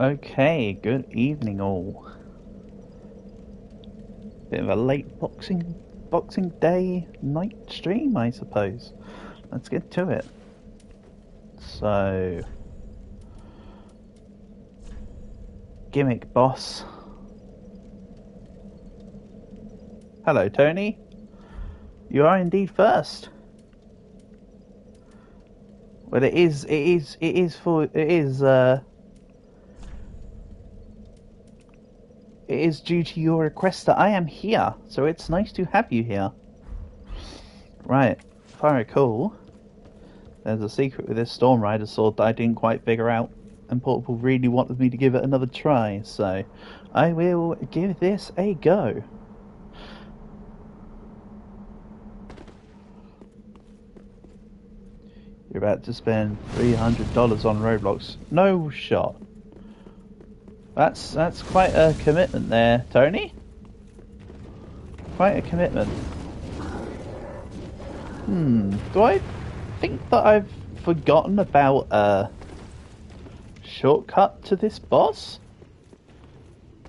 Okay, good evening all. Bit of a late Boxing Day night stream, I suppose. Let's get to it. So, gimmick boss. Hello, Tony. You are indeed first. Well, it is due to your request that I am here, so it's nice to have you here. Right, if I recall, there's a secret with this Storm Rider sword that I didn't quite figure out, and Portable really wanted me to give it another try, so I will give this a go. You're about to spend $300 on Roblox. No shot. That's quite a commitment there, Tony. Quite a commitment. Do I think that I've forgotten about a shortcut to this boss?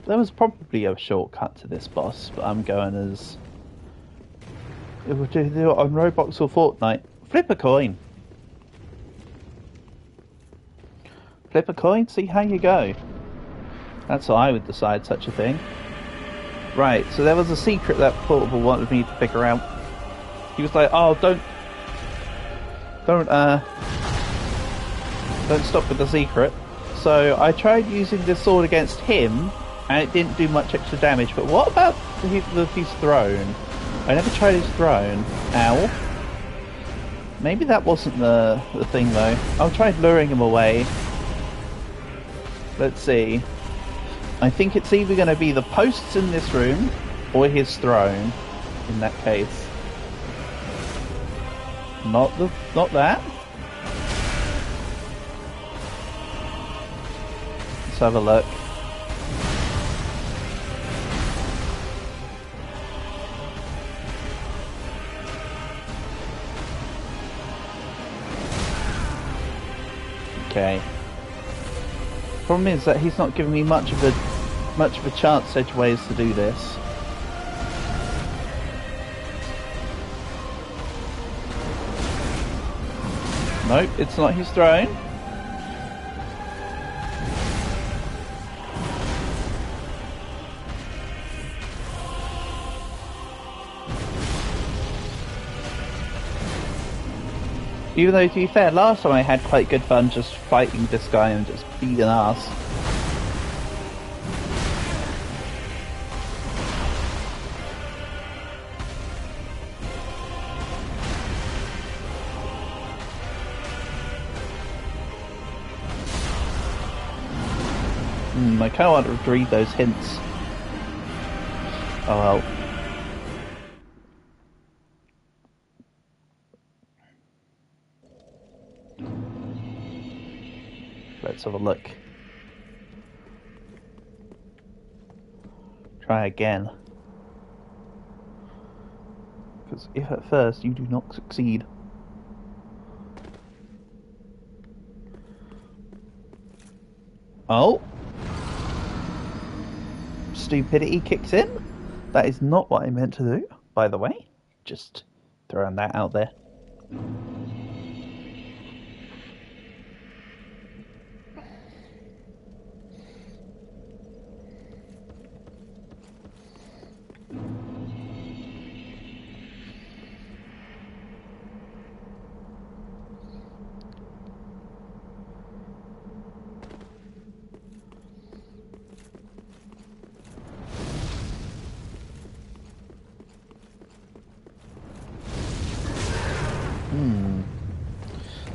There was probably a shortcut to this boss, but I'm going as... It would do it on Roblox or Fortnite. Flip a coin. Flip a coin, see how you go. That's how I would decide such a thing. Right, so there was a secret that Portable wanted me to figure out. He was like, "Oh, don't stop with the secret." So I tried using this sword against him, and it didn't do much extra damage. But what about his throne? I never tried his throne. Ow. Maybe that wasn't the thing though. I'll try luring him away. Let's see. I think it's either going to be the posts in this room or his throne. In that case, not that. Let's have a look. Okay. Problem is that he's not giving me much of a chance edgeways to do this. Nope, it's not his throne. Even though, to be fair, last time I had quite good fun just fighting this guy and just beating ass. I kind of want to read those hints. Oh well. Let's have a look. Try again. Because if at first you do not succeed... Oh! Stupidity kicks in. That is not what I meant to do, by the way. Just throwing that out there.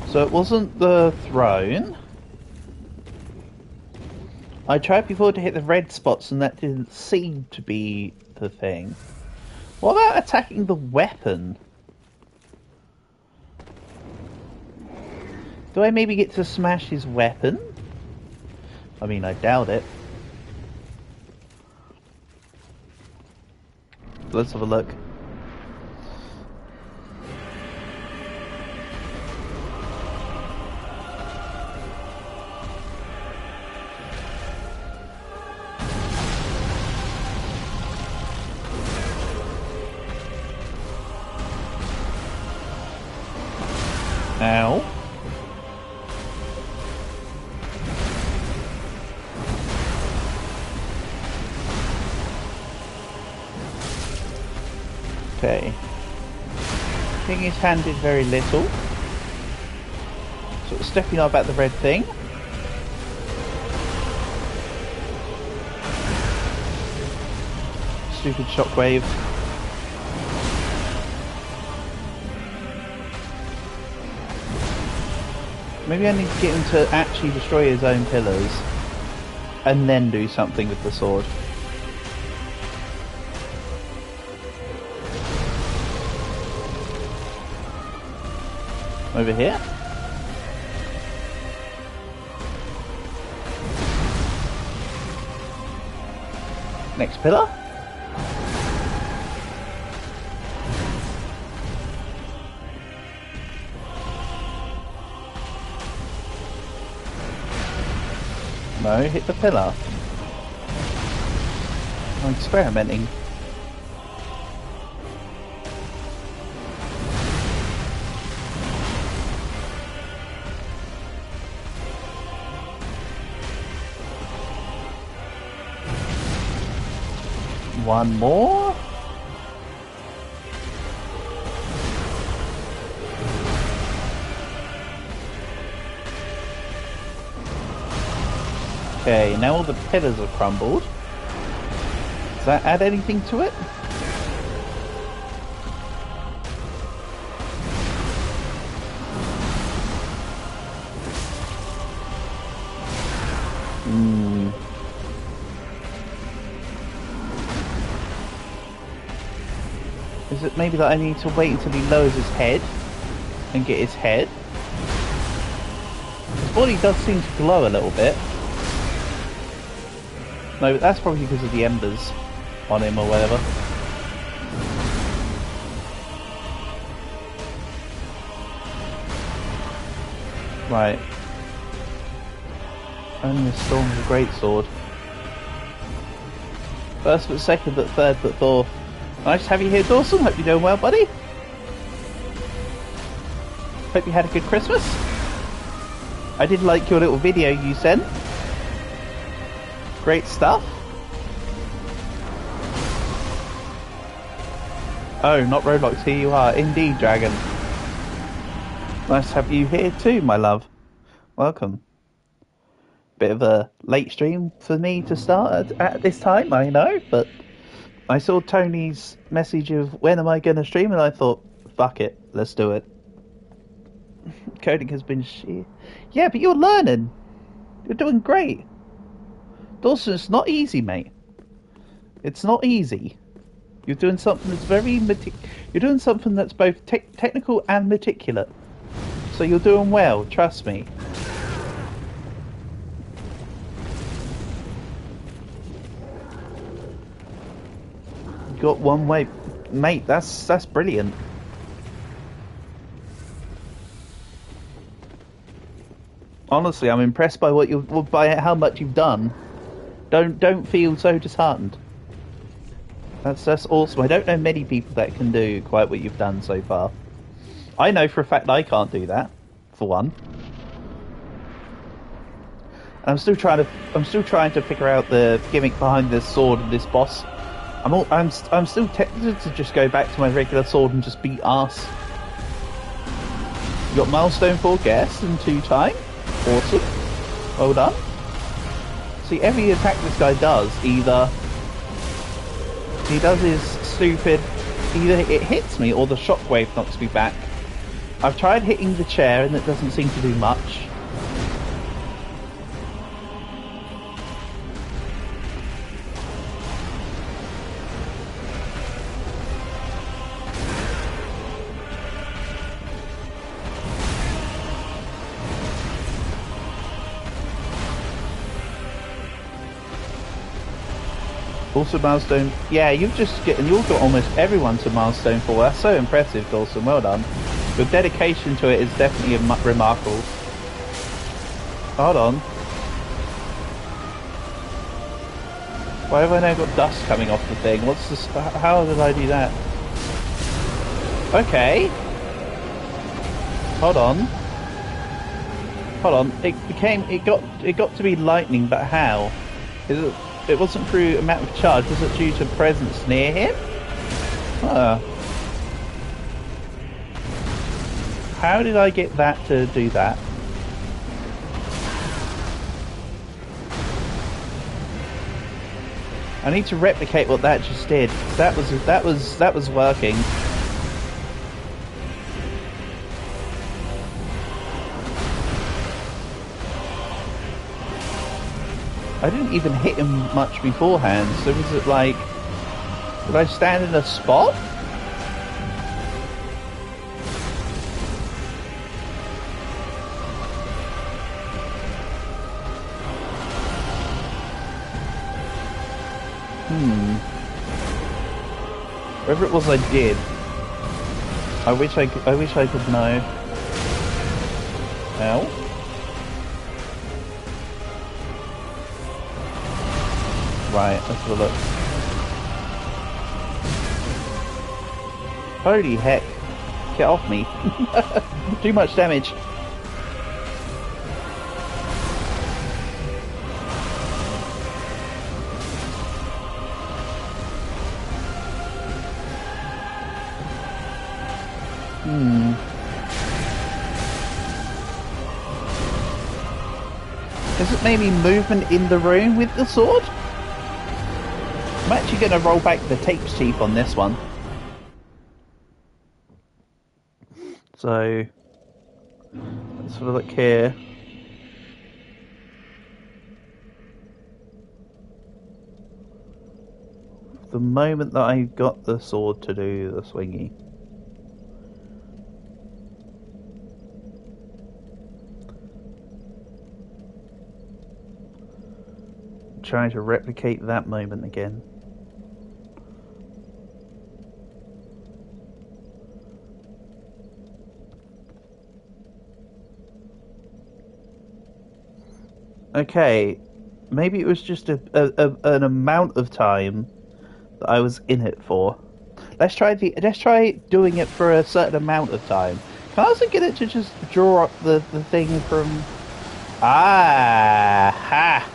So it wasn't the throne. I tried before to hit the red spots and that didn't seem to be the thing. What about attacking the weapon? Do I maybe get to smash his weapon? I mean, I doubt it. Let's have a look. Okay. I think his hand did very little. Sort of stepping up at the red thing. Stupid shockwave. Maybe I need to get him to actually destroy his own pillars and then do something with the sword. Over here. Next pillar. No, hit the pillar. I'm experimenting. One more. Okay, now all the pillars have crumbled. Does that add anything to it? Is it maybe that I need to wait until he lowers his head and get his head? His body does seem to glow a little bit. No, but that's probably because of the embers on him or whatever. Right. Only a storm is a great sword. First but second but third but fourth. Nice to have you here, Dawson. Hope you're doing well, buddy. Hope you had a good Christmas. I did like your little video you sent. Great stuff. Oh, not Roblox, here you are. Indeed, Dragon. Nice to have you here too, my love. Welcome. Bit of a late stream for me to start at this time, I know, but I saw Tony's message of when am I going to stream, and I thought, fuck it, let's do it. Coding has been shit. Yeah, but you're learning. You're doing great. Dawson, it's not easy, mate. It's not easy. You're doing something that's very you're doing something that's both technical and meticulous. So you're doing well, trust me. You got one way, mate. That's brilliant. Honestly, I'm impressed by by how much you've done. Don't feel so disheartened. That's awesome. I don't know many people that can do quite what you've done so far. I know for a fact I can't do that, for one. And I'm still trying to figure out the gimmick behind this sword and this boss. I'm still tempted to just go back to my regular sword and just beat ass. You got milestone 4 guests in 2 time. Awesome. Well done. See, every attack this guy does, either he does his stupid, either it hits me or the shockwave knocks me back. I've tried hitting the chair and it doesn't seem to do much. Also milestone, yeah, you've got almost everyone to milestone 4. That's so impressive, Dawson. Well done. Your dedication to it is definitely remarkable. Hold on. Why have I now got dust coming off the thing? What's this? How did I do that? Okay. Hold on. Hold on. It got to be lightning, but how? Is it? It wasn't through amount of charge. Was it due to presence near him? How did I get that to do that? I need to replicate what that just did. That was working. I didn't even hit him much beforehand, so was it like... Did I stand in a spot? Whatever it was I did, I wish I could know. Ow. Right, let's have a look. Holy heck. Get off me. Too much damage. Is it maybe movement in the room with the sword? I'm actually going to roll back the tape's teeth on this one. So, let's have a look here. The moment that I got the sword to do the swingy. Trying to replicate that moment again. Okay, maybe it was just an amount of time that I was in it for. Let's try doing it for a certain amount of time. Can I also get it to just draw up the thing from... Ah, ha!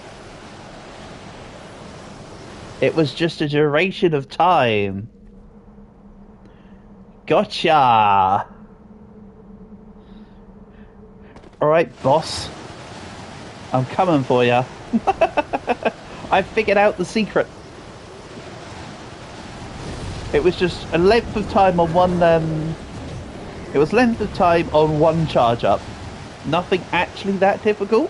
It was just a duration of time. Gotcha! Alright, boss. I'm coming for ya. I figured out the secret. It was just a length of time on one, it was length of time on one charge up. Nothing actually that difficult.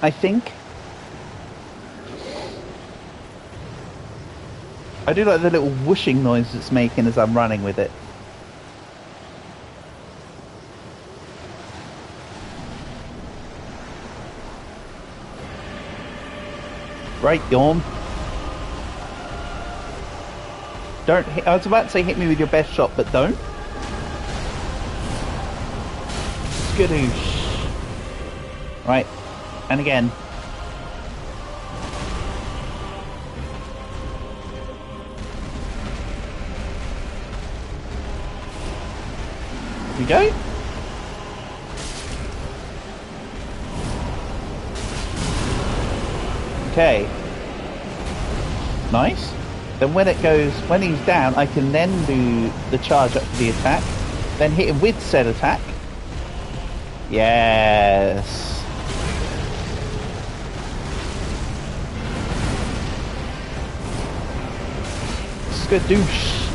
I think. I do like the little whooshing noise it's making as I'm running with it. Right, yawn. Don't hit, I was about to say hit me with your best shot, but don't. Skadoosh. Right. And again. Here we go. Okay. Nice. Then when he's down, I can then do the charge up to the attack. Then hit him with said attack. Yes. Skadoosh.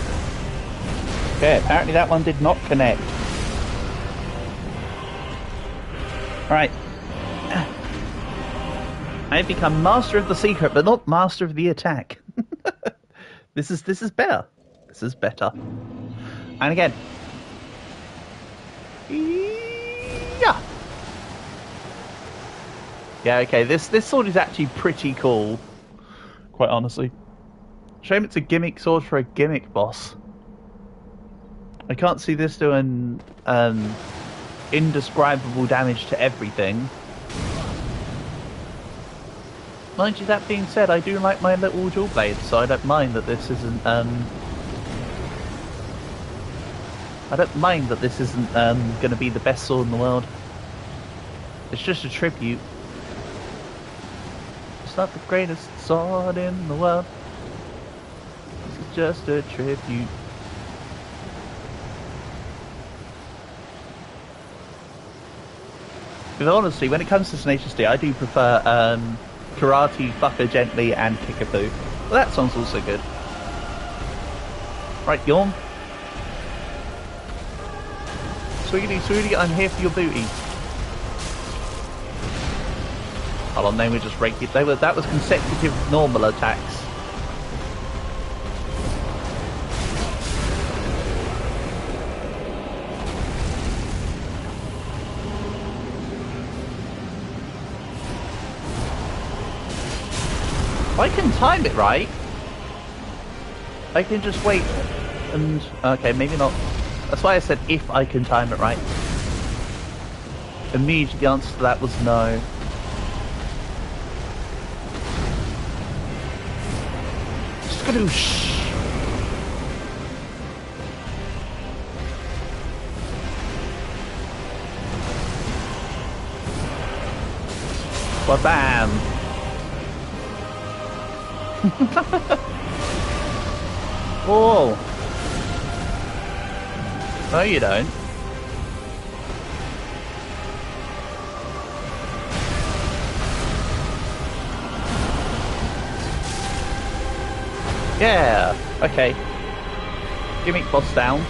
Okay, apparently that one did not connect. Alright. I've become master of the secret, but not master of the attack. This is better. This is better. And again. Yeah. Yeah, okay, this sword is actually pretty cool. Quite honestly. Shame it's a gimmick sword for a gimmick boss. I can't see this doing indescribable damage to everything. Mind you, that being said, I do like my little dual blades, so I don't mind that this isn't going to be the best sword in the world. It's just a tribute. It's not the greatest sword in the world. It's just a tribute. Because honestly, when it comes to Tenacious D, I do prefer Karate, Fucker Gently, and Kickapoo. Well, that song's also good. Right, Yawn. Sweetie, sweetie, I'm here for your booty. Hold on, they were just rated. That was consecutive normal attacks. If I can time it right, I can just wait and... Okay, maybe not. That's why I said if I can time it right. Immediately the answer to that was no. Skadoosh! Ba-bam! Oh! No, you don't. Yeah! Okay. Gimmick boss down.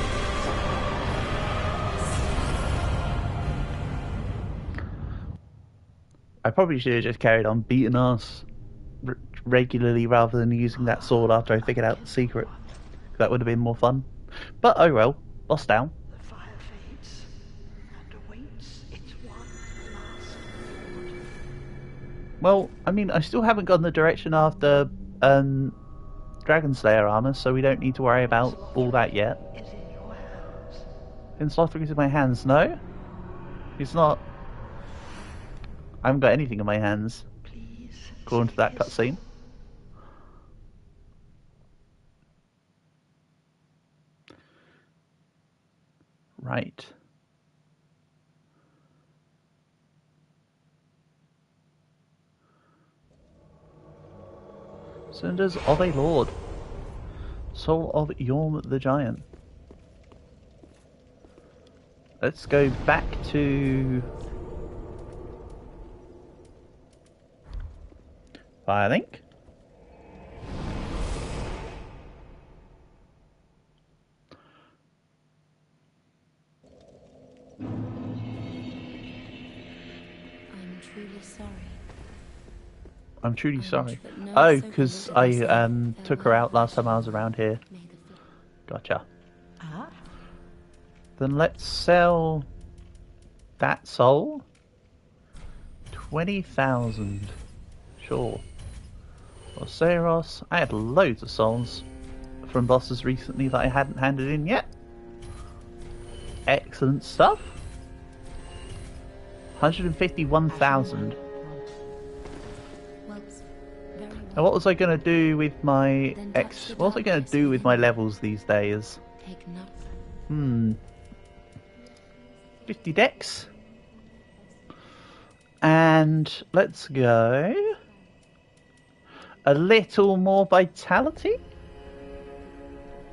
I probably should have just carried on beating ass regularly rather than using that sword after I figured out the secret. That would have been more fun. But oh well, boss down. The fire fades and awaits its one last reward. Well, I mean, I still haven't gone the direction after Dragon Slayer armor, so we don't need to worry about all that yet. Is in your hands. In Slaughter is in my hands, no? It's not. I haven't got anything in my hands, Please. according to that cutscene. Right. Cinders of a Lord. Soul of Yorm the Giant. Let's go back to... Firelink. I'm truly sorry. I'm truly sorry. Oh, because I took her out last time I was around here. Gotcha. Ah. Then let's sell that soul. 20,000. Sure. Oseros. I had loads of souls from bosses recently that I hadn't handed in yet. Excellent stuff. 151,000. Now what was I going to do with my what was I going to do with my levels these days? 50 dex. And let's go a little more vitality.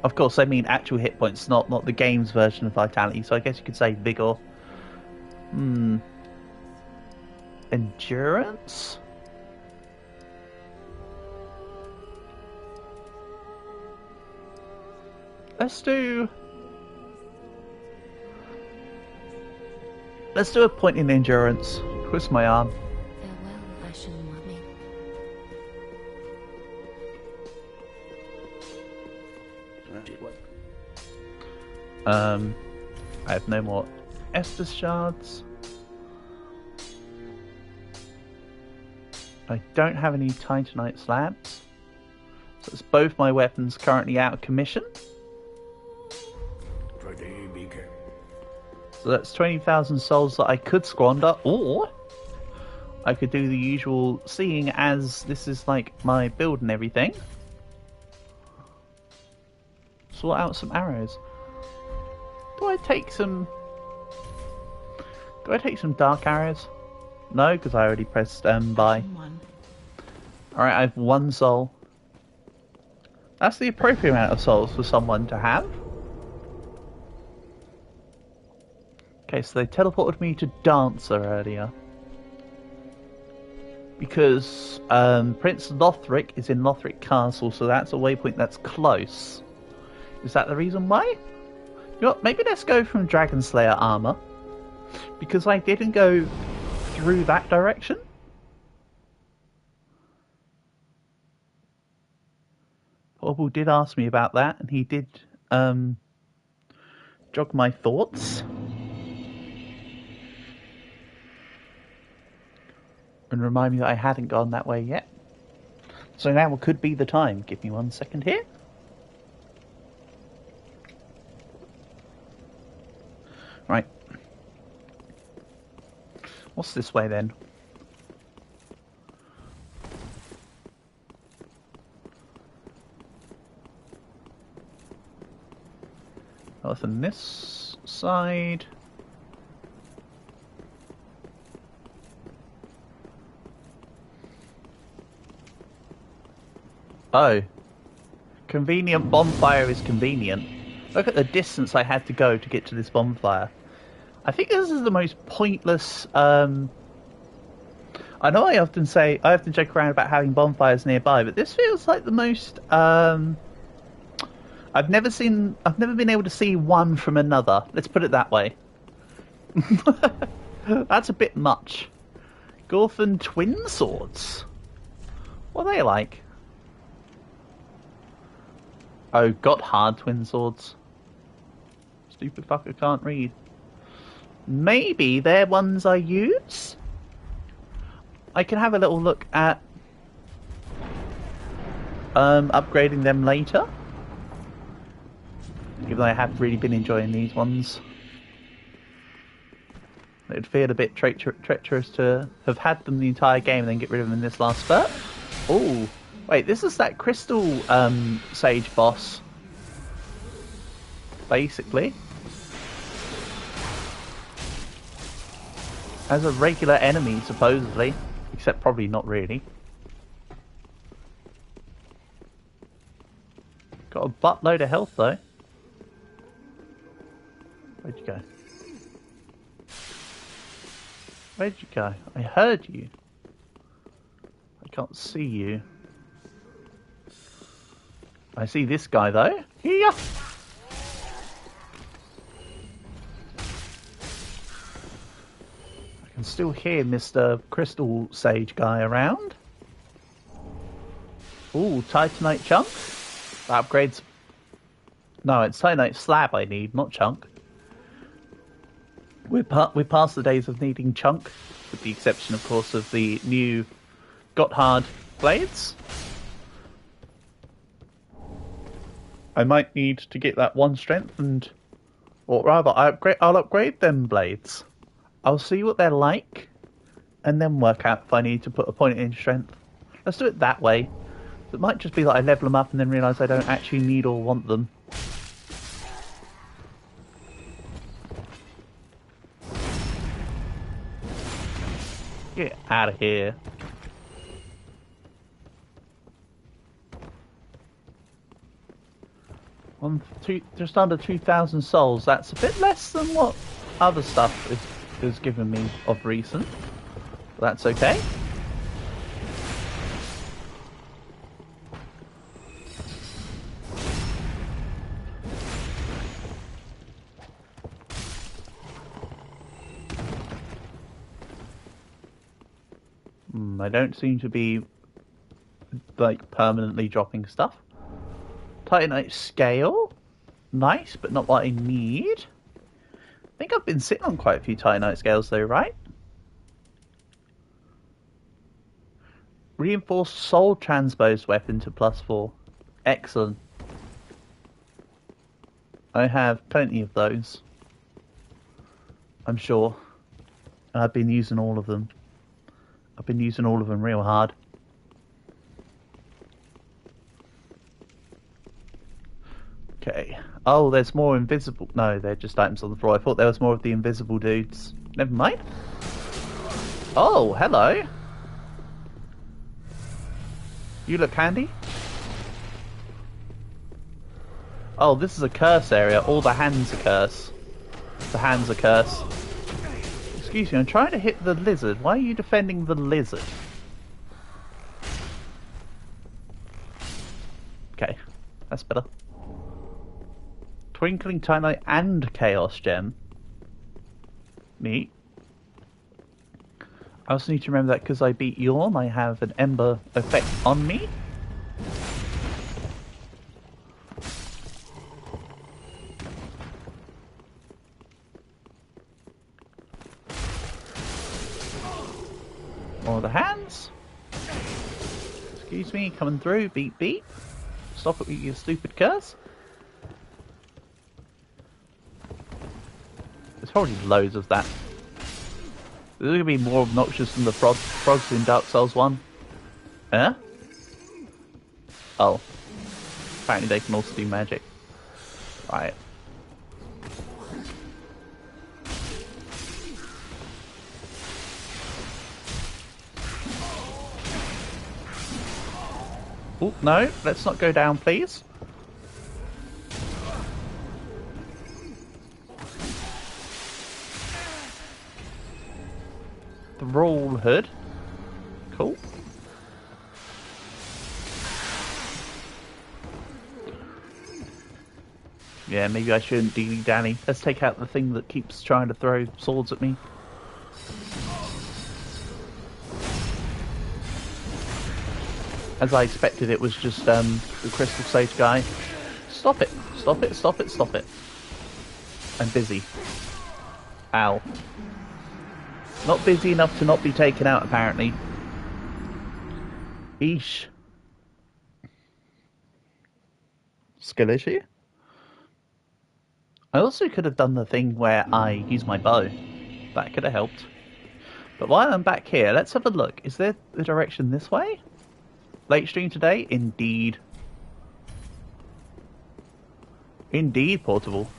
Of course, I mean actual hit points, not the game's version of vitality. So I guess you could say vigor. Endurance. Let's do a point in endurance. Twist my arm. Farewell, Ashen Mummy. I have no more Estus shards. I don't have any Titanite slabs. So it's both my weapons currently out of commission. So that's 20,000 souls that I could squander, or I could do the usual, seeing as this is like my build and everything. Sort out some arrows. Do I take some dark arrows? No, because I already pressed buy. Alright, I have one soul. That's the appropriate amount of souls for someone to have. Okay, so they teleported me to Dancer earlier. Because Prince Lothric is in Lothric Castle, so that's a waypoint that's close. Is that the reason why? You know what, maybe let's go from Dragon Slayer armor. Because I didn't go through that direction. Portal did ask me about that, and he did jog my thoughts. And remind me that I hadn't gone that way yet. So now could be the time. Give me 1 second here. Right. What's this way then? What's on this side? Oh. Convenient bonfire is convenient. Look at the distance I had to go to get to this bonfire. I think this is the most pointless... I know I often joke around about having bonfires nearby, but this feels like the most... I've never been able to see one from another. Let's put it that way. That's a bit much. Gorthon twin swords. What are they like? Oh, Gotthard twin swords. Stupid fucker can't read. Maybe they're ones I use? I can have a little look at upgrading them later. Even though I have really been enjoying these ones. It would feel a bit treacherous to have had them the entire game and then get rid of them in this last spurt. Oh, wait, this is that crystal sage boss. Basically. As a regular enemy, supposedly. Except probably not really. Got a buttload of health though. Where'd you go? Where'd you go? I heard you. I can't see you. I see this guy though. Here. I can still hear Mr. Crystal Sage guy around. Ooh, Titanite chunk. That upgrades. No, it's Titanite slab I need, not chunk. We're past the days of needing chunk, with the exception, of course, of the new Gotthard blades. I might need to get that 1 strength, or rather, I'll upgrade them blades. I'll see what they're like, and then work out if I need to put a point in strength. Let's do it that way. It might just be that I level them up and then realise I don't actually need or want them. Get out of here. Just under 2,000 souls. That's a bit less than what other stuff is giving me of recent. But that's okay. I don't seem to be like permanently dropping stuff. Titanite scale, nice, but not what I need. I think I've been sitting on quite a few Titanite scales though, right? Reinforced soul transposed weapon to +4. Excellent. I have plenty of those. I'm sure. And I've been using all of them. I've been using all of them real hard. Okay. Oh, there's more invisible... No, they're just items on the floor. I thought there was more of the invisible dudes. Never mind. Oh, hello. You look handy. Oh, this is a curse area. All the hands are curse. The hands are curse. Excuse me, I'm trying to hit the lizard. Why are you defending the lizard? Okay, that's better. Twinkling Titanite and Chaos Gem. Neat. I also need to remember that because I beat Yorm, I have an Ember effect on me. More of the hands. Excuse me, coming through. Beep beep. Stop it with your stupid curse. There's probably loads of that. This is going to be more obnoxious than the frogs in Dark Souls 1. Huh? Oh. Apparently they can also do magic. Right. Oh, no. Let's not go down, please. The roll hood. Cool. Yeah, maybe I shouldn't dilly-dally. Let's take out the thing that keeps trying to throw swords at me. As I expected, it was just the Crystal Sage guy. Stop it! Stop it! Stop it! Stop it! I'm busy. Ow. Not busy enough to not be taken out, apparently. Eesh. Skill issue? I also could have done the thing where I use my bow. That could have helped. But while I'm back here, let's have a look. Is there the direction this way? Late stream today? Indeed. Indeed, Portable.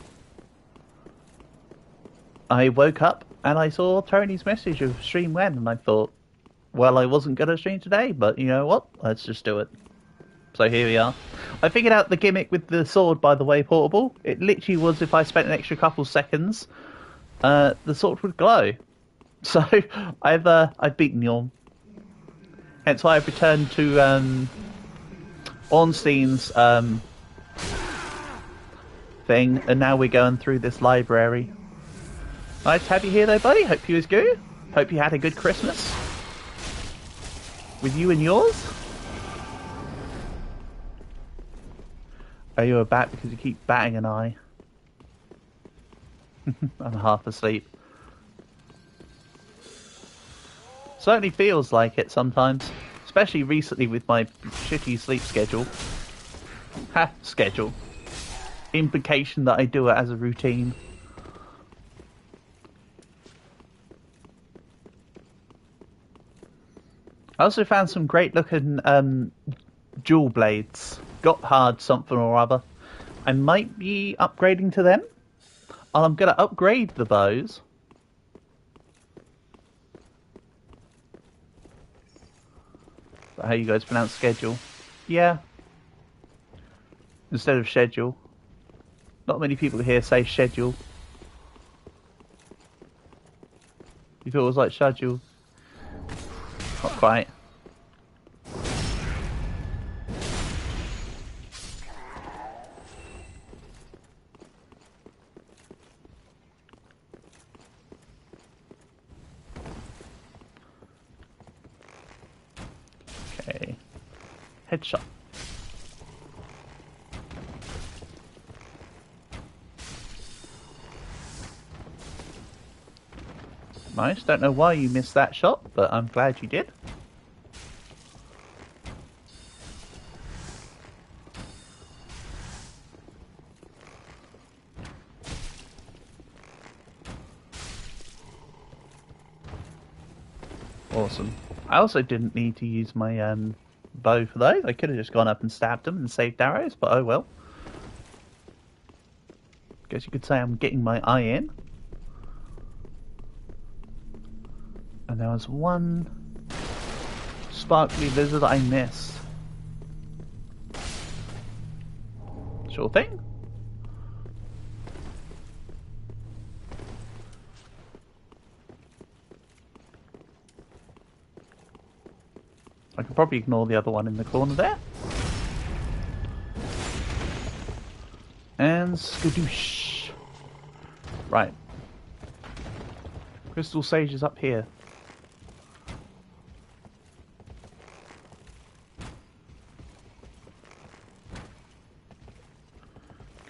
I woke up and I saw Tony's message of stream when, and I thought, well, I wasn't going to stream today, but you know what? Let's just do it. So here we are. I figured out the gimmick with the sword, by the way, Portable. It literally was if I spent an extra couple seconds, the sword would glow. So I've beaten Yorm. Hence why I've returned to Ornstein's thing, and now we're going through this library. Nice to have you here though, buddy. Hope you was good. Hope you had a good Christmas. With you and yours. Are you a bat because you keep batting an eye? I'm half asleep. Certainly feels like it sometimes. Especially recently with my shitty sleep schedule. Ha, schedule. Implication that I do it as a routine. I also found some great looking dual blades. Got hard something or other. I might be upgrading to them. I'm going to upgrade the bows. Is that how you guys pronounce schedule? Yeah. Instead of schedule. Not many people here say schedule. You thought it was like schedule? Not quite. Okay. Headshot. Nice. Don't know why you missed that shot, but I'm glad you did. Awesome. I also didn't need to use my bow for those. I could have just gone up and stabbed them and saved arrows, but oh well. Guess you could say I'm getting my eye in. And there was one sparkly lizard I missed. Sure thing. I could probably ignore the other one in the corner there. And skadoosh. Right. Crystal Sage is up here.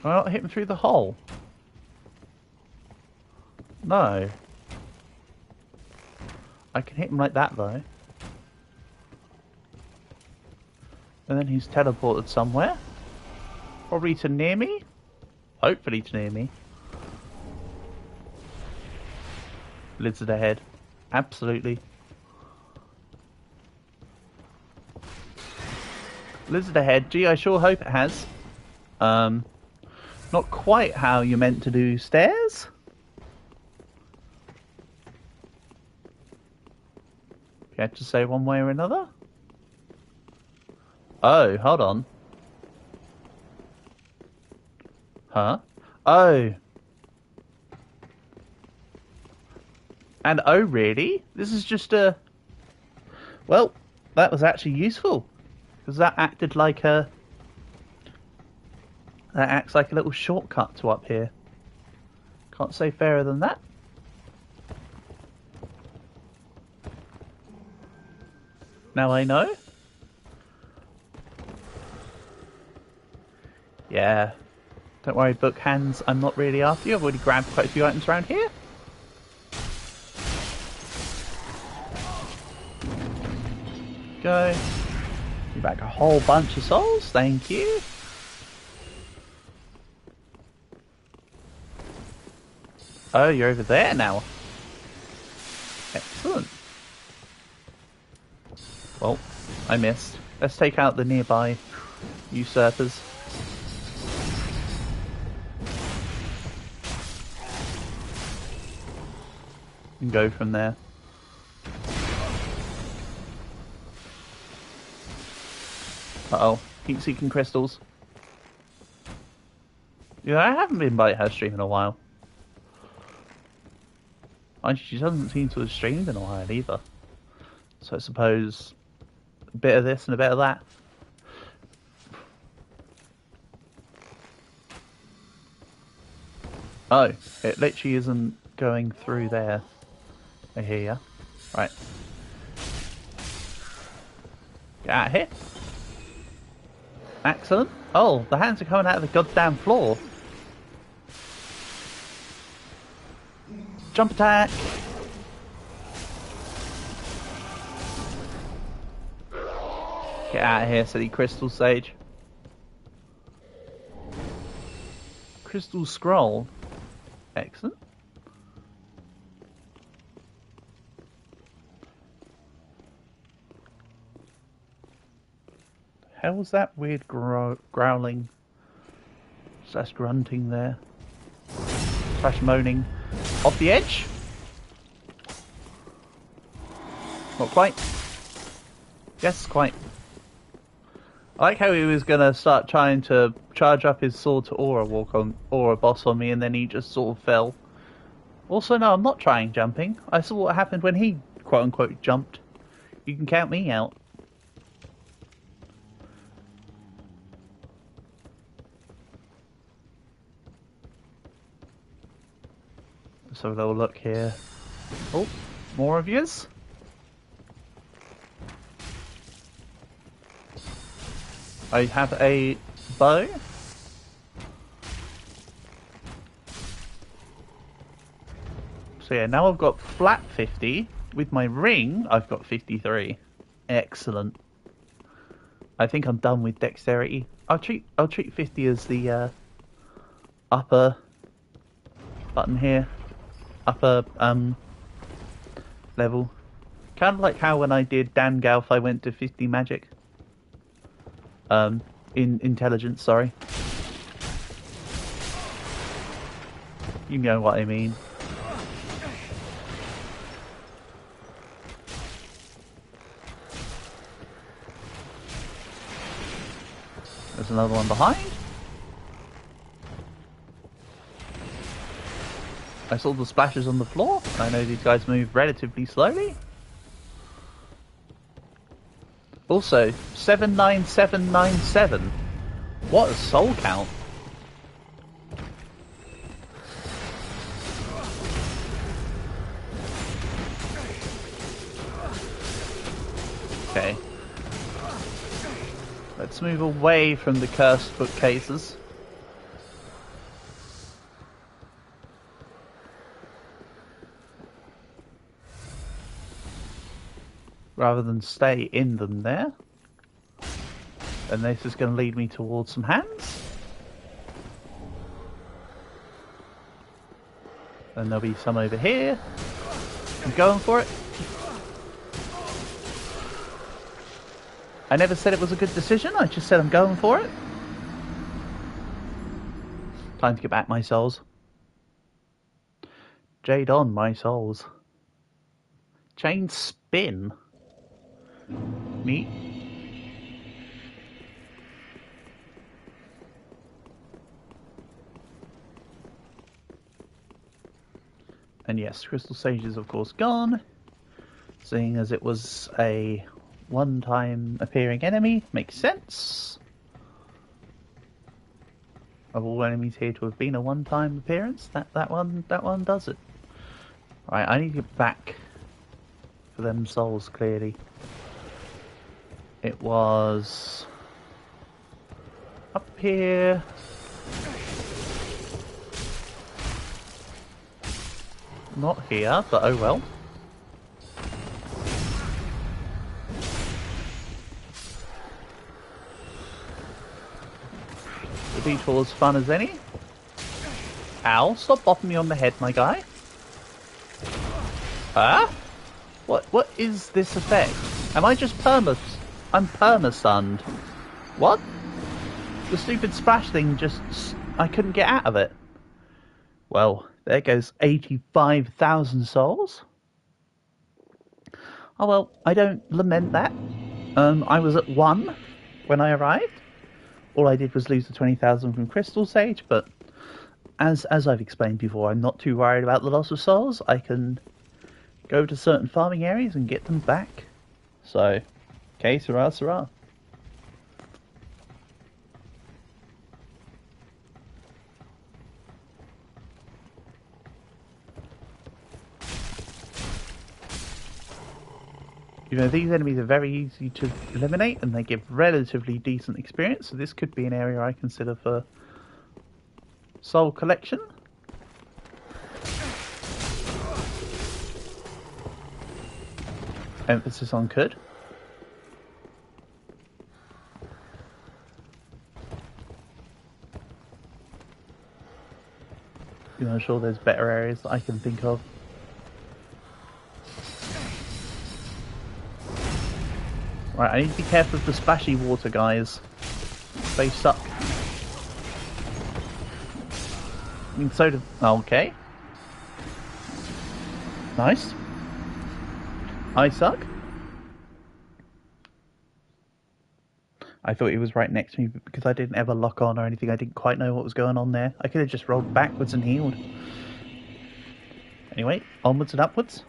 Can I not hit him through the hole? No. I can hit him like that though. And then he's teleported somewhere. Probably to near me. Hopefully to near me. Lizard ahead. Absolutely. Lizard ahead. Gee, I sure hope it has. Not quite how you're meant to do stairs. You have to say one way or another. Oh, hold on. Huh? Oh. And oh, really? This is just a... Well, that was actually useful. Because that acted like a... That acts like a little shortcut to up here. Can't say fairer than that. Now I know. Yeah. Don't worry, book hands. I'm not really after you. I've already grabbed quite a few items around here. Go. Give back a whole bunch of souls. Thank you. Oh, you're over there now. Excellent. Well, I missed. Let's take out the nearby usurpers. And go from there. Uh-oh. Keep seeking crystals. Yeah, I haven't been by her stream in a while. Actually, she doesn't seem to have streamed in a while either. So I suppose a bit of this and a bit of that. Oh, it literally isn't going through there. I hear ya. Right. Get out of here. Excellent. Oh, the hands are coming out of the goddamn floor. Jump attack. Get out of here, silly Crystal Sage. Crystal Scroll. Excellent. How was that weird growling slash grunting there? Slash moaning off the edge? Not quite. Yes, quite. I like how he was gonna start trying to charge up his sword to aura boss on me, and then he just sort of fell. Also, no, I'm not trying jumping. I saw what happened when he quote unquote jumped. You can count me out. Let's have a little look here. Oh, more of yous. I have a bow. So yeah, now I've got flat 50. With my ring, I've got 53. Excellent. I think I'm done with dexterity. I'll treat 50 as the upper button here. Upper level. Kind of like how when I did Dangalf I went to 50 magic. In intelligence, sorry. You know what I mean. There's another one behind. I saw the splashes on the floor. I know these guys move relatively slowly. Also, 79797. What a soul count. Okay. Let's move away from the cursed bookcases. Rather than stay in them there. And this is going to lead me towards some hands. And there'll be some over here. I'm going for it. I never said it was a good decision, I just said I'm going for it. Time to get back my souls. Jade on, my souls. Chain spin. Neat. And yes, Crystal Sage is of course gone, seeing as it was a one-time appearing enemy. Makes sense. Of all enemies here to have been a one-time appearance, that one does it. Right, I need to get back for them souls clearly. It was up here. Not here, but oh well. The detour as fun as any. Ow, stop bopping me on the head, my guy. Huh? What is this effect? Am I just I'm perma-stunned. What? The stupid splash thing just... I couldn't get out of it. Well, there goes 85,000 souls. Oh well, I don't lament that. I was at 1 when I arrived. All I did was lose the 20,000 from Crystal Sage, but as I've explained before, I'm not too worried about the loss of souls. I can go to certain farming areas and get them back. So, okay, sirrah, sirrah. You know, these enemies are very easy to eliminate and they give relatively decent experience, so this could be an area I consider for soul collection. Emphasis on could. You know, I'm sure there's better areas that I can think of. Right, I need to be careful of the splashy water guys. They suck. I mean, so do... Oh, okay. Nice. I suck. I thought he was right next to me, but because I didn't ever lock on or anything, I didn't quite know what was going on there. I could have just rolled backwards and healed. Anyway, onwards and upwards.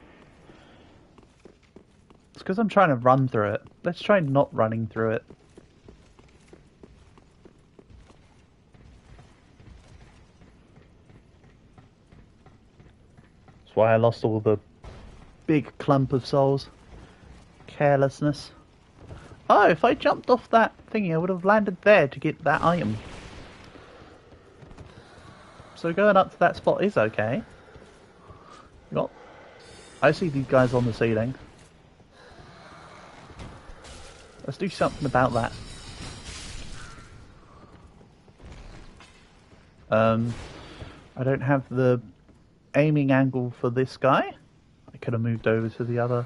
It's because I'm trying to run through it. Let's try not running through it. That's why I lost all the big clump of souls. Carelessness. Oh, if I jumped off that thingy, I would have landed there to get that item. So going up to that spot is okay. Well, I see these guys on the ceiling. Let's do something about that. I don't have the aiming angle for this guy. I could have moved over to the other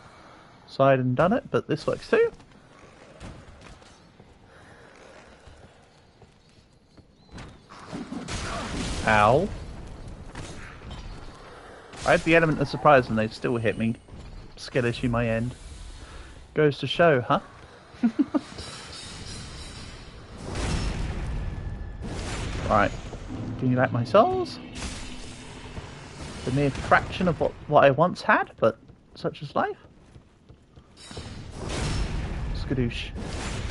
side and done it, but this works too. Ow. I had the element of surprise and they still hit me. Skittish in my end. Goes to show, huh? Right, give me back my souls. The mere fraction of what I once had, but such is life. Just Skadoosh.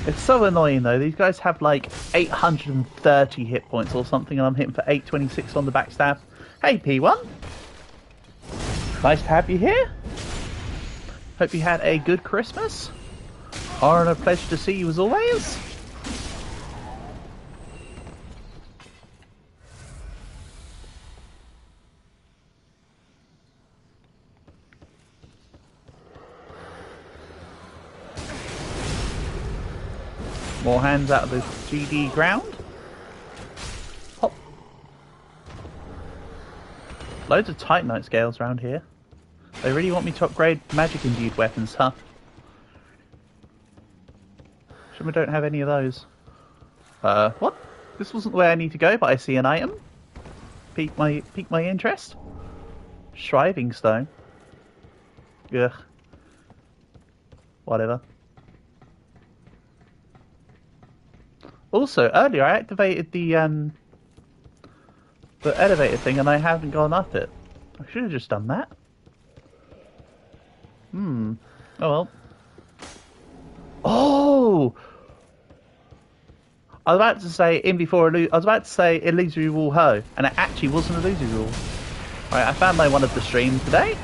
It's so annoying though. These guys have like 830 hit points or something, and I'm hitting for 826 on the backstab. Hey P1, nice to have you here. Hope you had a good Christmas. And a pleasure to see you as always. More hands out of the GD ground. Hop. Loads of Titanite scales around here. They really want me to upgrade magic imbued weapons, huh? Sure we don't have any of those. What? This wasn't the way I need to go, but I see an item. Pique my interest. Shriving stone. Ugh. Whatever. Also, earlier I activated the elevator thing and I haven't gone up it. I should have just done that. Oh well. Oh! I was about to say illusory wall ho, and it actually wasn't illusory wall. Right, I found my one of the stream today.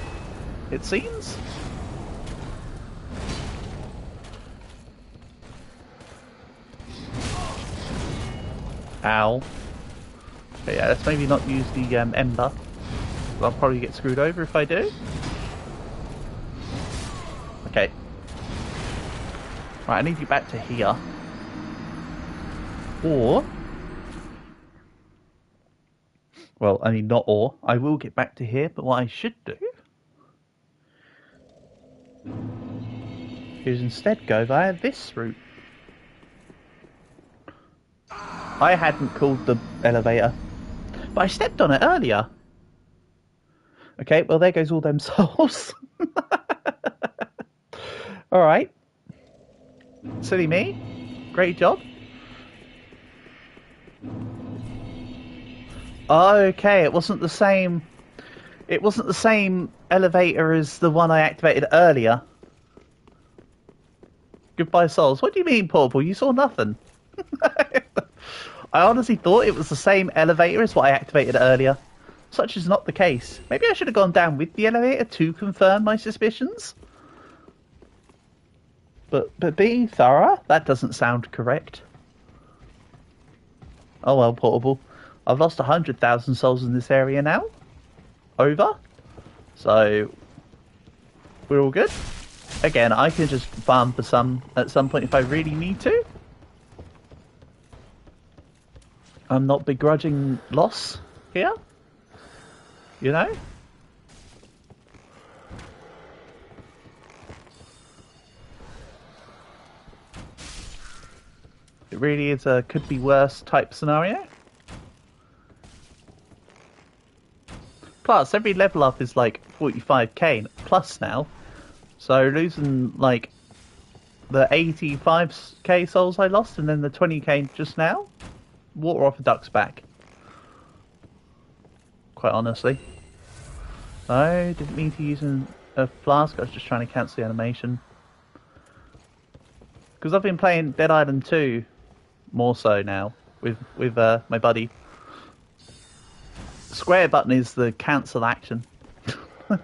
It seems. Ow. Okay, yeah, let's maybe not use the ember. I'll probably get screwed over if I do. Okay. Right, I need you back to here. Or... Well, I mean, not or. I will get back to here, but what I should do... is instead go via this route. I hadn't called the elevator, but I stepped on it earlier. Okay, well there goes all them souls. Alright. Silly me. Great job. Okay, it wasn't the same... It wasn't the same elevator as the one I activated earlier. Goodbye souls. What do you mean, Portable? You saw nothing. I honestly thought it was the same elevator as what I activated earlier. Such is not the case. Maybe I should have gone down with the elevator to confirm my suspicions. But being thorough, that doesn't sound correct. Oh well, Portable. I've lost 100,000 souls in this area now. Over. So, we're all good. Again, I can just farm for some at some point if I really need to. I'm not begrudging loss here. You know? It really is a could be worse type scenario. Plus, every level up is like 45k plus now. So losing like the 85k souls I lost and then the 20k just now, water off a duck's back. Quite honestly. I didn't mean to use a flask, I was just trying to cancel the animation. Because I've been playing Dead Island 2 more so now with my buddy. Square button is the cancel action. So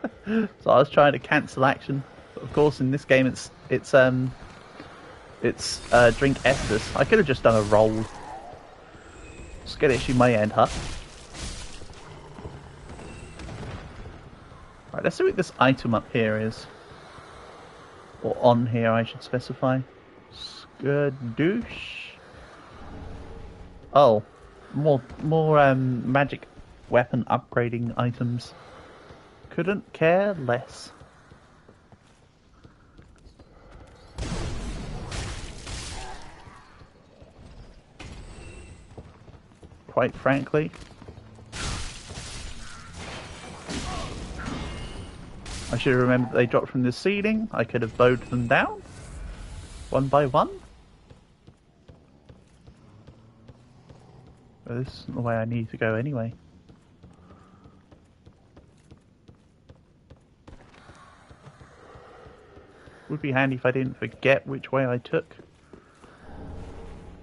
I was trying to cancel action. But of course in this game it's drink Estus. I could have just done a roll. Skittish in my end, huh? Right, let's see what this item up here is. Or on here, I should specify. Skadoosh. Oh, more magic weapon upgrading items. Couldn't care less. Quite frankly. I should have remembered that they dropped from the ceiling. I could have bowed them down. One by one. But this isn't the way I need to go anyway. Would be handy if I didn't forget which way I took.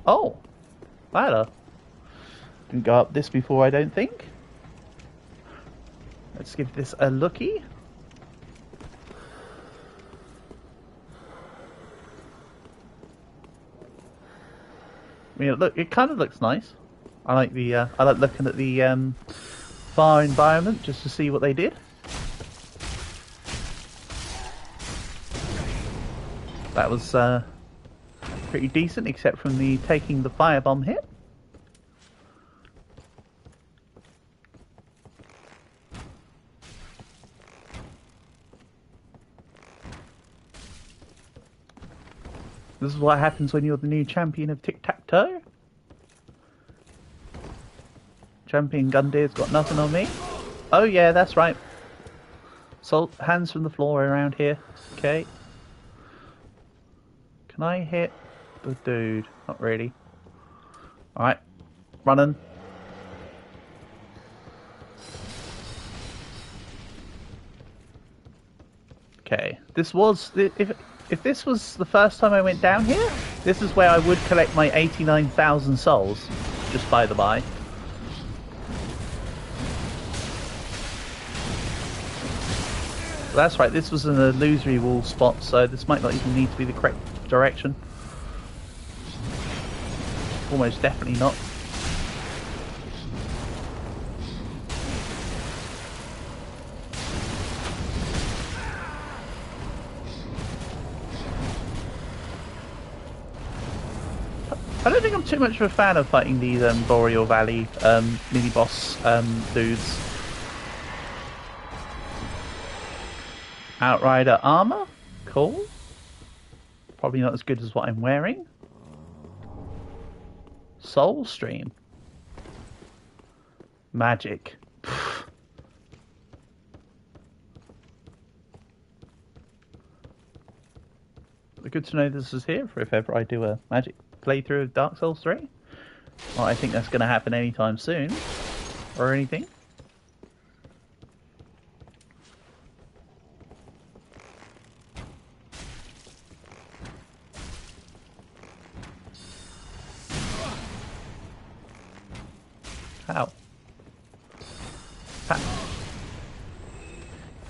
Oh! Ladder. Didn't go up this before, I don't think. Let's give this a looky. I mean, look, it kind of looks nice. I like looking at the far environment just to see what they did. That was pretty decent, except from the taking the firebomb hit. This is what happens when you're the new champion of tic-tac-toe. Champion Gundir's got nothing on me. Oh yeah, that's right. So, hands from the floor around here. Okay. Can I hit the dude? Not really. Alright. Running. Okay. This was... If this was the first time I went down here, this is where I would collect my 89,000 souls. Just by the by. That's right, this was an illusory wall spot, so this might not even need to be the correct direction. Almost definitely not. I don't think I'm too much of a fan of fighting these Boreal Valley mini-boss dudes. Outrider armor? Cool. Probably not as good as what I'm wearing. Soul Stream. Magic. Good to know this is here for if ever I do a magic playthrough of Dark Souls 3. Well, I think that's going to happen anytime soon. Or anything. How?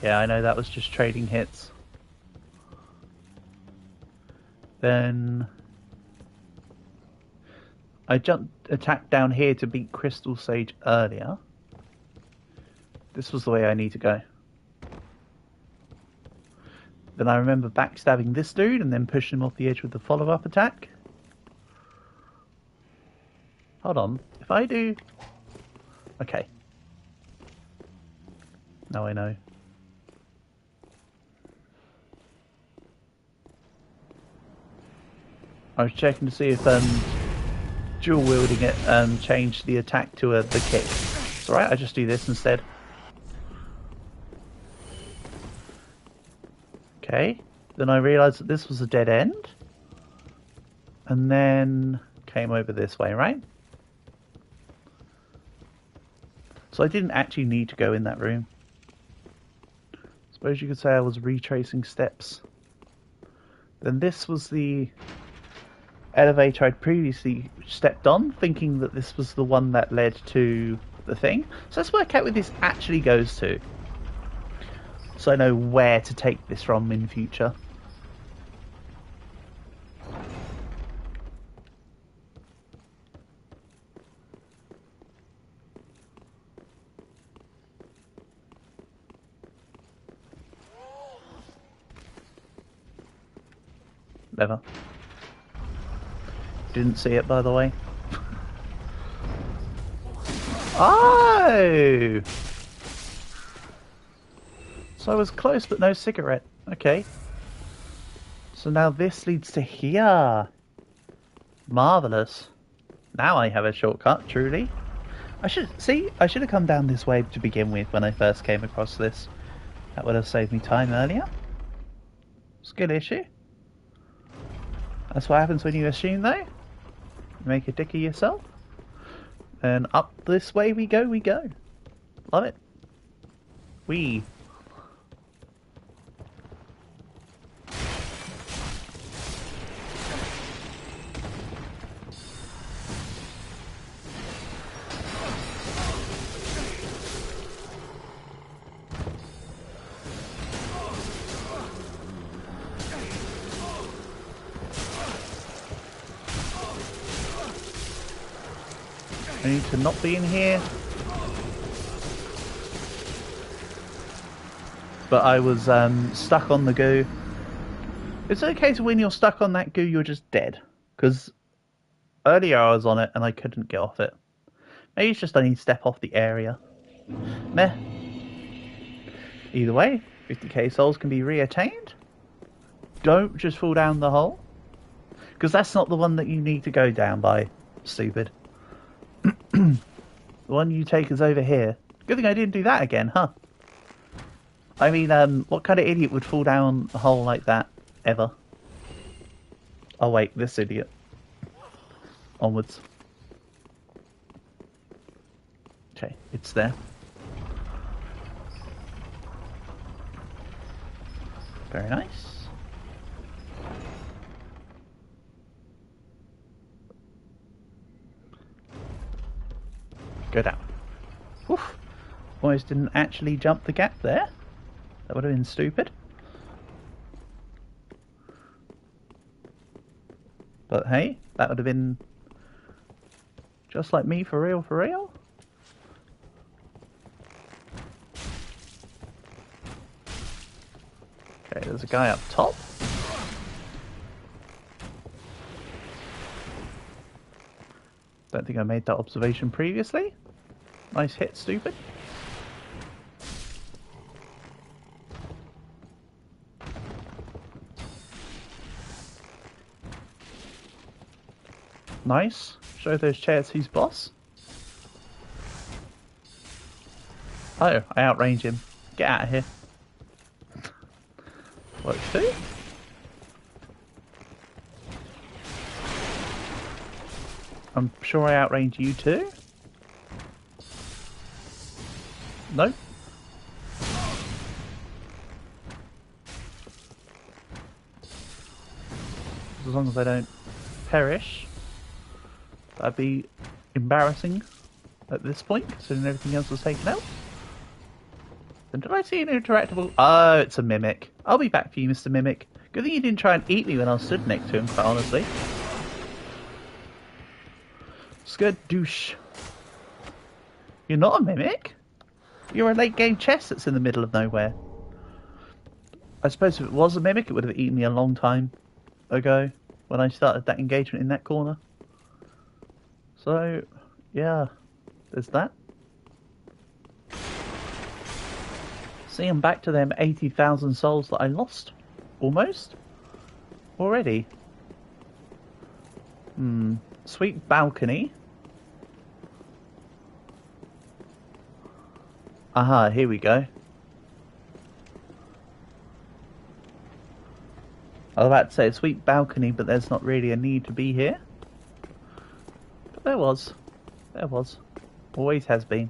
Yeah, I know that was just trading hits. Then I attacked down here to beat Crystal Sage earlier. This was the way I need to go. Then I remember backstabbing this dude and then pushing him off the edge with the follow-up attack. Hold on. If I do... Okay. Now I know. I was checking to see if dual wielding it changed the attack to the kick. It's alright, I just do this instead. Okay. Then I realised that this was a dead end. And then came over this way, right? So I didn't actually need to go in that room. Suppose you could say I was retracing steps. Then this was the elevator I'd previously stepped on, thinking that this was the one that led to the thing. So let's work out where this actually goes to, so I know where to take this from in future. Never. Didn't see it, by the way. Oh! So I was close, but no cigarette. Okay. So now this leads to here. Marvellous. Now I have a shortcut, truly. I should have come down this way to begin with when I first came across this. That would have saved me time earlier. Skill issue. That's what happens when you assume, though. You make a dick of yourself. And up this way we go, Love it. I need to not be in here. But I was stuck on the goo. It's okay so when you're stuck on that goo, you're just dead. Because earlier I was on it and I couldn't get off it. Maybe it's just I need to step off the area. Meh. Either way, 50k souls can be reattained. Don't just fall down the hole. Because that's not the one that you need to go down by. Stupid. The one you take is over here. Good thing I didn't do that again, huh? I mean, what kind of idiot would fall down a hole like that, ever? Oh wait, this idiot. Onwards. Okay, it's there. Very nice. Go down. Oof. Almost didn't actually jump the gap there. That would have been stupid. But hey, that would have been just like me for real, for real. Okay, there's a guy up top. Don't think I made that observation previously. Nice hit, stupid. Nice. Show those chairs who's boss. Oh, I outrange him. Get out of here. Works too. I'm sure I outrange you too. No. As long as I don't perish. That'd be embarrassing at this point, considering everything else was taken out. And did I see an interactable? Oh, it's a mimic. I'll be back for you, Mr. Mimic. Good thing you didn't try and eat me when I was stood next to him, quite honestly. Scared douche. You're not a mimic. You're a late game chest that's in the middle of nowhere. I suppose if it was a mimic, it would have eaten me a long time ago when I started that engagement in that corner. So, yeah, there's that. See, I'm back to them 80,000 souls that I lost. Almost. Already. Sweet balcony. Aha, here we go. I was about to say a sweet balcony, but there's not really a need to be here. But there was. There was. Always has been.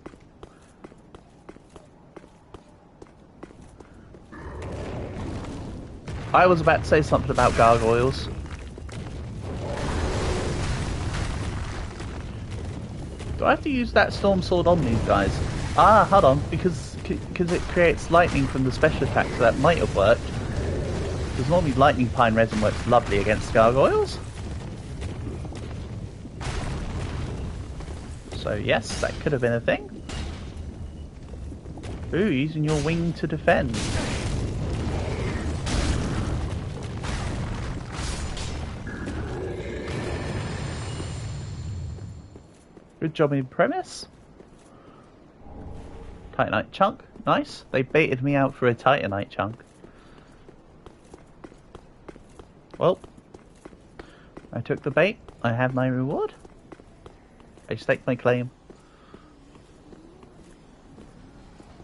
I was about to say something about gargoyles. Do I have to use that storm sword on these guys? Ah, hold on, because it creates lightning from the special attack, so that might have worked. Because normally lightning pine resin works lovely against gargoyles. So yes, that could have been a thing. Ooh, using your wing to defend. Good job in premise. Titanite chunk, nice. They baited me out for a Titanite chunk. Well, I took the bait. I have my reward. I staked my claim.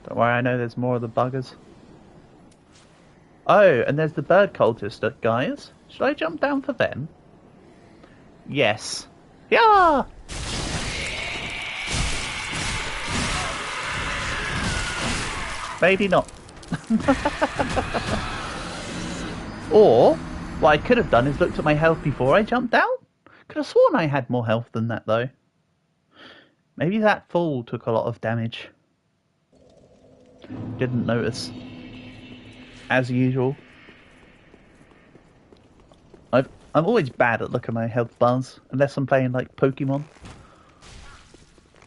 Don't worry, I know there's more of the buggers. Oh, and there's the bird cultist, guys. Should I jump down for them? Yes. Yeah! Maybe not. Or, what I could have done is looked at my health before I jumped down. Could have sworn I had more health than that, though. Maybe that fall took a lot of damage. Didn't notice. As usual. I'm always bad at looking at my health bars, unless I'm playing like Pokemon.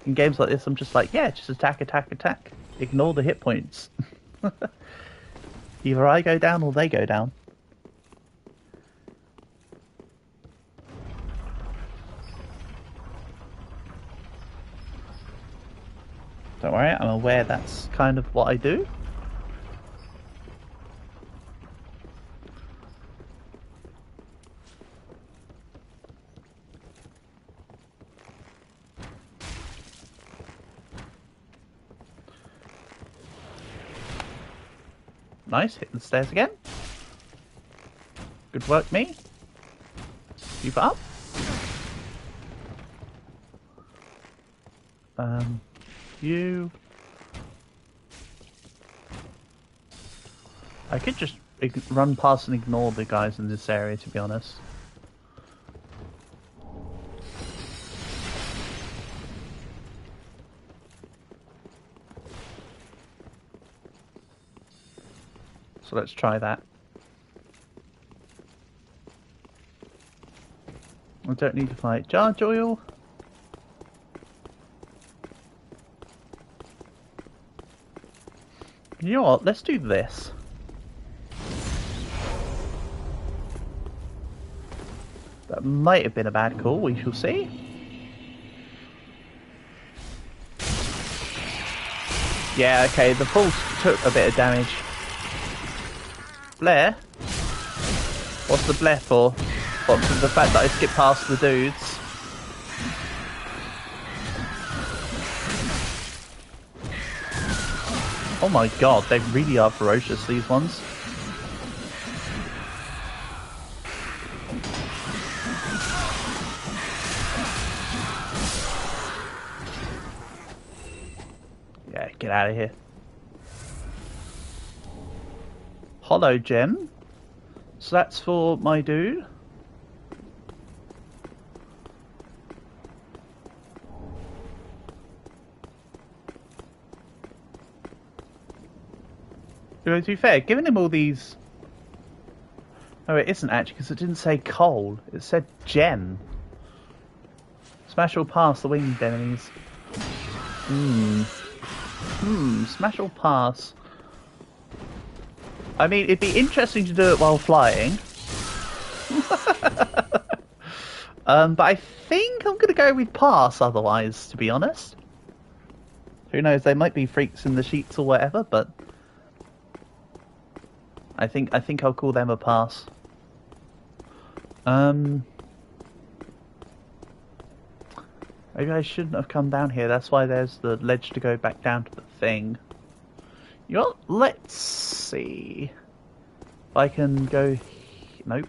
In games like this, I'm just like, yeah, just attack, attack, attack. Ignore the hit points. Either I go down or they go down. Don't worry, I'm aware that's kind of what I do. Nice, hitting the stairs again. Good work, me. Keep it up. You... I could just run past and ignore the guys in this area, to be honest. So let's try that. I don't need to fight Charge Oil. You know what? Let's do this. That might have been a bad call, we shall see. Yeah, okay, the pulse took a bit of damage. Blair? What's the Blair for? What, for the fact that I skipped past the dudes? Oh my god, they really are ferocious, these ones. Yeah, get out of here. Hollow gem. So that's for my dude. To be fair, giving him all these... No, it isn't actually, because it didn't say coal. It said gem. Smash or pass the winged enemies. Smash or pass. I mean, it'd be interesting to do it while flying. But I think I'm going to go with pass otherwise, to be honest. Who knows, they might be freaks in the sheets or whatever, but... I think I'll call them a pass. Maybe I shouldn't have come down here. That's why there's the ledge to go back down to the thing. You know what? Let's see if I can go. Nope.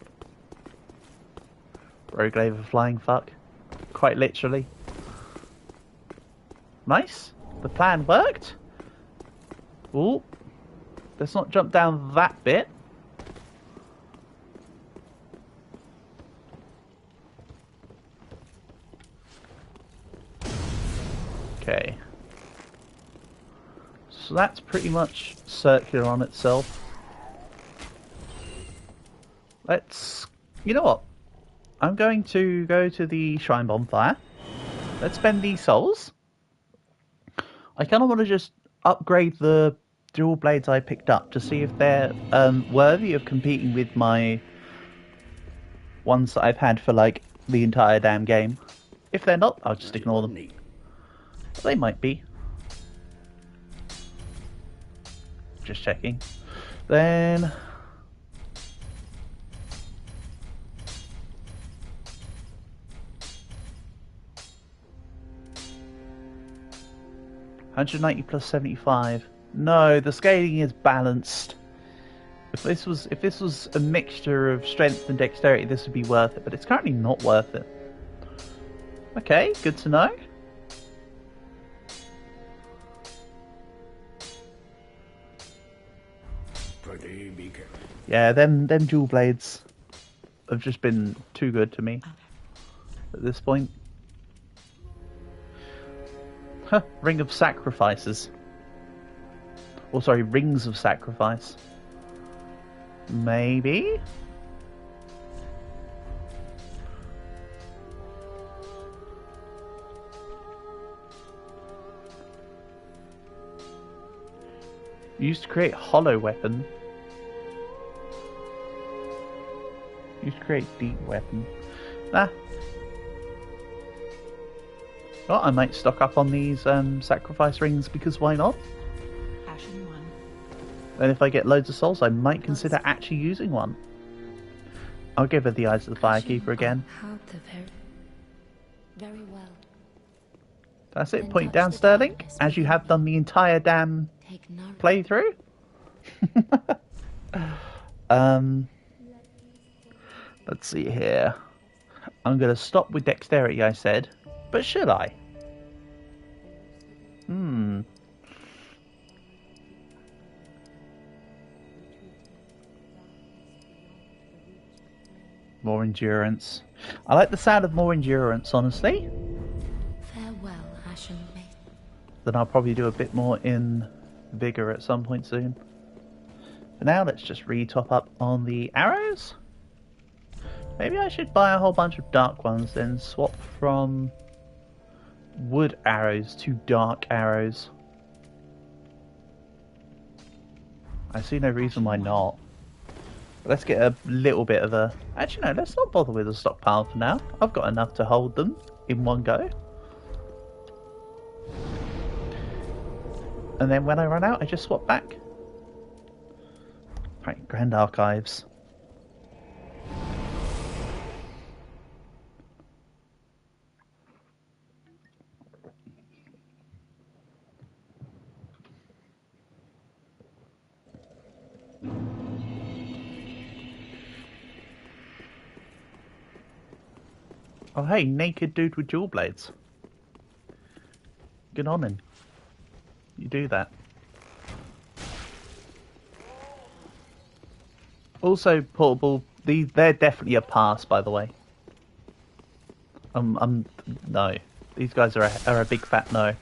Rogue Laver flying fuck. Quite literally. Nice. The plan worked. Ooh. Let's not jump down that bit. Okay. So that's pretty much circular on itself. Let's... You know what? I'm going to go to the Shrine Bonfire. Let's spend these souls. I kind of want to just upgrade the dual blades I picked up to see if they're worthy of competing with my ones that I've had for like the entire damn game. If they're not, I'll just ignore them. They might be. Just checking. Then... $190 plus 75. No, the scaling is balanced. If this was a mixture of strength and dexterity, this would be worth it, but it's currently not worth it. Okay, good to know. Yeah, them dual blades have just been too good to me at this point. Huh, Ring of Sacrifices. Or sorry, Rings of Sacrifice. Maybe? Used to create hollow weapon. Used to create deep weapon. Nah. Well, I might stock up on these sacrifice rings because why not? Ashen one. And if I get loads of souls, I might consider actually using one. I'll give her the Eyes of the Firekeeper again. How the very well. That's it. Then Point touch down, the Sterling, darkness as you within have me. done the entire damn Take nourish. playthrough. Let's see here. I'm going to stop with dexterity, I said. But should I? More endurance. I like the sound of more endurance, honestly. Farewell, Ashen Maid. Then I'll probably do a bit more in vigor at some point soon. For now, let's just re-top up on the arrows. Maybe I should buy a whole bunch of dark ones, then swap from wood arrows to dark arrows. I see no reason why not. But let's get a little bit of a... Actually, no, let's not bother with a stockpile for now. I've got enough to hold them in one go. And then when I run out, I just swap back. Right, Grand Archives. Oh hey, naked dude with dual blades. Good on him. You do that. Also, portable. They're definitely a pass, by the way. No. These guys are a big fat no.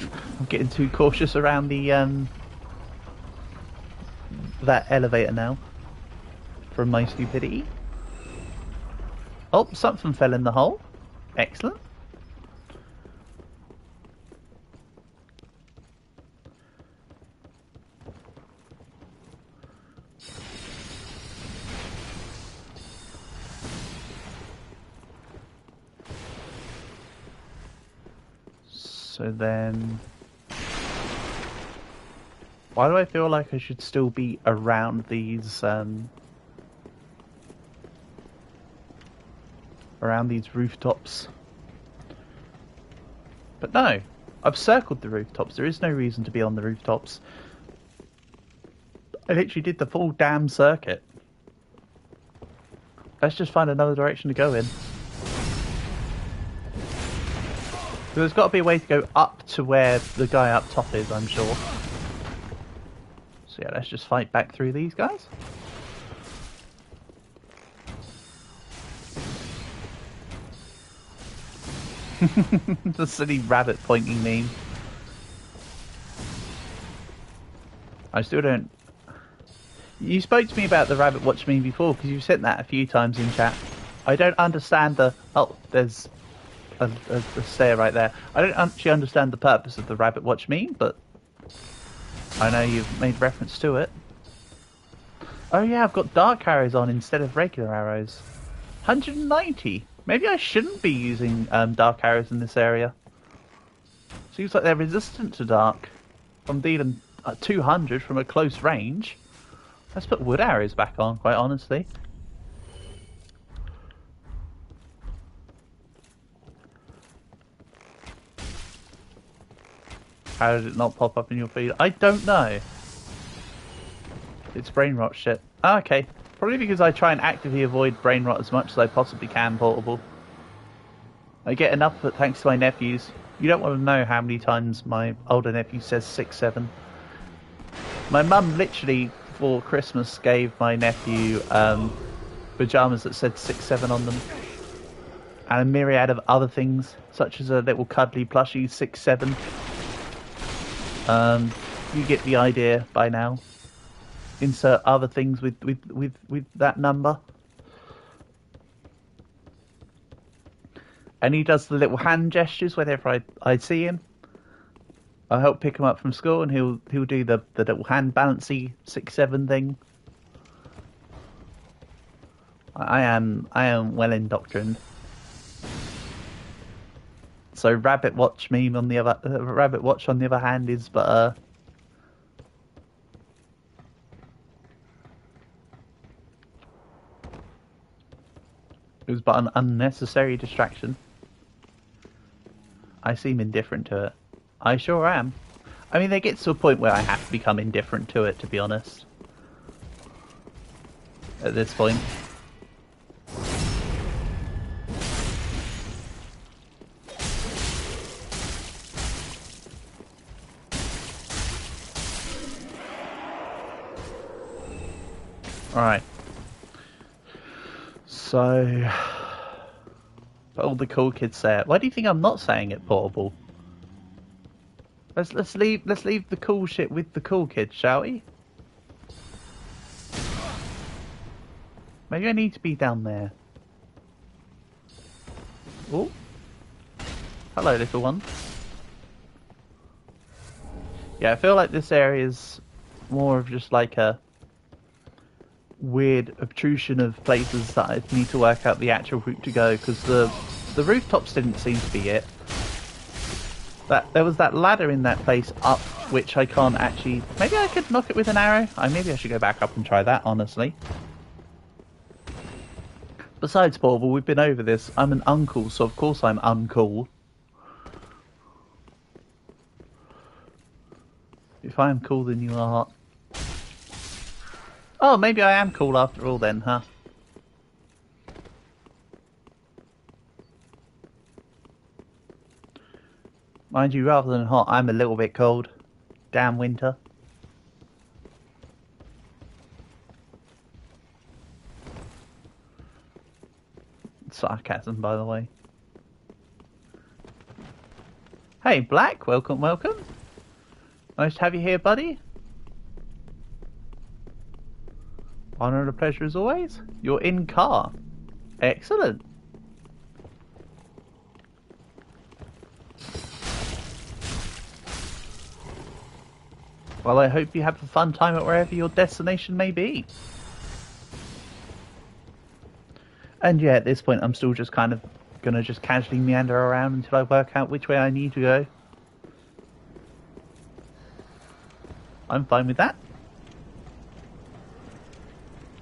I'm getting too cautious around the that elevator now. From my stupidity. Oh, something fell in the hole. Excellent. So then... Why do I feel like I should still be around these, around these rooftops? But no, I've circled the rooftops. There is no reason to be on the rooftops. I literally did the full damn circuit. Let's just find another direction to go in. So there's got to be a way to go up to where the guy up top is, I'm sure. So yeah, let's just fight back through these guys. The silly rabbit pointing meme. I still don't... You spoke to me about the rabbit watch meme before, because you've said that a few times in chat. I don't understand the... Oh, there's a stair right there. I don't actually understand the purpose of the rabbit watch meme, but I know you've made reference to it. Oh yeah, I've got dark arrows on instead of regular arrows. 190. Maybe I shouldn't be using dark arrows in this area. Seems like they're resistant to dark. If I'm dealing 200 from a close range. Let's put wood arrows back on, quite honestly. How did it not pop up in your feed? I don't know. It's brain rot shit. Oh, okay. Probably because I try and actively avoid brain rot as much as I possibly can, portable. I get enough of it thanks to my nephews. You don't want to know how many times my older nephew says 6-7. My mum literally, for Christmas, gave my nephew pyjamas that said 6-7 on them. And a myriad of other things, such as a little cuddly plushie 6-7. You get the idea by now. Insert other things with that number. And he does the little hand gestures whenever I see him. I help pick him up from school, and he'll do the little hand balancy 6-7 thing. I am well indoctrined. So Rabbit Watch meme on the other Rabbit Watch on the other hand is but it was but an unnecessary distraction. I seem indifferent to it. I sure am. I mean, it gets to a point where I have to become indifferent to it, to be honest. At this point. Alright. So... all the cool kids say it. Why do you think I'm not saying it, Portable? Let's leave the cool shit with the cool kids, shall we? Maybe I need to be down there. Oh. Hello, little one. Yeah, I feel like this area is more of just like a weird obtrusion of places that I need to work out the actual route to go, because the rooftops didn't seem to be it. There was that ladder in that place up, which I can't actually... Maybe I could knock it with an arrow? Maybe I should go back up and try that, honestly. Besides, Portable, we've been over this. I'm an uncle, so of course I'm uncool. If I am cool, then you are. Oh, maybe I am cool after all then, huh? Mind you, rather than hot, I'm a little bit cold. Damn winter. Sarcasm, by the way. Hey, Black, welcome, welcome. Nice to have you here, buddy. Honor and a pleasure as always. You're in car. Excellent. Well, I hope you have a fun time at wherever your destination may be. And yeah, at this point, I'm still just kind of gonna just casually meander around until I work out which way I need to go. I'm fine with that.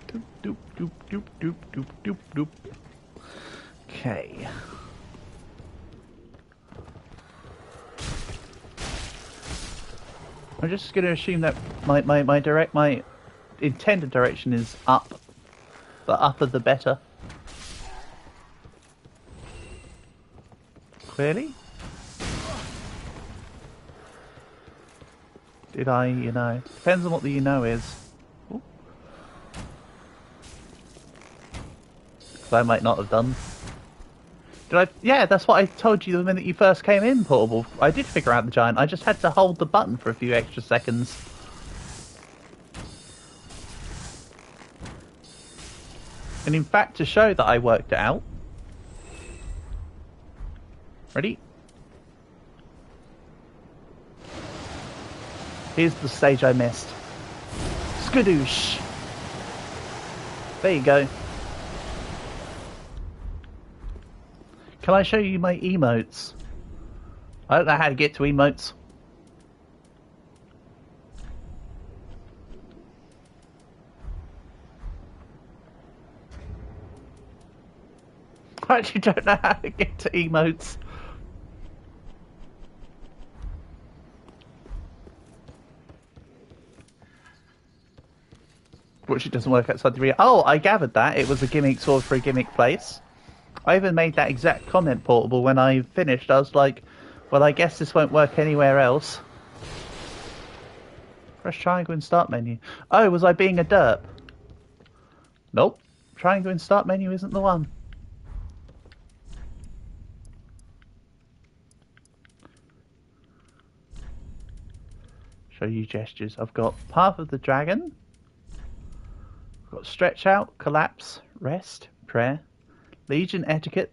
Doop, doop, doop, doop, doop, doop, doop, doop. Okay. I'm just going to assume that my intended direction is up. The upper the better. Clearly? Did I, you know? Depends on what the you know is. Ooh. 'Cause I might not have done. Did I? Yeah, that's what I told you the minute you first came in, Portable. I did figure out the giant. I just had to hold the button for a few extra seconds. And in fact, to show that I worked it out... Ready? Here's the stage I missed. Skadoosh! There you go. Can I show you my emotes? I don't know how to get to emotes. I actually don't know how to get to emotes. Which it doesn't work outside the real. Oh, I gathered that. It was a gimmick sword for a gimmick place. I even made that exact comment, Portable, when I finished. I was like, well, I guess this won't work anywhere else. Press triangle in start menu. Oh, was I being a derp? Nope. Triangle in start menu isn't the one. Show you gestures. I've got Path of the Dragon. I've got Stretch Out, Collapse, Rest, Prayer, Legion Etiquette,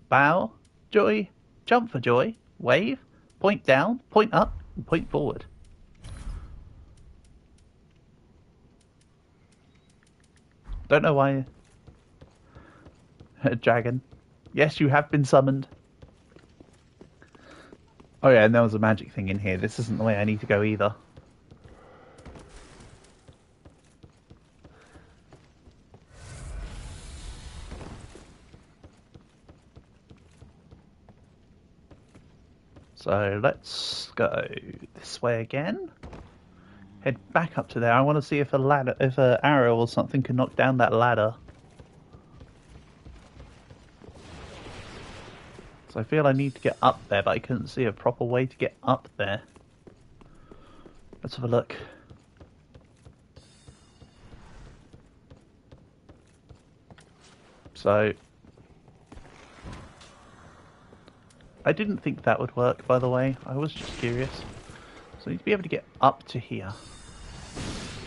Bow, joy, jump for joy, wave, point down, point up, and point forward. Don't know why. Dragon. Yes, you have been summoned. Oh yeah, and there was a magic thing in here. This isn't the way I need to go either. So let's go this way again. Head back up to there. I want to see if if an arrow or something can knock down that ladder. So I feel I need to get up there, but I couldn't see a proper way to get up there. Let's have a look. So I didn't think that would work, by the way. I was just curious. So I need to be able to get up to here.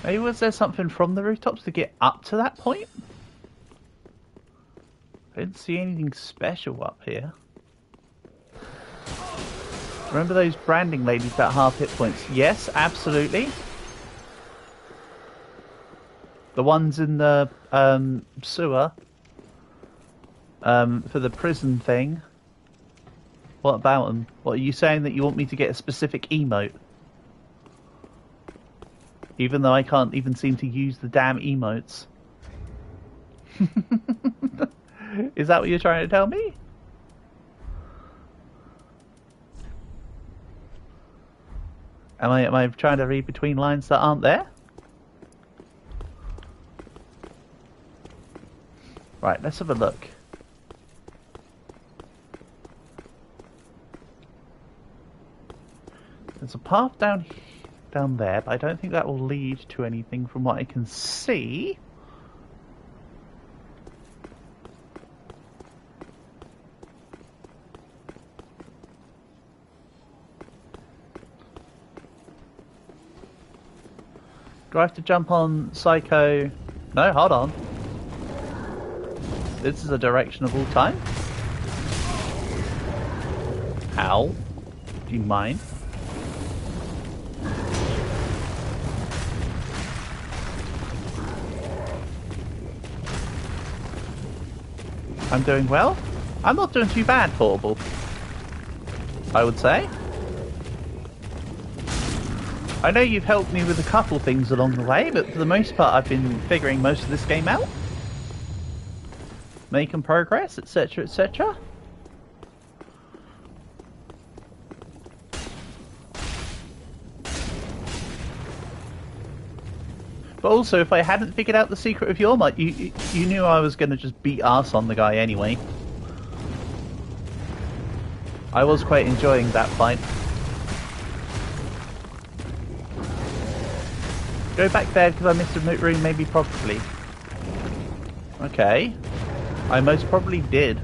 Maybe was there something from the rooftops to get up to that point? I didn't see anything special up here. Remember those branding ladies that half hit points? Yes, absolutely. The ones in the sewer for the prison thing. What about them? What, are you saying that you want me to get a specific emote? Even though I can't even seem to use the damn emotes. Is that what you're trying to tell me? Am I trying to read between lines that aren't there? Right, let's have a look. There's a path down there, but I don't think that will lead to anything from what I can see. Do I have to jump on Psycho? No, hold on. This is a direction of all time. How? Do you mind? I'm doing well. I'm not doing too bad, Portable. I would say. I know you've helped me with a couple things along the way, but for the most part I've been figuring most of this game out. Making progress, etc, etc. But also, if I hadn't figured out the secret of your might, you knew I was going to just beat ass on the guy anyway. I was quite enjoying that fight. Go back there because I missed a room, maybe probably. Okay. I most probably did.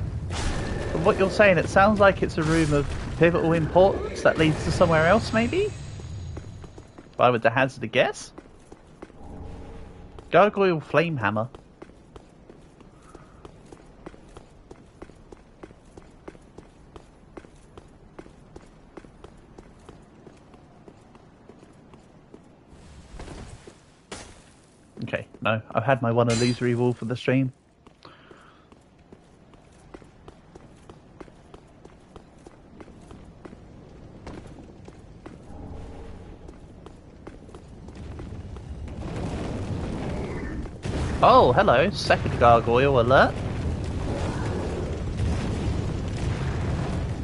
From what you're saying, it sounds like it's a room of pivotal importance that leads to somewhere else, maybe? If I were to hazard a guess? Gargoyle Flame Hammer. Okay, no, I've had my one illusory wall for the stream. Oh, hello, second gargoyle alert.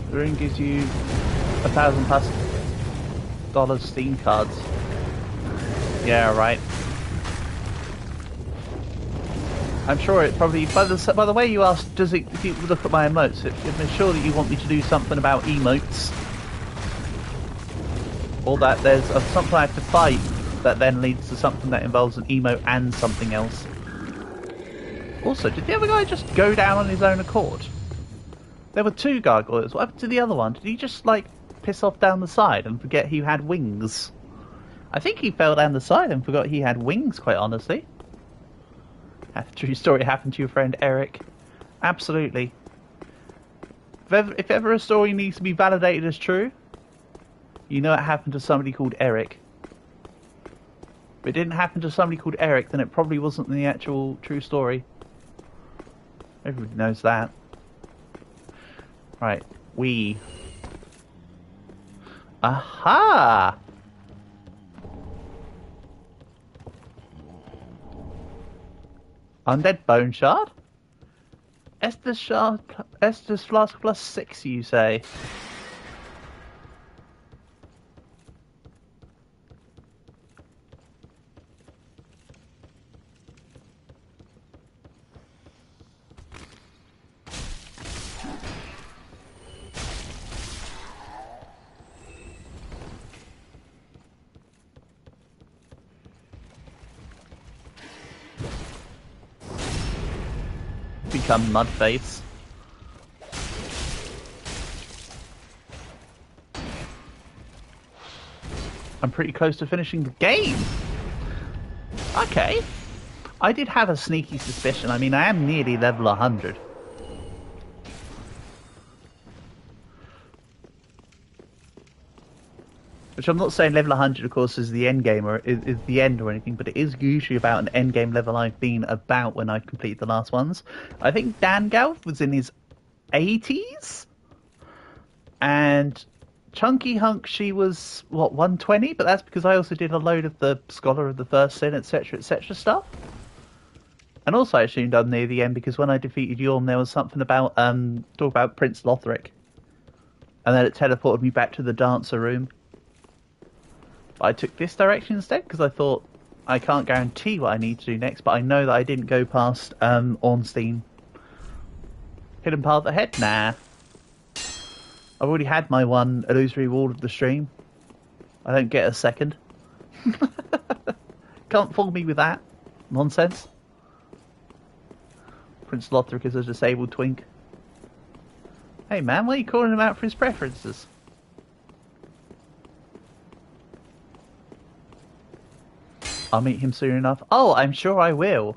The room gives you $1,000+ Steam cards. Yeah, right. I'm sure it probably, by the way you asked, does it, if you look at my emotes, I'm sure that you want me to do something about emotes. Or that there's something I have to fight that then leads to something that involves an emote and something else. Also, did the other guy just go down on his own accord? There were two gargoyles. What happened to the other one? Did he just, like, piss off down the side and forget he had wings? I think he fell down the side and forgot he had wings, quite honestly. A true story happened to your friend Eric. Absolutely. If ever a story needs to be validated as true, you know it happened to somebody called Eric. If it didn't happen to somebody called Eric, then it probably wasn't the actual true story. Everybody knows that. Right, we. Aha! Undead Bone Shard? Estus Flask plus 6, you say? Become Mudface. I'm pretty close to finishing the game. Okay. I did have a sneaky suspicion. I mean, I am nearly level 100. Which I'm not saying level 100, of course, is the end game or is the end or anything, but it is usually about an end game level I've been about when I complete the last ones. I think Dangalf was in his 80s, and Chunky Hunk, she was what, 120, but that's because I also did a load of the Scholar of the First Sin, etc., stuff. And also I assumed I'm near the end because when I defeated Yorm, there was something about talk about Prince Lothric, and then it teleported me back to the dancer room. I took this direction instead because I thought I can't guarantee what I need to do next, but I know that I didn't go past Ornstein. Hidden path ahead? Nah. I've already had my one illusory wall of the stream. I don't get a second. Can't fool me with that nonsense. Prince Lothric is a disabled twink. Hey man, why are you calling him out for his preferences? I'll meet him soon enough. Oh, I'm sure I will.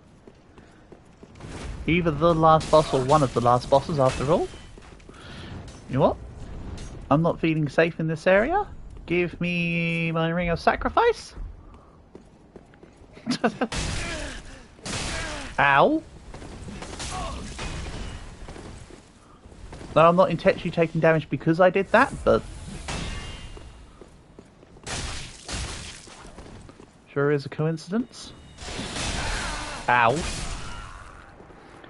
Either the last boss or one of the last bosses, after all. You know what? I'm not feeling safe in this area. Give me my ring of sacrifice. Ow. No, I'm not intentionally taking damage because I did that, but... sure is a coincidence. Ow.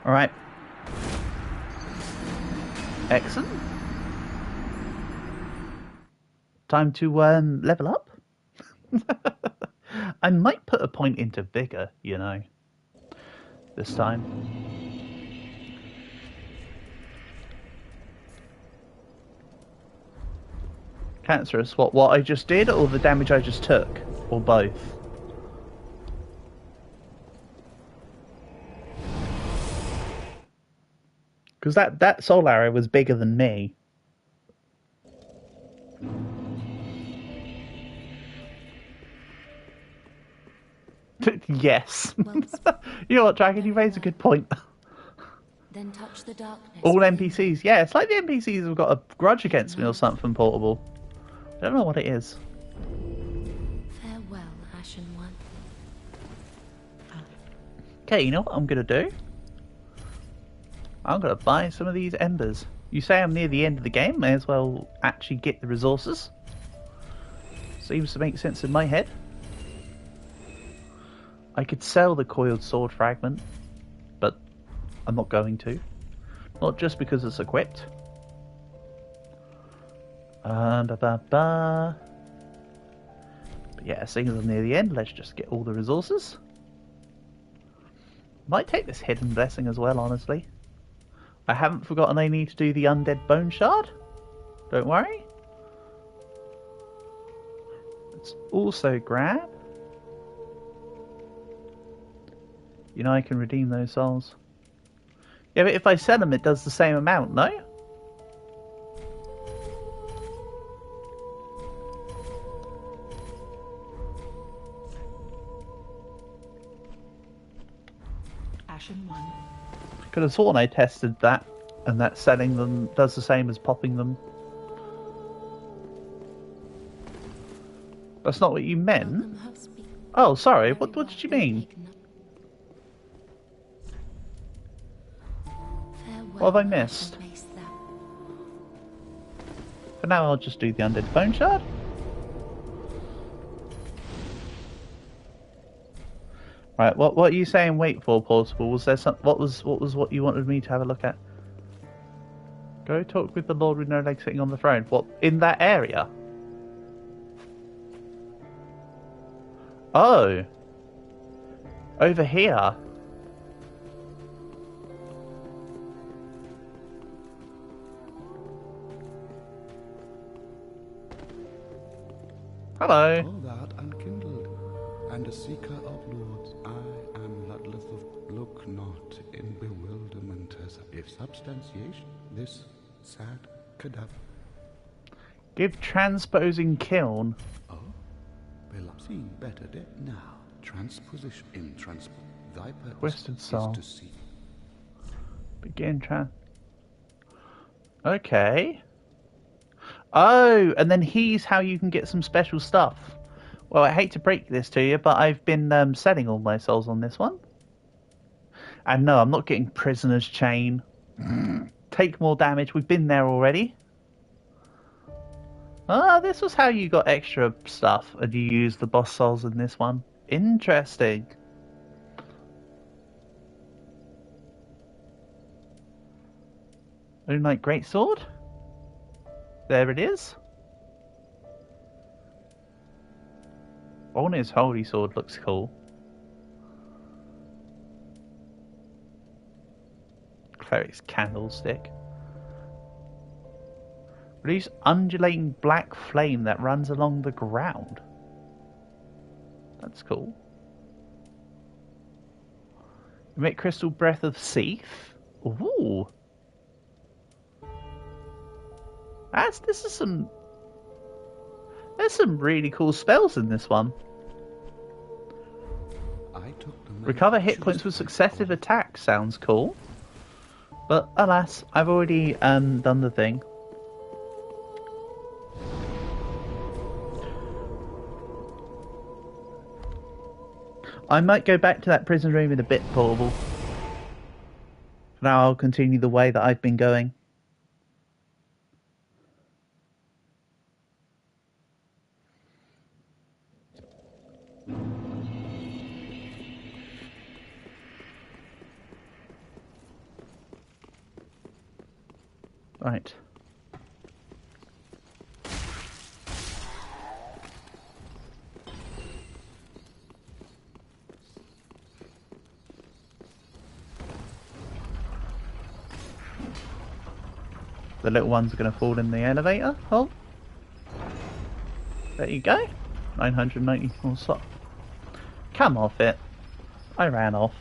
Alright. Excellent. Time to level up. I might put a point into Vigor, you know. This time. Cancerous, what I just did or the damage I just took? Or both? Because that soul arrow was bigger than me. Yes. You know what, Dragon, you raise a good point. Then touch the darkness. All NPCs. Yeah, it's like the NPCs have got a grudge against me or something, Portable. I don't know what it is. Farewell, Ashen One. Okay, you know what I'm going to do? I'm going to buy some of these embers. You say I'm near the end of the game, may as well actually get the resources. Seems to make sense in my head. I could sell the coiled sword fragment, but I'm not going to. Not just because it's equipped. But yeah, seeing as I'm near the end, let's just get all the resources. Might take this hidden blessing as well, honestly. I haven't forgotten I need to do the undead bone shard. Don't worry. Let's also grab... you know I can redeem those souls. Yeah, but if I sell them it does the same amount, no? Ashen One. Could have sworn I tested that And that selling them does the same as popping them. That's not what you meant? Welcome, husband. Oh, sorry, Very what well, did you you're mean? taken up. What have I Farewell, missed? Ashen Mayst thou. For now, I'll just do the undead bone shard. Right, what are you saying? Wait for Portable? Was there some? What was what you wanted me to have a look at? Go talk with the Lord with no legs sitting on the throne. What, in that area? Oh, over here. Hello. All that unkindled, and a seeker of lords, I am Ludleth of look not in bewilderment as if substantiation, this sad cadaver. Give transposing kiln. Oh, well, I'm seeing better there now. Transposition in thy purpose Twisted is soul. to see. Begin Okay. Oh, and then he's how you can get some special stuff. Well, I hate to break this to you, but I've been selling all my souls on this one. And no, I'm not getting Prisoner's Chain. Take more damage. We've been there already. Ah, this was how you got extra stuff, and you used the boss souls in this one. Interesting. Moonlight Greatsword. There it is. His Holy Sword looks cool. Cleric's Candlestick. Release undulating black flame that runs along the ground. That's cool. Emit Crystal Breath of Seath. Ooh. There's some really cool spells in this one. I took them. Recover hit points with successive attacks sounds cool. But alas, I've already done the thing. I might go back to that prison room in a bit, Portable. For now, I'll continue the way that I've been going. Right. The little ones are going to fall in the elevator. Oh. There you go. 994 slot. Come off it. I ran off.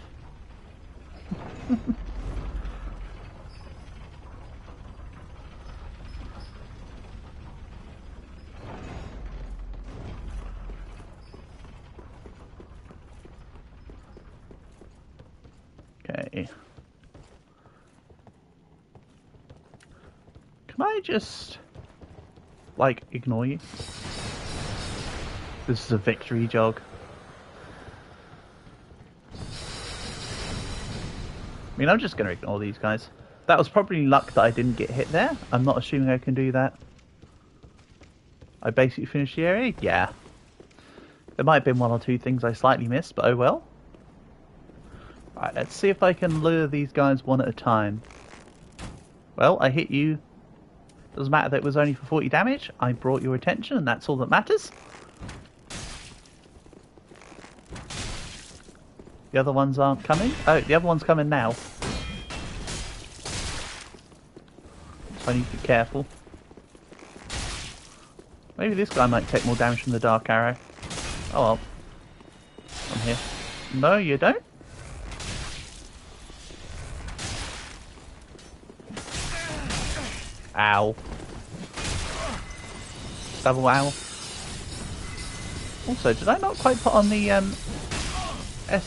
Okay. Can I just, like, ignore you? This is a victory jog. I mean, I'm just going to ignore these guys. That was probably luck that I didn't get hit there. I'm not assuming I can do that. I basically finished the area? Yeah. There might have been one or two things I slightly missed, but oh well. Right, let's see if I can lure these guys one at a time. Well, I hit you. Doesn't matter that it was only for 40 damage. I brought your attention, and that's all that matters. The other ones aren't coming. Oh, the other one's coming now. So I need to be careful. Maybe this guy might take more damage from the Dark Arrow. Oh well. I'm here. No, you don't? Ow. Double ow. Also, did I not quite put on the,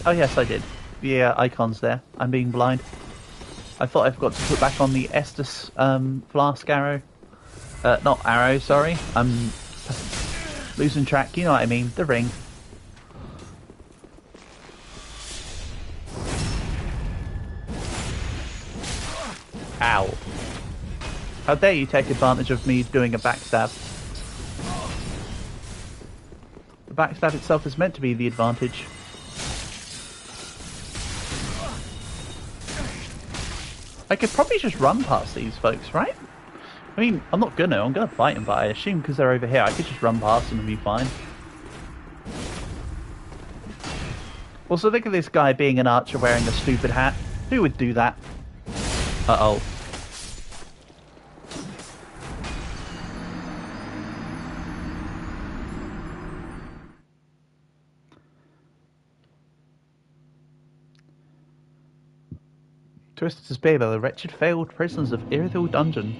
oh yes, I did. The icons there. I'm being blind. I thought I forgot to put back on the Estus flask arrow. Not arrow, sorry. I'm losing track, you know what I mean. The ring. Ow. How dare you take advantage of me doing a backstab. The backstab itself is meant to be the advantage. I could probably just run past these folks, right? I mean, I'm gonna fight them, but I assume because they're over here, I could just run past them and be fine. Also, look at this guy being an archer wearing a stupid hat. Who would do that? Uh-oh. Twisted despair by the wretched failed prisoners of Irithyll Dungeon.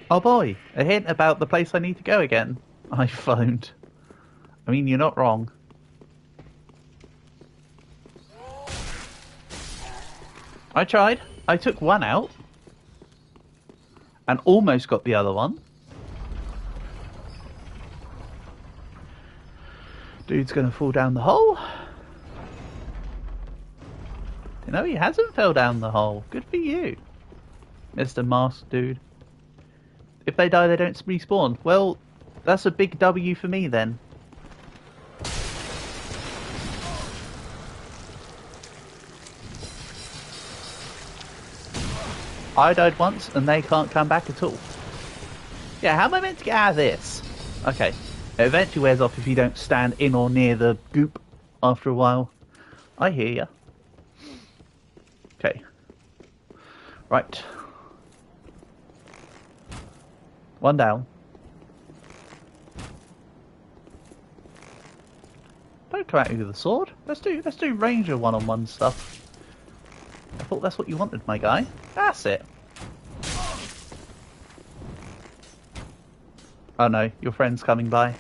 Oh boy, a hint about the place I need to go again. I phoned. I mean, you're not wrong. I tried. I took one out. And almost got the other one. Dude's gonna fall down the hole. No, he hasn't fell down the hole. Good for you, Mr. Masked Dude. If they die, they don't respawn. Well, that's a big W for me then. I died once and they can't come back at all. Yeah, how am I meant to get out of this? Okay, it eventually wears off if you don't stand in or near the goop after a while. I hear ya. Okay. Right. One down. Don't come at me with a sword. Let's do ranger one-on-one stuff. I thought that's what you wanted, my guy. That's it. Oh no, your friend's coming by.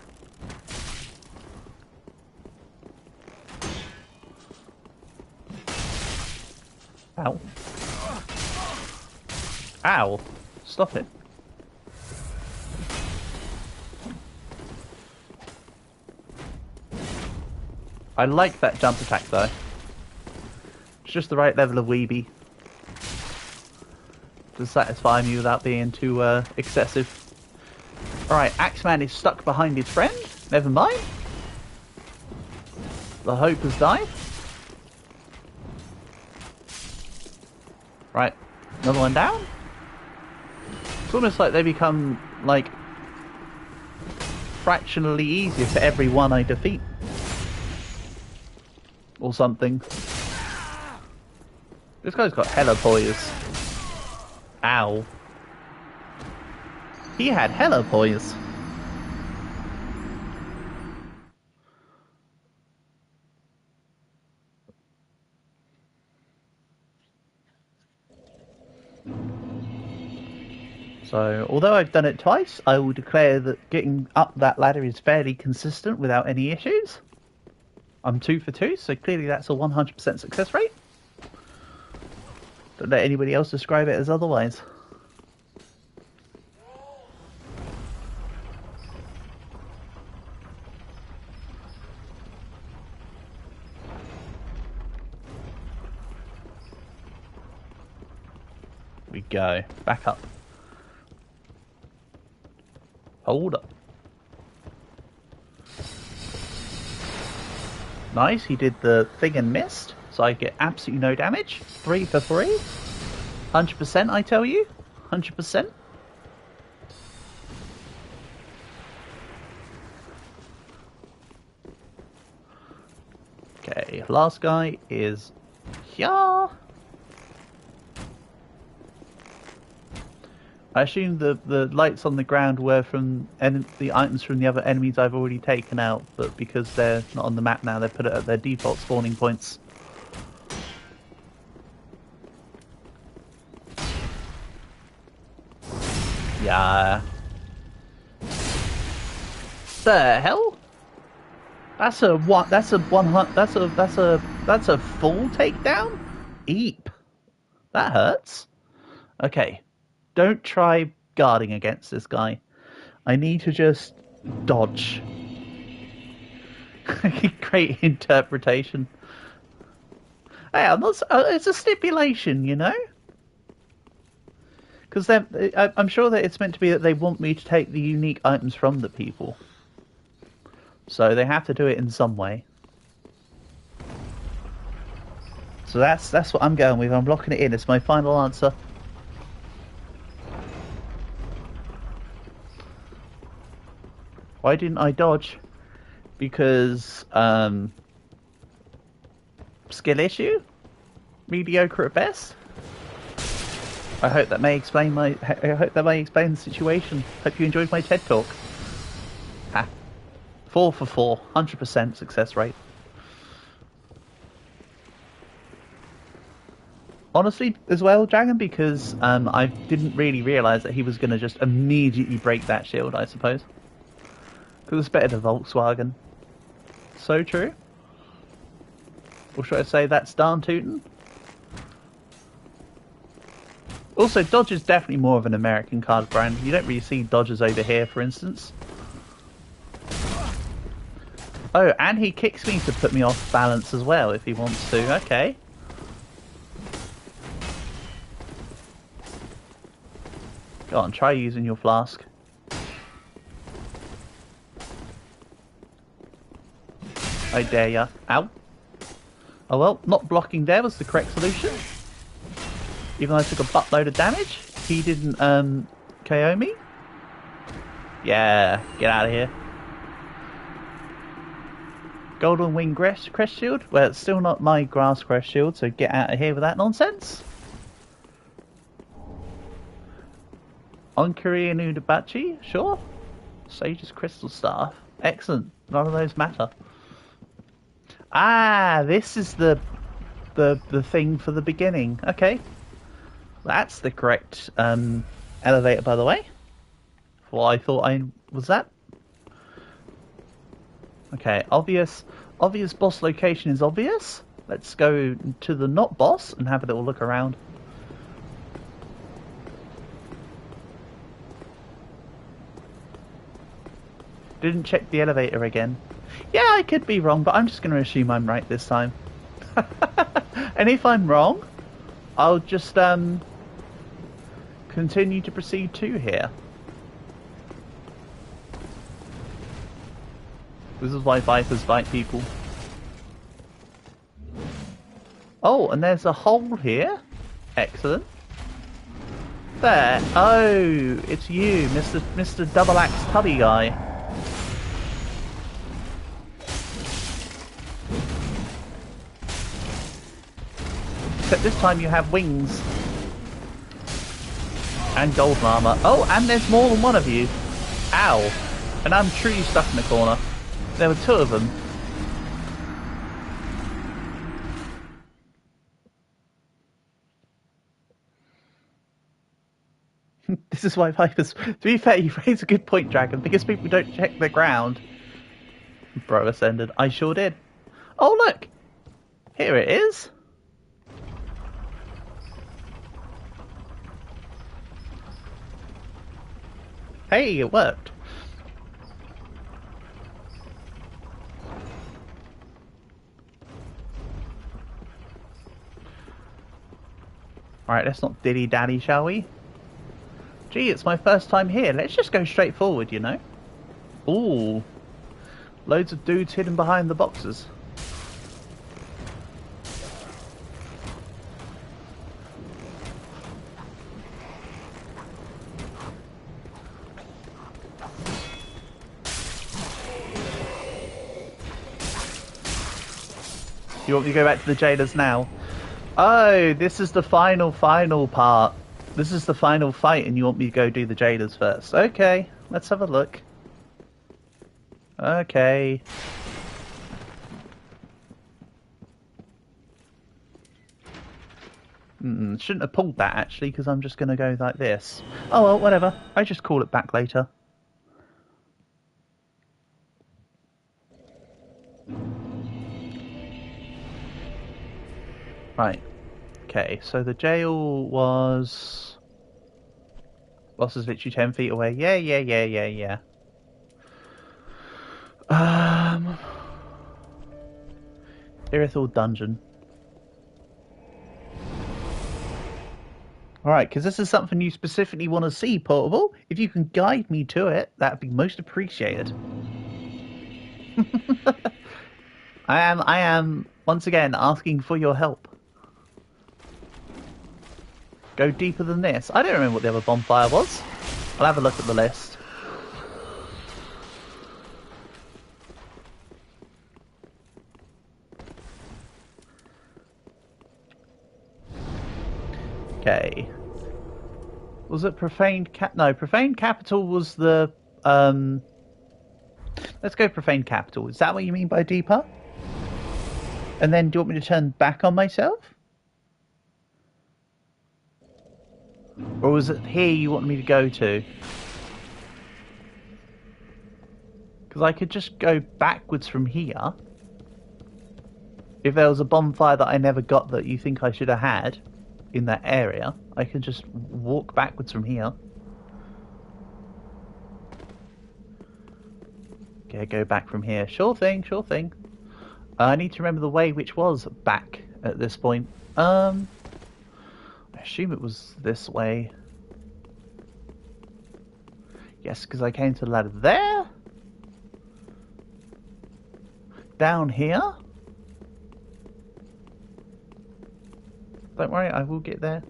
Ow. Ow. Stop it. I like that jump attack though. It's just the right level of weeby to satisfy me without being too excessive. Alright, Axeman is stuck behind his friend. Never mind. The hope has died. Right, another one down. It's almost like they become, like, fractionally easier for every one I defeat. Or something. This guy's got hella poise. Ow. He had hella poise. So, although I've done it twice, I will declare that getting up that ladder is fairly consistent without any issues. I'm 2 for 2, so clearly that's a 100% success rate. Don't let anybody else describe it as otherwise. We go. Back up. Hold up. Nice, he did the thing and missed, so I get absolutely no damage. 3 for 3. 100%, I tell you. 100%. Okay, last guy is here. I assume the lights on the ground were from the items from the other enemies I've already taken out, but because they're not on the map now, they put it at their default spawning points. Yeah. The hell? That's a what? That's a 100. That's a full takedown. Eep. That hurts. Okay. Don't try guarding against this guy. I need to just dodge. Great interpretation. Hey, I'm not. It's a stipulation, you know. Because I'm sure that it's meant to be that they want me to take the unique items from the people. So they have to do it in some way. So that's what I'm going with. I'm locking it in. It's my final answer. Why didn't I dodge? Because skill issue? Mediocre at best? I hope that may explain the situation. Hope you enjoyed my TED talk. Ha. 4 for 4, 100% success rate. Honestly, as well, Dragon, because I didn't really realise that he was going to just immediately break that shield, I suppose. Because it's better than Volkswagen. So true. Or should I say that's darn tootin'? Also, Dodge is definitely more of an American card brand. You don't really see Dodgers over here, for instance. Oh, and he kicks me to put me off balance as well, if he wants to. Okay. Go on, try using your flask. I dare ya. Ow. Oh well, not blocking there was the correct solution. Even though I took a buttload of damage, he didn't KO me. Yeah, get out of here. Golden Wing crest shield? Well, it's still not my grass crest shield, so get out of here with that nonsense. Onkuri and Udabachi? Sure. Sage's Crystal Staff. Excellent. None of those matter. Ah, this is the thing for the beginning. Okay. That's the correct elevator, by the way. Well, I thought I was that. Okay, obvious boss location is obvious. Let's go to the not boss and have a little look around. Didn't check the elevator again. Yeah, I could be wrong, but I'm just going to assume I'm right this time. And if I'm wrong, I'll just continue to proceed to here. This is why Vipers bite people. Oh, and there's a hole here. Excellent. There. Oh, it's you, Mr. Double Axe Tubby guy. Except this time you have wings. And golden armor. Oh, and there's more than one of you. Ow. And I'm truly stuck in the corner. There were two of them. This is why Vipers... To be fair, you raise a good point, Dragon, because people don't check the ground. Bro ascended. I sure did. Oh, look! Here it is. Hey, it worked. Alright, let's not dilly-dally, shall we? Gee, it's my first time here. Let's just go straight forward, you know? Ooh. Loads of dudes hidden behind the boxes. You want me to go back to the jailers now? Oh, this is the final part. This is the final fight and you want me to go do the jailers first. Okay, let's have a look. Okay. Shouldn't have pulled that actually, because I'm just going to go like this. Oh well, whatever. I just call it back later. Right. Okay, so the jail was... Boss is literally 10 feet away. Yeah. Irithel Dungeon. Alright, because this is something you specifically want to see, Portable. If you can guide me to it, that'd be most appreciated. I am, once again, asking for your help. Go deeper than this. I don't remember what the other bonfire was. I'll have a look at the list. Okay. Was it Profaned No, Profaned Capital was the... Let's go Profaned Capital. Is that what you mean by deeper? And then do you want me to turn back on myself? Or was it here you want me to go to? Because I could just go backwards from here. If there was a bonfire that I never got that you think I should have had in that area, I could just walk backwards from here. Okay, go back from here. Sure thing. I need to remember the way which was back at this point. I assume it was this way. Yes, because I came to the ladder there. Down here. Don't worry, I will get there.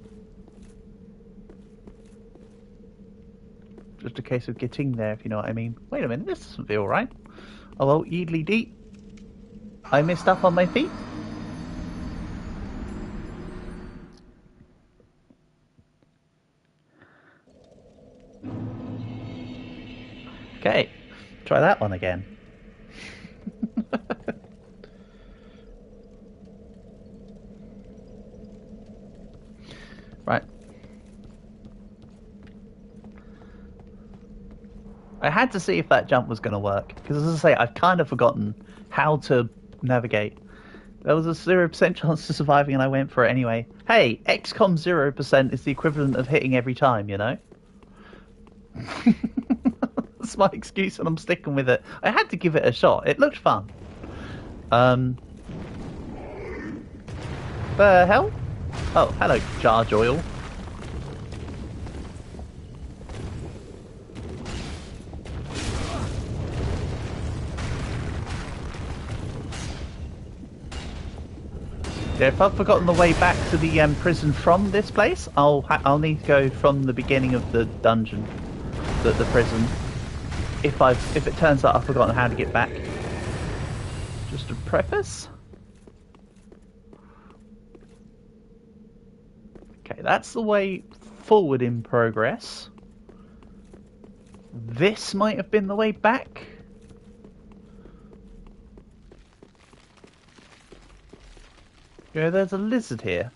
Just a case of getting there, if you know what I mean. Wait a minute, this doesn't feel right. Oh well, yeedly dee. I messed up on my feet. Okay, try that one again. Right. I had to see if that jump was going to work, because as I say, I've kind of forgotten how to navigate. There was a 0% chance of surviving and I went for it anyway. Hey, XCOM 0% is the equivalent of hitting every time, you know? That's my excuse and I'm sticking with it. I had to give it a shot. It looked fun. The hell? Oh, hello, Charge Oil. Yeah, if I've forgotten the way back to the prison from this place, I'll need to go from the beginning of the dungeon, the prison. If it turns out I've forgotten how to get back. Just a preface. Okay, that's the way forward in progress. This might have been the way back. Yeah, there's a lizard here.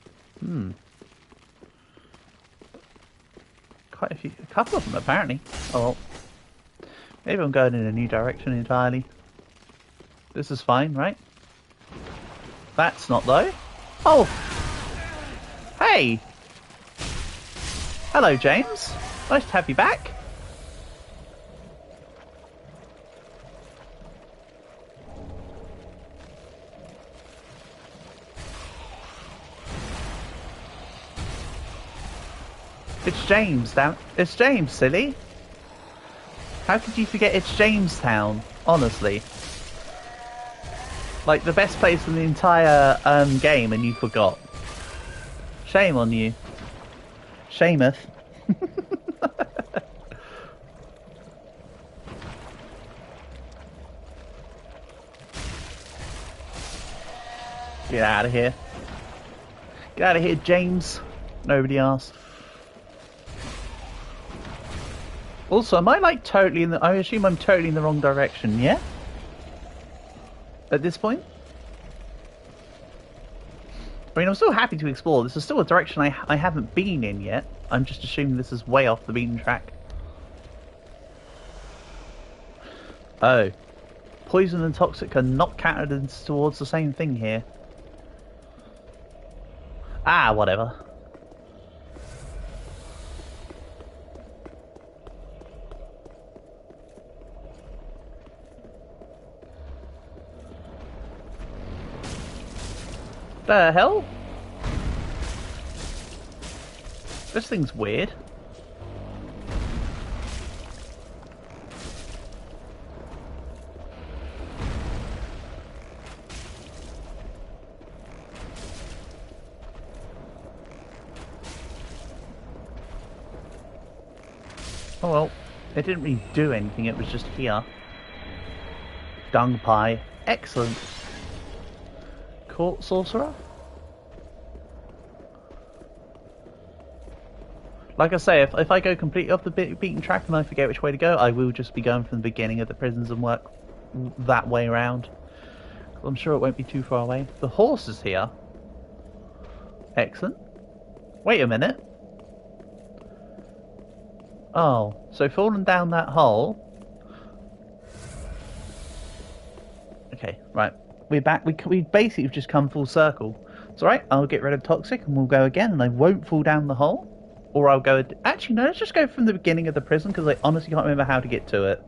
Quite a couple of them apparently. Oh well. Maybe I'm going in a new direction entirely. This is fine, right? That's not though. Oh! Hey! Hello, James. Nice to have you back. It's James, damn. It's James, silly. How could you forget it's Jamestown? Honestly. Like, the best place in the entire game and you forgot. Shame on you. Shameth. Get out of here. Get out of here, James. Nobody asked. Also, am I like totally in the... I assume I'm totally in the wrong direction, yeah? At this point? I mean, I'm still happy to explore. This is still a direction I haven't been in yet. I'm just assuming this is way off the beaten track. Oh. Poison and toxic are not counted towards the same thing here. Ah, whatever. The hell? This thing's weird. Oh well, it didn't really do anything, it was just here. Dung pie. Excellent. Court sorcerer? Like I say, if I go completely off the beaten track and I forget which way to go, I will just be going from the beginning of the prisons and work that way around. I'm sure it won't be too far away. The horse is here. Excellent. Wait a minute. Oh, so falling down that hole. Okay, right. We're back. We basically have just come full circle. It's alright, I'll get rid of Toxic and we'll go again and I won't fall down the hole. Or I'll go... Actually, no, let's just go from the beginning of the prison because I honestly can't remember how to get to it.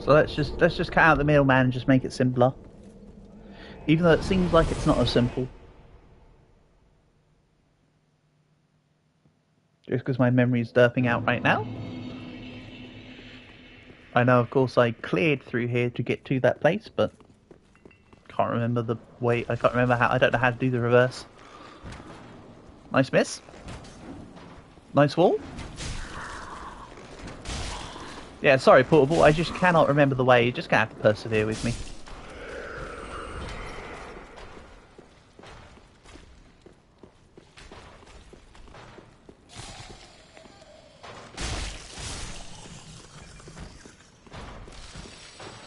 So let's just cut out the middleman and just make it simpler. Even though it seems like it's not as simple. Just because my memory is derping out right now. I know, of course, I cleared through here to get to that place, but can't remember the way. I can't remember how. I don't know how to do the reverse. Nice miss. Nice wall. Yeah, sorry, Portable. I just cannot remember the way. You're just gonna have to persevere with me.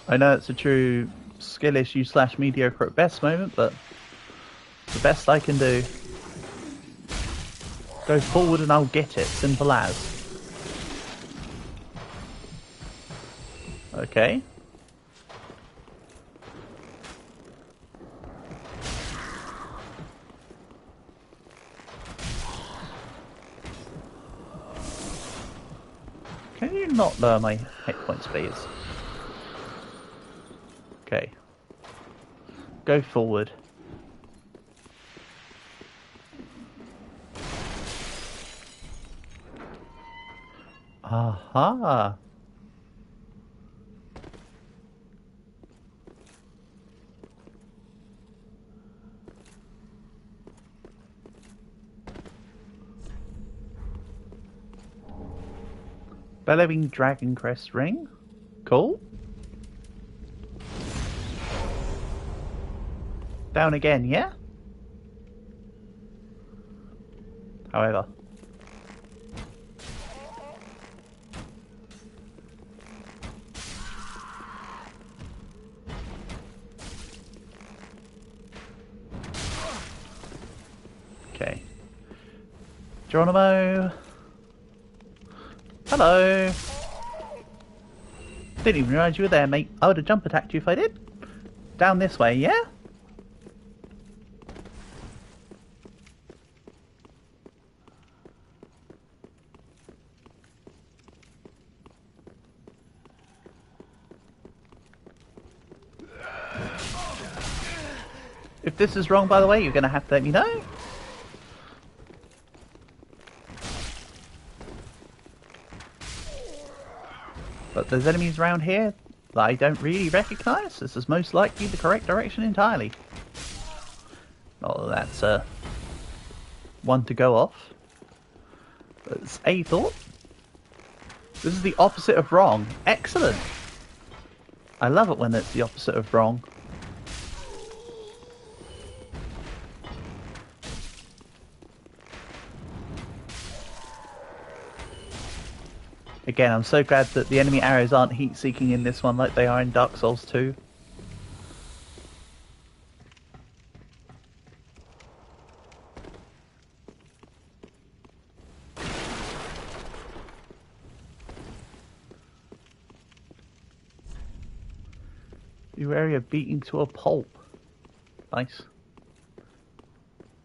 I know it's a true skill issue / mediocre at best moment, but the best I can do. Go forward and I'll get it. Simple as. Okay. Can you not lower my hit points, please? Okay. Go forward. Aha! Bellowing Dragon Crest ring. Cool. Down again, yeah? However. Okay. Geronimo. Hello. Didn't even realise you were there, mate. I would have jump attacked you if I did. Down this way, yeah? If this is wrong, by the way, you're going to have to let me know. But there's enemies around here that I don't really recognise. This is most likely the correct direction entirely. Not that that's one to go off. But it's a thought. This is the opposite of wrong. Excellent! I love it when it's the opposite of wrong. Again, I'm so glad that the enemy arrows aren't heat-seeking in this one like they are in Dark Souls 2. Your area beating to a pulp. Nice.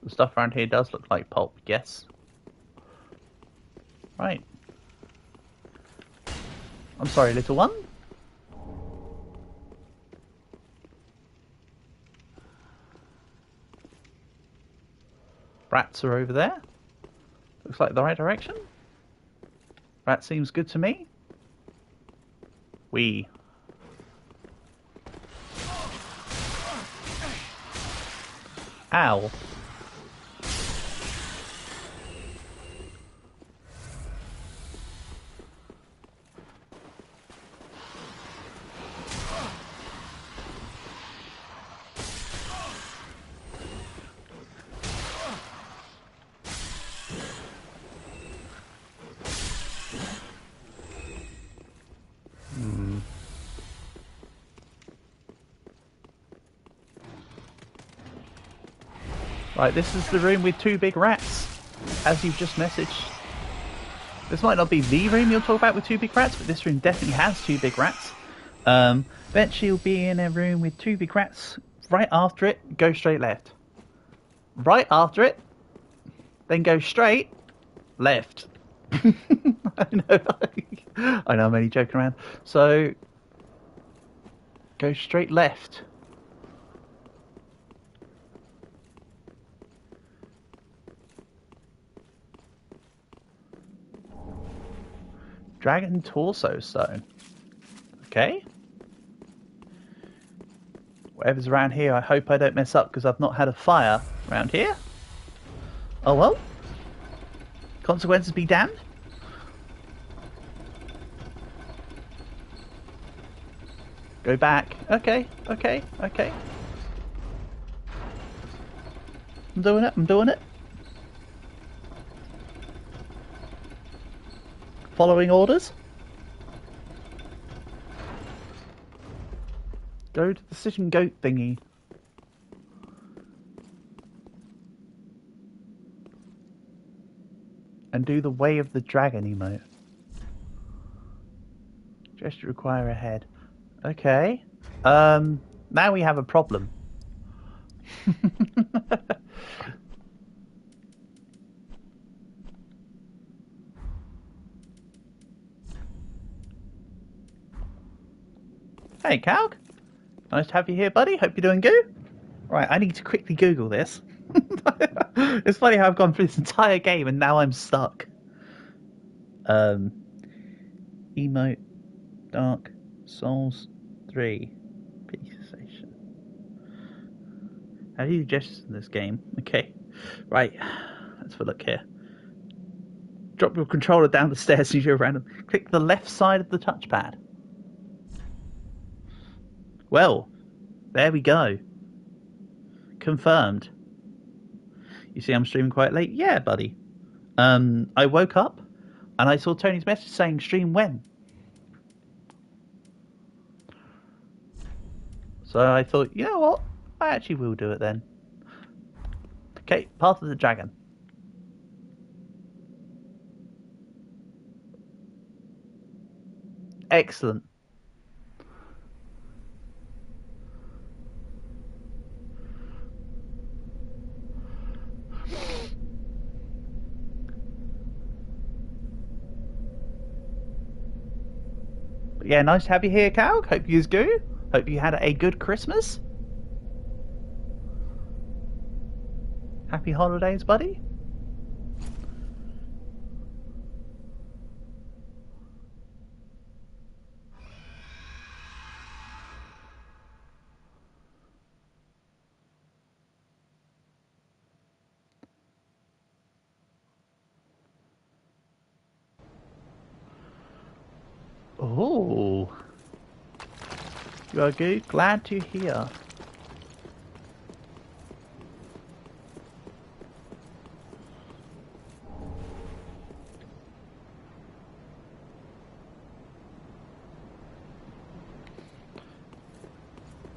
The stuff around here does look like pulp, yes. Right. I'm sorry, little one. Rats are over there. Looks like the right direction. That seems good to me. We. Ow. Right, this is the room with 2 big rats, as you've just messaged. This might not be the room you'll talk about with 2 big rats, but this room definitely has 2 big rats. Bet you'll be in a room with 2 big rats. Right after it, go straight left. Right after it, then go straight left. I know I'm only joking around. So, go straight left. Dragon Torso Stone. Okay. Whatever's around here, I hope I don't mess up because I've not had a fire around here. Oh well. Consequences be damned. Go back. Okay, okay, okay. I'm doing it, I'm doing it. Following orders. Go to the sitting goat thingy. And do the way of the dragon emote. Gesture require a head. Okay. Now we have a problem. Hey, Calc. Nice to have you here, buddy. Hope you're doing good. Right, I need to quickly Google this. It's funny how I've gone through this entire game and now I'm stuck. Emote Dark Souls 3 Peace Station. How do you gestures in this game? Okay. Right. Let's have a look here. Drop your controller down the stairs and you're random. Click the left side of the touchpad. Well, there we go. Confirmed. You see I'm streaming quite late? Yeah, buddy. I woke up and I saw Tony's message saying stream when. So I thought, you know what? I actually will do it then. Okay, Path of the Dragon. Excellent. But yeah, nice to have you here, Cal. Hope you's good. Hope you had a good Christmas. Happy holidays, buddy. Oh, you are good. Glad to hear.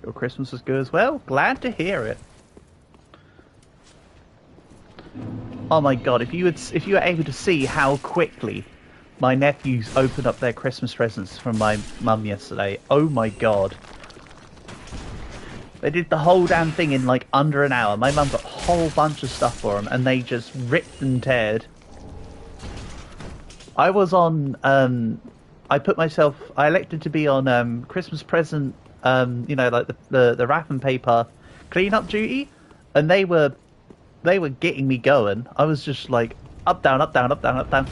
Your Christmas was good as well. Glad to hear it. Oh my God! If you were able to see how quickly my nephews opened up their Christmas presents from my mum yesterday. Oh my God. They did the whole damn thing in like under an hour. My mum got a whole bunch of stuff for them, and they just ripped and teared. I was on. I elected to be on Christmas present. You know, like the wrapping paper cleanup duty, and they were getting me going. I was just like up, down, up, down, up, down, up, down.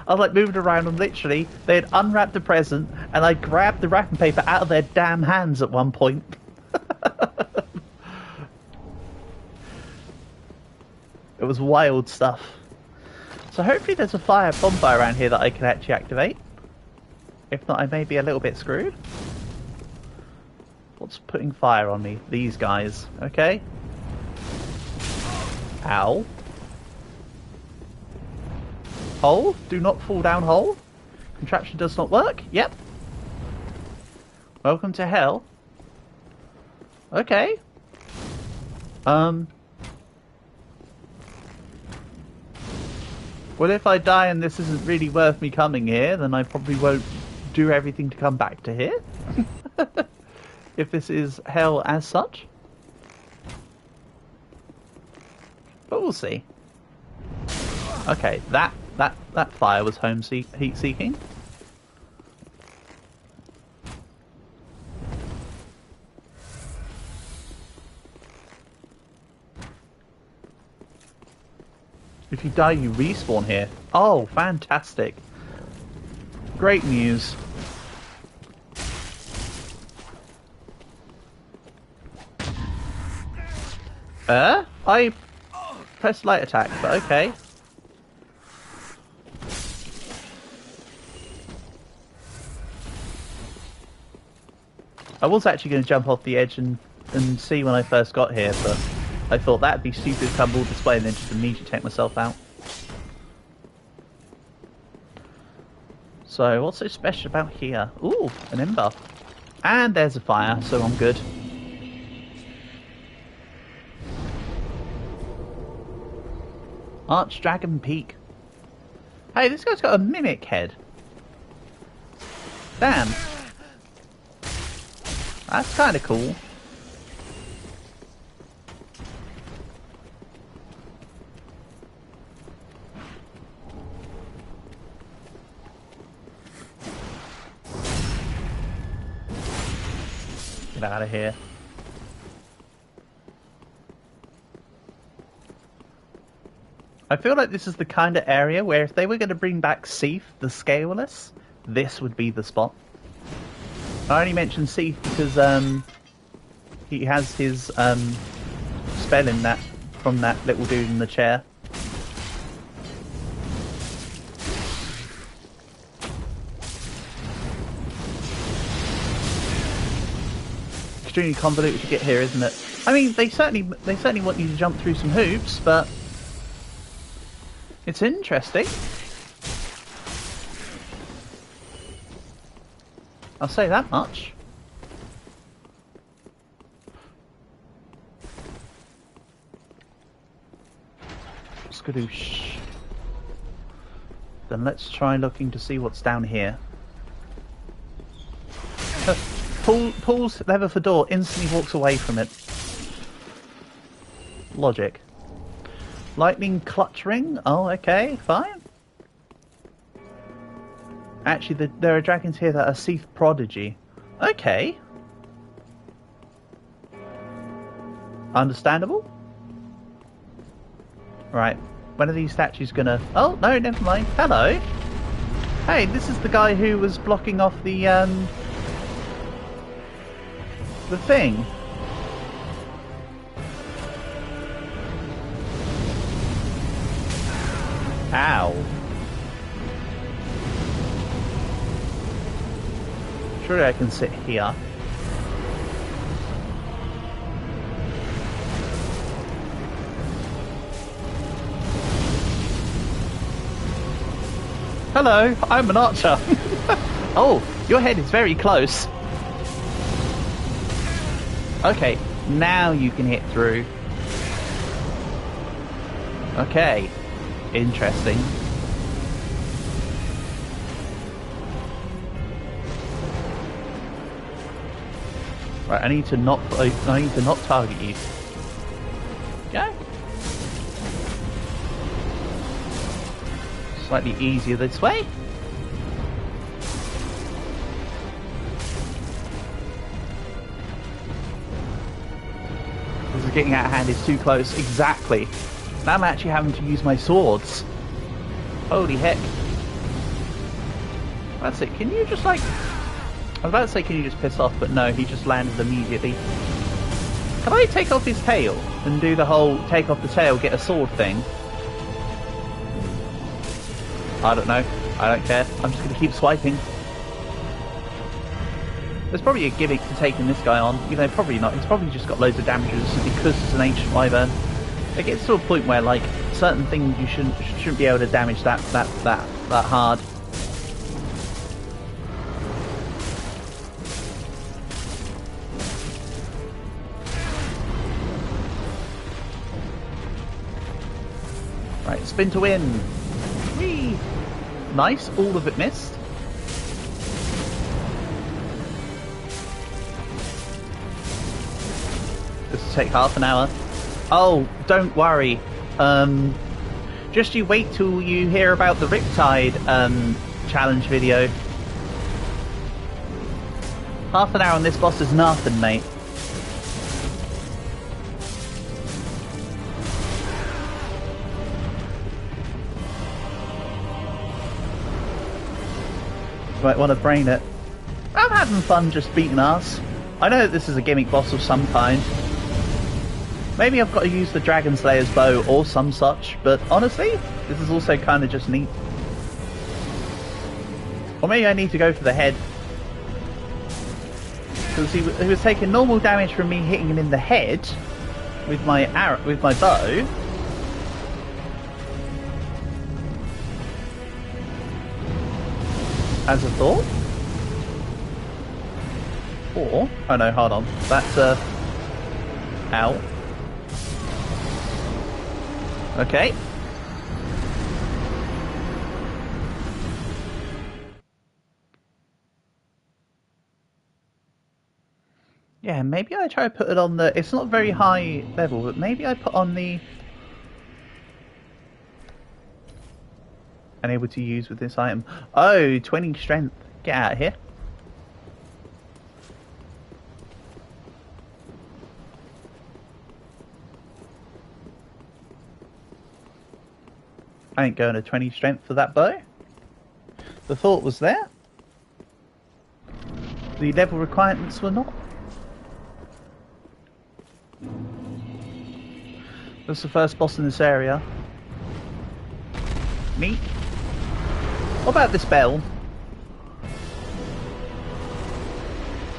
I was like moving around, and literally they had unwrapped the present, and I grabbed the wrapping paper out of their damn hands at one point. It was wild stuff. So hopefully there's a bonfire around here that I can actually activate. If not, I may be a little bit screwed. What's putting fire on me? These guys. Okay. Ow. Hole? Do not fall down hole. Contraption does not work. Yep. Welcome to hell. Okay. Well, if I die and this isn't really worth me coming here, then I probably won't do everything to come back to here. If this is hell as such. But we'll see. Okay, that fire was heat seeking. If you die, you respawn here. Oh, fantastic. Great news. I pressed light attack, but okay. I was actually going to jump off the edge and see when I first got here, but I thought that'd be stupid to come all this way and then just immediately take myself out. So, what's so special about here? Ooh, an ember. And there's a fire, so I'm good. Archdragon Peak. Hey, this guy's got a mimic head. Damn. That's kind of cool. Get out of here. I feel like this is the kind of area where if they were going to bring back Seath, the Scaleless, this would be the spot. I only mentioned Seath because he has his spell in that from that little dude in the chair. Extremely convoluted to get here, isn't it? I mean, they certainly want you to jump through some hoops, but it's interesting. I'll say that much. Skadoosh. Then let's try looking to see what's down here. Pulls lever for door, instantly walks away from it. Logic. Lightning clutch ring? Oh, okay, fine. Actually, there are dragons here that are Seath Prodigy. Okay. Understandable. Right. When are these statues gonna... Oh, no, never mind. Hello. Hey, this is the guy who was blocking off the thing. Ow. Surely I can sit here. Hello, I'm an archer. Oh, your head is very close. Okay, now you can hit through. Okay. Interesting. Right, I need to not target you. Go. Slightly easier this way. This is getting out of hand. It's too close. Exactly. Now I'm actually having to use my swords. Holy heck. That's it. Can you just like... I was about to say can you just piss off, but no, he just landed immediately. Can I take off his tail and do the whole take off the tail, get a sword thing? I don't know. I don't care. I'm just going to keep swiping. There's probably a gimmick to taking this guy on. You know, probably not. He's probably just got loads of damages because it's an ancient wyvern. It gets to a point where, like, certain things you shouldn't be able to damage that hard. Right, spin to win. Whee! Nice, all of it missed. This will take half an hour. Oh, don't worry. Just you wait till you hear about the Riptide challenge video. Half an hour on this boss is nothing, mate. You might want to brain it. I'm having fun just beating ass. I know that this is a gimmick boss of some kind. Maybe I've got to use the Dragon Slayer's bow or some such, but honestly, this is also kind of just neat. Or maybe I need to go for the head. Because he was taking normal damage from me hitting him in the head with my arrow, with my bow. As a thought. Or, oh no, hold on. That's ow. Okay. Yeah, maybe I try to put it on the... It's not very high level, but maybe I put on the... Unable to use with this item. Oh, 20 strength. Get out of here. I ain't going to 20 strength for that bow. The thought was there. The level requirements were not. That's the first boss in this area. Neat. What about this bell?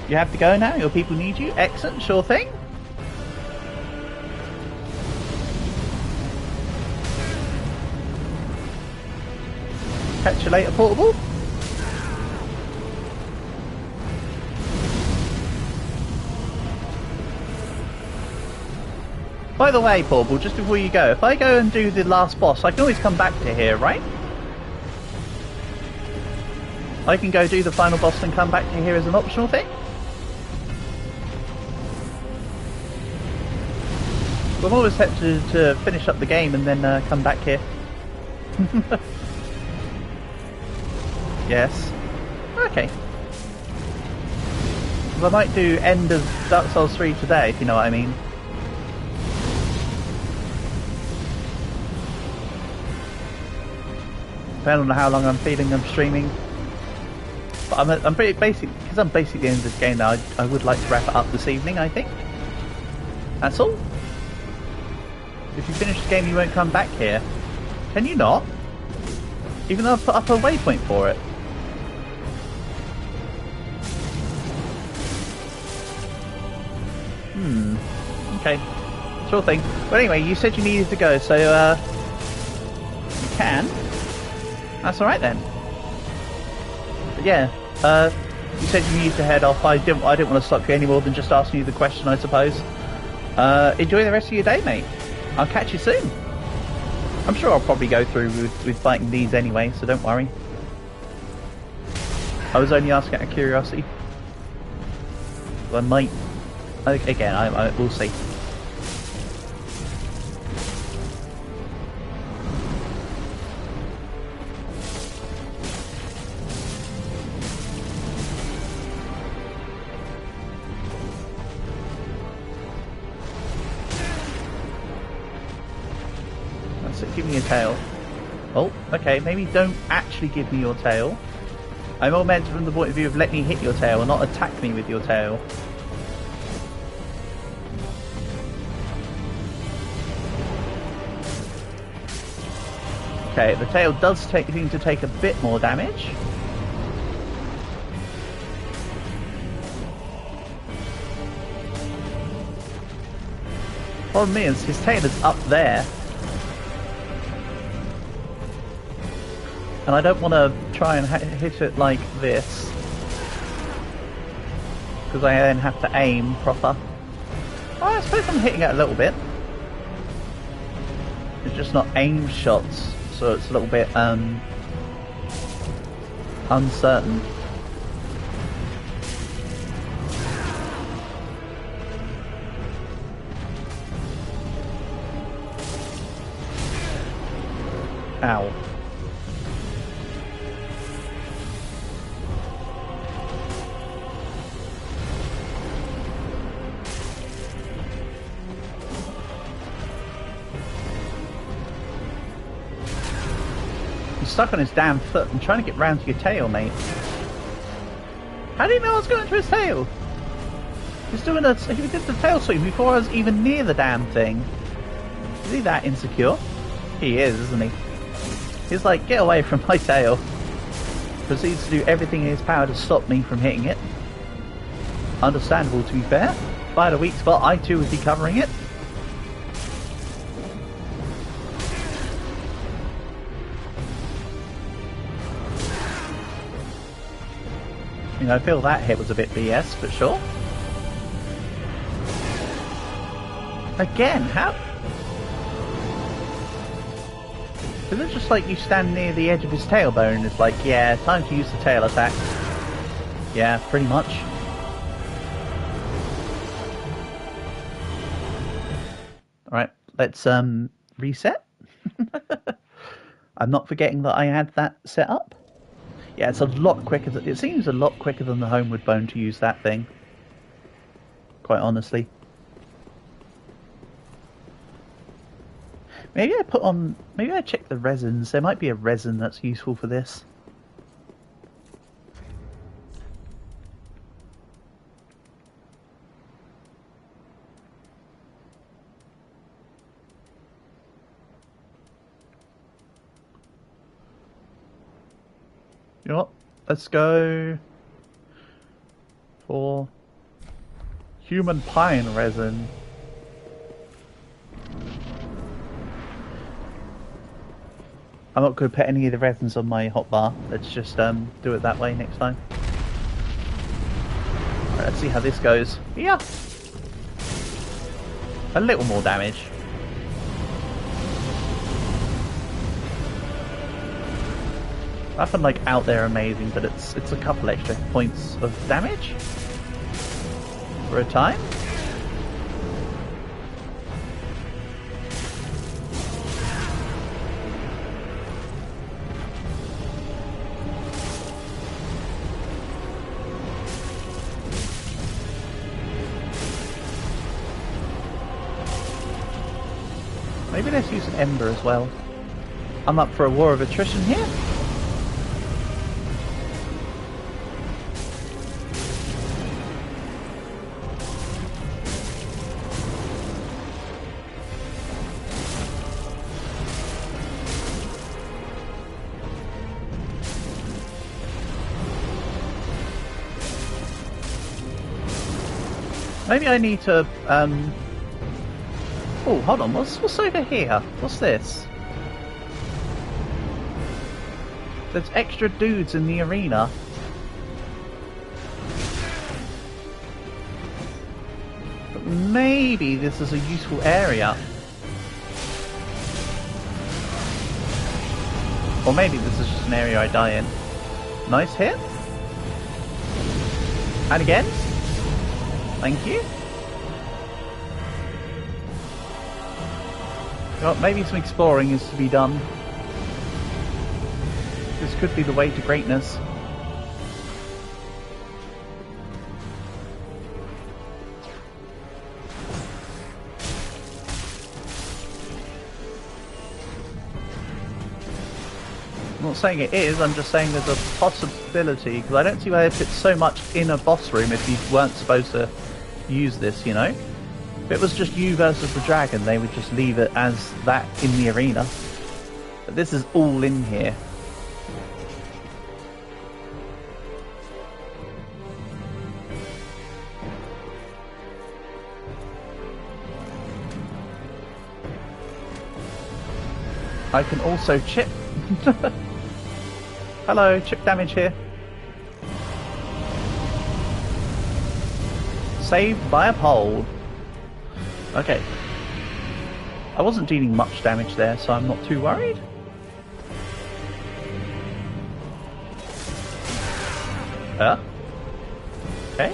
You have to go now? Your people need you? Excellent, sure thing. Catch you later, Portable. By the way, Portable, just before you go, if I go and do the last boss, I can always come back to here, right? I can go do the final boss and come back to here as an optional thing? I'm always set to finish up the game and then come back here. Yes. Okay. Well, I might do end of Dark Souls 3 today, if you know what I mean. Depending on how long I'm feeling I'm streaming. But I'm pretty basic, because I'm basically at the end of this game now, I would like to wrap it up this evening, I think. That's all. If you finish the game you won't come back here. Can you not? Even though I've put up a waypoint for it. Okay. Sure thing. But anyway, you said you needed to go, so you can. That's alright then. But yeah, you said you needed to head off. I didn't want to stop you any more than just asking you the question, I suppose. Enjoy the rest of your day, mate. I'll catch you soon. I'm sure I'll probably go through with fighting these anyway, so don't worry. I was only asking out of curiosity. I might Again, we'll see. That's it, give me your tail. Oh, okay, maybe don't actually give me your tail. I'm all meant from the point of view of let me hit your tail and not attack me with your tail. Okay, the tail does seem to take a bit more damage. Problem is, his tail is up there. And I don't want to try and hit it like this. Because I then have to aim proper. Oh, I suppose I'm hitting it a little bit. It's just not aim shots. So it's a little bit uncertain. Ow. Stuck on his damn foot and trying to get round to your tail, mate. How do you know I was going to his tail? He did the tail sweep before I was even near the damn thing. Is he that insecure? He is, isn't he? He's like, get away from my tail. Proceeds to do everything in his power to stop me from hitting it. Understandable, to be fair. If I had a weak spot, I too would be covering it. I mean, I feel that hit was a bit BS, but sure. Again, how? Is it just like you stand near the edge of his tailbone and it's like, yeah, time to use the tail attack? Yeah, pretty much. Alright, let's reset. I'm not forgetting that I had that set up. Yeah, it's a lot quicker. It seems a lot quicker than the Homeward Bone to use that thing. Quite honestly. Maybe I check the resins. There might be a resin that's useful for this. You know what? Let's go for human pine resin. I'm not going to put any of the resins on my hotbar. Let's just do it that way next time. Right, let's see how this goes. Yeah, a little more damage. Nothing like out there amazing, but it's a couple extra points of damage for a time. Maybe let's use an ember as well. I'm up for a war of attrition here. Maybe I need to, oh, hold on, what's over here? What's this? There's extra dudes in the arena. But maybe this is a useful area. Or maybe this is just an area I die in. Nice hit. And again. Thank you. Well, maybe some exploring is to be done. This could be the way to greatness. I'm not saying it is, I'm just saying there's a possibility, because I don't see why they put so much in a boss room if you weren't supposed to use this, you know? If it was just you versus the dragon, they would just leave it as that in the arena. But this is all in here. I can also chip. Hello, chip damage here. Saved by a pole. Okay. I wasn't dealing much damage there, so I'm not too worried. Okay.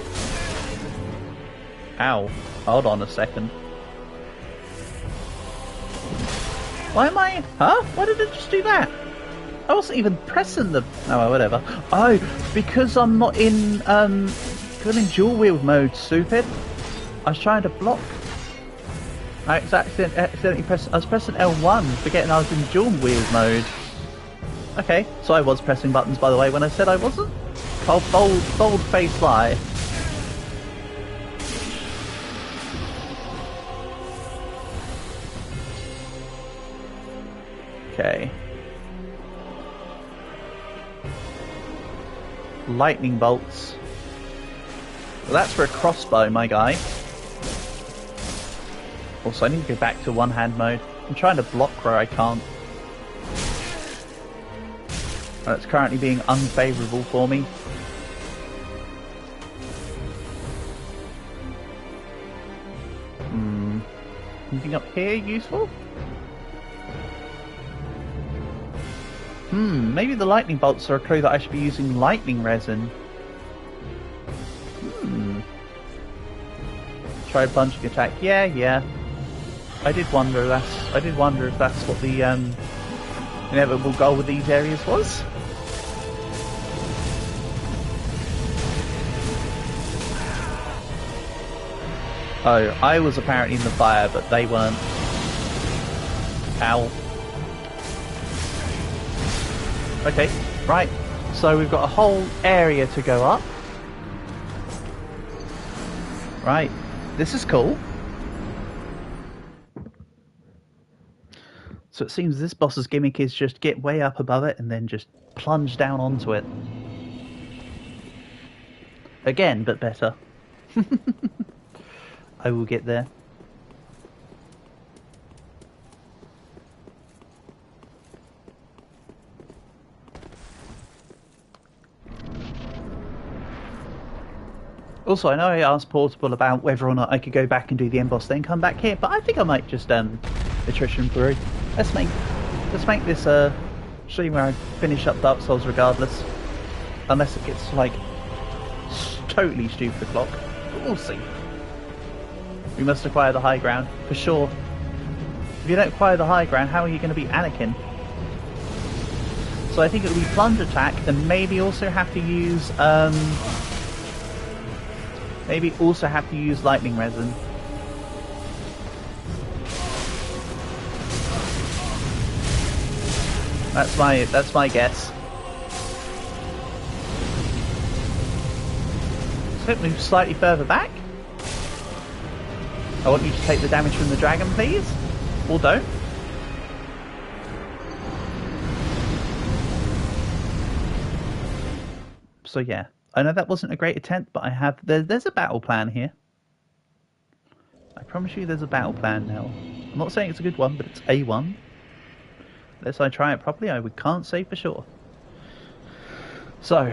Ow. Hold on a second. Why am I... Huh? Why did it just do that? I wasn't even pressing the... Oh, well, whatever. Oh, because I'm not in, because I'm in dual wield mode, stupid. I was trying to block. I accidentally pressed... I was pressing L1, forgetting I was in dual wield mode. Okay, so I was pressing buttons, by the way, when I said I wasn't. Bold face lie. Okay. Lightning bolts. Well, that's for a crossbow, my guy. Also, I need to go back to one-hand mode. I'm trying to block where I can't. That's currently being unfavourable for me. Anything up here useful? Maybe the lightning bolts are a clue that I should be using lightning resin. Try plunging attack. Yeah. I did wonder if that's what the inevitable goal with these areas was. Oh, I was apparently in the fire, but they weren't. Ow. Okay, right. So we've got a whole area to go up. Right. This is cool. So it seems this boss's gimmick is just get way up above it and then just plunge down onto it. Again, but better. I will get there. Also, I know I asked Portable about whether or not I could go back and do the end boss then come back here, but I think I might just attrition through. Let's make this stream where I finish up Dark Souls regardless. Unless it gets like totally stupid o'clock. But we'll see. We must acquire the high ground, for sure. If you don't acquire the high ground, how are you going to be Anakin? So I think it will be plunge attack, and maybe also have to use lightning resin. That's my guess. So it moves slightly further back. I want you to take the damage from the dragon, please. Or don't. So yeah, I know that wasn't a great attempt, but I have... There's a battle plan here. I promise you there's a battle plan now. I'm not saying it's a good one, but it's a one. Unless I try it properly, I can't say for sure. So...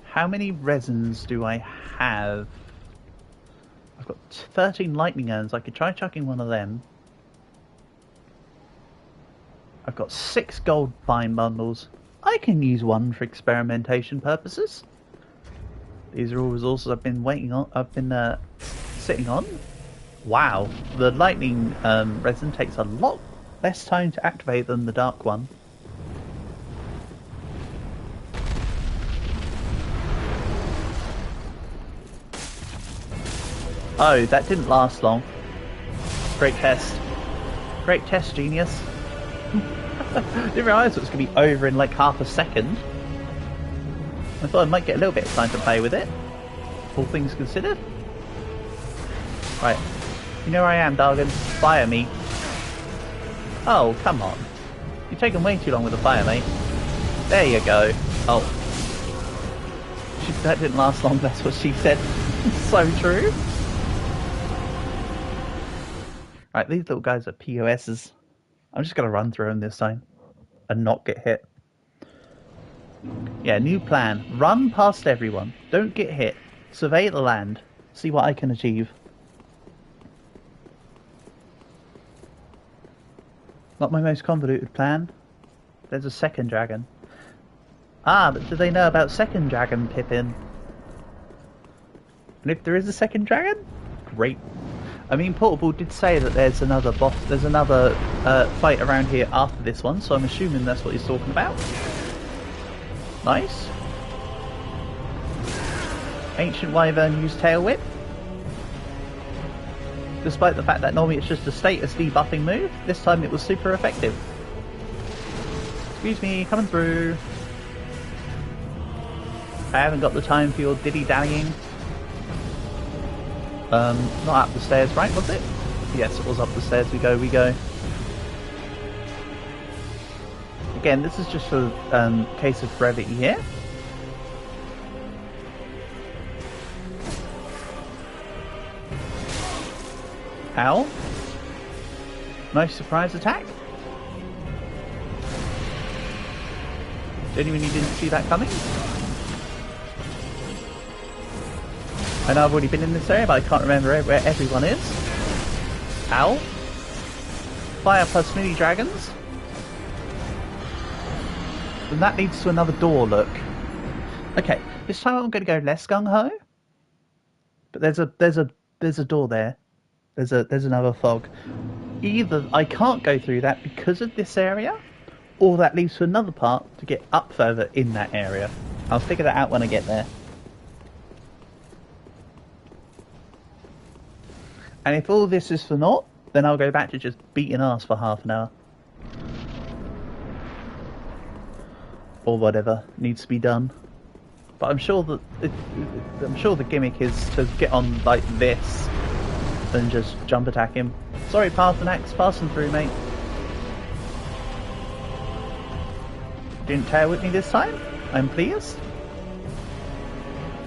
how many resins do I have? I've got 13 lightning urns. I could try chucking one of them. I've got 6 gold vine bundles. I can use one for experimentation purposes. These are all resources I've been sitting on. Wow, the lightning resin takes a lot less time to activate than the dark one. Oh, that didn't last long. Great test. Great test, genius. Didn't realise it was going to be over in like half a second. I thought I might get a little bit of time to play with it. All things considered. Right. You know where I am, Dargan. Fire me. Oh, come on. You're taking way too long with the fire, mate. There you go. Oh. That didn't last long, that's what she said. So true. Right, these little guys are POSs. I'm just going to run through them this time. And not get hit. Yeah, new plan. Run past everyone. Don't get hit. Survey the land. See what I can achieve. Not my most convoluted plan. There's a second dragon. Ah, but do they know about second dragon, Pippin? And if there is a second dragon? Great. I mean, Portable did say that there's another boss, there's another fight around here after this one, so I'm assuming that's what he's talking about. Nice. Ancient Wyvern used Tail Whip. Despite the fact that normally it's just a status debuffing move, this time it was super effective. Excuse me, coming through. I haven't got the time for your dilly-dallying. Not up the stairs, right, was it? Yes, it was up the stairs. We go. Again, this is just a case of brevity here. Ow. Nice surprise attack. Genuinely didn't see that coming. I know I've already been in this area, but I can't remember where everyone is. Ow. Fire plus mini dragons. And that leads to another door, look. Okay, this time I'm going to go less gung-ho. But there's a door there. There's another fog. Either I can't go through that because of this area, or that leads to another part to get up further in that area. I'll figure that out when I get there. And if all this is for naught, then I'll go back to just beating ass for half an hour. Or whatever needs to be done. But I'm sure that the gimmick is to get on like this and just jump attack him. Sorry, Parthenax, passing through, mate. Didn't tear with me this time. I'm pleased.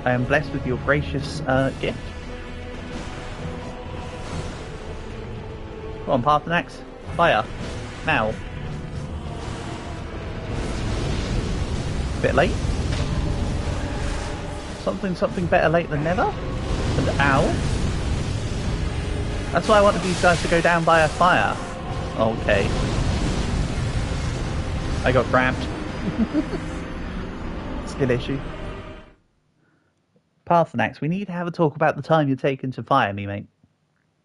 I am blessed with your gracious gift. Come on, Parthenax. Fire. Now. Bit late. Something better late than never. And ow. That's why I wanted these guys to go down by a fire. Okay. I got grabbed. Skill issue. Parthenax, we need to have a talk about the time you're taking to fire me, mate.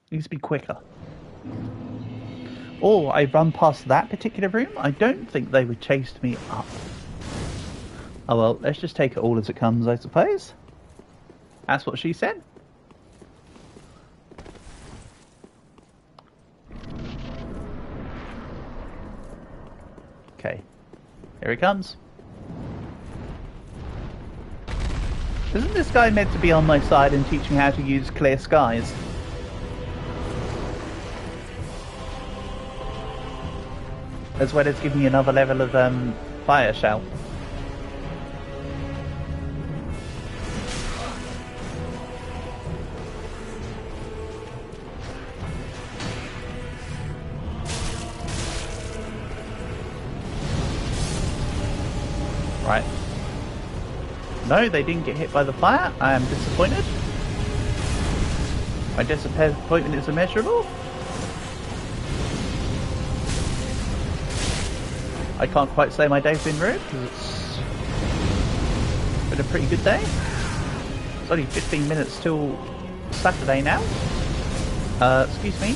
It needs to be quicker. Oh, I run past that particular room? I don't think they would chase me up. Oh well, let's just take it all as it comes, I suppose. That's what she said. Okay. Here he comes. Isn't this guy meant to be on my side and teach me how to use clear skies? As well as give me another level of fire shell. Right. No, they didn't get hit by the fire. I am disappointed. My disappointment is immeasurable. I can't quite say my day's been ruined because it's been a pretty good day. It's only 15 minutes till Saturday now. Excuse me.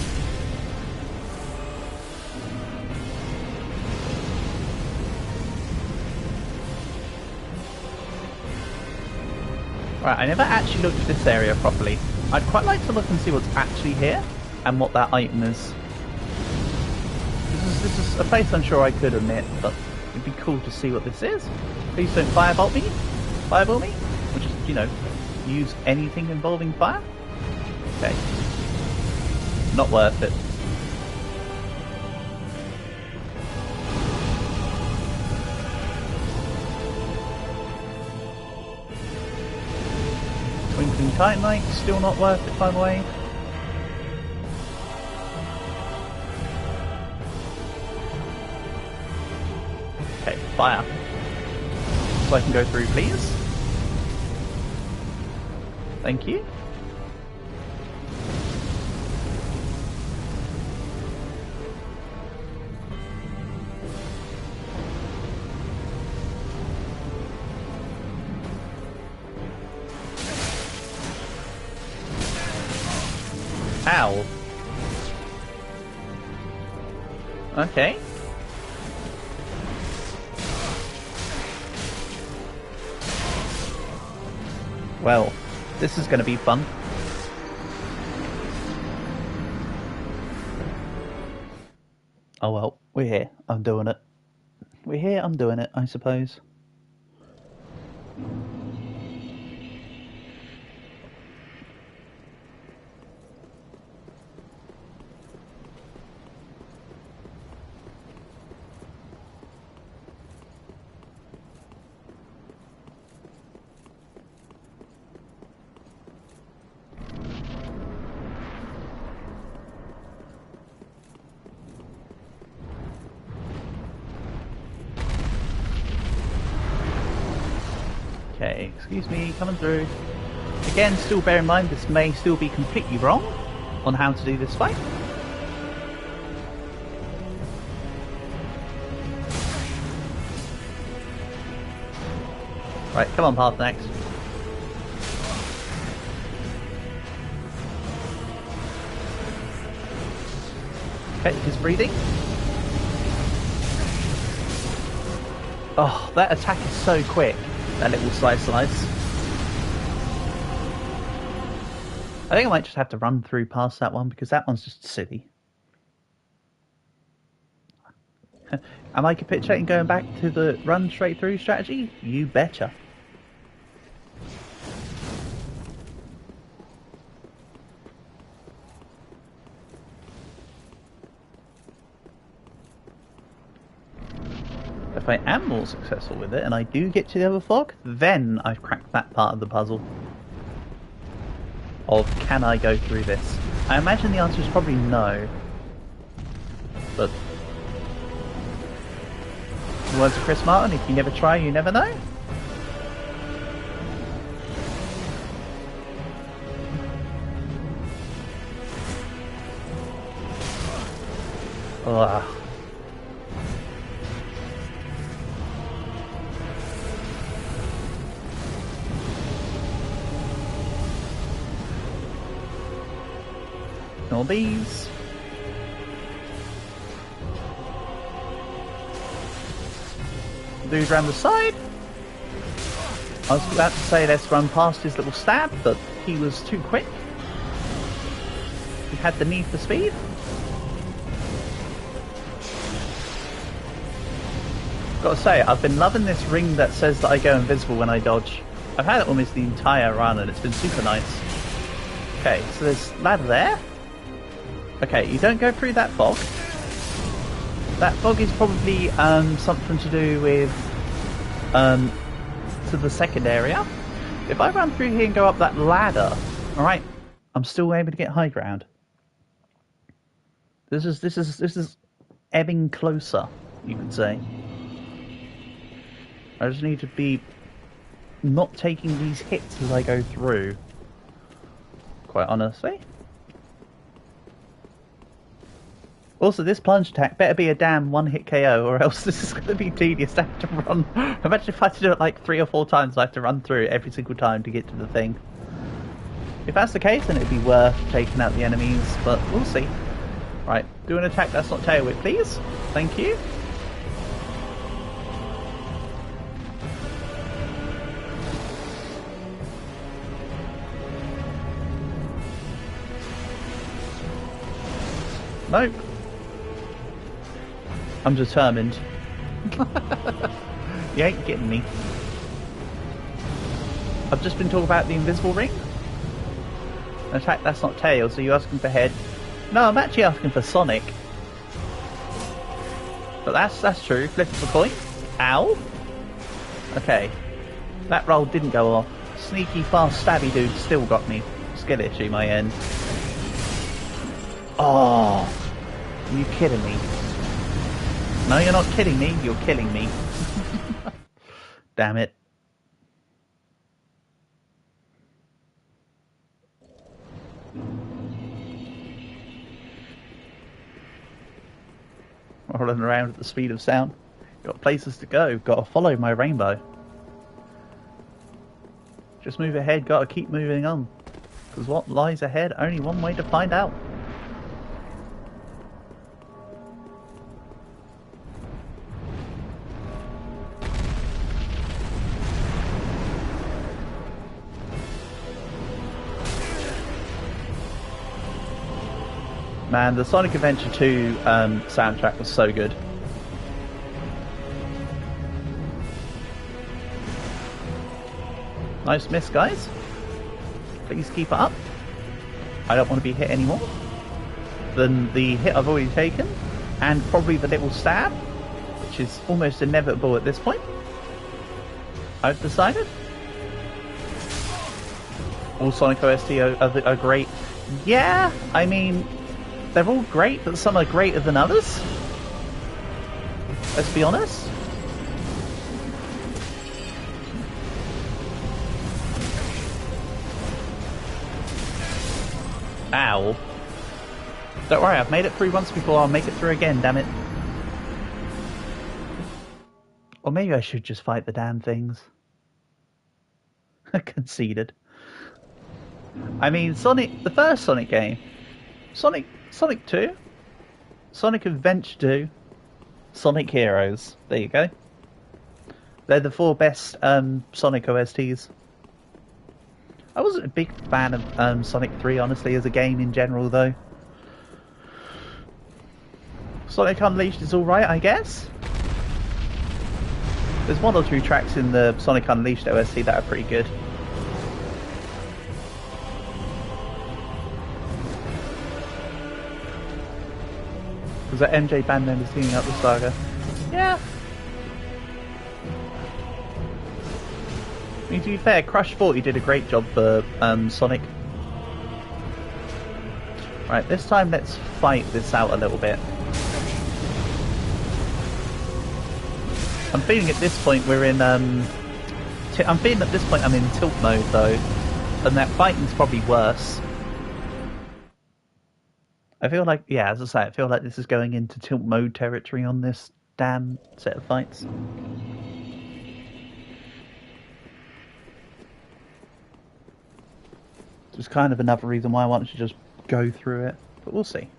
Right, I never actually looked at this area properly. I'd quite like to look and see what's actually here and what that item is. This is a place I'm sure I could omit, but it'd be cool to see what this is. Please don't firebolt me. Fireball me? Or just, you know, use anything involving fire? Okay. Not worth it. Twinkling Titanite, still not worth it, by the way. Okay, fire. So I can go through, please. Thank you. Ow. Okay. Well, this is going to be fun. Oh well, we're here. I'm doing it. We're here, I'm doing it, I suppose. Okay, excuse me, coming through. Again, still bear in mind this may still be completely wrong on how to do this fight. Right, come on, Pathnex. Okay, he's breathing. Oh, that attack is so quick. That little slice. I think I might just have to run through past that one because that one's just silly. Am I capitulating going back to the run straight through strategy? You betcha. If I am more successful with it and I do get to the other fog, then I've cracked that part of the puzzle. Of can I go through this? I imagine the answer is probably no. But the words of Chris Martin, if you never try, you never know. Ugh. All these. Dude around the side. I was about to say let's run past his little stab, but he was too quick. He had the need for speed. Gotta say, I've been loving this ring that says that I go invisible when I dodge. I've had it almost the entire run and it's been super nice. Okay, so there's ladder there. Okay, you don't go through that fog. That fog is probably something to do with to the second area. If I run through here and go up that ladder, alright, I'm still able to get high ground. This is ebbing closer, you could say. I just need to be not taking these hits as I go through. Quite honestly. Also, this plunge attack better be a damn one-hit KO, or else this is going to be tedious to have to run. Imagine if I had to do it like 3 or 4 times, I have to run through it every single time to get to the thing. If that's the case, then it'd be worth taking out the enemies, but we'll see. Right, do an attack that's not tail whip, please. Thank you. Nope. I'm determined. You ain't getting me. I've just been talking about the invisible ring. An attack that's not tails, so you're asking for head. No, I'm actually asking for Sonic. But that's true. Flip of a coin. Ow. Okay. That roll didn't go off. Sneaky, fast, stabby dude still got me. Skill issue, my end. Oh. Are you kidding me? No, you're not kidding me. You're killing me. Damn it. Rolling around at the speed of sound. Got places to go. Got to follow my rainbow. Just move ahead. Got to keep moving on. Because what lies ahead? Only one way to find out. Man, the Sonic Adventure 2 soundtrack was so good. Nice miss, guys. Please keep it up. I don't want to be hit anymore than the hit I've already taken, and probably the little stab, which is almost inevitable at this point. I've decided. All Sonic OST are great. Yeah, I mean, they're all great, but some are greater than others. Let's be honest. Ow. Don't worry, I've made it through once before, I'll make it through again, damn it. Or maybe I should just fight the damn things. Conceded. I mean, Sonic, the first Sonic game, Sonic 2, Sonic Adventure 2, Sonic Heroes. There you go. They're the 4 best Sonic OSTs. I wasn't a big fan of Sonic 3, honestly, as a game in general, though. Sonic Unleashed is alright, I guess. There's 1 or 2 tracks in the Sonic Unleashed OST that are pretty good. Was that MJ band members singing up the saga? Yeah. I mean, to be fair, Crush 40 did a great job for Sonic. Right, this time let's fight this out a little bit. I'm feeling at this point we're in I'm feeling at this point I'm in tilt mode though, and that fighting's probably worse. I feel like, yeah, as I say, I feel like this is going into tilt mode territory on this damn set of fights. It's kind of another reason why I wanted to just go through it, but we'll see.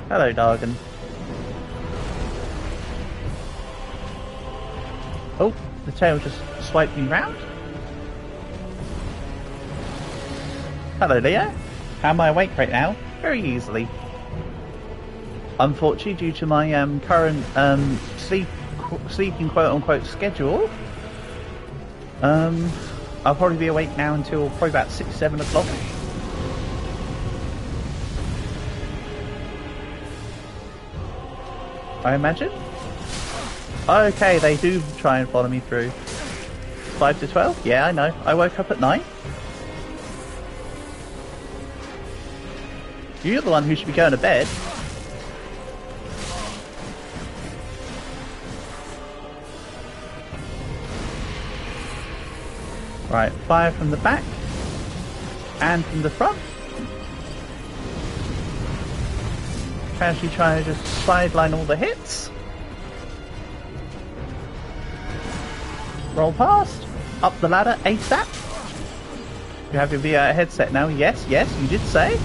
Hello, Dargan. Oh, the tail just swiped me round. Hello, Leo. How am I awake right now? Very easily. Unfortunately, due to my current sleeping quote-unquote schedule, I'll probably be awake now until probably about 6-7 o'clock. I imagine. Okay, they do try and follow me through. 5 to 12? Yeah, I know. I woke up at 9. You're the one who should be going to bed. Right, fire from the back. and from the front. Casually trying to just sideline all the hits. Roll past. Up the ladder ASAP. You have your VR headset now. Yes, yes, you did say.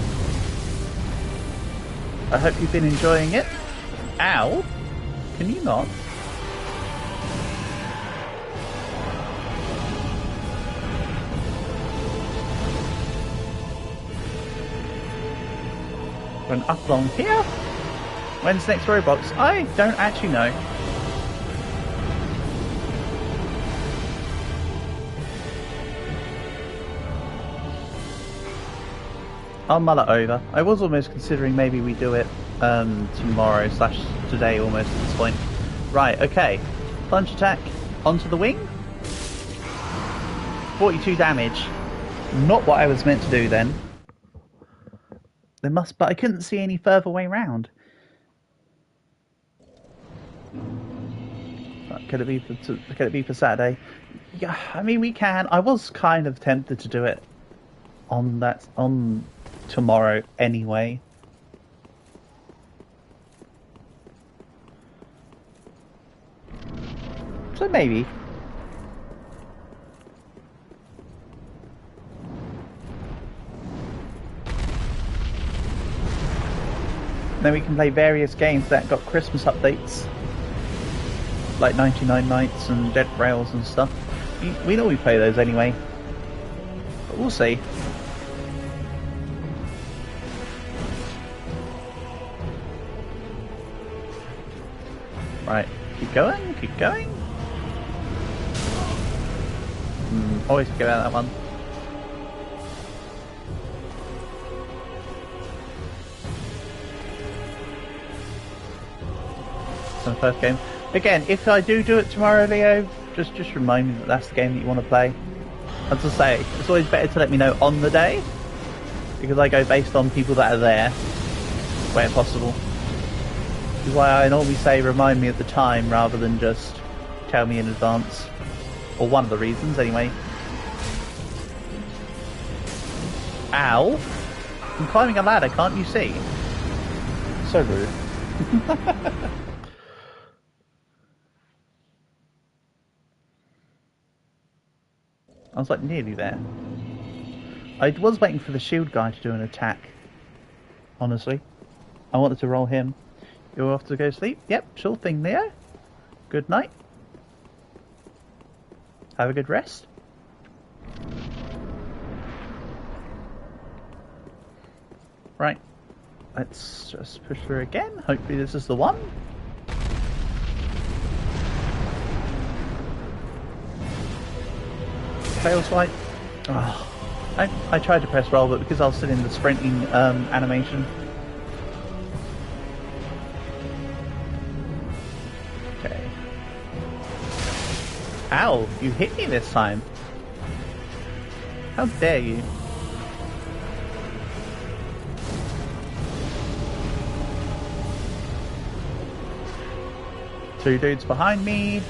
I hope you've been enjoying it. Ow. Can you not? Run up along here. When's the next Roblox? I don't actually know. I'll mull it over. I was almost considering maybe we do it tomorrow / today almost at this point. Right, okay. Plunge attack onto the wing. 42 damage. Not what I was meant to do then. There must, but I couldn't see any further way round. Could it be for Saturday? Yeah, I mean we can. I was kind of tempted to do it on tomorrow anyway. So maybe. Then we can play various games that got Christmas updates. Like 99 Nights and Dead Rails and stuff. We normally play those anyway. But we'll see. Right, keep going, keep going. Always forget about that one. It's the first game. Again, if I do it tomorrow, Leo, just remind me that that's the game that you want to play. As I say, it's always better to let me know on the day, because I go based on people that are there, where possible. Which is why I normally say remind me at the time rather than just tell me in advance. Or one of the reasons, anyway. Ow! I'm climbing a ladder, can't you see? So rude. I was like nearly there. I was waiting for the shield guy to do an attack. Honestly. I wanted to roll him. You're off to go sleep? Yep, sure thing, Leo. Good night. Have a good rest. Right. Let's just push through again. Hopefully this is the one. Fail swipe. Oh, I tried to press roll, but because I was still in the sprinting animation. Okay. Ow! You hit me this time. How dare you? Two dudes behind me.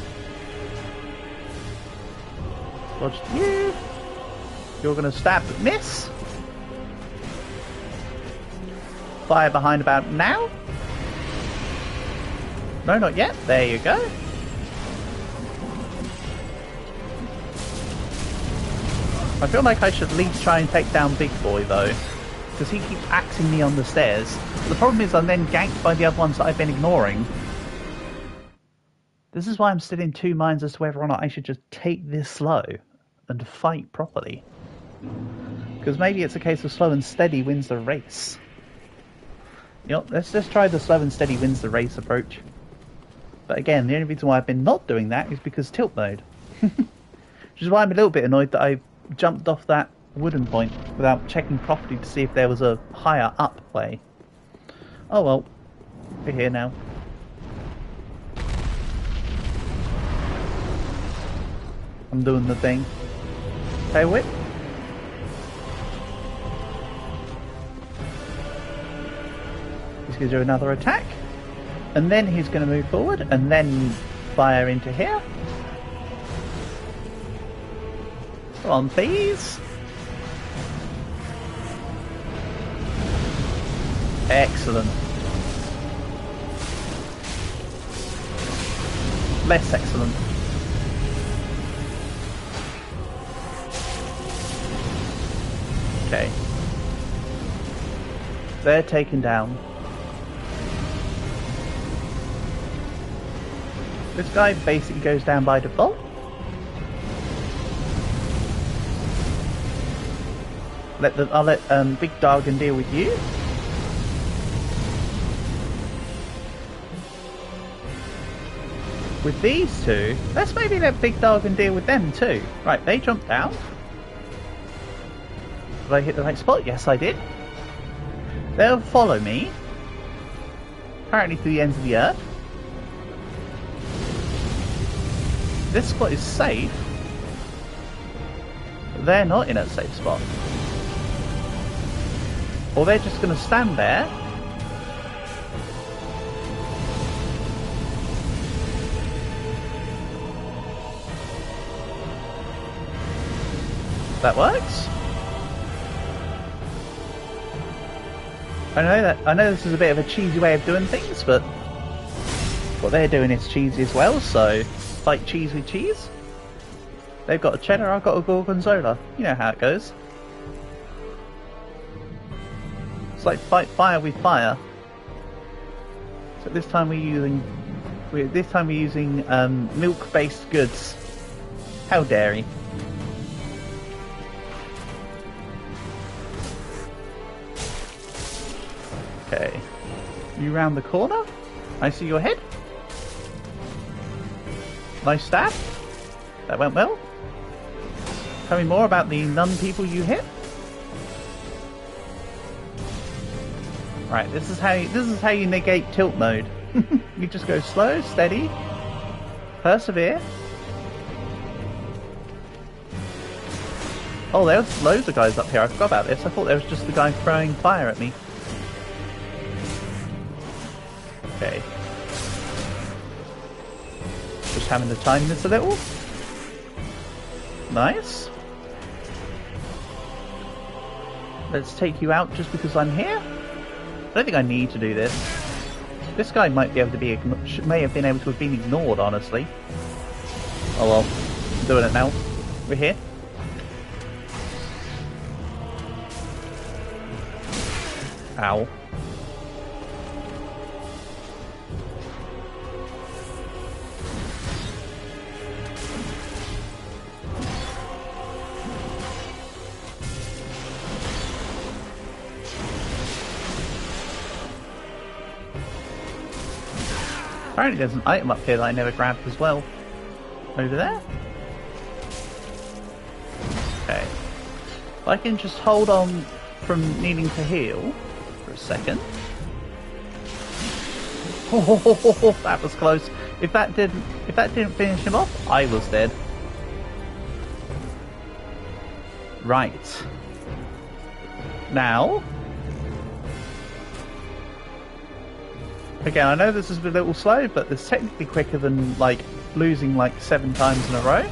Dodged you. You're gonna stab but miss. Fire behind about now. No, not yet. There you go. I feel like I should at least try and take down Big Boy though, because he keeps axing me on the stairs. The problem is I'm then ganked by the other ones that I've been ignoring. This is why I'm still in two minds as to whether or not I should just take this slow and fight properly. Because maybe it's a case of slow and steady wins the race. You know, let's just try the slow and steady wins the race approach. But again, the only reason why I've been not doing that is because tilt mode. Which is why I'm a little bit annoyed that I jumped off that wooden point without checking properly to see if there was a higher up way. Oh well, we're here now. I'm doing the thing. Tail whip. He's going to do another attack. And then he's going to move forward and then fire into here. Come on, please. Excellent. Less excellent. Okay. They're taken down. This guy basically goes down by default. I'll let Big Dargan deal with you. With these two, let's maybe let Big Dargan deal with them too. Right, they jumped down. Did I hit the right spot? Yes, I did. They'll follow me. Apparently to the ends of the earth. This spot is safe. But they're not in a safe spot. Or they're just going to stand there. That works. I know this is a bit of a cheesy way of doing things, but what they're doing is cheesy as well, so fight cheese with cheese. They've got a cheddar, I've got a gorgonzola. You know how it goes. It's like fight fire with fire. So this time we're using milk-based goods. How dare he? Okay. You round the corner. I see your head. Nice stab. That went well. Tell me more about the nun people you hit. Right, this is how you negate tilt mode. You just go slow, steady, persevere. Oh, there's loads of guys up here. I forgot about this. I thought there was just the guy throwing fire at me. Okay. Just having to time this a little. Nice. Let's take you out just because I'm here. I don't think I need to do this. This guy might be able to be may have been able to have been ignored, honestly. Oh well, I'm doing it now. We're here. Ow. Apparently there's an item up here that I never grabbed as well. Over there? Okay. If I can just hold on from needing to heal for a second. Oh, that was close. If that didn't finish him off, I was dead. Right. Now, again, I know this is a little slow, but it's technically quicker than like losing like 7 times in a row.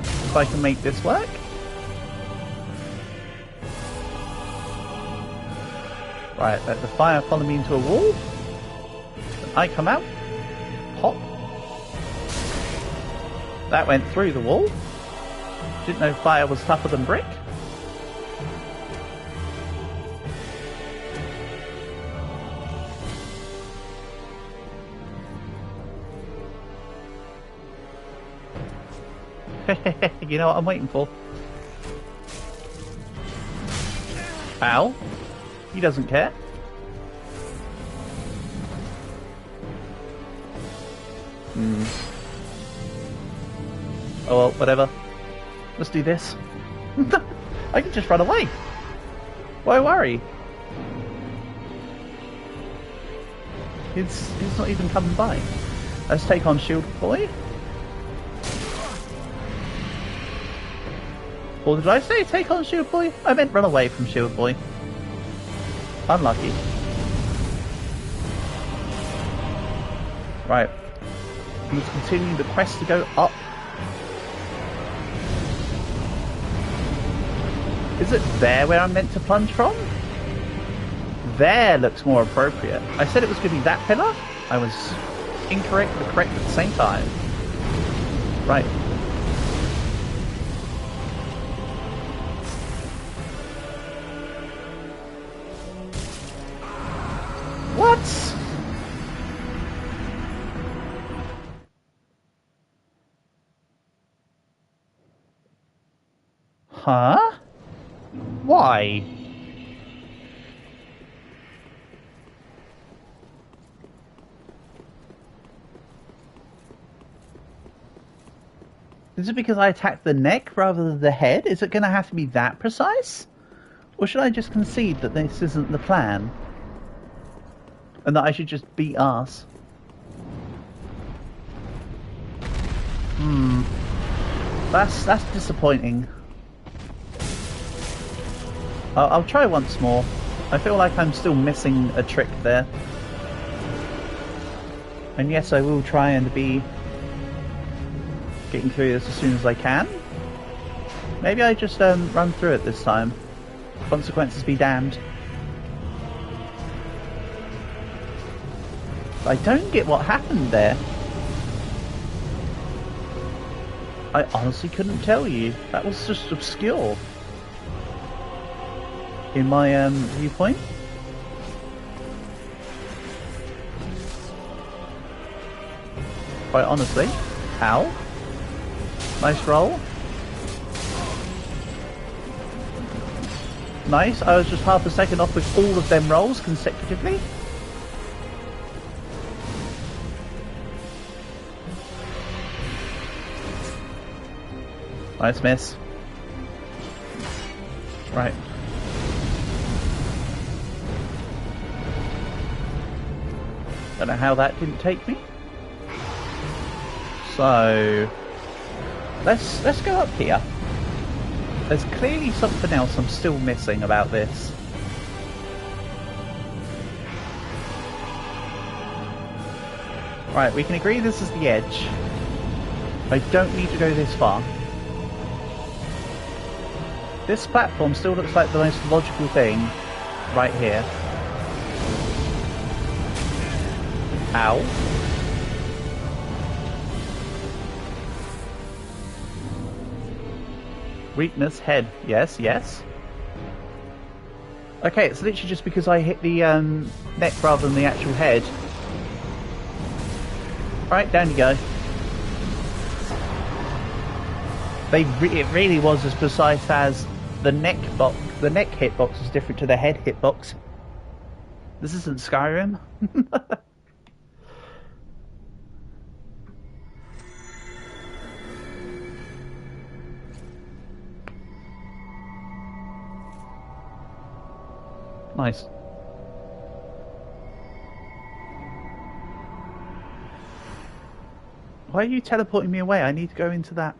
If I can make this work. Right, let the fire follow me into a wall. Then I come out. Pop. That went through the wall. Didn't know fire was tougher than brick. You know what I'm waiting for? Ow. He doesn't care. Oh well, whatever. Let's do this. I can just run away. Why worry? He's not even coming by. Let's take on Shield Boy. Or did I say take on Shield Boy? I meant run away from Shield Boy. Unlucky. Right. Let's continue the quest to go up. Is it there where I'm meant to plunge from? there looks more appropriate. I said it was going to be that pillar. I was incorrect but correct at the same time. Right. What? Huh? Why? Is it because I attacked the neck rather than the head? Is it going to have to be that precise? Or should I just concede that this isn't the plan? And that I should just beat ass? That's disappointing. I'll try once more. I feel like I'm still missing a trick there. And yes, I will try and be getting through this as soon as I can. Maybe I just run through it this time. Consequences be damned. I don't get what happened there. I honestly couldn't tell you. That was just obscure. In my viewpoint. Quite honestly. Ow. Nice roll. Nice. I was just half a second off with all of them rolls consecutively. Nice miss. Right. Don't know how that didn't take me. So let's go up here. There's clearly something else I'm still missing about this. Right, we can agree this is the edge. I don't need to go this far. This platform still looks like the most logical thing right here. Ow. Weakness, head. Yes, yes. Okay, it's literally just because I hit the neck rather than the actual head. Right, down you go. It really was as precise as the neck box. The neck hitbox is different to the head hitbox. This isn't Skyrim. Nice. Why are you teleporting me away? I need to go into that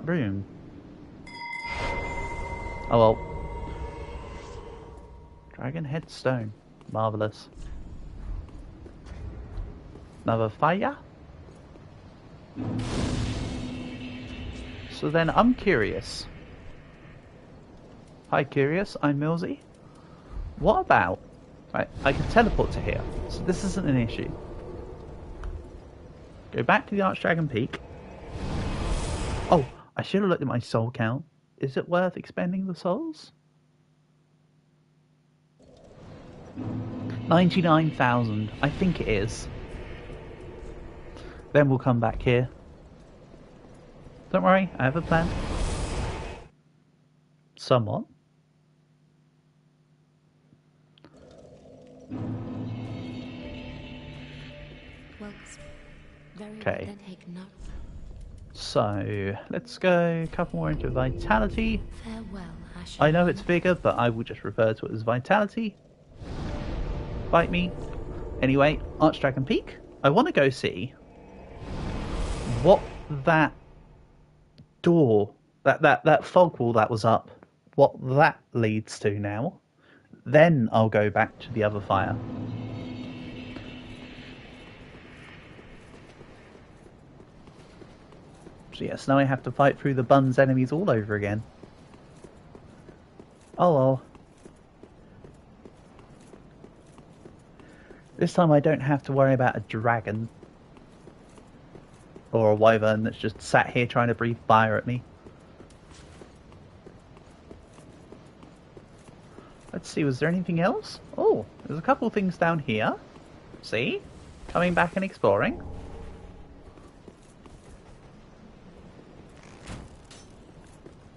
room. Oh well. Dragon headstone. Marvellous. Another fire. So then I'm curious. Hi curious, I'm Millsy. What about... Right, I can teleport to here, so this isn't an issue. Go back to the Archdragon Peak. Oh, I should have looked at my soul count. Is it worth expending the souls? 99,000. I think it is. Then we'll come back here. Don't worry, I have a plan. Somewhat. Okay. So, let's go a couple more into Vitality. I know it's Vigor, but I will just refer to it as Vitality. Bite me. Anyway, Archdragon Peak. I want to go see what that door, that fog wall that was up, what that leads to now. Then I'll go back to the other fire. So yes, now I have to fight through the Bun's enemies all over again. Oh well. This time I don't have to worry about a dragon. Or a wyvern that's just sat here trying to breathe fire at me. Let's see, was there anything else? Oh, there's a couple of things down here. See? Coming back and exploring.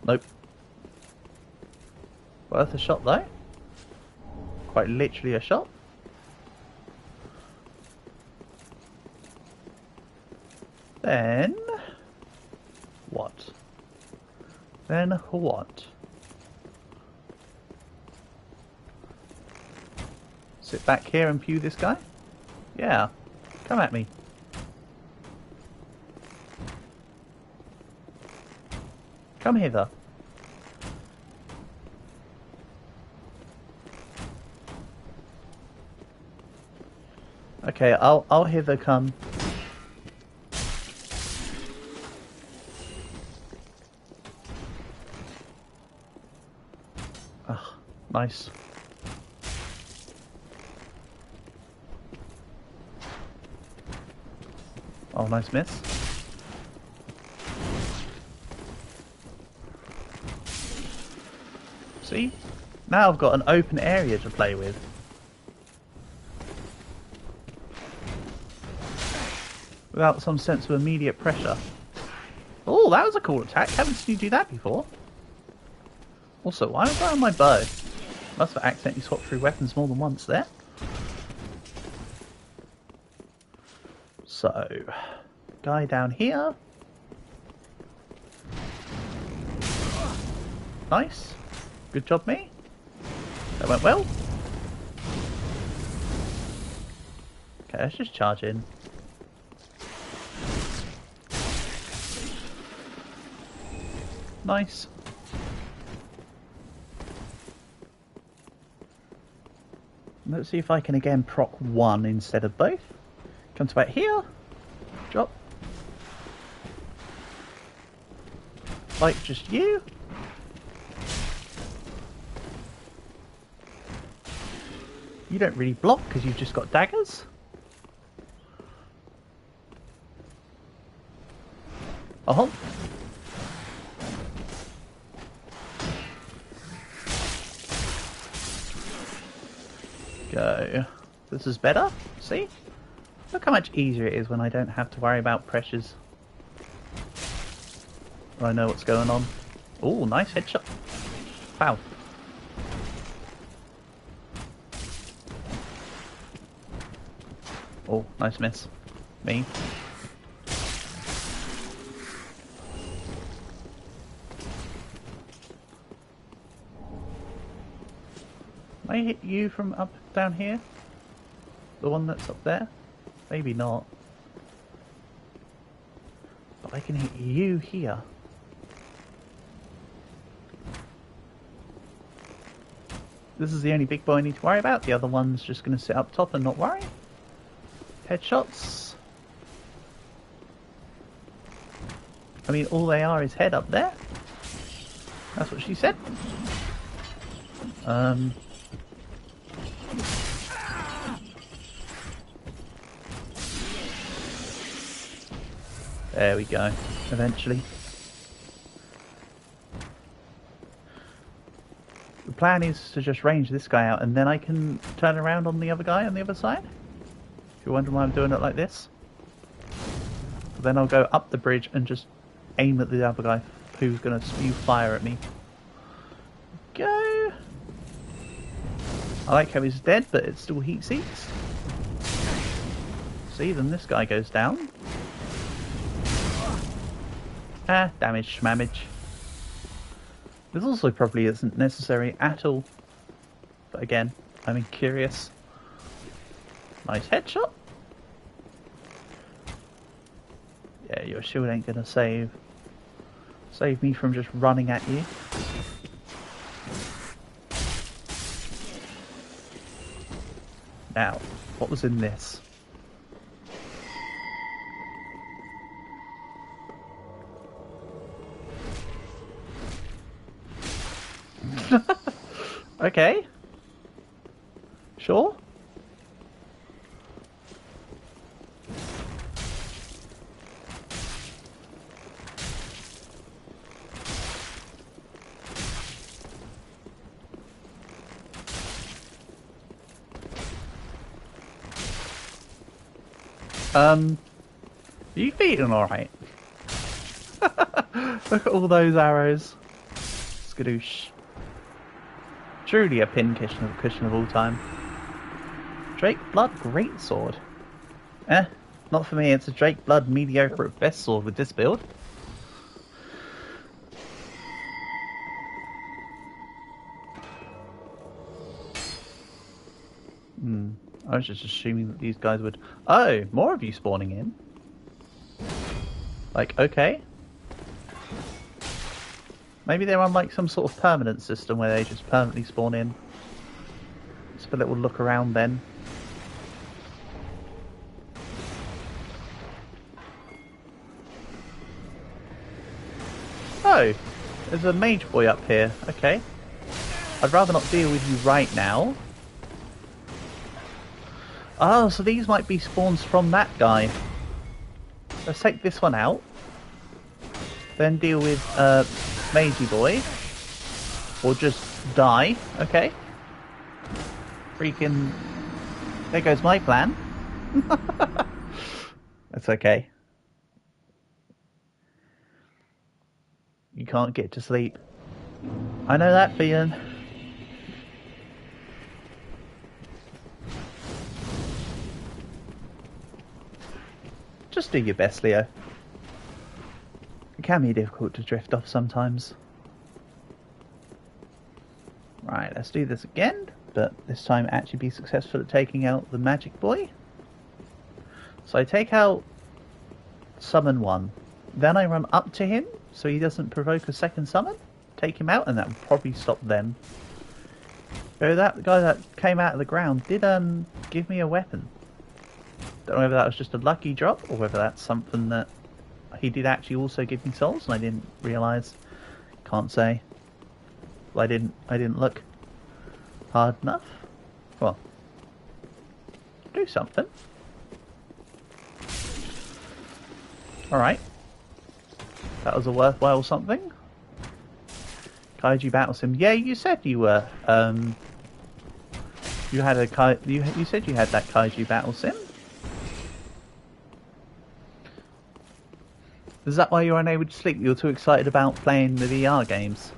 Nope. Worth a shot though. Quite literally a shot. Then... what? Then what? Sit back here and pew this guy? Yeah. Come at me. Come hither. Okay, I'll hither come. Ah, nice. Oh, nice miss. See? Now I've got an open area to play with. Without some sense of immediate pressure. Oh, that was a cool attack. Haven't seen you do that before. Also, why am I on my bow? Must have accidentally swapped through weapons more than once there. So, guy down here. Nice. Good job, me. That went well. Okay, let's just charge in. Nice. Let's see if I can again proc one instead of both. Come to about here. Drop. Like just you. You don't really block because you've just got daggers. Uh-huh. Go. This is better. See? Look how much easier it is when I don't have to worry about pressures. I know what's going on. Oh, nice headshot. Wow. Oh, nice miss. Me. Can I hit you from up down here? The one that's up there? Maybe not. But I can hit you here. This is the only big boy I need to worry about. The other one's just going to sit up top and not worry. Headshots. I mean, all they are is head up there. That's what she said. There we go. Eventually. The plan is to just range this guy out and then I can turn around on the other guy on the other side. If you're wondering why I'm doing it like this. Then I'll go up the bridge and just aim at the other guy who's going to spew fire at me. Go! I like how he's dead, but it still heat seeks. See, then this guy goes down. Ah, damage, schmamage. This also probably isn't necessary at all. But again, I'm curious. Nice headshot. Yeah, your shield ain't gonna save me from just running at you. Now, what was in this? Okay. Sure. Are you feeling alright? Look at all those arrows. Skadoosh. Truly a pin cushion of all time. Drake Blood Greatsword. Not for me, it's a Drake Blood mediocre at best sword with this build. I was just assuming that these guys would... Oh, more of you spawning in. Like, okay. Maybe they're on like some sort of permanent system where they just permanently spawn in. Just a little look around then. Oh, there's a mage boy up here. Okay. I'd rather not deal with you right now. Oh, so these might be spawns from that guy. Let's take this one out. Then deal with Magey Boy. Or just die. Okay. Freaking... There goes my plan. That's okay. You can't get to sleep. I know that feeling. Just do your best, Leo. It can be difficult to drift off sometimes. Right, let's do this again, but this time actually be successful at taking out the magic boy. So I take out summon 1. Then I run up to him so he doesn't provoke a second summon. Take him out and that will probably stop them. So that guy that came out of the ground did give me a weapon. Don't know whether that was just a lucky drop or whether that's something that he did actually also give me souls and I didn't realise. Can't say. Well, I didn't look hard enough. Well, do something. Alright. That was a worthwhile something. Kaiju Battle Sim. Yeah, you said you were you had a you said you had that Kaiju Battle Sim. Is that why you're unable to sleep? You're too excited about playing the VR games?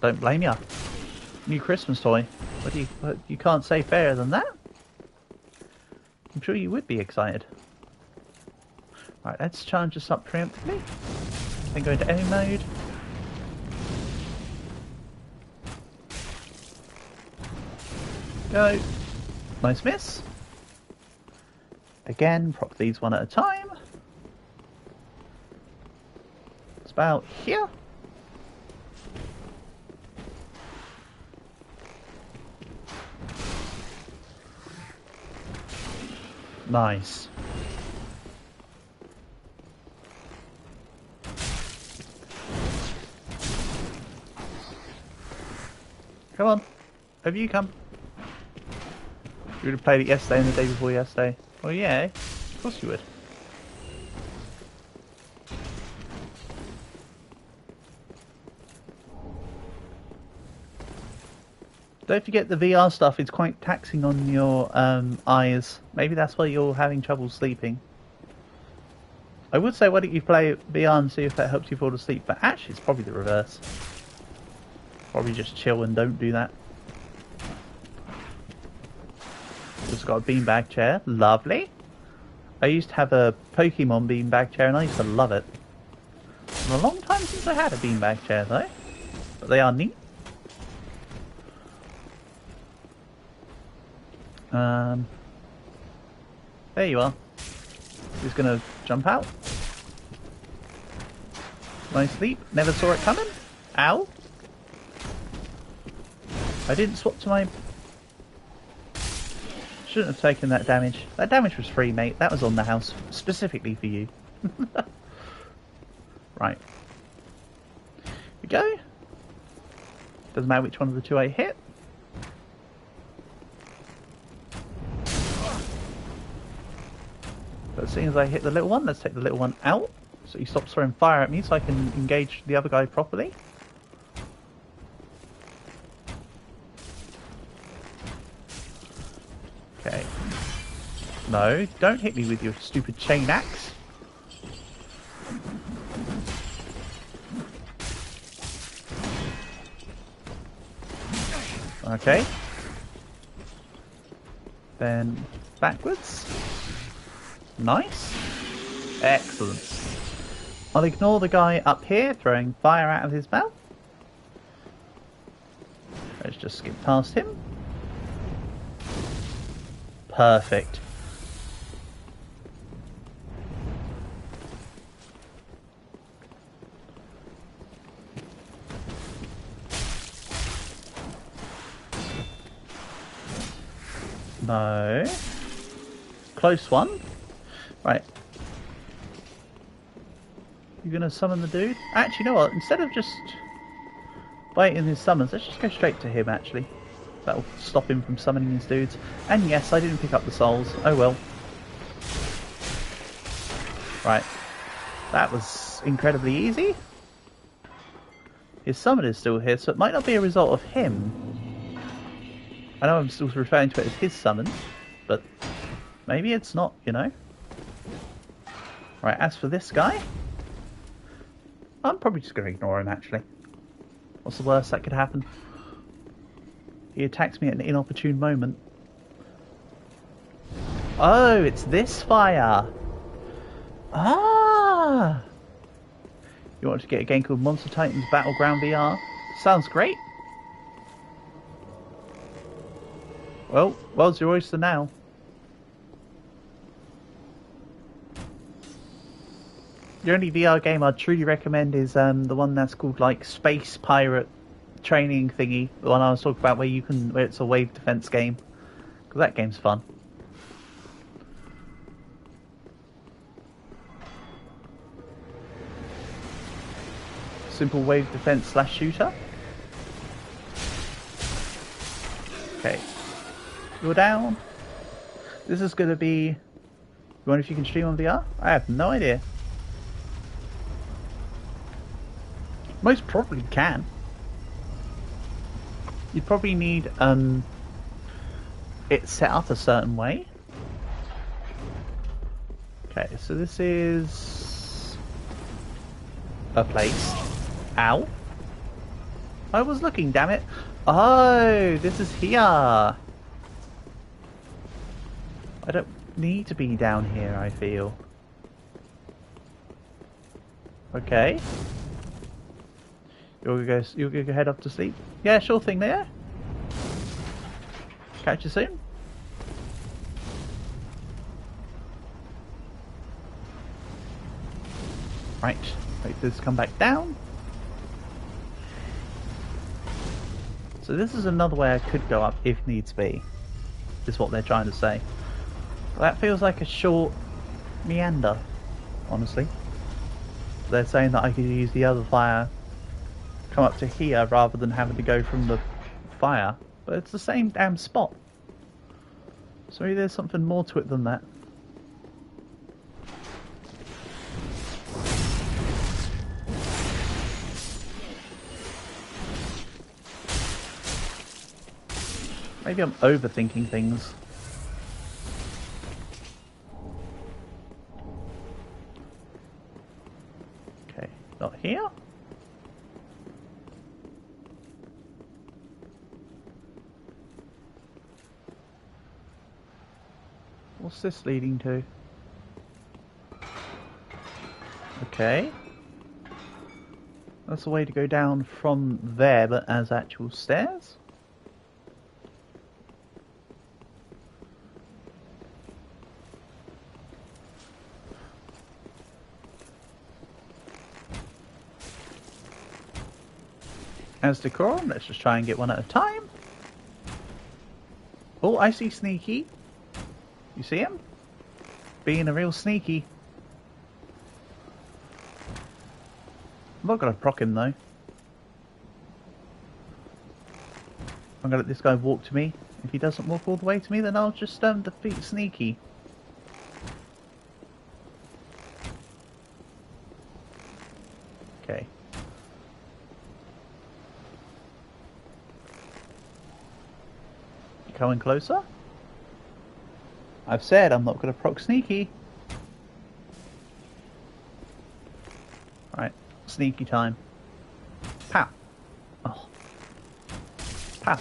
Don't blame ya. New Christmas toy. You can't say fairer than that? I'm sure you would be excited. Right, let's charge this up preemptively. Then go into any mode. Go. Nice miss. Again, proc these one at a time. It's about here. Nice. Come on. Have you come? You would have played it yesterday and the day before yesterday. Oh yeah, of course you would. Don't forget the VR stuff, it's quite taxing on your eyes. Maybe that's why you're having trouble sleeping. I would say why don't you play VR and see if that helps you fall asleep, but actually it's probably the reverse. Probably just chill and don't do that. Just got a beanbag chair, lovely. I used to have a Pokemon beanbag chair and I used to love it. It's been a long time since I had a beanbag chair though, but they are neat. There you are. He's gonna jump out. Nice sleep. Never saw it coming. Ow. I didn't swap to my... Shouldn't have taken that damage. That damage was free, mate. That was on the house specifically for you. Right. Here we go. Doesn't matter which one of the two I hit. But as soon as I hit the little one, let's take the little one out. So he stops throwing fire at me so I can engage the other guy properly. No, don't hit me with your stupid chain axe. Okay. Then backwards. Nice. Excellent. I'll ignore the guy up here throwing fire out of his mouth. Let's just skip past him. Perfect. No. Close one. Right. You gonna summon the dude? Actually, you know what? Instead of just waiting his summons, let's just go straight to him, actually. That'll stop him from summoning his dudes. And yes, I didn't pick up the souls. Oh well. Right. That was incredibly easy. His summon is still here, so it might not be a result of him. I know I'm still referring to it as his summon, but maybe it's not, you know. Right, as for this guy, I'm probably just going to ignore him, actually. What's the worst that could happen? He attacks me at an inopportune moment. Oh, it's this fire! Ah! You want to get a game called Monster Titans Battleground VR? Sounds great! Well, world's your oyster now. The only VR game I'd truly recommend is the one that's called like Space Pirate Training Thingy. The one I was talking about where it's a wave defense game. Because that game's fun. Simple wave defense / shooter. Okay. You're down. This is going to be... You wonder if you can stream on VR? I have no idea. Most probably can. You'd probably need it set up a certain way. Okay, so this is a place. Ow. I was looking, damn it. Oh, this is here. I don't need to be down here, I feel. Okay. You're gonna go head off to sleep? Yeah, sure thing there. Catch you soon. Right, wait this come back down. So this is another way I could go up if needs be, is what they're trying to say. That feels like a short meander, honestly. They're saying that I could use the other fire, come up to here rather than having to go from the fire, but it's the same damn spot. So maybe there's something more to it than that. Maybe I'm overthinking things. Okay, not here. What's this leading to? Okay. That's a way to go down from there, but as actual stairs. As decorum, let's just try and get one at a time. Oh, I see Sneaky. You see him? Being a real sneaky. I'm not going to proc him though. I'm going to let this guy walk to me. If he doesn't walk all the way to me, then I'll just defeat Sneaky. Okay. Coming closer? I've said I'm not going to proc sneaky. Right, sneaky time. Pow. Oh. Pow.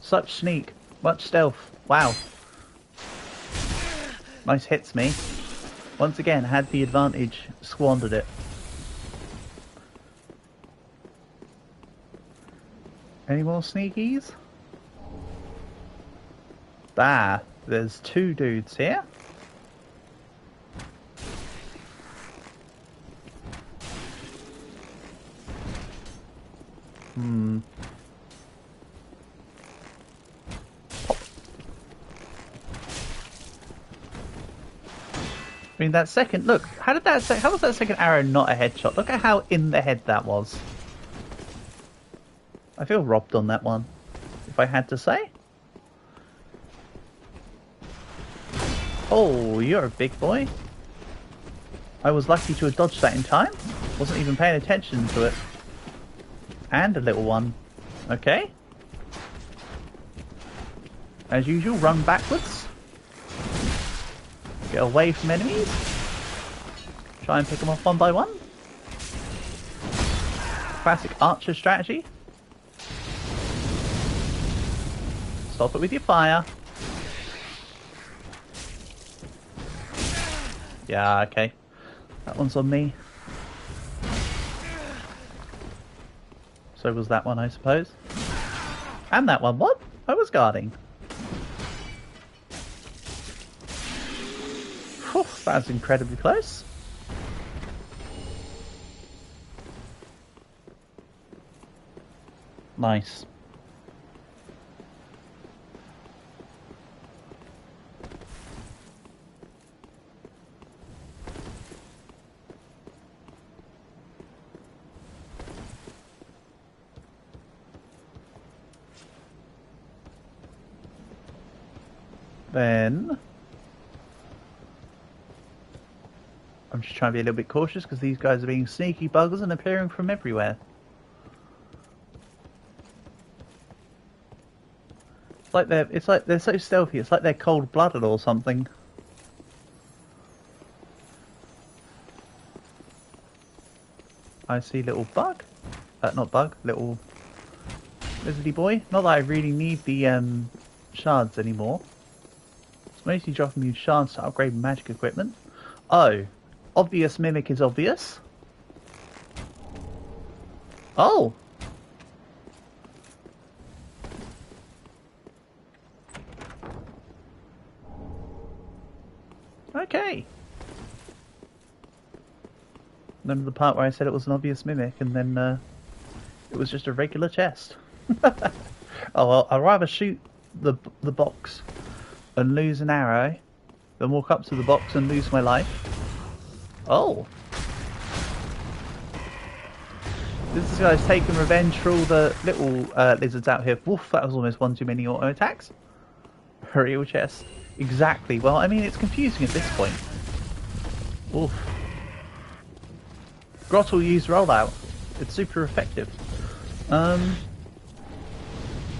Such sneak. Much stealth. Wow. Nice hits me. Once again, had the advantage. Squandered it. Any more sneakies? Ah, there's two dudes here. I mean, that second, look, how was that second arrow not a headshot? Look at how in the head that was. I feel robbed on that one, if I had to say. Oh, you're a big boy. I was lucky to have dodged that in time. Wasn't even paying attention to it. And a little one. Okay. As usual, run backwards. Get away from enemies. Try and pick them off one by one. Classic archer strategy. Stop it with your fire. Yeah, okay. That one's on me. So was that one, I suppose. And that one. What? I was guarding. Whew, that was incredibly close. Nice. Then I'm just trying to be a little bit cautious because these guys are being sneaky buggers and appearing from everywhere. It's like they're so stealthy. It's like they're cold-blooded or something. I see little bug. Not bug. Little lizardy boy. Not that I really need the shards anymore. It's mostly dropping me shards to upgrade magic equipment. Oh, obvious mimic is obvious. Oh. Okay. Remember the part where I said it was an obvious mimic and then it was just a regular chest. Oh well, I'd rather shoot the box and lose an arrow than walk up to the box and lose my life. Oh. This guy's taking revenge for all the little lizards out here. Woof, that was almost one too many auto attacks. Real chest. Exactly. Well, I mean, it's confusing at this point. Oof. Grot will use rollout. It's super effective.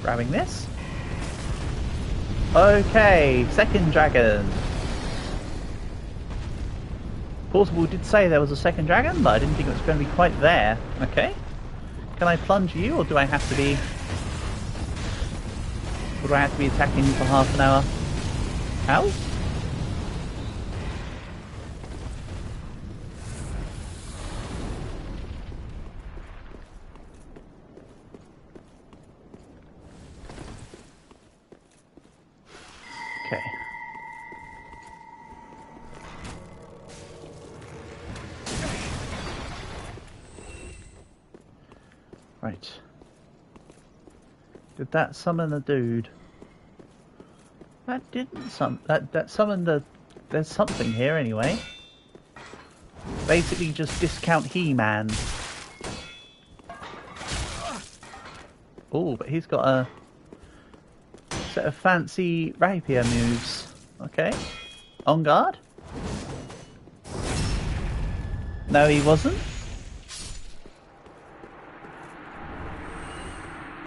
Grabbing this. Okay, second dragon. Portable did say there was a second dragon, but I didn't think it was going to be quite there. Okay. Can I plunge you, or do I have to be... Or do I have to be attacking you for half an hour? Ow? Okay. Right. Did that summon a dude? That didn't that summoned a... There's something here anyway. Basically just discount He-Man. Oh, but he's got a set of fancy rapier moves. Okay. On guard? No, he wasn't.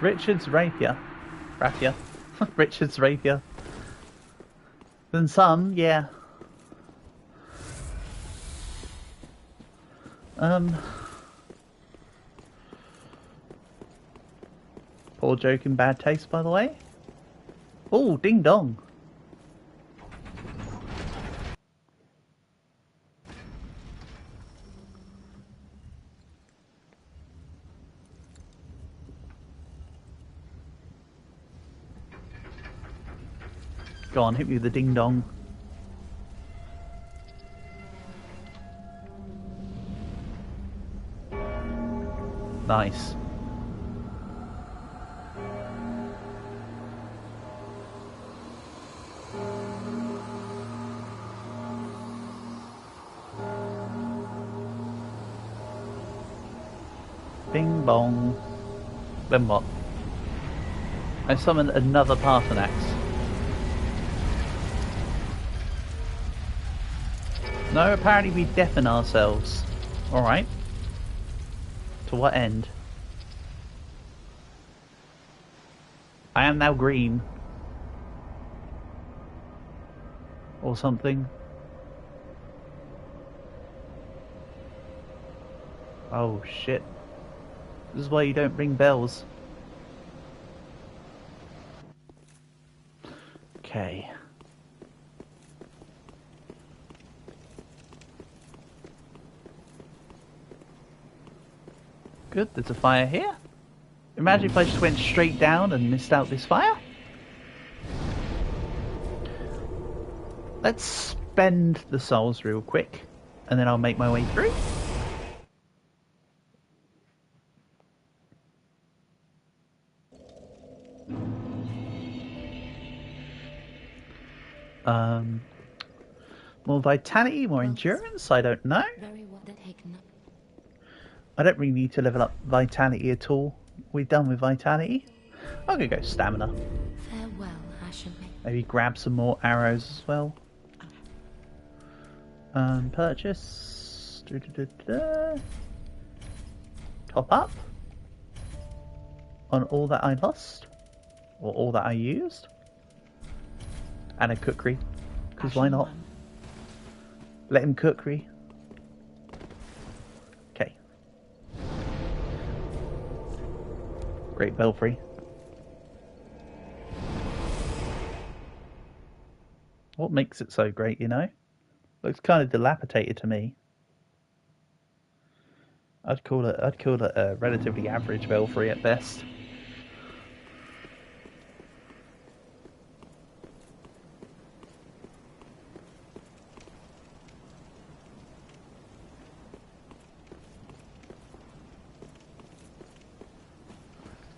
Richard's rapier. Richard's rapier. Than some, yeah. Poor joke in bad taste, by the way. Oh, ding dong. Go on, hit me with the ding dong. Nice. Bing bong. Then what? I summoned another Parthenax. No, apparently we deafen ourselves. Alright. To what end? I am now green. Or something. Oh shit. This is why you don't ring bells. Okay. Good, there's a fire here. Imagine if I just went straight down and missed out this fire. Let's spend the souls real quick, and then I'll make my way through. More vitality, more endurance, I don't know. I don't really need to level up vitality at all. We're done with vitality. I'm gonna go stamina. Farewell, Asher. Maybe grab some more arrows as well. Purchase. Top up on all that I lost, or all that I used, and a cookery. Because why not? Let him cookery. Okay. Great belfry. What makes it so great, you know? Looks kind of dilapidated to me. I'd call it a relatively average belfry at best.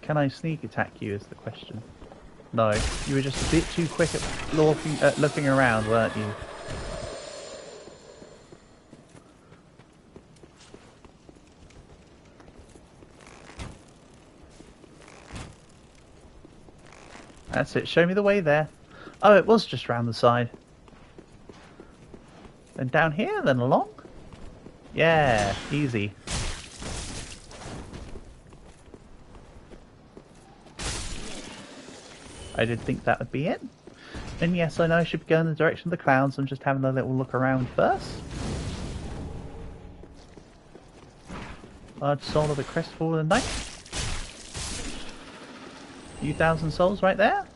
Can I sneak attack you is the question. No, you were just a bit too quick at looking around, weren't you? That's it, show me the way there. Oh, it was just round the side. Then down here, then along? Yeah, easy. I did think that would be it. And yes, I know I should be going in the direction of the clouds. I'm just having a little look around first. Large soul of the crestfallen knight. Few thousand souls right there.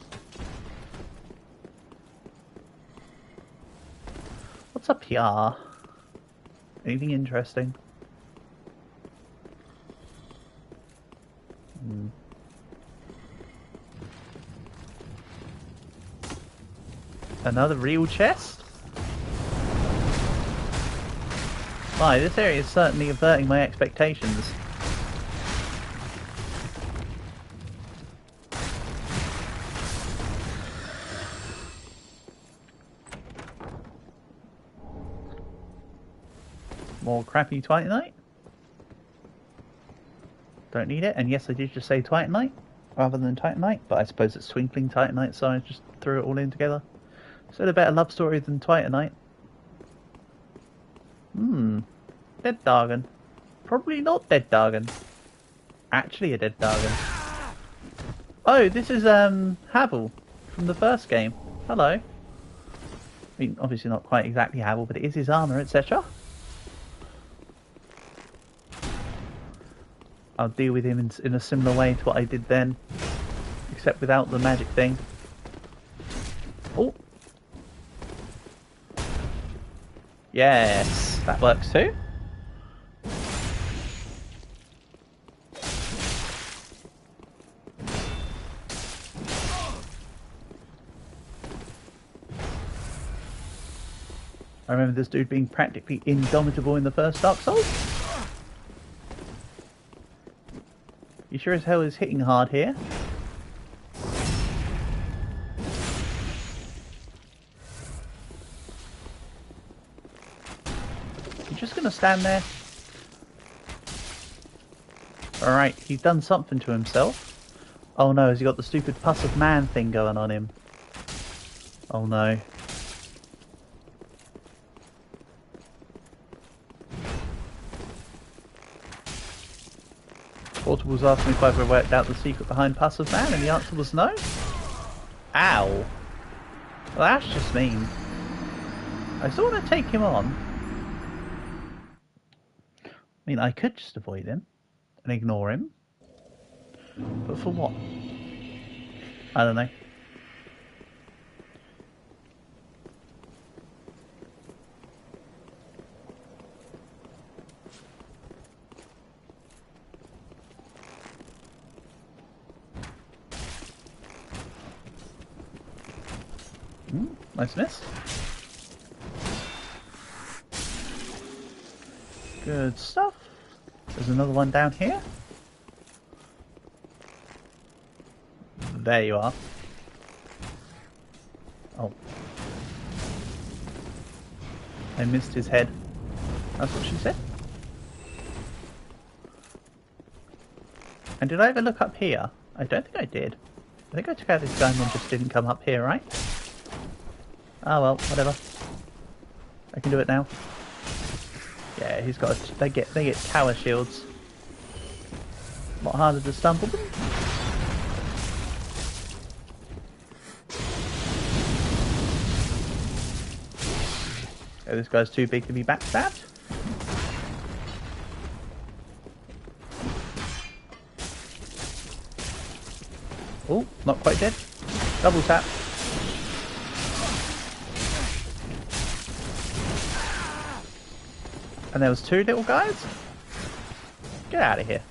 What's up here? Anything interesting? Another real chest? Why, this area is certainly averting my expectations. More crappy Titanite. Don't need it. And yes, I did just say Titanite rather than Titanite, but I suppose it's Twinkling Titanite, so I just threw it all in together. So a better love story than Titanite. Dead Dargon. Probably not Dead Dargon. Actually a Dead Dargon. Oh, this is Havel. from the first game. Hello. I mean, obviously not quite exactly Havel, but it is his armour, etc. I'll deal with him in a similar way to what I did then, except without the magic thing. Oh! Yes, that works too. I remember this dude being practically indomitable in the first Dark Souls. He sure as hell is hitting hard here. You're just gonna stand there? Alright, he's done something to himself. Oh no, has he got the stupid pus of man thing going on him? Oh no. Portal was asking me if I ever worked out the secret behind Pus of Man, and the answer was no. Ow. Well, that's just mean. I still want to take him on. I mean, I could just avoid him and ignore him. But for what? I don't know. Nice miss. Good stuff. There's another one down here. There you are. Oh. I missed his head. That's what she said. And did I ever look up here? I don't think I did. I think I took out this gun and just didn't come up here, right? Oh well, whatever. I can do it now. Yeah, he's got. They get tower shields. A lot harder to stumble them. Oh, this guy's too big to be backstabbed. Oh, not quite dead. Double tap. And there was two little guys? Get out of here.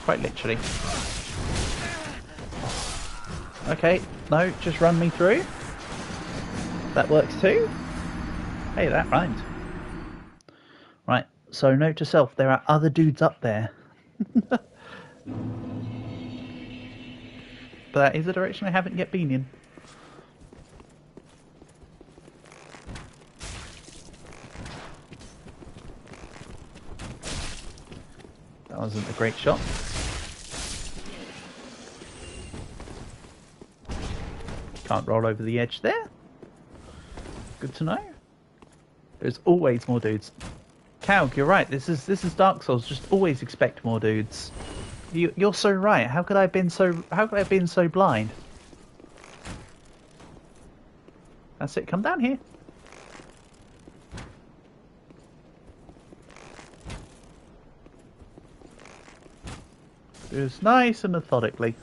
Quite literally. Okay, no, just run me through. That works too. Hey, that rhymed. Right, so note to self, there are other dudes up there. But that is a direction I haven't yet been in. That wasn't a great shot. Can't roll over the edge there. Good to know. There's always more dudes. Calg, you're right. This is Dark Souls. Just always expect more dudes. You're so right. How could I have been so blind? That's it. Come down here. Just nice and methodically.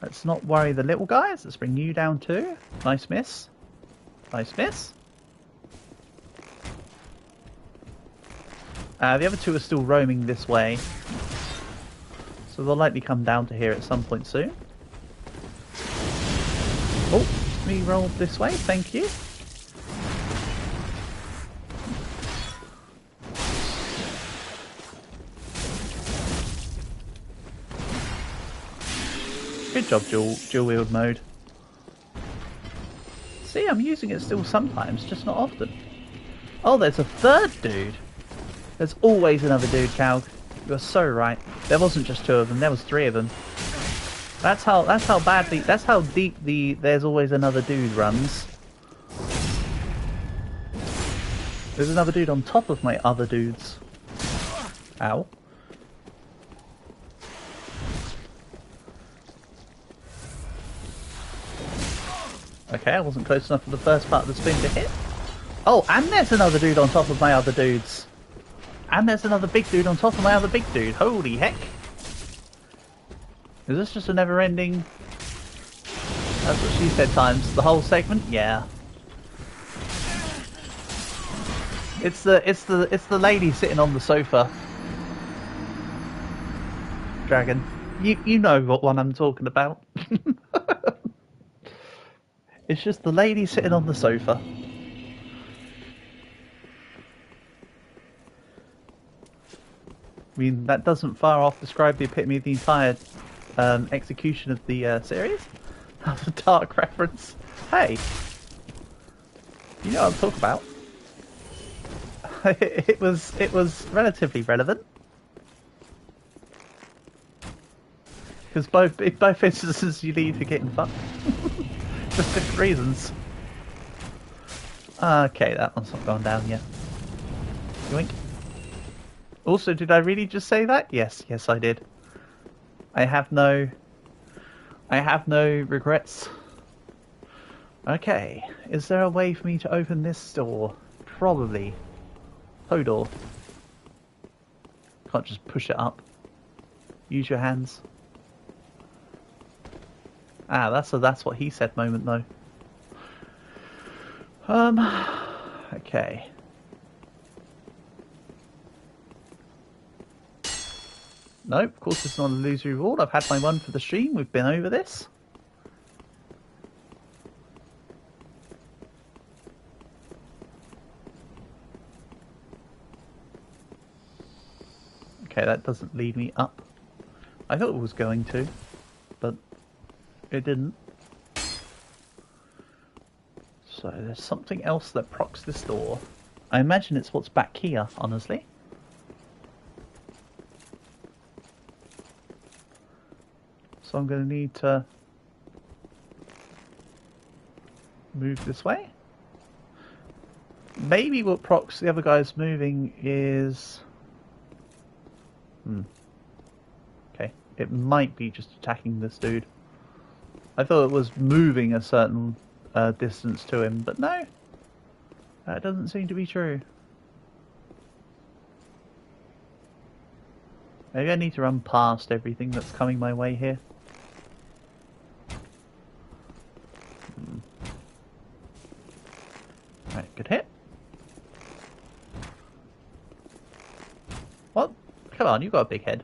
Let's not worry the little guys. Let's bring you down too. Nice miss. Nice miss. The other two are still roaming this way. So they'll likely come down to here at some point soon. Oh, me roll this way. Thank you. Good job, dual wield mode. See, I'm using it still sometimes, just not often. Oh, there's a third dude. There's always another dude, Calg. You're so right. There wasn't just two of them, there was three of them. That's how deep the there's always another dude runs. There's another dude on top of my other dudes. Ow. Okay, I wasn't close enough for the first part of the spin to hit. Oh, and there's another dude on top of my other dudes. And there's another big dude on top of my other big dude. Holy heck. Is this just a never-ending... That's what she said times the whole segment? Yeah. It's the lady sitting on the sofa. Dragon. You know what one I'm talking about. It's just the lady sitting on the sofa. I mean, that doesn't far off describe the epitome of the entire execution of the series. That's a dark reference. Hey, you know what I'm talking about. it was relatively relevant because in both instances you need to get in fucked for different reasons. Okay, that one's not gone down yet. Yoink. Also, did I really just say that? Yes, I did. I have no regrets. Okay, is there a way for me to open this door? Probably. Hodor. Can't just push it up. Use your hands. Ah, that's what he said moment though. Okay. Nope, of course it's not an illusory reward. I've had my one for the stream. We've been over this. Okay, that doesn't lead me up. I thought it was going to, but it didn't. So there's something else that procs this door. I imagine it's what's back here, honestly. So I'm going to need to move this way. Maybe what procs the other guy's moving is... Okay, it might be just attacking this dude. I thought it was moving a certain distance to him, but no. That doesn't seem to be true. Maybe I need to run past everything that's coming my way here. Right, good hit. What? Come on, you've got a big head.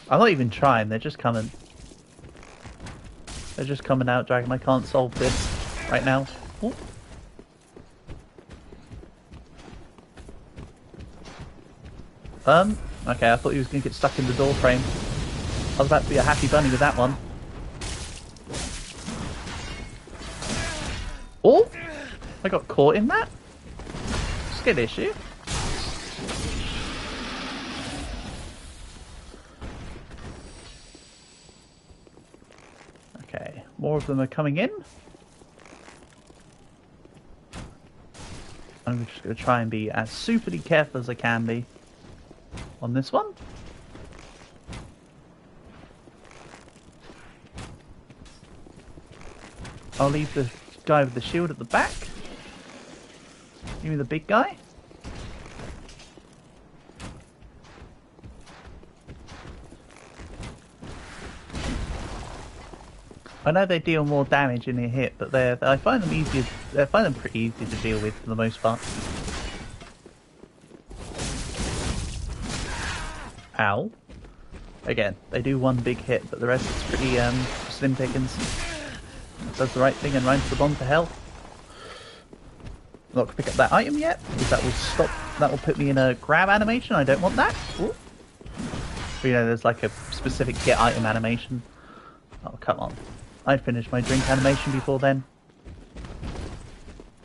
I'm not even trying, they're just coming. They're just coming out, Dragon. I can't solve this right now. Ooh. Okay, I thought he was going to get stuck in the door frame. I was about to be a happy bunny with that one. Oh! I got caught in that? Skill issue. Okay, more of them are coming in. I'm just going to try and be as superly careful as I can be on this one. I'll leave the guy with the shield at the back. Give me the big guy. I know they deal more damage in a hit, but I find them easier. I find them pretty easy to deal with for the most part. Ow. Again, they do one big hit, but the rest is pretty slim pickings. Does the right thing and runs the bomb to hell. I'm not gonna pick up that item yet, because that will stop. That will put me in a grab animation. I don't want that. Ooh. But, you know, there's like a specific get item animation. Oh, come on. I finished my drink animation before then.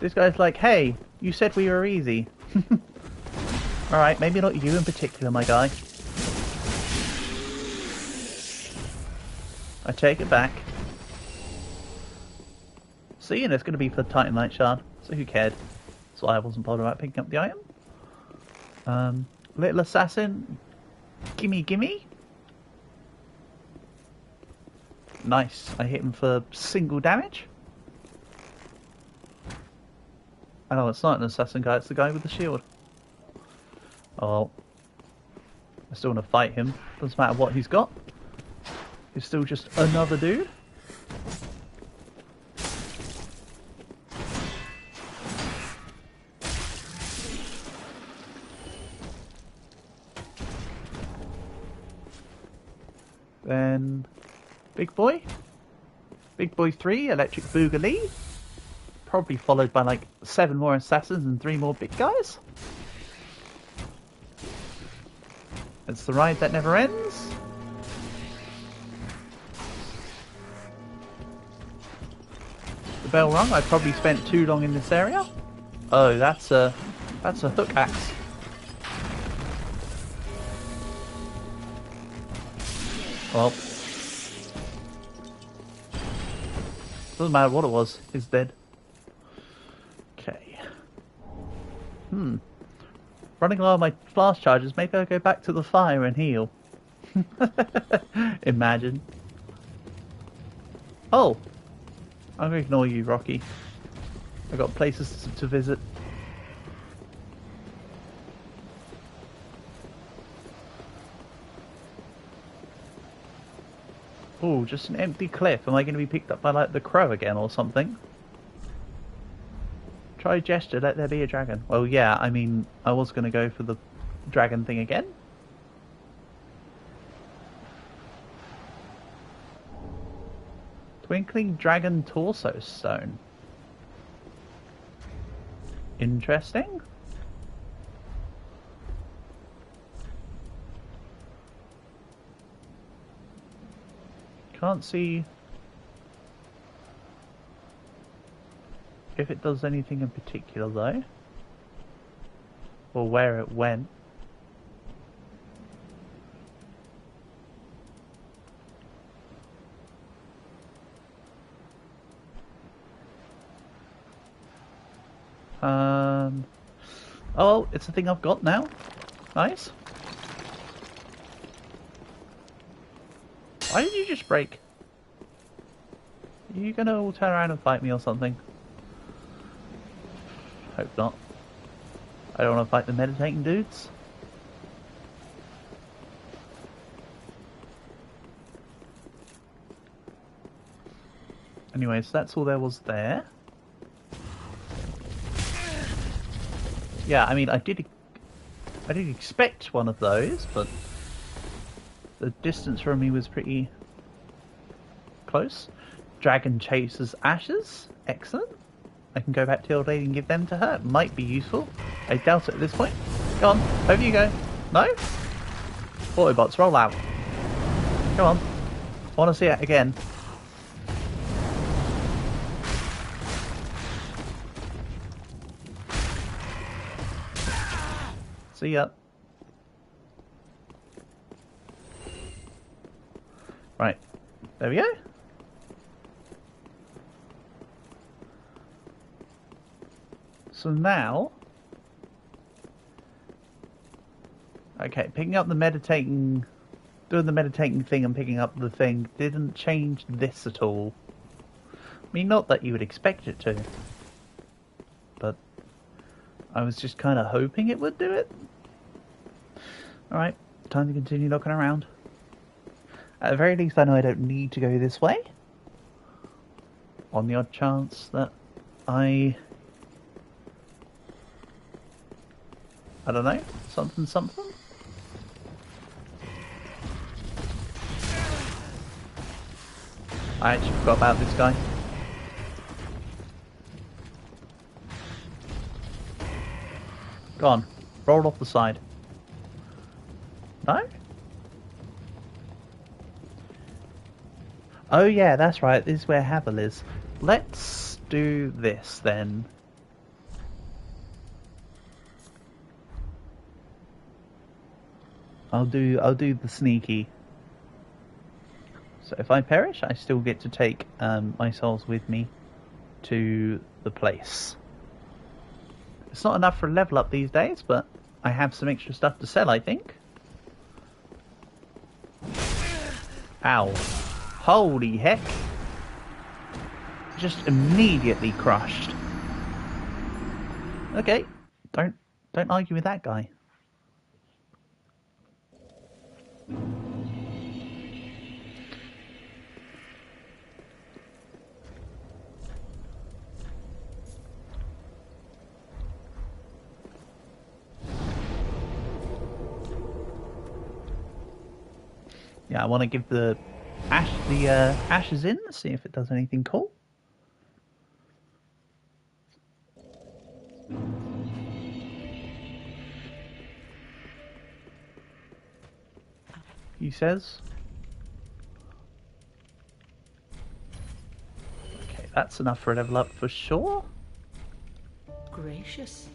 This guy's like, hey, you said we were easy. Alright, maybe not you in particular, my guy. I take it back. See, and it's going to be for the Titan Light Shard, so who cared? That's why I wasn't bothered about picking up the item. Little assassin, gimme gimme. Nice. I hit him for single damage. Oh, no, it's not an assassin guy, it's the guy with the shield. Oh. I still want to fight him. Doesn't matter what he's got. He's still just another dude. Then Big Boy. Big Boy 3, Electric Boogaloo. Probably followed by like 7 more assassins and 3 more big guys. It's the ride that never ends. The bell rung. I probably spent too long in this area. Oh, that's a hook axe. Well, doesn't matter what it was. He's dead. Okay. Running low on my flask charges. Maybe I'll go back to the fire and heal. Imagine. Oh, I'm gonna ignore you, Rocky. I've got places to visit. Oh, just an empty cliff. Am I going to be picked up by, like, the crow again or something? Try gesture, let there be a dragon. Well, yeah, I mean, I was going to go for the dragon thing again. Twinkling Dragon Torso Stone. Interesting. Can't see if it does anything in particular though, or where it went. Oh, it's a thing I've got now. Nice. Why did you just break? Are you gonna all turn around and fight me or something? Hope not. I don't want to fight the meditating dudes. Anyways, that's all there was there. Yeah, I mean, I did expect one of those, but the distance from me was pretty close. Dragon chases ashes. Excellent. I can go back to the old lady and give them to her. Might be useful. I doubt it at this point. Go on. Over you go. No? Autobots, roll out. Come on. I want to see it again. See ya. Right. There we go. So now... Okay, picking up the meditating... Doing the meditating thing and picking up the thing didn't change this at all. I mean, not that you would expect it to. But I was just kind of hoping it would do it. Alright, time to continue looking around. At the very least, I know I don't need to go this way. On the odd chance that I don't know, something. I actually forgot about this guy. Go on, roll off the side. No? Oh yeah, that's right, this is where Havel is. Let's do this then. I'll do the sneaky. So if I perish, I still get to take my souls with me to the place. It's not enough for a level up these days, but I have some extra stuff to sell, I think. Ow. Holy heck. Just immediately crushed. Okay, don't argue with that guy. Yeah, I want to give the ashes in, see if it does anything cool. He says. Okay, that's enough for a level up for sure. Gracious.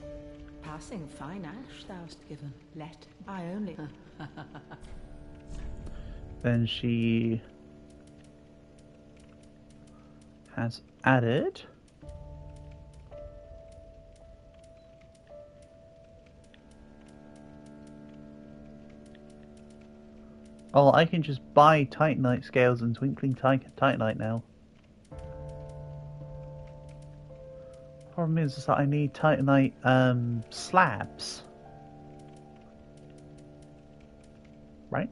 Passing fine ash thou'st given. Let I only... Then she has added oh, I can just buy Titanite scales and twinkling Titanite now. Problem is that I need Titanite slabs. Right?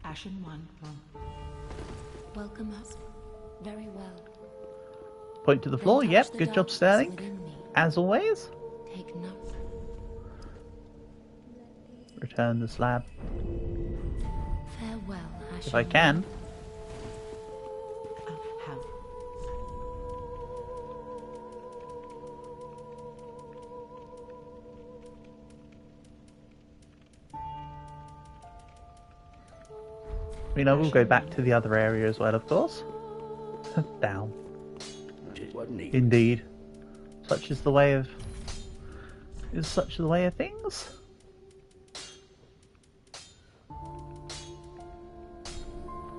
Ashen one. Welcome us. Very well. Point to the floor. Then Yep, touch the good job, darkness Sterling. within me. As always. Take note. Return the slab Farewell, Ashen if I can. How? I mean, I will go back to the other area as well, of course. Down. Indeed. Such is the way of... Is such the way of things?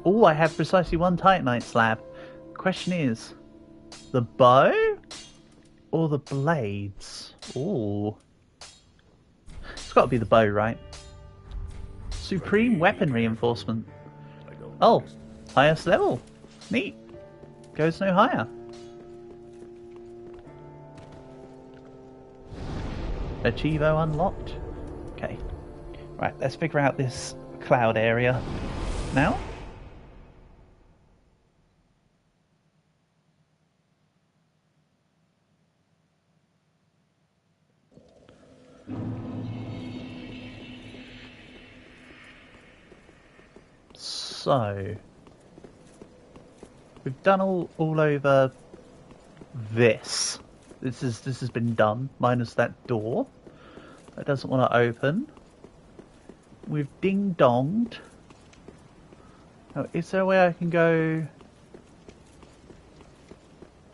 Oh, I have precisely one Titanite slab. Question is, the bow or the blades? Ooh. It's got to be the bow, right? Supreme weapon reinforcement. Oh, highest level. Neat. Goes no higher. Achievo unlocked. Okay. Right, let's figure out this cloud area now. So we've done all over this. This has been done, minus that door. That doesn't want to open. We've ding-donged. Oh, is there a way I can go...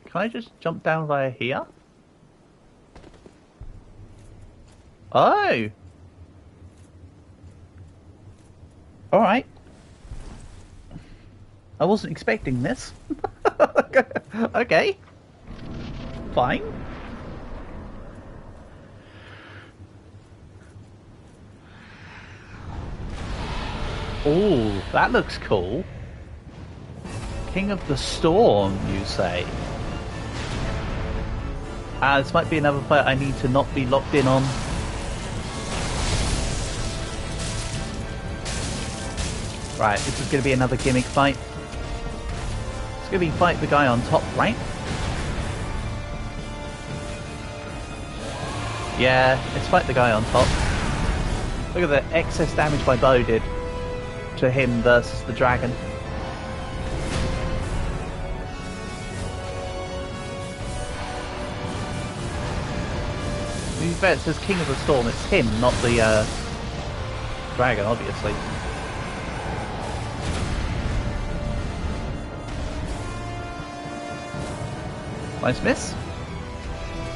Can I just jump down via here? Oh! Alright. I wasn't expecting this. Okay. Fine. Oh, that looks cool. King of the Storm, you say? This might be another fight I need to not be locked in on. Right, this is going to be another gimmick fight. It's going to be fight the guy on top, right? Yeah, let's fight the guy on top. Look at the excess damage my bow did to him versus the dragon. To be fair, it says King of the Storm. It's him, not the dragon, obviously. Nice miss.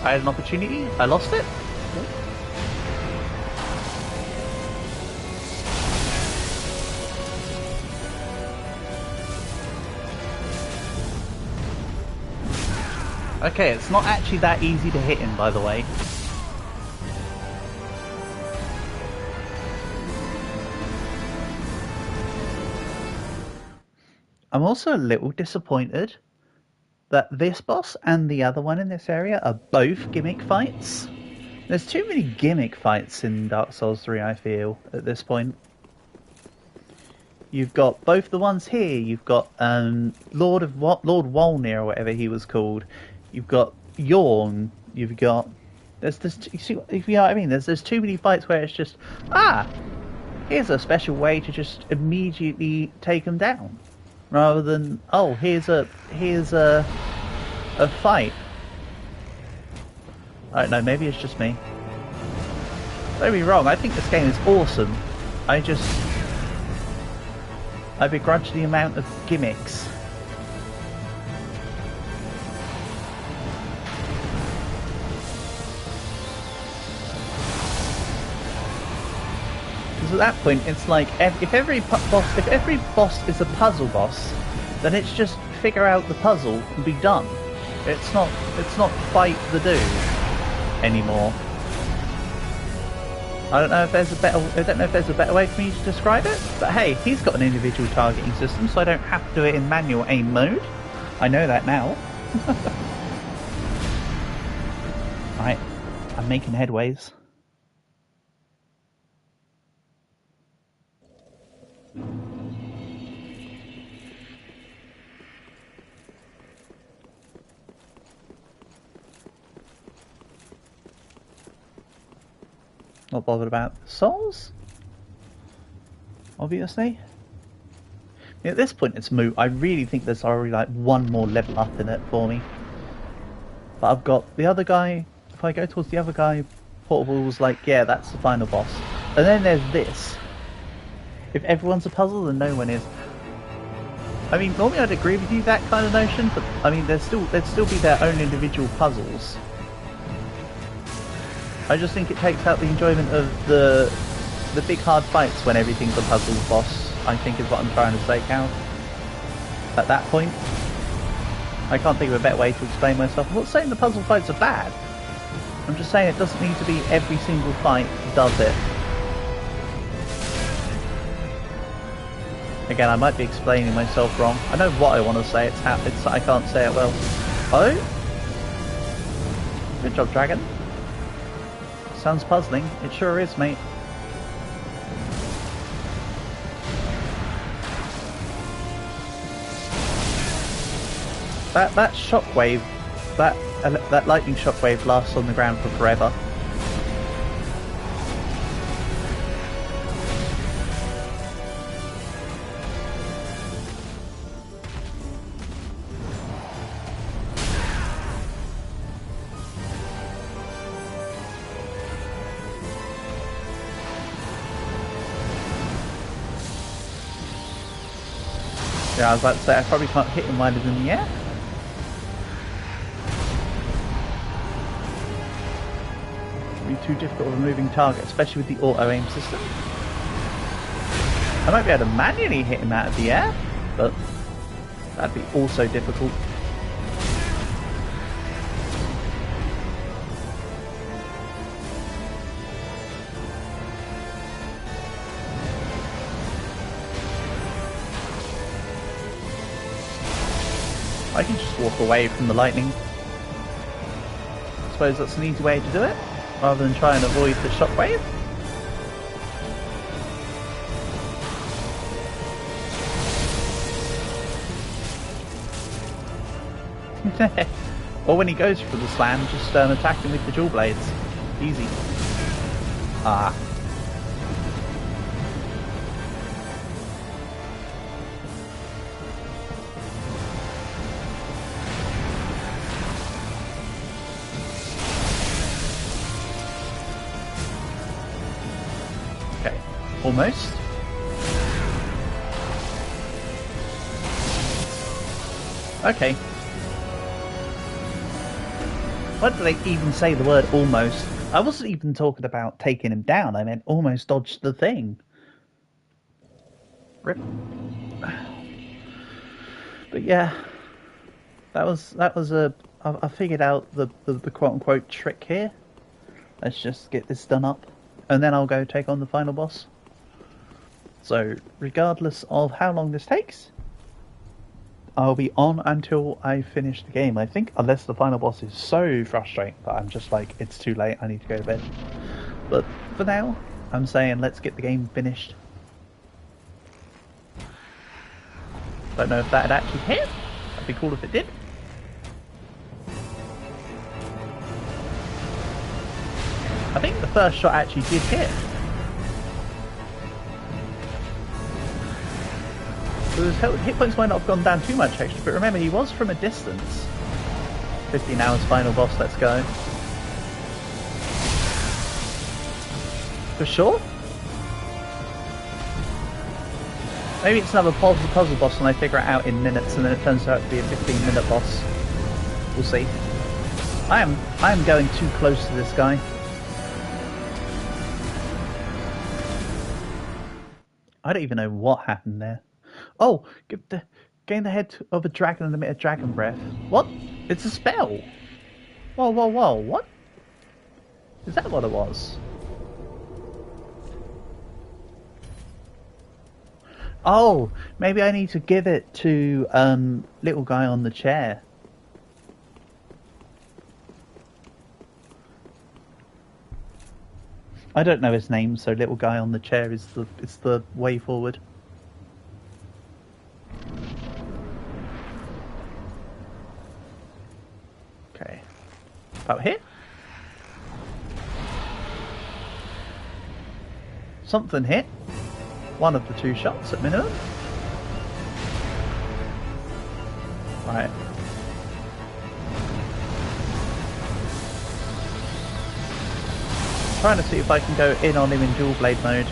I had an opportunity. I lost it. Okay, it's not actually that easy to hit him, by the way. I'm also a little disappointed that this boss and the other one in this area are both gimmick fights. There's too many gimmick fights in Dark Souls 3, I feel, at this point. You've got both the ones here. You've got Lord Wolnir, or whatever he was called. You've got Yorn. You've got you see, if you know what I mean. There's too many fights where it's just here's a special way to just immediately take them down, rather than here's a fight. I don't know. Maybe it's just me. Don't be wrong. I think this game is awesome. I begrudge the amount of gimmicks. Because at that point, it's like if every boss is a puzzle boss, then it's just figure out the puzzle and be done. It's not fight the dude anymore. I don't know if there's a better way for me to describe it, but hey, he's got an individual targeting system, so I don't have to do it in manual aim mode. I know that now. Right, I'm making headways. Not bothered about souls, obviously. At this point it's moot. I really think there's already like one more level up in it for me. But I've got the other guy. If I go towards the other guy, Portable's like, yeah, that's the final boss. And then there's this. If everyone's a puzzle, then no one is. I mean, normally I'd agree with you, that kind of notion, but I mean, they'd still be their own individual puzzles. I just think it takes out the enjoyment of the big hard fights when everything's a puzzle boss, I think is what I'm trying to say, Cal. At that point. I can't think of a better way to explain myself. I'm not saying the puzzle fights are bad. I'm just saying it doesn't need to be every single fight does it. Again, I might be explaining myself wrong. I know what I want to say, I can't say it well. Oh? Good job, Dragon. Sounds puzzling. It sure is, mate. That shockwave, that lightning shockwave lasts on the ground for forever. Yeah, I was about to say, I probably can't hit him while he's in the air. It'd be too difficult of a moving target, especially with the auto-aim system. I might be able to manually hit him out of the air, but that'd be also difficult. I can just walk away from the lightning. I suppose that's an easy way to do it, rather than try and avoid the shockwave. Or when he goes for the slam, just attack him with the dual blades. Easy. Ah. Almost. Okay. Why did they even say the word almost? I wasn't even talking about taking him down. I meant almost dodged the thing. Rip. But yeah, that was I figured out the quote unquote trick here. Let's just get this done up, and then I'll go take on the final boss. So, regardless of how long this takes, I'll be on until I finish the game, I think, unless the final boss is so frustrating that I'm just like, it's too late, I need to go to bed. But for now, I'm saying let's get the game finished. Don't know if that had actually hit. That'd be cool if it did. I think the first shot actually did hit. So his hit points might not have gone down too much extra, but remember he was from a distance. 15 hours final boss, let's go. For sure? Maybe it's another puzzle boss and I figure it out in minutes and then it turns out to be a 15-minute boss. We'll see. I am going too close to this guy. I don't even know what happened there. Oh, gain the head of a dragon and emit a dragon breath. What? It's a spell. Whoa, whoa, whoa, what? Is that what it was? Oh, maybe I need to give it to little guy on the chair. I don't know his name, so little guy on the chair is the way forward. Okay. About here? Something hit. One of the two shots at minimum. Right. Trying to see if I can go in on him in dual blade mode.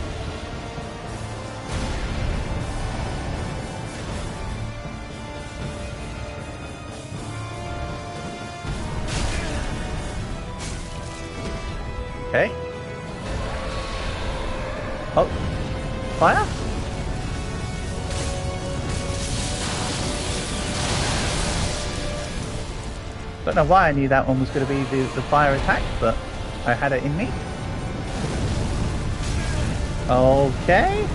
Okay. Oh. Fire? Don't know why I knew that one was going to be the fire attack, but I had it in me. Okay.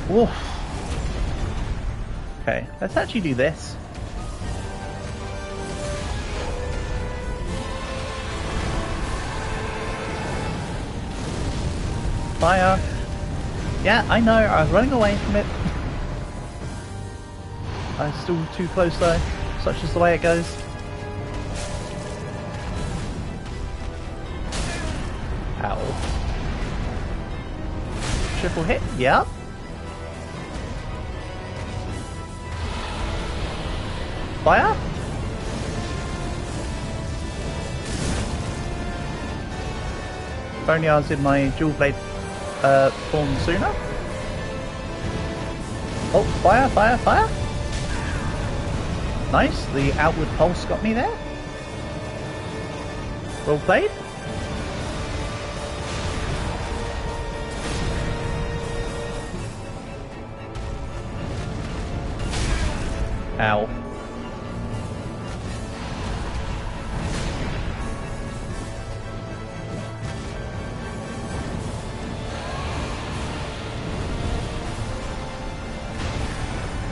Oof. Okay, let's actually do this. Fire. Yeah, I know, I was running away from it. I'm still too close though, such is the way it goes. Ow. Triple hit, yep. Fire? If only I was in my dual blade form sooner. Oh, fire, fire, fire. Nice, the outward pulse got me there. Well played. Ow.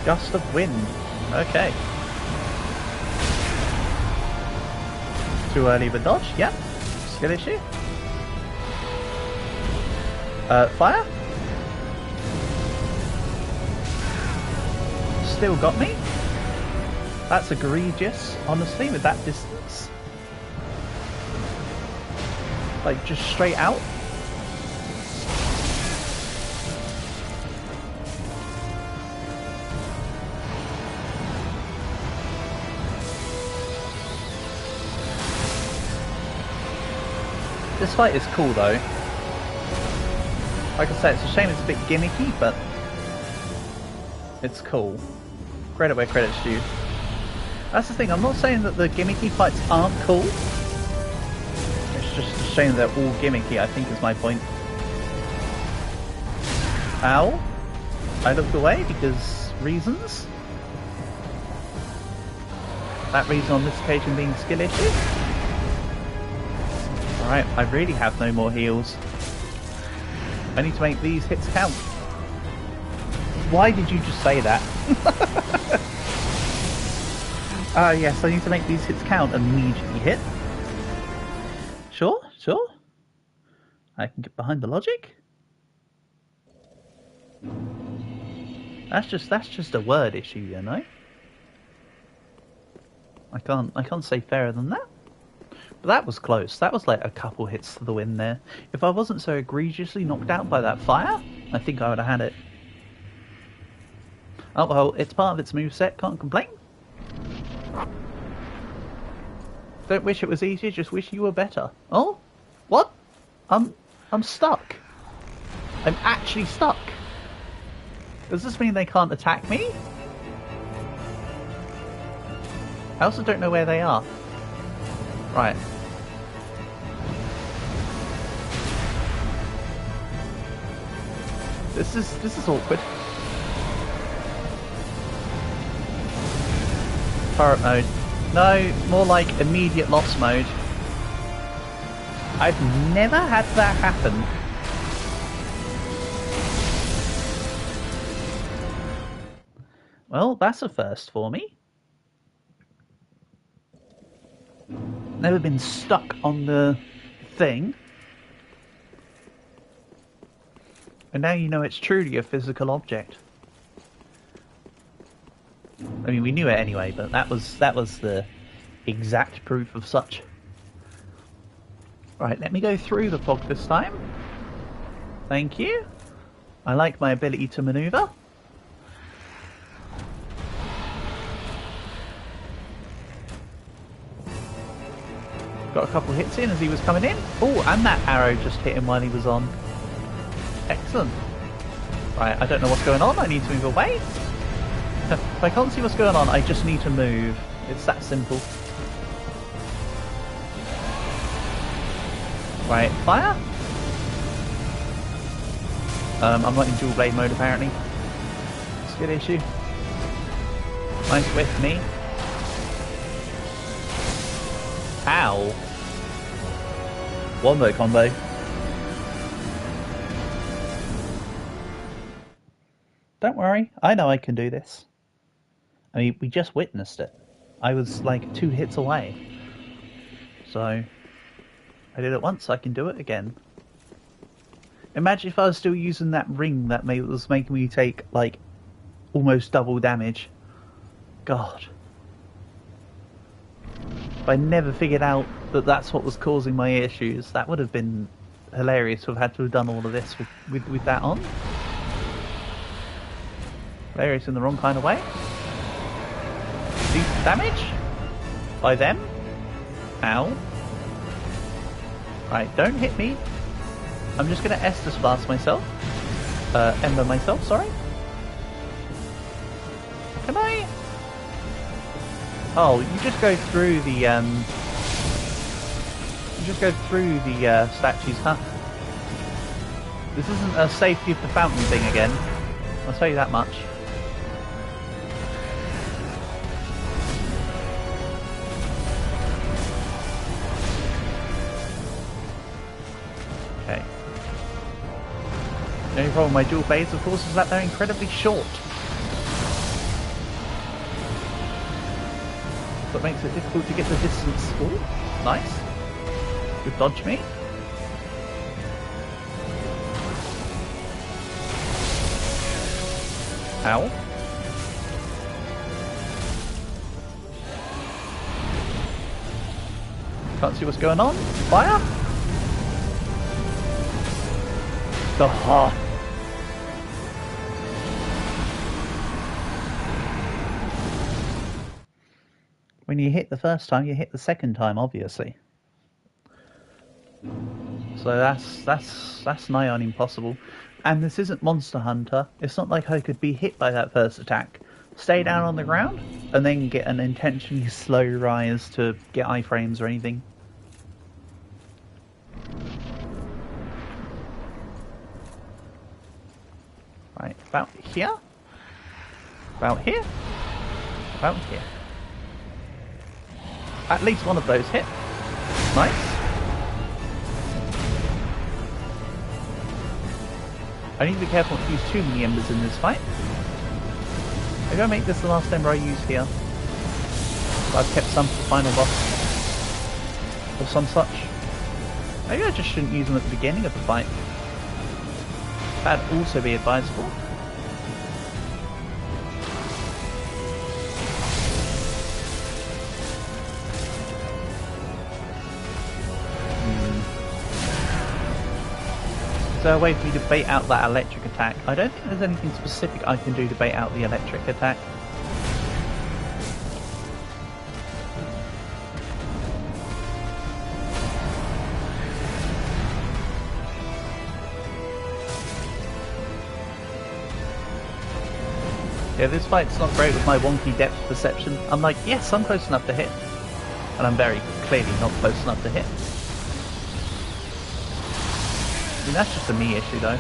Gust of wind. Okay. Too early of a dodge? Yep. Skill issue. Fire? Still got me. That's egregious, honestly, with that distance. Like, just straight out. This fight is cool though. Like I said, it's a shame it's a bit gimmicky, but it's cool. Credit where credit's due. That's the thing, I'm not saying that the gimmicky fights aren't cool. It's just a shame they're all gimmicky, I think is my point. Ow. I looked away because reasons. That reason on this occasion being skill issue. Alright, I really have no more heals. I need to make these hits count. Why did you just say that? Yes, I need to make these hits count and immediately hit. Sure, sure. I can get behind the logic. That's just a word issue, you know. I can't say fairer than that. But that was close. That was like a couple hits to the wind there. If I wasn't so egregiously knocked out by that fire, I think I would have had it. Oh well, it's part of its moveset, can't complain. Don't wish it was easier, just wish you were better. Oh? What? I'm stuck. I'm actually stuck. Does this mean they can't attack me? I also don't know where they are. Right. This is awkward. Turret mode. No, more like immediate loss mode. I've never had that happen. Well, that's a first for me. Never been stuck on the thing. And now you know it's truly a physical object. I mean, we knew it anyway, but that was the exact proof of such. Right, let me go through the fog this time. Thank you. I like my ability to maneuver. Got a couple hits in as he was coming in. Oh, and that arrow just hit him while he was on. Excellent. Right, I don't know what's going on. I need to move away. If I can't see what's going on, I just need to move. It's that simple. Right, fire. I'm not in dual blade mode apparently. It's a good issue. Nice with me. Ow. Wombo combo. Don't worry, I know I can do this. I mean, we just witnessed it. I was like 2 hits away. So, I did it once, I can do it again. Imagine if I was still using that ring that was making me take, like, almost double damage. God. If I never figured out that that's what was causing my issues, that would have been hilarious to have had to have done all of this with that on. Hilarious in the wrong kind of way. Decent damage by them. Ow. Right, don't hit me. I'm just going to Estus Blast myself. Ember myself, sorry. Can I? Oh, you just go through the statues, huh? This isn't a safety of the fountain thing again. I'll tell you that much. Okay. The only problem with my dual blades, of course, is that they're incredibly short. So it makes it difficult to get the distance. Ooh, nice. Good dodge me. Ow. Can't see what's going on. Fire! Oh. When you hit the first time, you hit the second time, obviously. So that's nigh on impossible. And this isn't Monster Hunter. It's not like I could be hit by that first attack, stay down on the ground, and then get an intentionally slow rise to get iframes or anything. Right, about here. About here? About here. At least one of those hit. Nice. I need to be careful not to use too many embers in this fight. Maybe I make this the last ember I use here. But I've kept some for the final boss. Or some such. Maybe I just shouldn't use them at the beginning of the fight. That'd also be advisable. Is there a way for you to bait out that electric attack? I don't think there's anything specific I can do to bait out the electric attack. Yeah, this fight's not great with my wonky depth perception. I'm like, yes, I'm close enough to hit. And I'm very clearly not close enough to hit. I mean, that's just a me issue, though.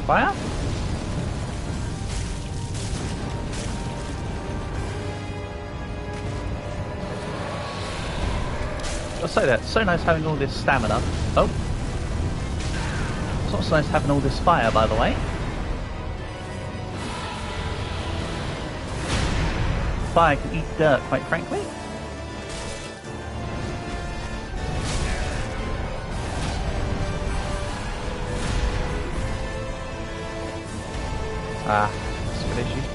Fire? I'll say that. So nice having all this stamina. Oh. It's not so nice having all this fire, by the way. Fire can eat dirt, quite frankly. Ah, that's a good issue.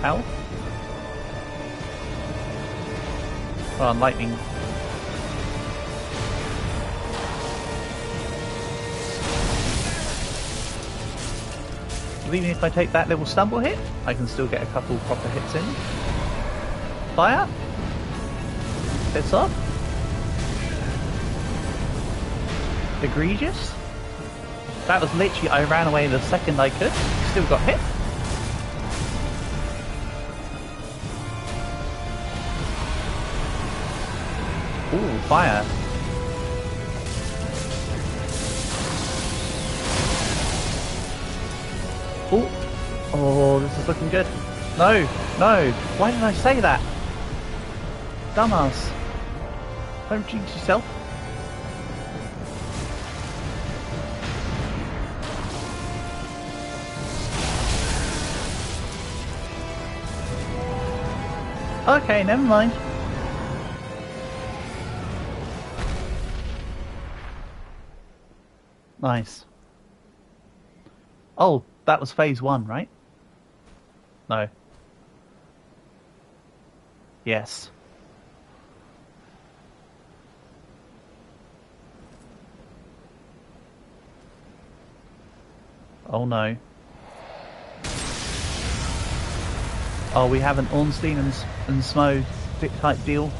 Ow. Oh, and lightning. Even if I take that little stumble hit, I can still get a couple proper hits in. Fire. Hits off. Egregious. That was literally, I ran away the second I could. Still got hit. Ooh, fire. Ooh. Oh, this is looking good. No, no. Why did I say that? Dumbass. Don't jinx yourself. Okay, never mind. Nice. Oh, that was phase 1, right? No. Yes. Oh no. Oh, we have an Ornstein and Smo type deal.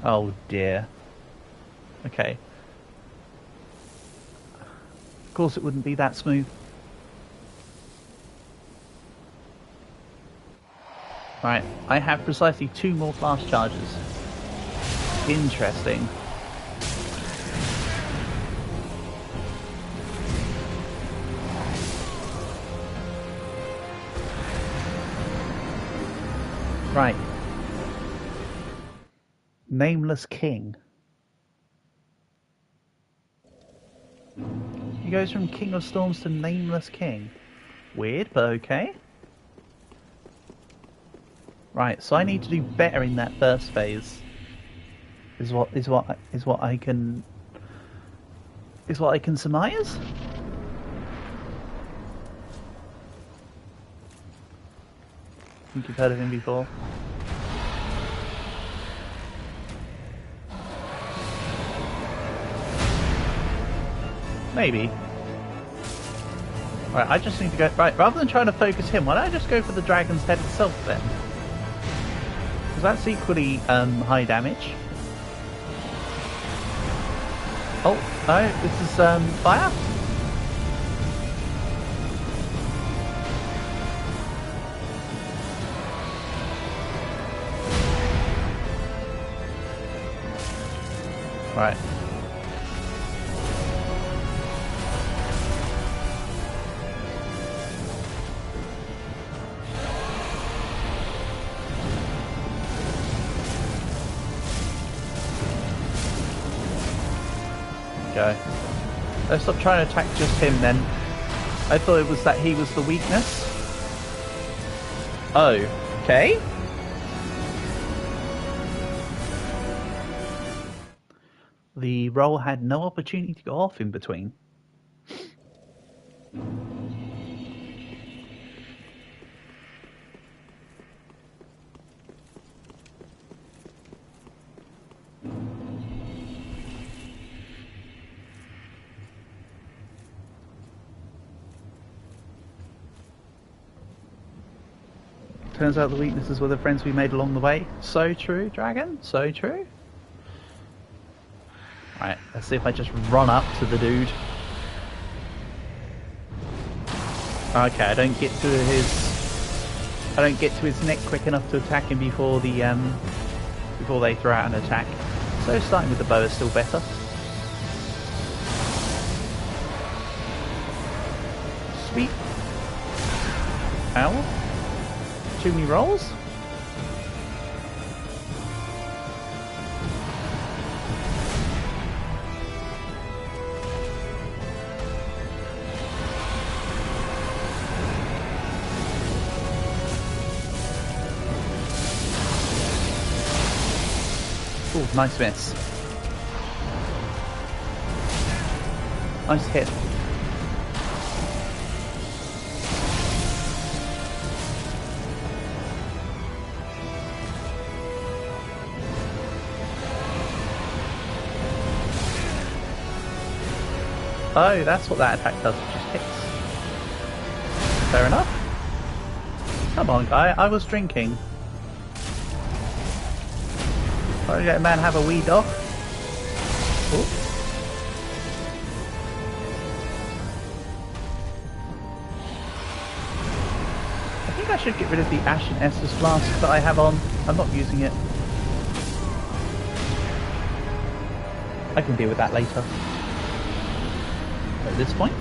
Oh dear. Okay. Of course it wouldn't be that smooth. Right, I have precisely 2 more flash charges. Interesting. Right. Nameless King. He goes from King of Storms to Nameless King. Weird, but okay. Right, so I need to do better in that first phase. Is what I can surmise? I think you've heard of him before. Maybe. Right, I just need to go... Right, rather than trying to focus him, why don't I just go for the dragon's head itself then? Because that's equally high damage. Oh, no, this is fire? Right. Go. Let's stop trying to attack just him then. I thought it was that he was the weakness. Oh, okay. The roll had no opportunity to go off in between. Turns out the weaknesses were the friends we made along the way. So true, Dragon. So true. Right, let's see if I just run up to the dude. Okay, I don't get to his neck quick enough to attack him before before they throw out an attack. So starting with the bow is still better. Sweet. Ow. Too many rolls? Ooh, nice miss. Nice hit. Oh, that's what that attack does, it just hits. Fair enough. Come on, guy, I was drinking. Why don't you let a man have a wee doff? Ooh. I think I should get rid of the Ashen Estus flask that I have on. I'm not using it. I can deal with that later. At this point.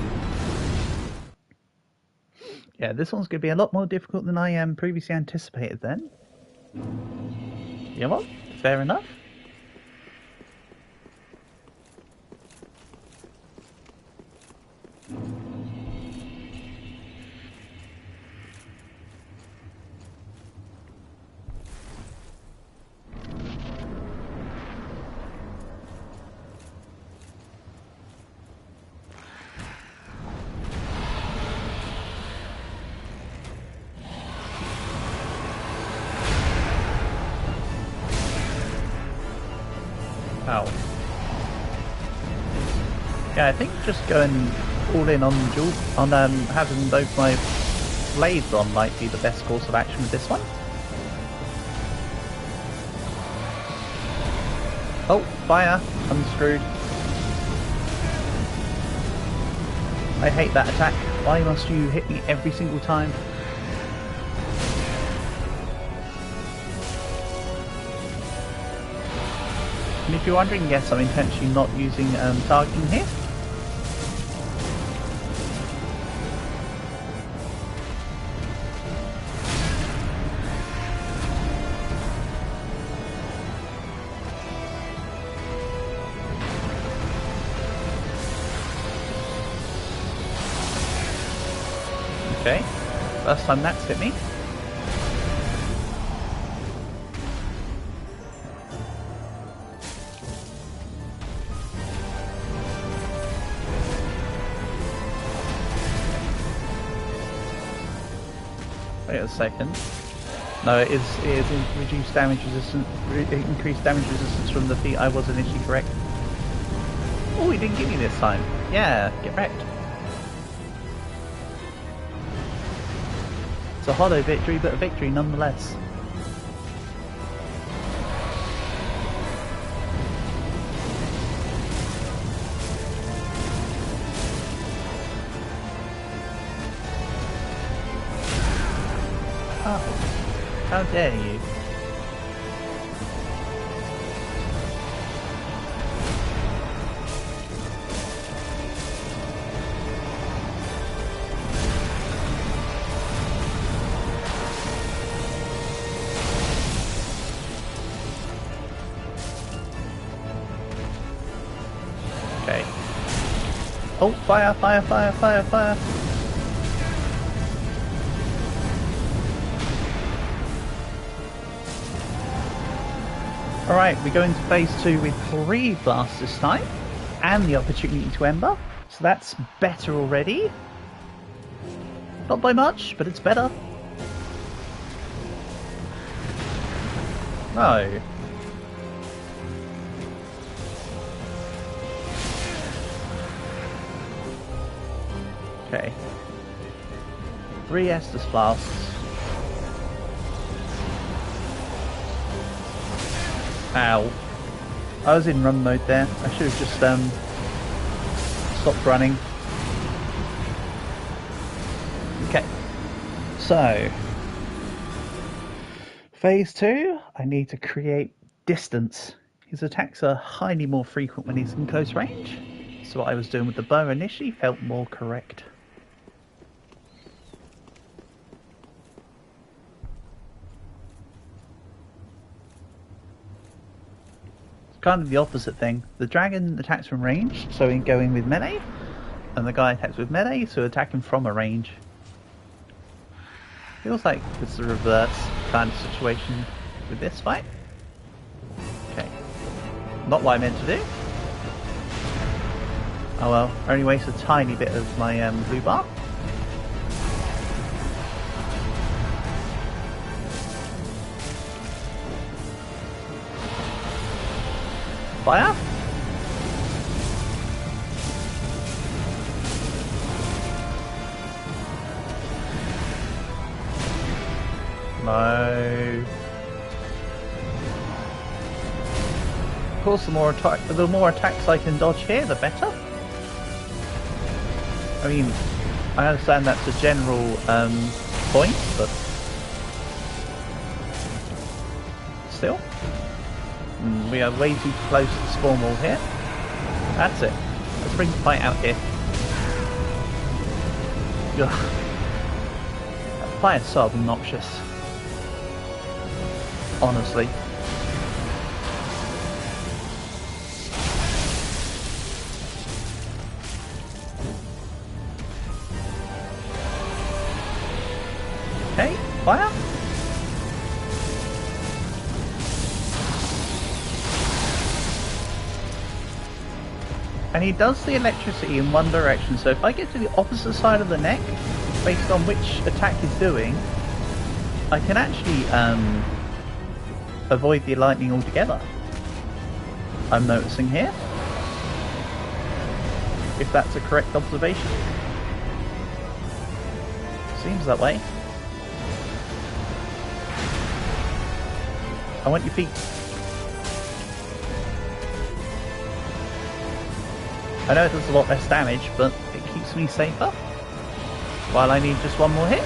Yeah, this one's going to be a lot more difficult than I previously anticipated then. You know what? Fair enough. Ow. Yeah, I think just going all in on having both my blades on might be the best course of action with this one. Oh, fire! I'm screwed. I hate that attack. Why must you hit me every single time? And if you're wondering, yes, I'm intentionally not using targeting here. Okay, first time that's hit me. Wait a second. No, it is reduced damage resistance, increased damage resistance from the feat. I was initially correct. Oh, he didn't give me this time. Yeah, get wrecked. It's a hollow victory, but a victory nonetheless. Oh, how dare you? Oh, fire, fire, fire, fire, fire. Alright, we go into phase 2 with 3 blasts this time, and the opportunity to ember, so that's better already. Not by much, but it's better. No. Okay. 3 Estus blasts. Ow. I was in run mode there. I should have just stopped running. Okay. So, phase 2, I need to create distance. His attacks are highly more frequent when he's in close range. So what I was doing with the bow initially felt more correct. Kind of the opposite thing. The dragon attacks from range, so in going with melee, and the guy attacks with melee, so attacking from a range. Feels like it's the reverse kind of situation with this fight. Okay. Not what I meant to do. Oh well, only waste a tiny bit of my blue bar. Fire? No. Of course, the more attacks I can dodge here, the better. I mean, I understand that's a general point, but still. We are way too close to the spawn wall here. That's it. Let's bring the fight out here. Ugh. That fire's so obnoxious. Honestly. Okay, fire. And he does the electricity in one direction, so if I get to the opposite side of the neck, based on which attack he's doing, I can actually avoid the lightning altogether. I'm noticing here. If that's a correct observation. Seems that way. I want your feet. I know it does a lot less damage, but it keeps me safer. While I need just one more hit.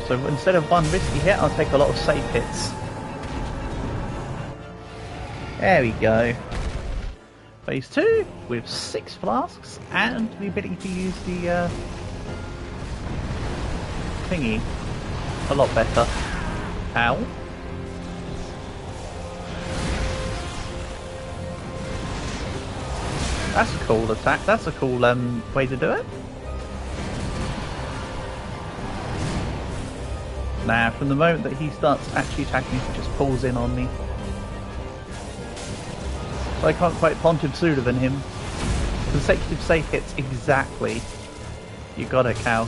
So instead of one risky hit, I'll take a lot of safe hits. There we go. Phase 2 with 6 flasks and the ability to use the thingy a lot better. Ow. That's a cool attack. That's a cool way to do it. Now, from the moment that he starts actually attacking, he just pulls in on me. So I can't quite pontiff sooner than him. Consecutive safe hits, exactly. You got it, cow.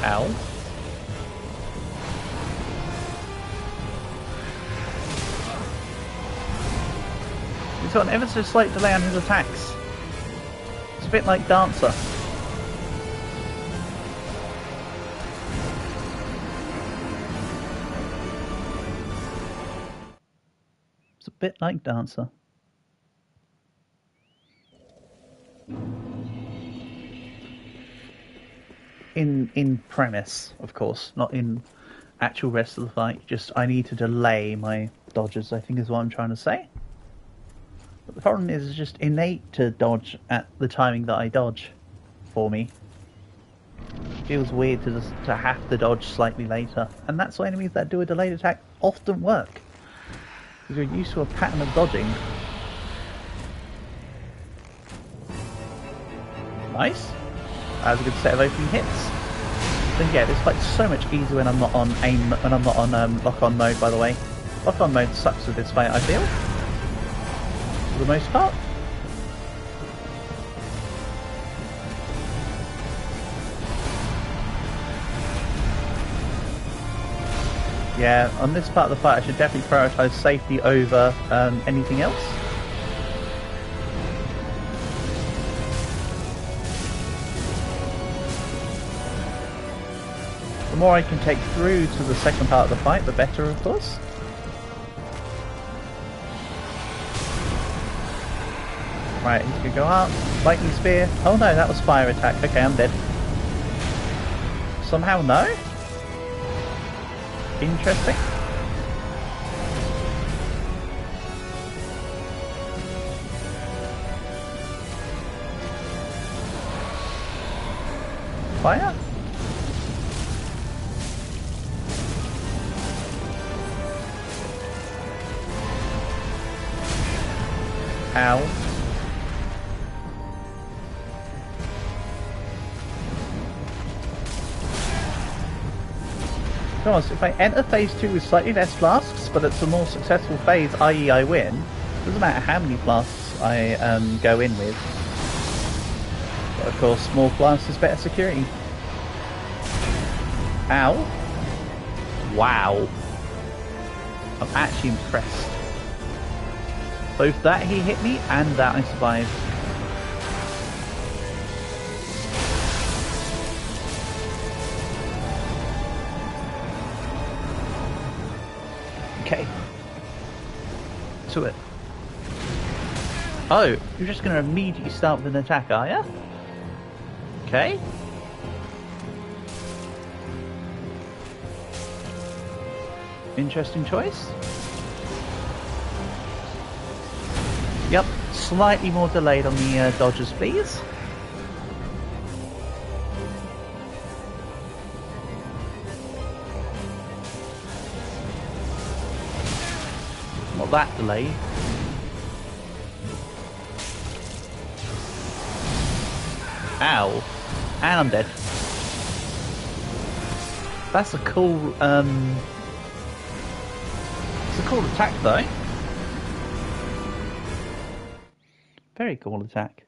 Ow. He's got an ever so slight delay on his attacks. It's a bit like Dancer. It's a bit like Dancer. In premise, of course, not in actual rest of the fight. Just I need to delay my dodges, I think is what I'm trying to say. But the problem is it's just innate to dodge at the timing that I dodge for me. It feels weird to have to dodge slightly later. And that's why enemies that do a delayed attack often work. Because you're used to a pattern of dodging. Nice. That was a good set of opening hits. Then yeah, this fight's so much easier when I'm not on lock-on mode, by the way. Lock-on mode sucks with this fight, I feel. For the most part. Yeah, on this part of the fight I should definitely prioritise safety over anything else. The more I can take through to the second part of the fight, the better, of course. Right, he's gonna go up. Lightning spear. Oh no, that was fire attack. Okay, I'm dead. Somehow no? Interesting. Fire? Ow. Come on, so if I enter phase 2 with slightly less flasks, but it's a more successful phase, i.e. I win, doesn't matter how many flasks I go in with. But of course, more flasks is better security. Ow. Wow. I'm actually impressed. Both that he hit me and that I survived. Okay. To it. Oh, you're just going to immediately start with an attack, are you? Okay. Interesting choice. Yep, slightly more delayed on the dodges, please. Not that delayed. Ow. And I'm dead. That's a cool, it's a cool attack though. Very cool attack.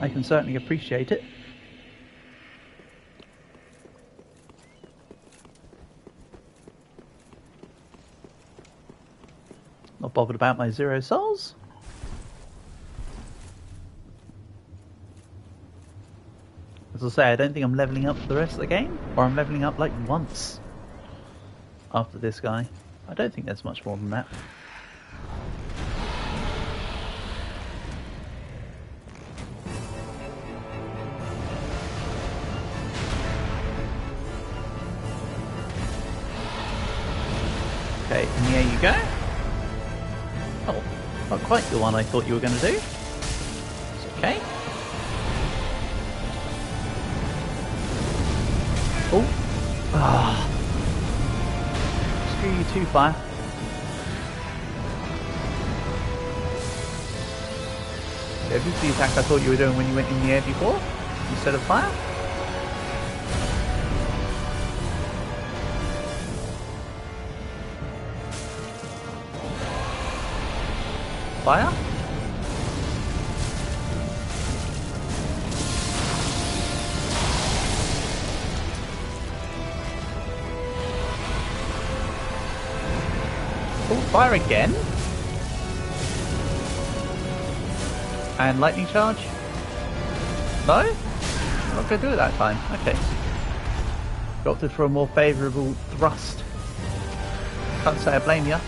I can certainly appreciate it. Not bothered about my 0 souls. As I say, I don't think I'm leveling up for the rest of the game, or I'm leveling up like once after this guy. I don't think there's much more than that. Okay, and here you go. Oh, not quite the one I thought you were going to do. It's okay. Oh. Ah. Screw you too, fire. Yeah, this is the attack I thought you were doing when you went in the air before, instead of fire. Fire? Oh, fire again? And lightning charge? No? I'm not going to do it that time. Okay. Opted for a more favourable thrust. Can't say I blame you.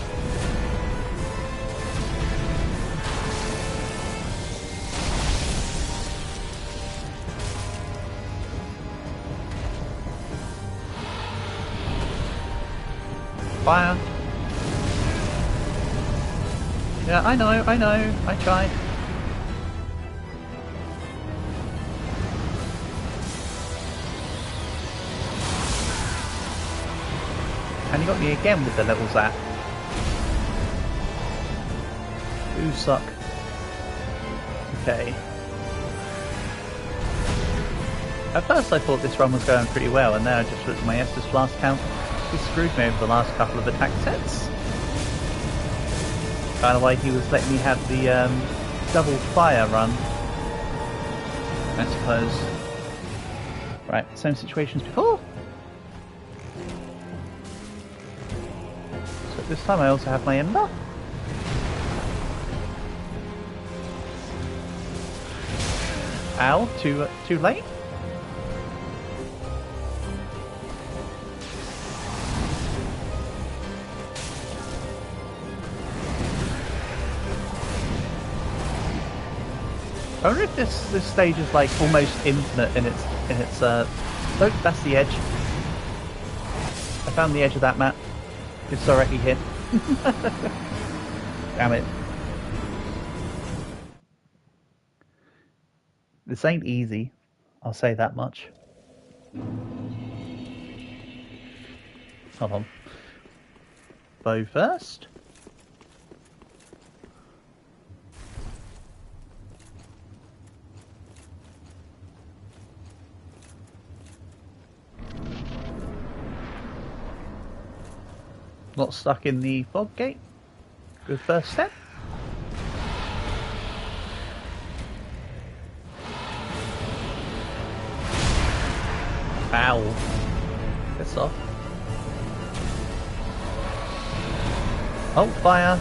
Fire. Yeah, I know, I tried. And he got me again with the little zap. Ooh, suck. Okay. At first I thought this run was going pretty well, and then I just looked at my Estus Flask count. He screwed me over the last couple of attack sets. Kind of like he was letting me have the double fire run, I suppose. Right, same situation as before. So this time I also have my Ember. Ow, too late? I wonder if this stage is like almost infinite in its look, that's the edge. I found the edge of that map. It's directly here. Damn it. This ain't easy, I'll say that much. Hold on. Bow first. Not stuck in the fog gate. Good first step. Ow. Piss off. Oh, fire.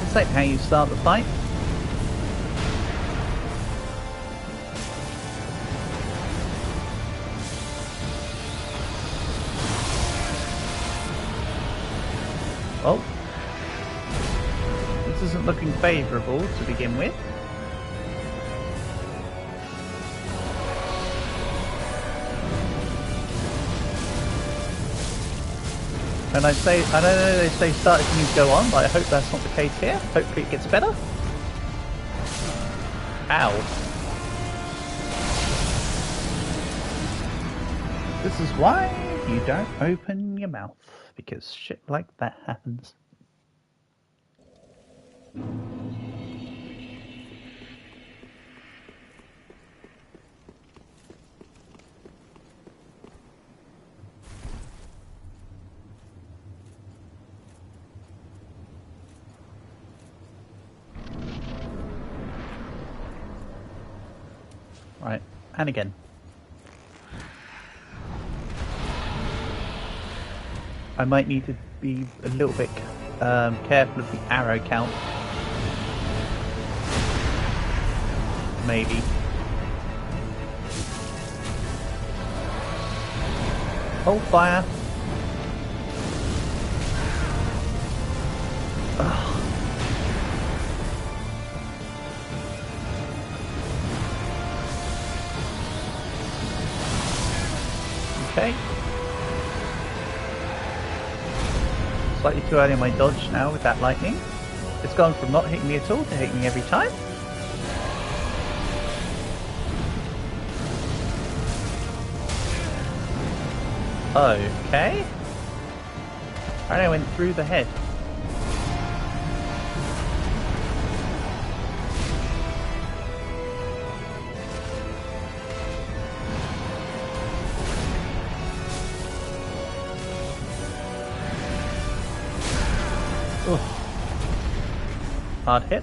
This ain't how you start the fight. Oh. This isn't looking favourable to begin with. And I don't know, they say starting things go on, but I hope that's not the case here. Hopefully it gets better. Ow. This is why you don't open your mouth, because shit like that happens. Right, and again. I might need to be a little bit careful of the arrow count. Maybe. Oh, fire. Ugh. Okay. Slightly too early on my dodge now with that lightning. It's gone from not hitting me at all to hitting me every time. Okay. And I went through the head. Oof. Hard hit.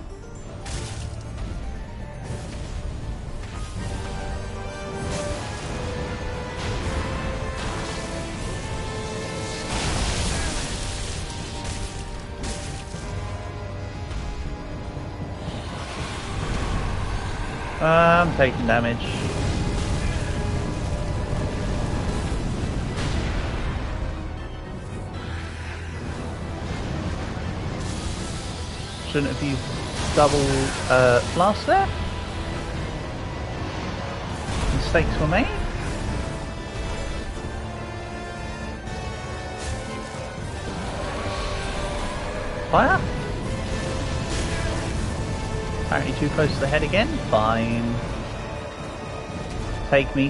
I'm taking damage. Shouldn't have used double blast there. Mistakes were made. Fire. Apparently too close to the head again. Fine. Take me.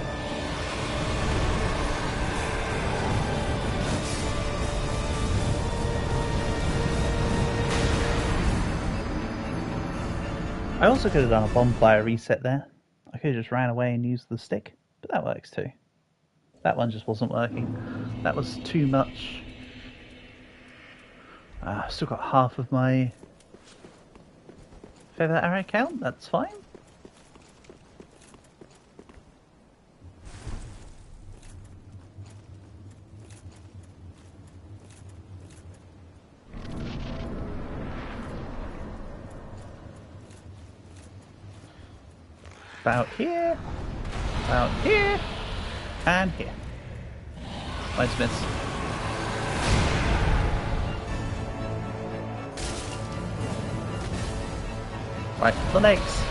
I also could have done a bonfire reset there. I could have just ran away and used the stick, but that works too. That one just wasn't working. That was too much. I've still got half of my feather arrow count, that's fine. About here, and here. Nice miss. Right, the legs.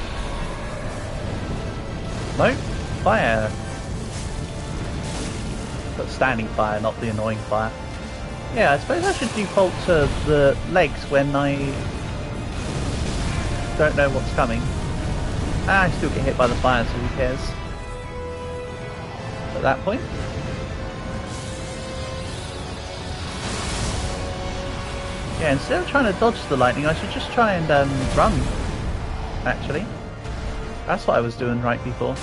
No, fire. But standing fire, not the annoying fire. Yeah, I suppose I should default to the legs when I don't know what's coming. I still get hit by the fire, so who cares? At that point. Yeah, instead of trying to dodge the lightning, I should just try and run, actually. That's what I was doing right before.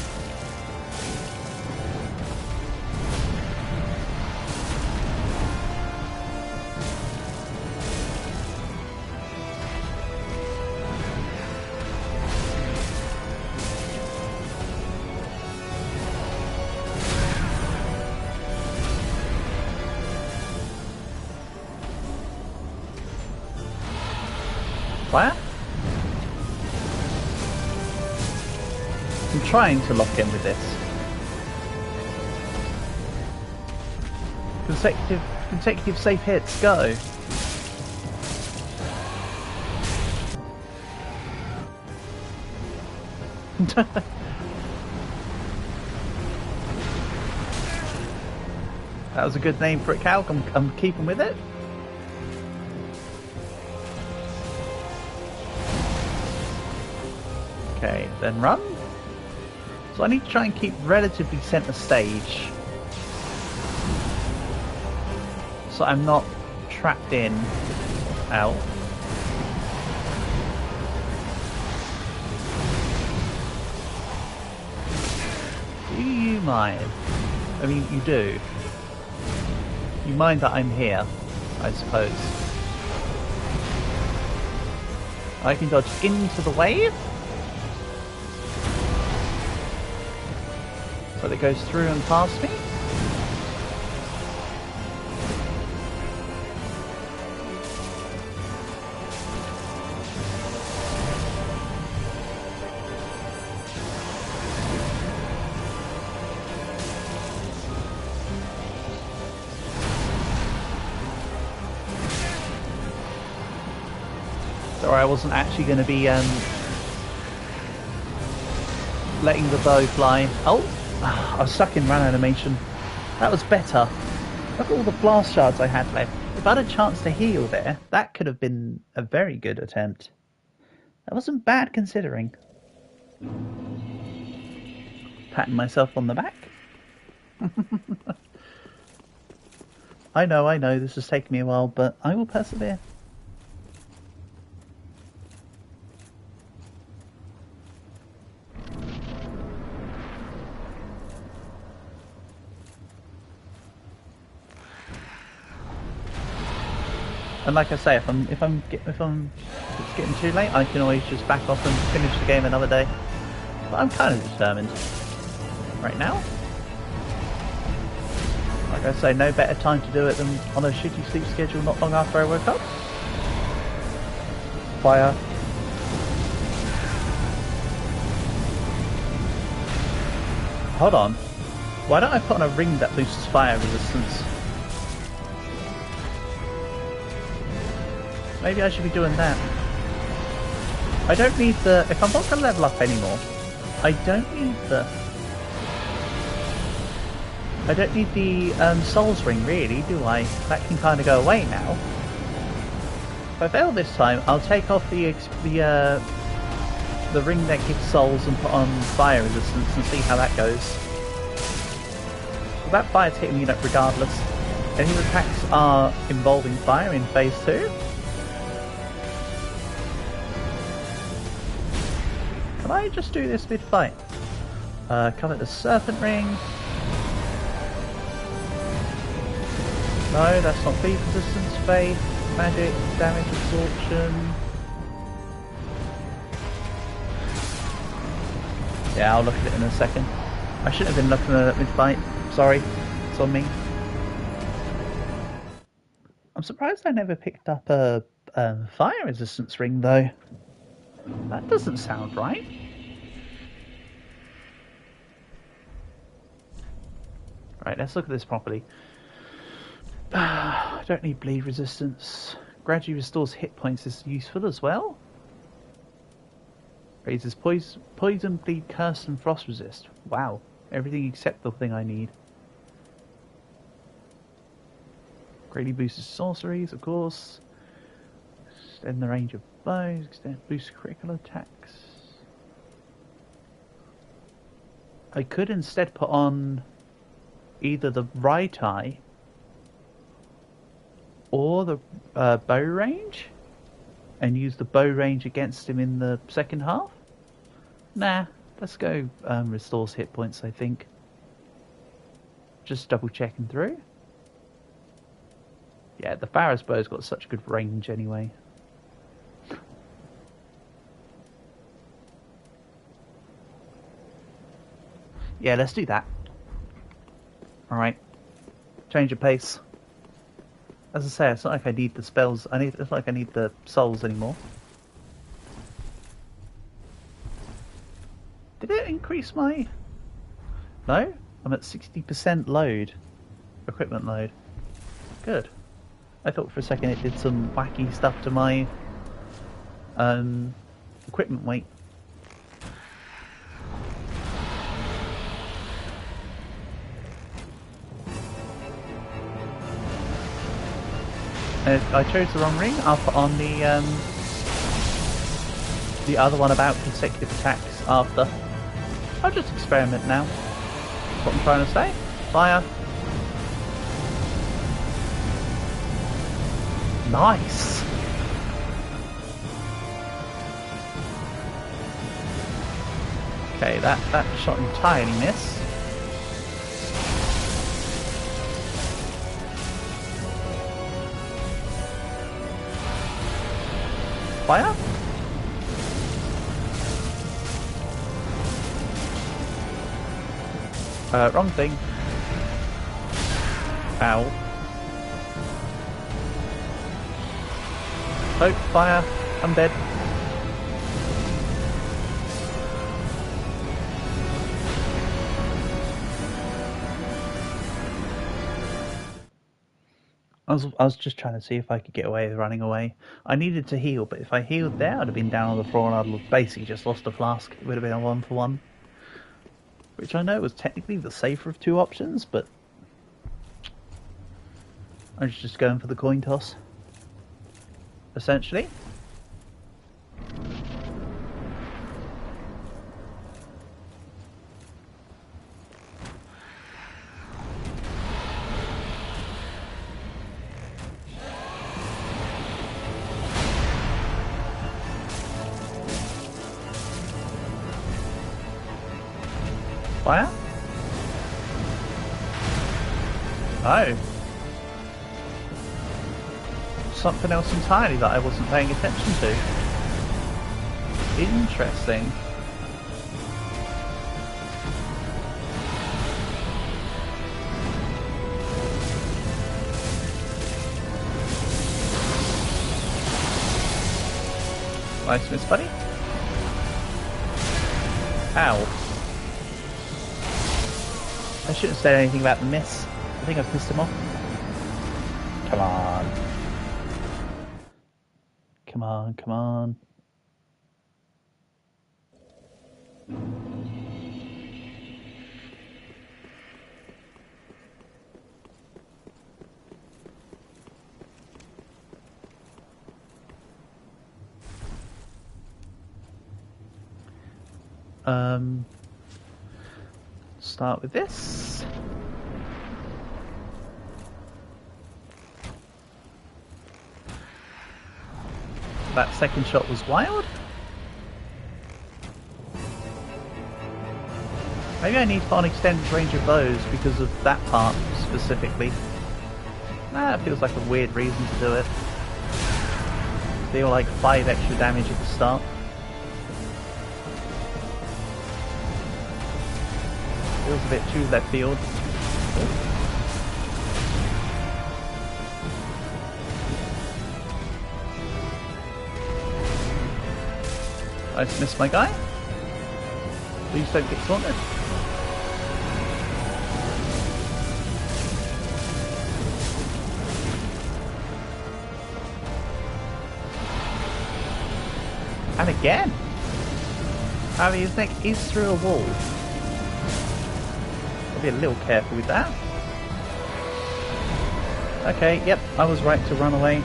Fire? I'm trying to lock in with this. Consecutive safe hits, go! That was a good name for a cow, I'm keeping with it. Okay, then run. So I need to try and keep relatively centre stage. So I'm not trapped in. Out. Do you mind? I mean, you do. You mind that I'm here, I suppose. I can dodge into the wave. So that it goes through and past me. Or I wasn't actually going to be letting the bow fly. Oh! I was stuck in run animation. That was better. Look at all the blast shards I had left. If I had a chance to heal there, that could have been a very good attempt. That wasn't bad considering. Patting myself on the back. I know, this has taken me a while, but I will persevere. And like I say, if it's getting too late, I can always just back off and finish the game another day. But I'm kind of determined right now. Like I say, no better time to do it than on a shitty sleep schedule not long after I woke up. Fire. Hold on. Why don't I put on a ring that boosts fire resistance? Maybe I should be doing that. I don't need the... If I'm not going to level up anymore, I don't need the... I don't need the Souls Ring, really, do I? That can kind of go away now. If I fail this time, I'll take off the ring that gives Souls and put on fire resistance and see how that goes. Well, that fire's hitting me regardless. Any attacks are involving fire in phase 2. Can I just do this mid-fight? Cover the serpent ring. No, that's not beat resistance, faith, magic, damage absorption. Yeah, I'll look at it in a second. I shouldn't have been looking at it mid-fight. Sorry, it's on me. I'm surprised I never picked up a fire resistance ring though. That doesn't sound right. Right, let's look at this properly. I don't need bleed resistance. Gradually restores hit points is useful as well. Raises poison, bleed, curse, and frost resist. Wow, everything except the thing I need. Greatly boosts sorceries, of course. Extend the range of blows. Boost critical attacks. I could instead put on either the right eye or the bow range and use the bow range against him in the second half. Nah, let's go restores hit points, I think. Just double checking through. Yeah, the Pharaoh's bow's got such good range anyway. Yeah, let's do that. Alright. Change of pace. As I say, it's not like I need the spells. It's not like I need the souls anymore. Did it increase my... No? I'm at 60% load. Equipment load. Good. I thought for a second it did some wacky stuff to my equipment weight. If I chose the wrong ring, I'll put on the other one about consecutive attacks after. I'll just experiment now. That's what I'm trying to say. Fire. Nice! Okay, that shot entirely missed. Fire? Wrong thing. Ow. Oh, fire. I'm dead. I was just trying to see if I could get away with running away. I needed to heal, but if I healed there, I'd have been down on the floor and I'd have basically just lost a flask. It would have been a 1-for-1. Which I know was technically the safer of two options, but I was just going for the coin toss. Essentially. Fire? Oh. Something else entirely that I wasn't paying attention to. Interesting. Nice miss, buddy. Ow. I shouldn't have said anything about the miss. I think I've pissed him off. Come on. Come on, come on. Start with this. That second shot was wild. Maybe I need on extended range of bows because of that part specifically. Nah, it feels like a weird reason to do it. Deal like 5 extra damage at the start. Feels a bit too left field. I just missed my guy. Please don't get taunted. And again! I mean, his neck is through a wall. I'll be a little careful with that. Okay, yep, I was right to run away.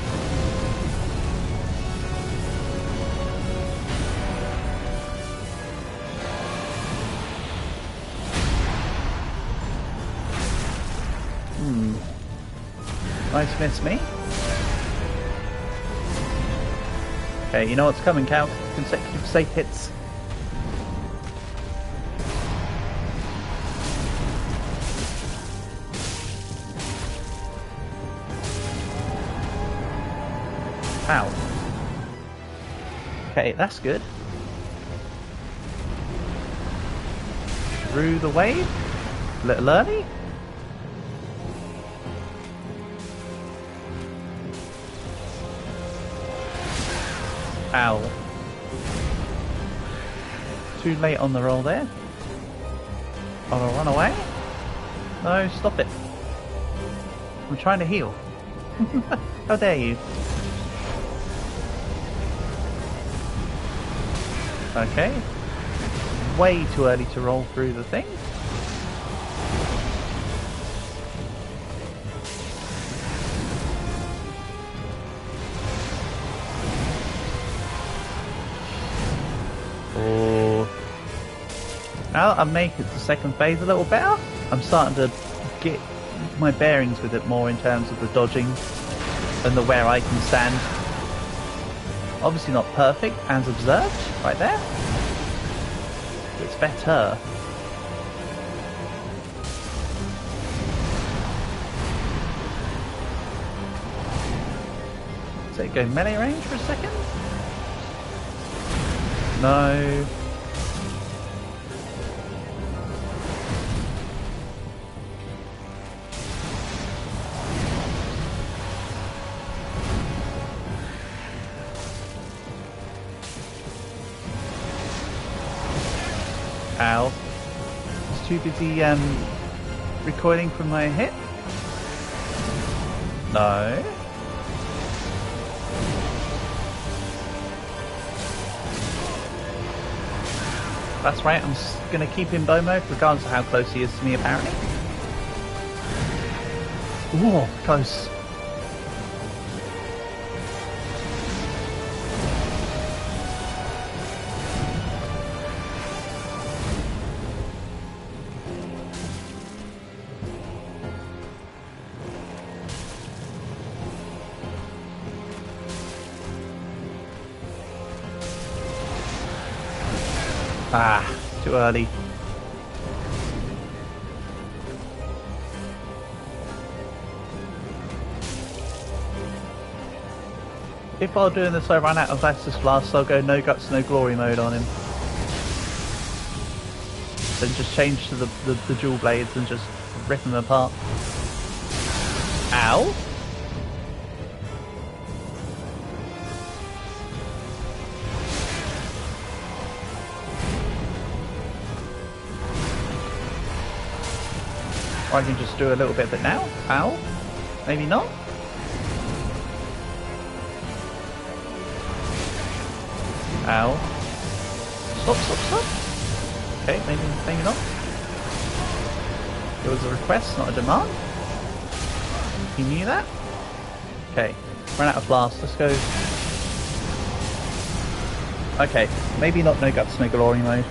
Nice miss me. Okay, you know what's coming, Cal. Consecutive safe hits. Ow. Okay, that's good. Through the wave. A little early. Ow. Too late on the roll there. Oh, I'll run away? No, stop it. I'm trying to heal. How dare you? Okay. Way too early to roll through the thing. Now that I'm making the second phase a little better, I'm starting to get my bearings with it more in terms of the dodging and the where I can stand. Obviously not perfect, as observed, right there. But it's better. So it go melee range for a second? No. Ow. It's too busy recoiling from my hit. No. That's right, I'm going to keep in bow mode regardless of how close he is to me apparently. Whoa, close. Ah, too early. If while doing this I run out of Estus Blast, I'll go no guts, no glory mode on him. Then just change to the dual blades and just rip them apart. Ow! Or I can just do a little bit of it now. Ow. Maybe not. Ow. Stop, stop, stop. Okay, maybe not. It was a request, not a demand. You knew that? Okay, ran out of blast. Let's go. Okay, maybe not no guts, no glory mode.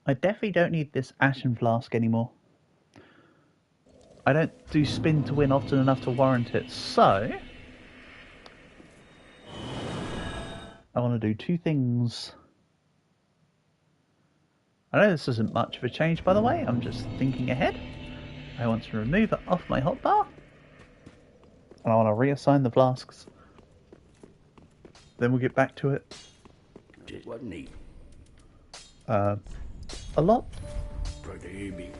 I definitely don't need this Ashen Flask anymore. I don't do spin to win often enough to warrant it, so I want to do two things. I know this isn't much of a change, by the way. I'm just thinking ahead. I want to remove it off my hotbar. And I want to reassign the flasks. Then we'll get back to it. Just what neat. A lot. Pretty big.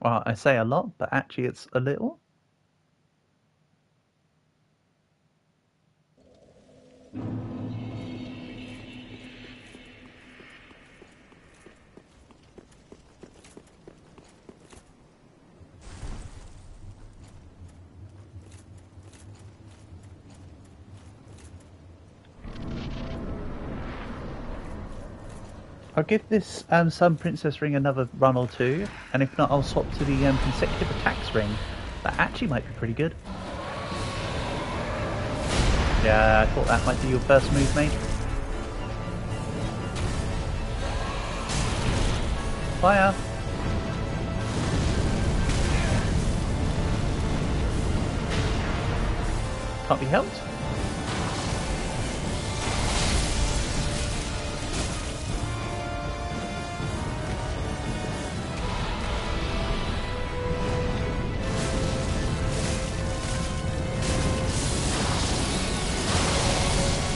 Well, I say a lot, but actually it's a little. I'll give this Sun Princess ring another run or two, and if not, I'll swap to the consecutive attacks ring. That actually might be pretty good. Yeah, I thought that might be your first move, mate. Fire! Can't be helped.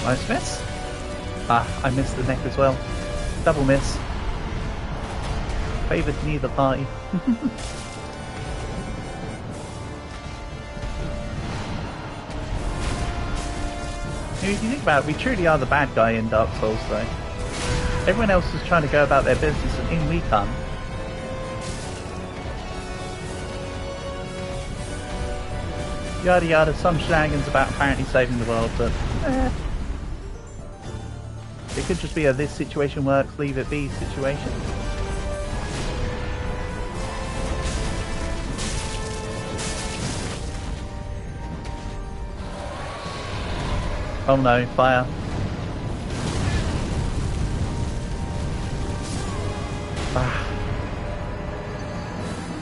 Nice miss. Ah, I missed the neck as well. Double miss. Favoured neither party. If you think about it, we truly are the bad guy in Dark Souls though. Everyone else is trying to go about their business and in we come. Yada yada, some shenanigans about apparently saving the world, but it could just be a this situation works, leave it be situation. Oh no, fire. Ah.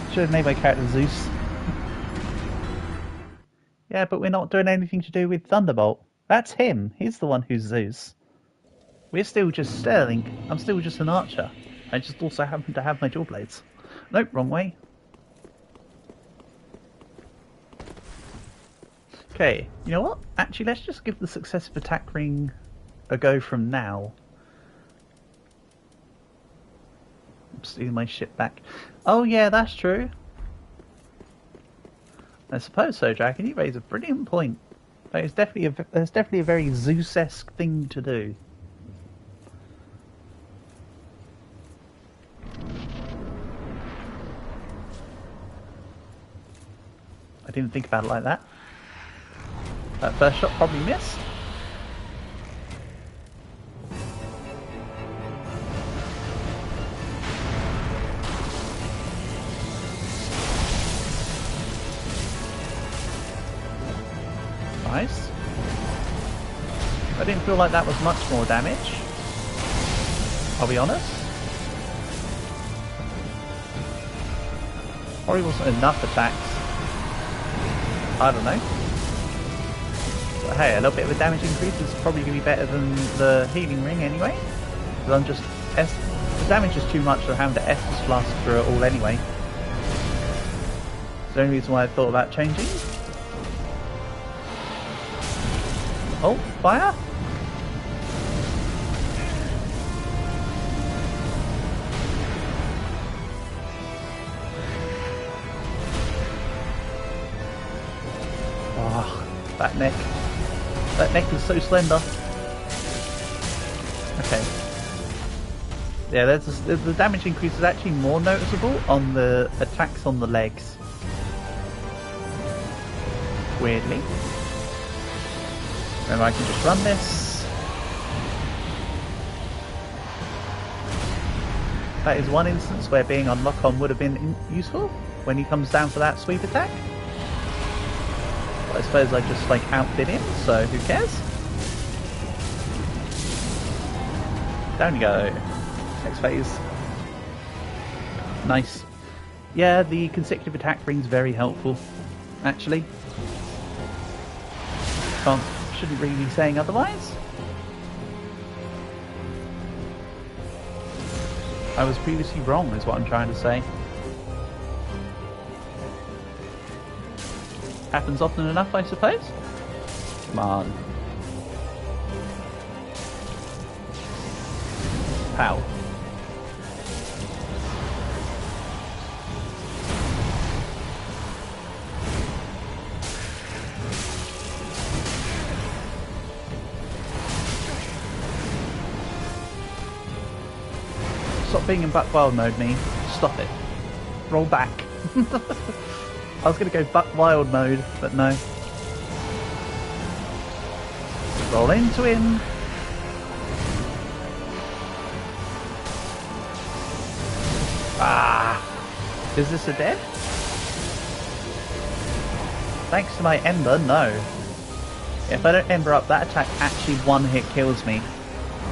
Should have named my character Zeus. Yeah, but we're not doing anything to do with Thunderbolt. That's him. He's the one who's Zeus. We're still just Sterling. I'm still just an archer. I just also happen to have my dual blades. Nope, wrong way. Okay, you know what? Actually, let's just give the successive attack ring a go from now. I'm stealing my shit back. Oh yeah, that's true. I suppose so, Dragon. You raise a brilliant point. That's definitely a very Zeus-esque thing to do. I didn't think about it like that. That first shot probably missed. Nice. I didn't feel like that was much more damage. I'll be honest. Probably wasn't enough attacks. I don't know. But hey, a little bit of a damage increase is probably going to be better than the healing ring anyway. Because I'm just... the damage is too much, so I'm having to Estus Flask through it all anyway. It's the only reason why I thought about changing. Oh, fire! Oh, that neck. That neck is so slender. Okay. Yeah, the damage increase is actually more noticeable on the attacks on the legs. Weirdly. Remember, I can just run this. That is one instance where being on lock-on would have been useful when he comes down for that sweep attack. But I suppose I just like outbid him, so who cares? Down you go. Next phase. Nice. Yeah, the consecutive attack ring's very helpful, actually. Shouldn't really be saying otherwise. I was previously wrong, is what I'm trying to say. Happens often enough, I suppose. Come on. Pow. Stop being in buck wild mode, me. Stop it. Roll back. I was going to go buck wild mode, but no. Roll into him. Ah! Is this a dead? Thanks to my ember, no. If I don't ember up, that attack actually one hit kills me.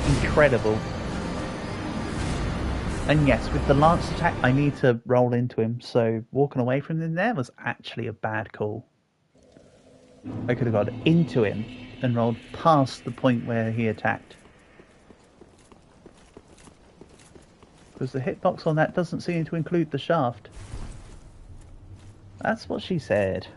Incredible. And yes, with the lance attack, I need to roll into him, so walking away from him there was actually a bad call. I could have got into him and rolled past the point where he attacked. Because the hitbox on that doesn't seem to include the shaft. That's what she said.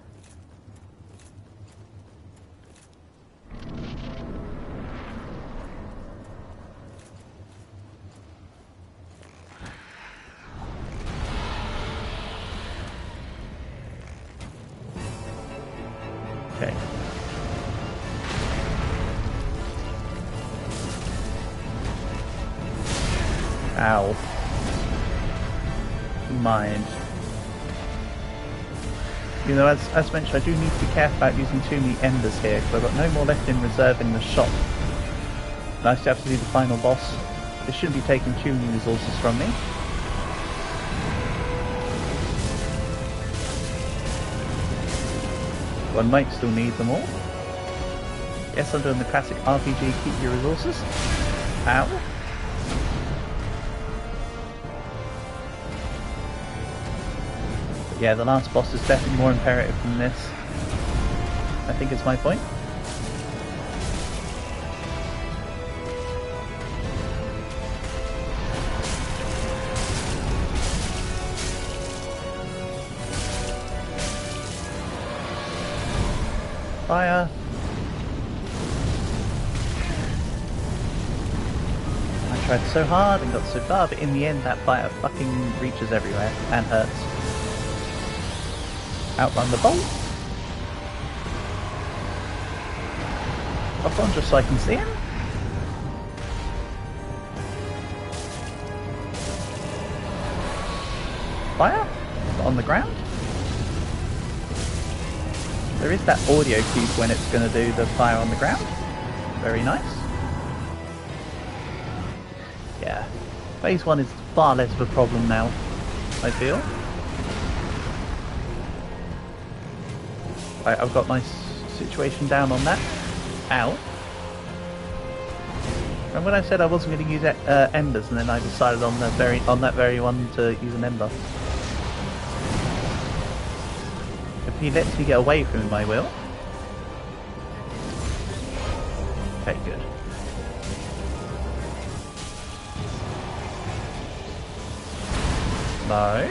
Okay. Ow. Mind. You know, as mentioned, I do need to be careful about using too many embers here, because I've got no more left in reserve in the shop. And I still have to do the final boss. This shouldn't be taking too many resources from me. One might still need them all. Yes, I'm doing the classic RPG, keep your resources. Ow. But yeah, the last boss is definitely more imperative than this. I think it's my point. Fire. I tried so hard and got so far, but in the end that fire fucking reaches everywhere and hurts. Outrun the bolt. Up on just so I can see him. Fire. On the ground. There is that audio cue when it's going to do the fire on the ground. Very nice. Yeah. Phase 1 is far less of a problem now, I feel. Right, I've got my situation down on that. Ow. And when I said I wasn't going to use embers, and then I decided on that very one to use an ember. If he lets me get away from him, I will. Okay, good. No.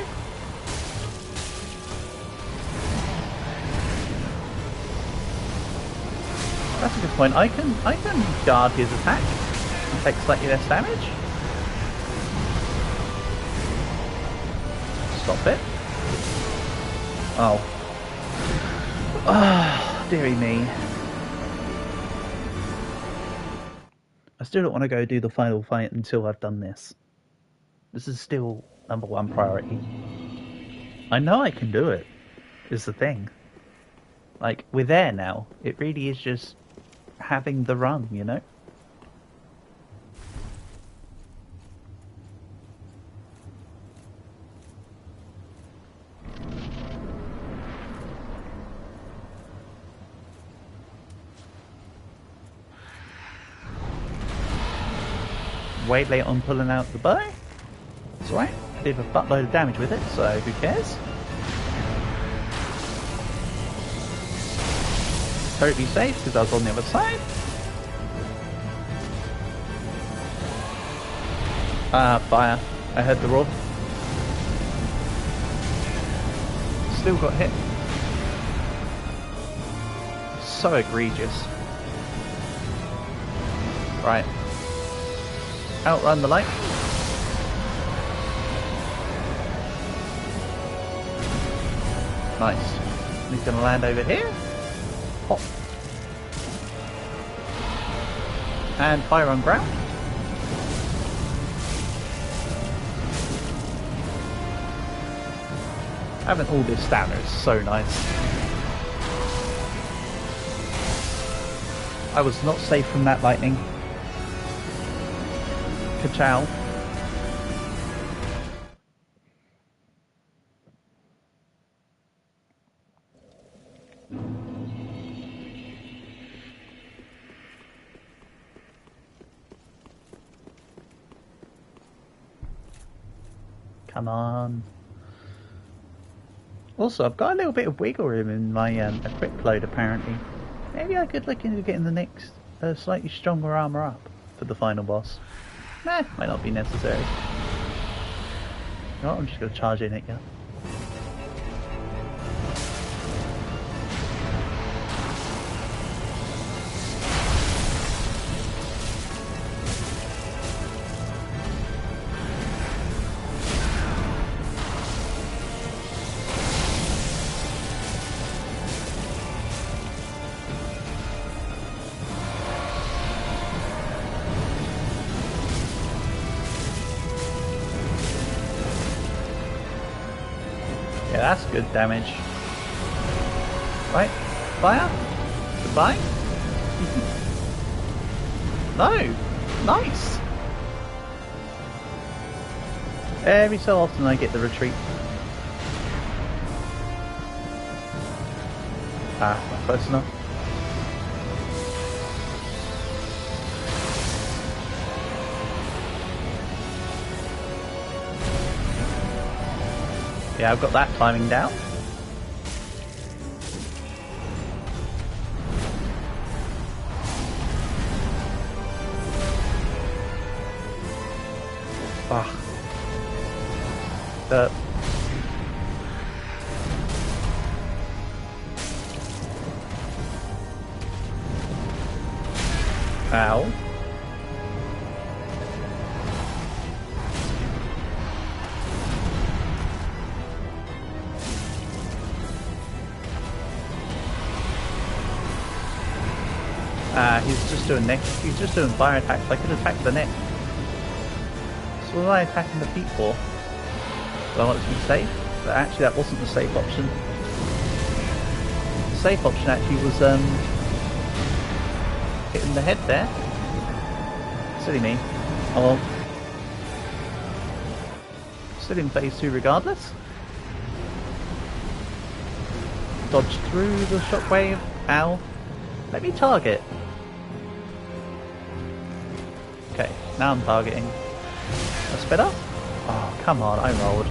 That's a good point. I can guard his attack and take slightly less damage. Stop it. Oh. Ah, dearie me. I still don't want to go do the final fight until I've done this. This is still #1 priority. I know I can do it, is the thing. Like, we're there now. It really is just having the run, you know? way late on pulling out the bow. It's alright. Did a buttload of damage with it, so who cares? Totally safe because I was on the other side. Fire. I heard the roar. Still got hit. So egregious. Right. Outrun the light. Nice. He's going to land over here. Pop. And fire on ground. Having all this stamina is so nice. I was not safe from that lightning. Ka-chow. Come on. Also, I've got a little bit of wiggle room in my equip load apparently. Maybe I could look into getting the next slightly stronger armor up for the final boss. Nah, might not be necessary. You know what, I'm just going to charge in at you. Yeah, that's good damage. Right, fire. Goodbye. No, nice. Every so often I get the retreat. Ah, not close enough. Yeah, I've got that timing down. Ah. Ow. He's just doing neck. He's just doing fire attacks. I could attack the neck. So what was I attacking the feet for? Do I want it to be safe? But actually that wasn't the safe option. The safe option actually was hitting the head there. Silly me. Oh well. Still in phase 2 regardless. Dodge through the shockwave. Ow. Let me target. Okay, now I'm targeting. That's better? Oh, come on, I rolled.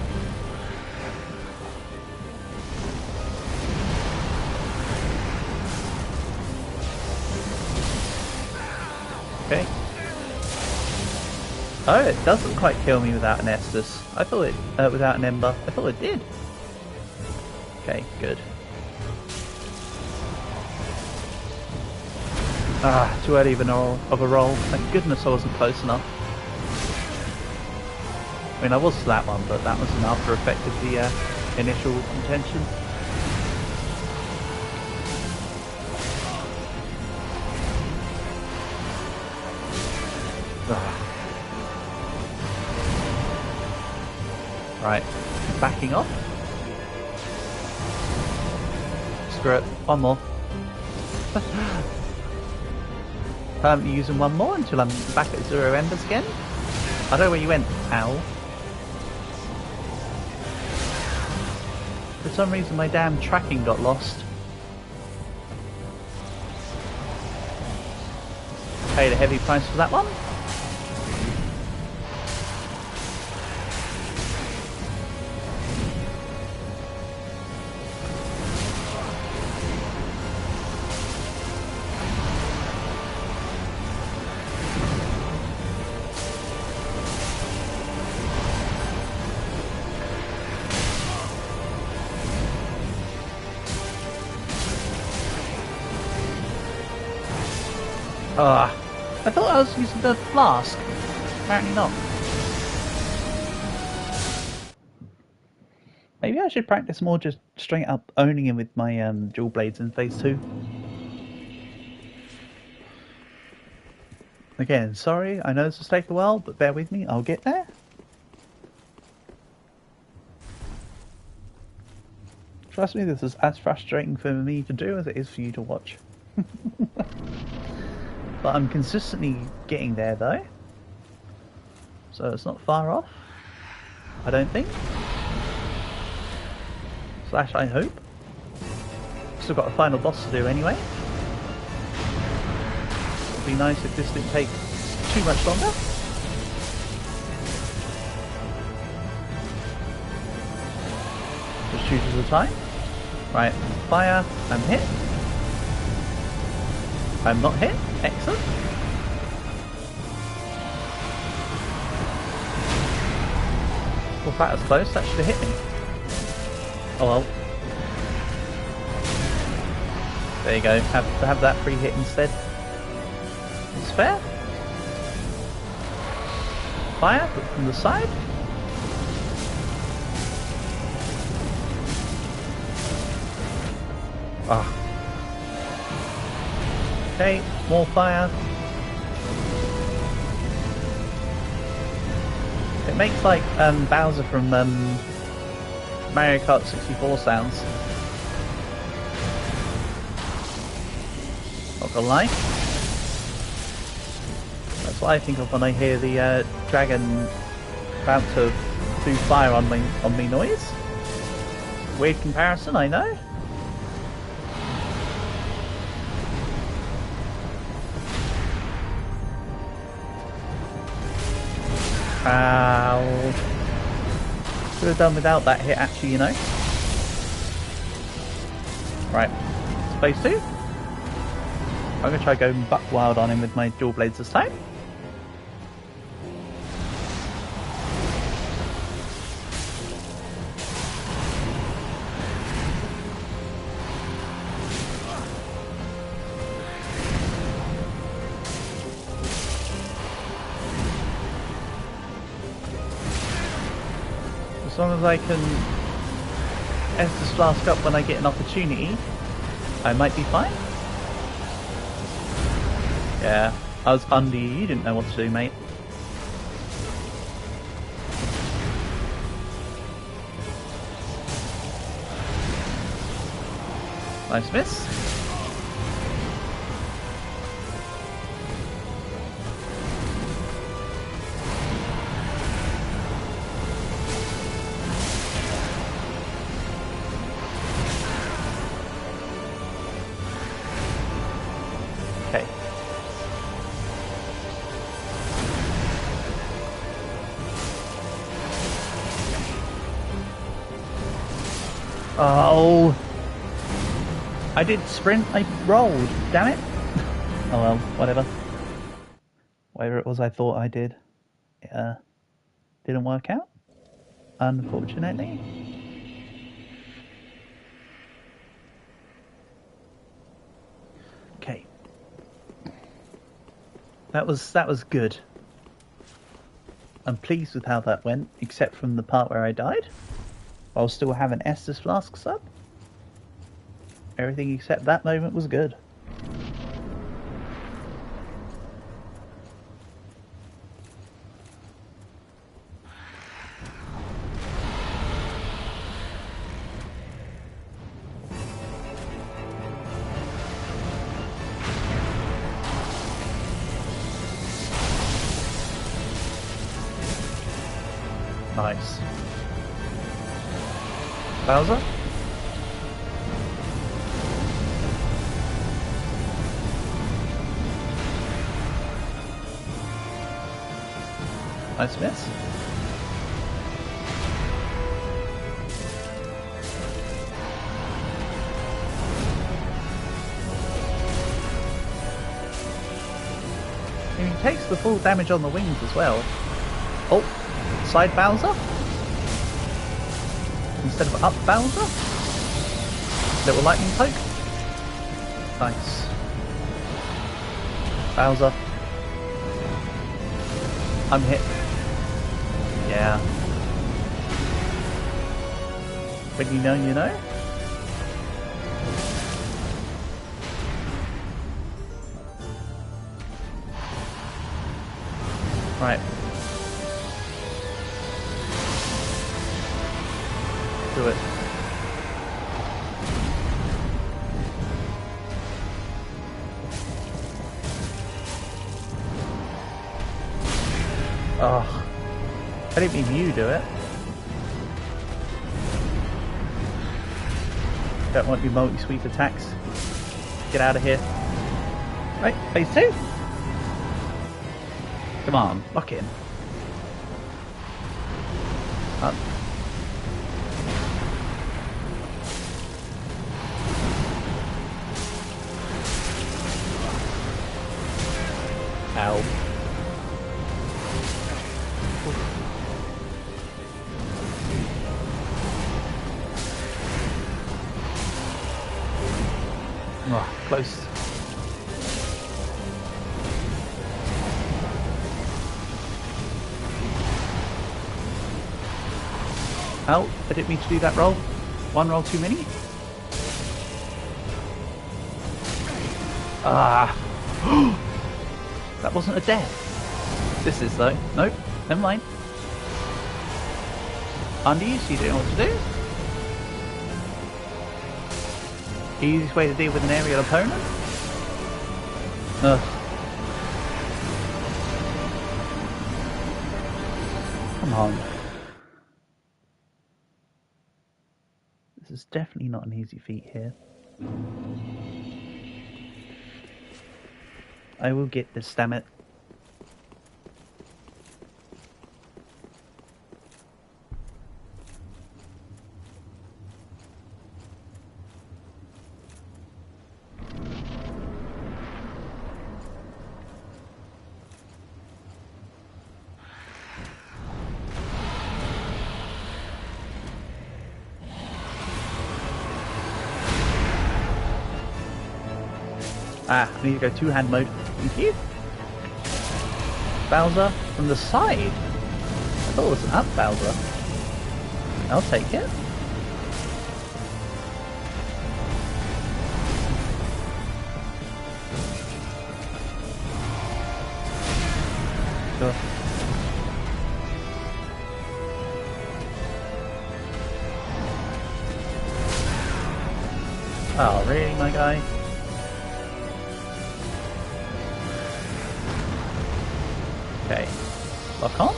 Okay. Oh, it doesn't quite kill me without an Estus. I thought it, without an Ember. I thought it did. Okay, good. Ah, too early of a roll. Thank goodness I wasn't close enough. I mean, I was to that one, but that was an after effect of the initial intention. Right, backing off. Screw it, one more. Permanently using one more until I'm back at 0 embers again. I don't know where you went, owl. For some reason my damn tracking got lost. Paid a heavy price for that one. Ah, I thought I was using the flask. Apparently not. Maybe I should practice more just straight up owning him with my dual blades in phase 2. Again, sorry, I know this will take a while, but bear with me, I'll get there. Trust me, this is as frustrating for me to do as it is for you to watch. But I'm consistently getting there though. So it's not far off. I don't think. Slash, I hope. Still got a final boss to do anyway. It'd be nice if this didn't take too much longer. Just chooses the time. Right, fire, I'm hit. I'm not hit. Excellent. Well, that was close. That should have hit me. Oh well. There you go. Have that free hit instead. It's fair. Fire, but from the side. Ah. Okay, more fire. It makes like Bowser from Mario Kart 64 sounds. Not gonna lie. That's what I think of when I hear the dragon about to do fire on me noise. Weird comparison, I know. Ow. Could have done without that hit actually, you know. Right, phase 2. I'm going to try going buck wild on him with my dual blades this time. As long as I can Estus Flask up when I get an opportunity, I might be fine. Yeah, I was under you, you didn't know what to do, mate. Nice miss. Okay. Oh, I did sprint, I rolled, damn it. Oh well, whatever. Whatever it was I thought I did, it didn't work out, unfortunately. Okay. That was good. I'm pleased with how that went, except from the part where I died. I'll still have an Estus Flask sub. Everything except that moment was good. Nice. Bowser? Nice miss. And he takes the full damage on the wings as well. Oh, side Bowser? Instead of up Bowser? Little lightning poke. Nice. Bowser. I'm hit. Yeah. When you know, you know. Right. Do it. Oh, I didn't mean you do it. Don't want your multi-sweep attacks. Get out of here. Right, phase 2. Come on, lock in. Up. Ow. Oh, close. Oh, I didn't mean to do that roll. One roll too many. Ah. That wasn't a death. This is though. Nope. Never mind. Under you, so you don't know what to do. Easiest way to deal with an aerial opponent. Ugh. Come on. This is definitely not an easy feat here. I will get this, damn it. Ah, I need to go two-hand mode. Thank you. Bowser from the side. I thought it was an up Bowser. I'll take it. Sure. Oh, really, my guy? Okay, lock on.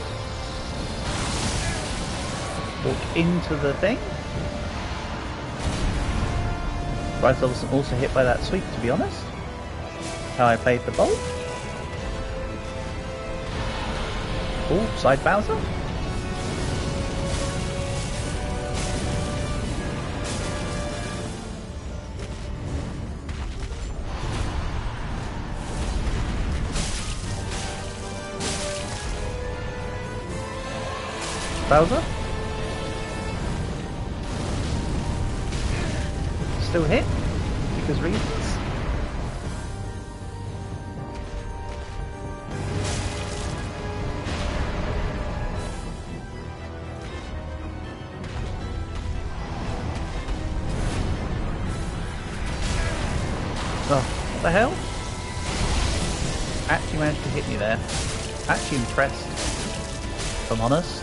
Walk into the thing. Right, I wasn't also hit by that sweep, to be honest. How I played the bolt. Oh, side Bowser. Bowser? Still hit? Because reasons? Oh, what the hell? Actually managed to hit me there. Actually impressed, if I'm honest.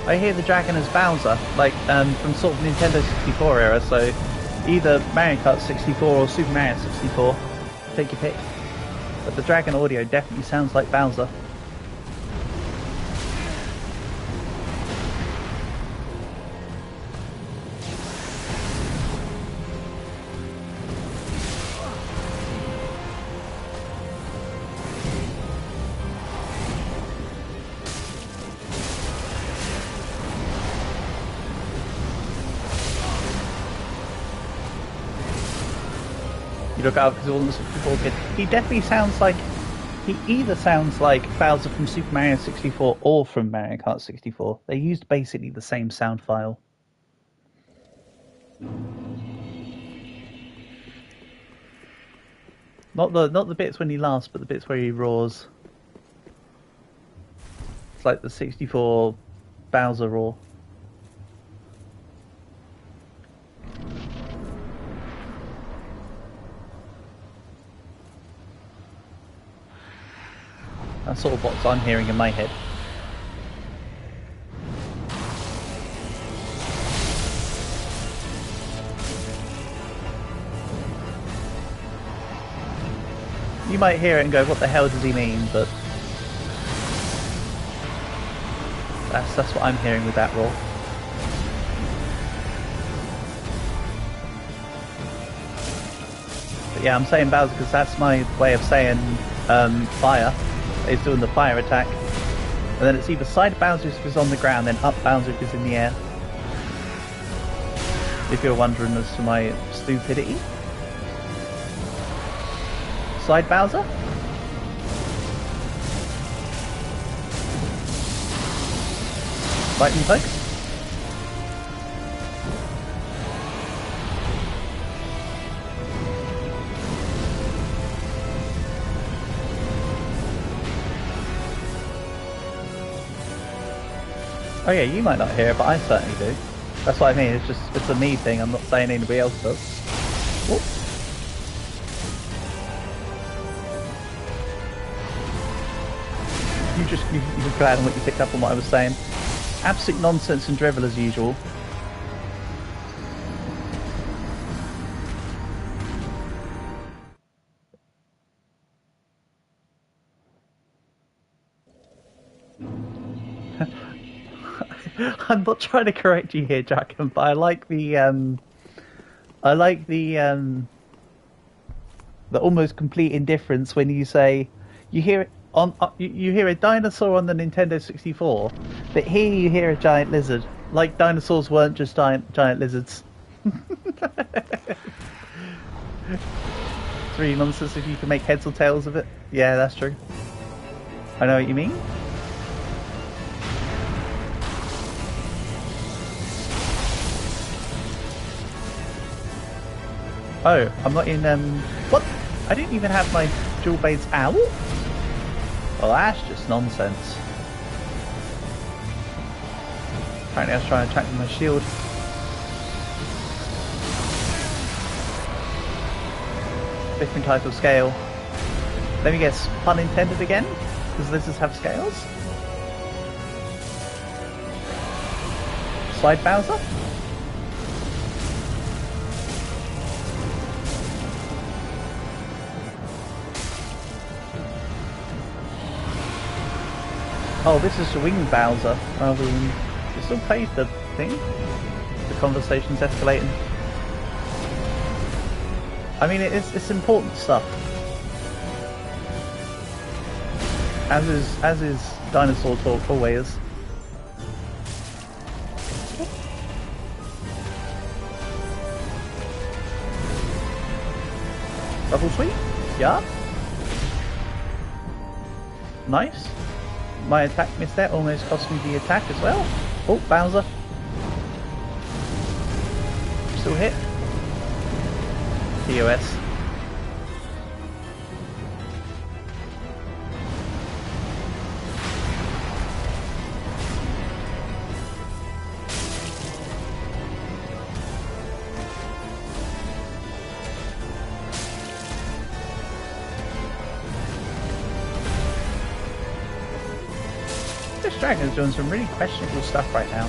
I hear the dragon as Bowser, like from sort of Nintendo 64 era, so either Mario Kart 64 or Super Mario 64, take your pick. But the dragon audio definitely sounds like Bowser. You look out because all the 64 kids. He definitely sounds like. He either sounds like Bowser from Super Mario 64 or from Mario Kart 64. They used basically the same sound file. Not the bits when he laughs, but the bits where he roars. It's like the 64 Bowser roar. That's sort of what I'm hearing in my head. You might hear it and go, what the hell does he mean? But that's what I'm hearing with that roar. But yeah, I'm saying Bowser because that's my way of saying fire. He's doing the fire attack. And then it's either side Bowser if he's on the ground, then up Bowser if he's in the air. If you're wondering as to my stupidity. Side Bowser. Lightning folks. Oh yeah, you might not hear it, but I certainly do. That's what I mean, it's a me thing, I'm not saying anybody else does. Whoop. You were glad on what you picked up on what I was saying. Absolute nonsense and drivel as usual. I'm not trying to correct you here, Jackham, but I like the almost complete indifference when you say you hear it on you hear a dinosaur on the Nintendo 64, but here you hear a giant lizard. Like dinosaurs weren't just giant lizards. It's really nonsense if you can make heads or tails of it. Yeah, that's true. I know what you mean. Oh, I'm not in, what? I didn't even have my dual blades owl? Well, that's just nonsense. Apparently I was trying to attack with my shield. Different type of scale. Let me guess, pun intended again? Does lizards have scales? Slide Bowser? Oh, this is the winged Bowser. Rather than... You still played the thing? The conversation's escalating. I mean, it's important stuff. As is dinosaur talk always. Double sweep? Yeah. Nice. My attack missed that, almost cost me the attack as well. Oh, Bowser. Still hit. Pewus. This dragon is doing some really questionable stuff right now.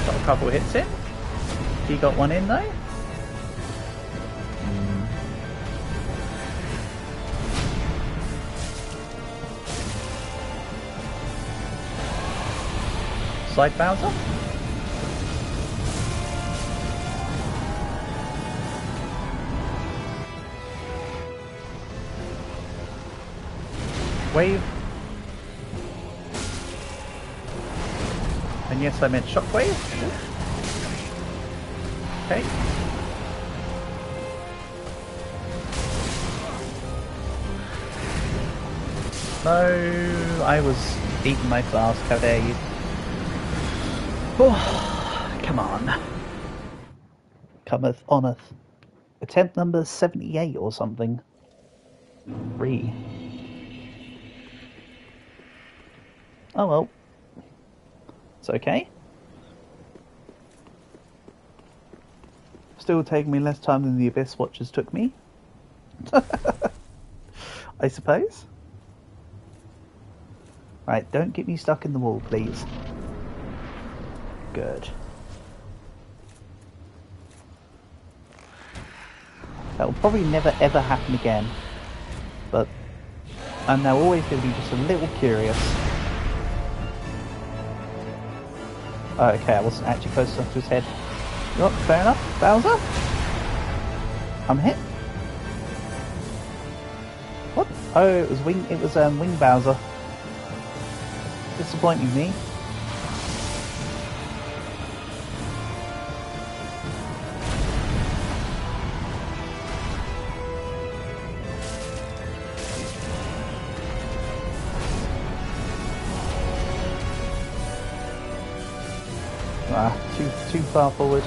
Got a couple hits in. He got one in though. Slide Bowser. Wave. And yes, I meant shockwave. Okay. No, I was eating my flask. How dare you? Oh, come on. Cometh oneth. Attempt number 78 or something. 3. Oh well. It's okay. Still taking me less time than the Abyss Watchers took me. I suppose. Right, don't get me stuck in the wall, please. Good. That will probably never ever happen again. But I'm now always going to be just a little curious. Oh, okay, I wasn't actually close enough to his head. Oh, fair enough, Bowser. I'm hit. What? Oh, it was Wing Bowser. Disappointing me. Ah, too far forward.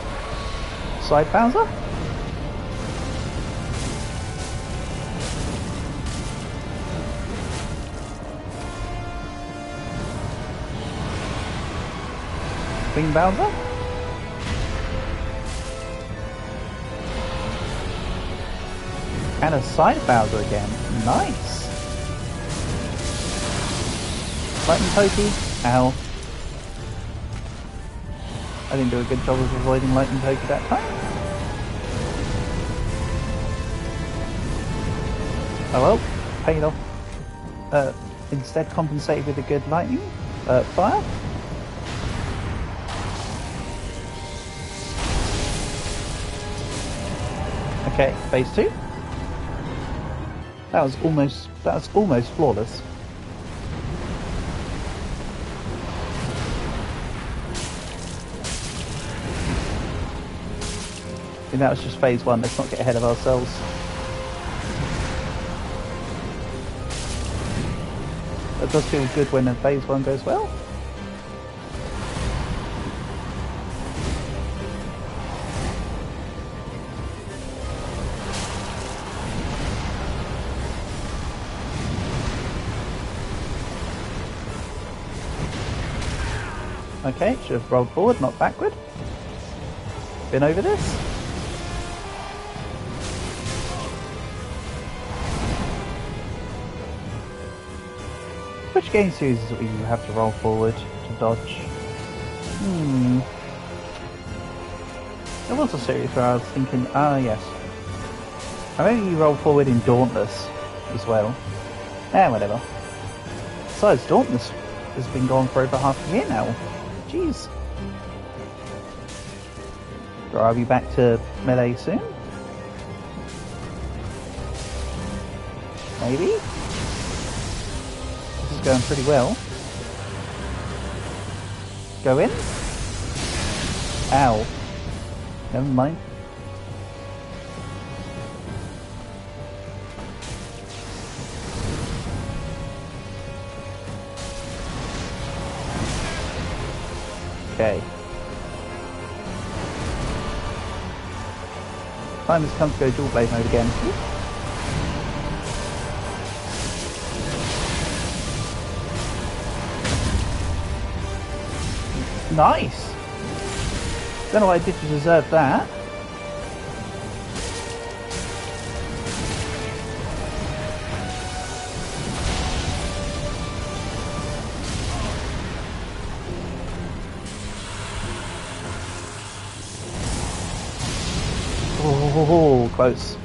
Side Bowser? Wing Bowser? And a side Bowser again. Nice! Lightning Pokey. Ow. I didn't do a good job of avoiding Lightning Pokey that time. Oh well, paid off. Instead compensated with a good lightning. Fire. Okay, phase 2. That was almost flawless. And that was just phase 1, let's not get ahead of ourselves. That does feel good when a phase 1 goes well. Okay, should have rolled forward, not backward. Been over this. Which game series is it where you have to roll forward to dodge? There was a series where I was thinking, yes. I remember you roll forward in Dauntless as well. Whatever. Besides, Dauntless has been gone for over half a year now. Jeez. So I'll be back to Melee soon? Maybe? This is going pretty well. Go in? Ow. Never mind. Okay. Time has come to go dual blade mode again. Nice! Don't know what I did to deserve that. Oh, close.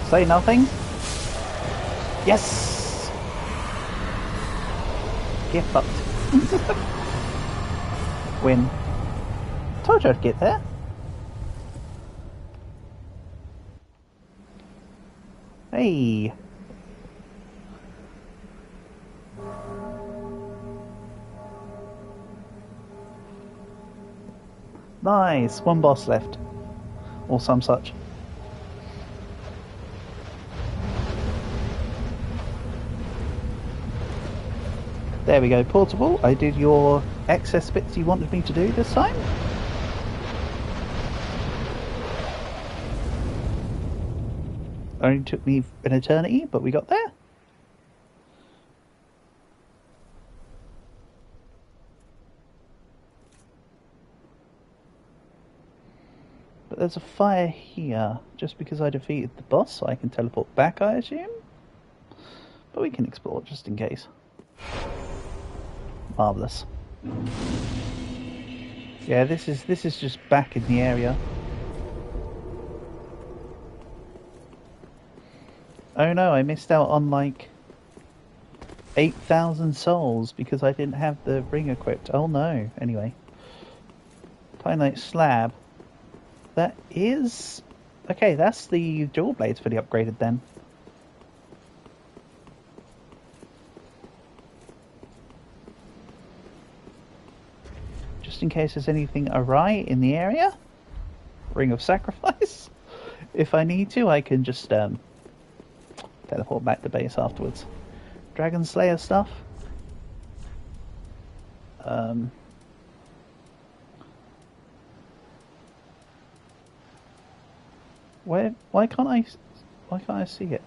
Say nothing. Yes! Get fucked. Win. Told you I'd get there. Hey. Nice. One boss left. Or some such. There we go. Portable. I did your excess bits you wanted me to do this time. Only took me an eternity, but we got there. But there's a fire here, just because I defeated the boss, so I can teleport back, I assume. But we can explore just in case. Marvellous. Yeah, this is just back in the area. Oh no, I missed out on like 8,000 souls because I didn't have the ring equipped. Oh no. Anyway. Titanite slab. That is... Okay, that's the dual blades fully upgraded then. Just in case there's anything awry in the area. Ring of Sacrifice. If I need to, I can just teleport back to base afterwards. Dragon Slayer stuff. Why can't I see it?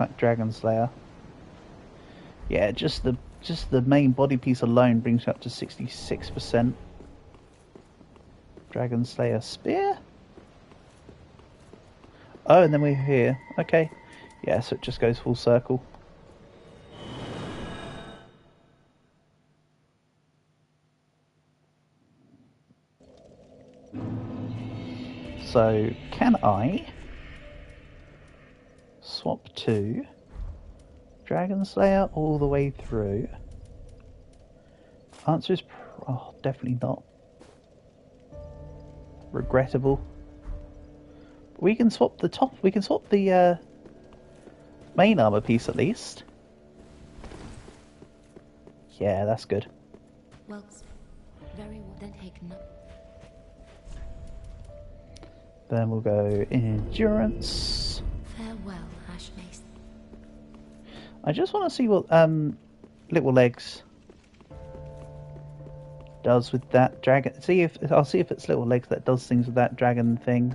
Like Dragon Slayer. Yeah, just the main body piece alone brings you up to 66%. Dragon Slayer Spear. Oh, and then we're here. Okay. Yeah, so it just goes full circle. So, can I swap to Dragon Slayer all the way through? Answer is definitely not. Regrettable. We can swap the top. We can swap the main armor piece at least. Yeah, that's good. Well, very well. Then take no. Then we'll go endurance. Farewell, Ash Mace. I just want to see what Little Legs does with that dragon. I'll see if it's Little Legs that does things with that dragon thing.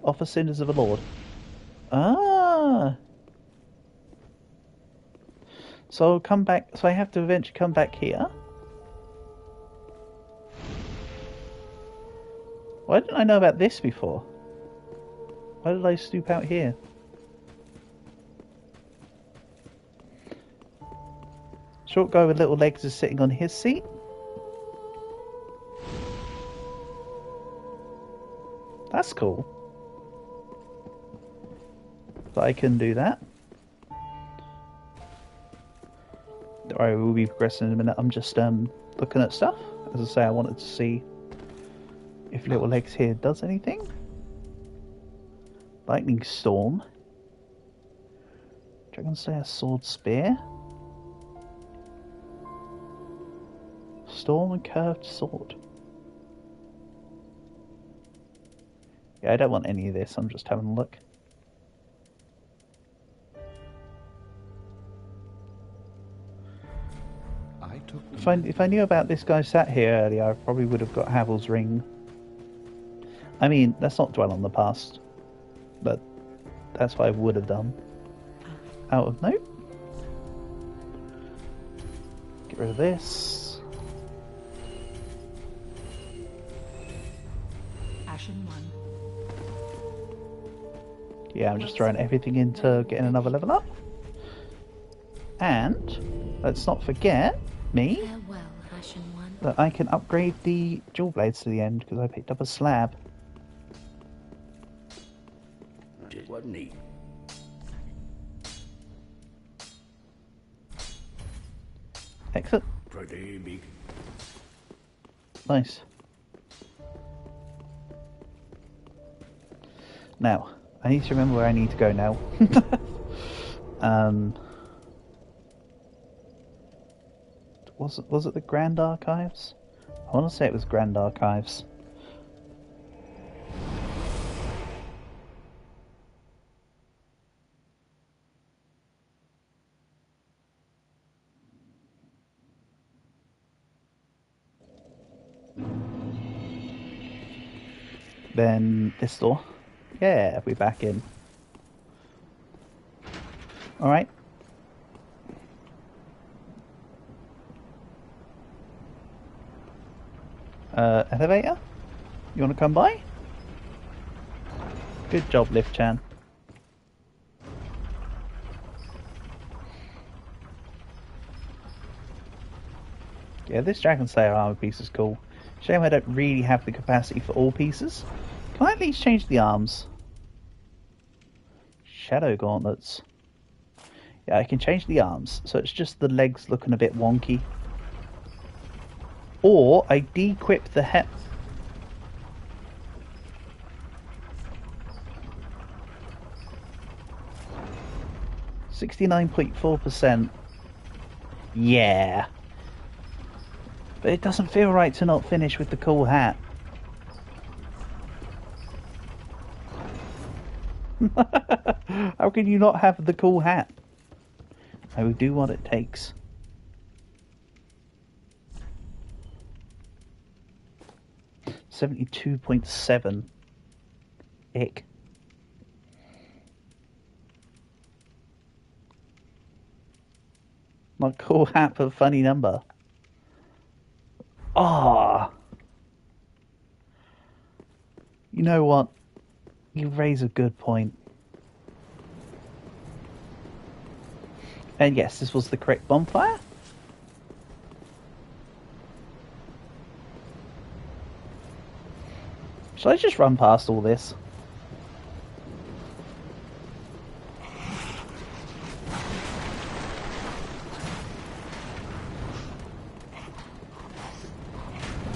Offer Cinders of the Lord. Ah. So I'll come back. So I have to eventually come back here. Why didn't I know about this before? Why did I stoop out here? Short guy with little legs is sitting on his seat. That's cool. But I can do that. Alright, we'll be progressing in a minute. I'm just looking at stuff. As I say, I wanted to see if Little Legs here does anything. Lightning Storm. Dragon Slayer Sword Spear. Storm and Curved Sword. Yeah, I don't want any of this. I'm just having a look. If I knew about this guy sat here earlier, I probably would have got Havel's ring. I mean, let's not dwell on the past, but that's what I would have done. Out of note. Get rid of this. Ashen one. Yeah, I'm just throwing everything into getting another level up. And let's not forget me Farewell, Ashen One. that I can upgrade the dual blades to the end because I picked up a slab. Just what neat. Excellent. Pretty big. Nice. Now, I need to remember where I need to go now. Was it the Grand Archives? I want to say it was Grand Archives. Then this door. Yeah, we're back in. Alright. Elevator? You want to come by? Good job, Lift-chan. Yeah, this Dragon Slayer armor piece is cool. Shame I don't really have the capacity for all pieces. Can I at least change the arms? Shadow gauntlets. Yeah, I can change the arms, so it's just the legs looking a bit wonky. Or I de-equip the head. 69.4%. Yeah. But it doesn't feel right to not finish with the cool hat. How can you not have the cool hat? I will do what it takes. $72.7. Ick. Not cool hat, but funny number. Ah. You know what? You raise a good point. And yes, this was the correct bonfire. Should I just run past all this?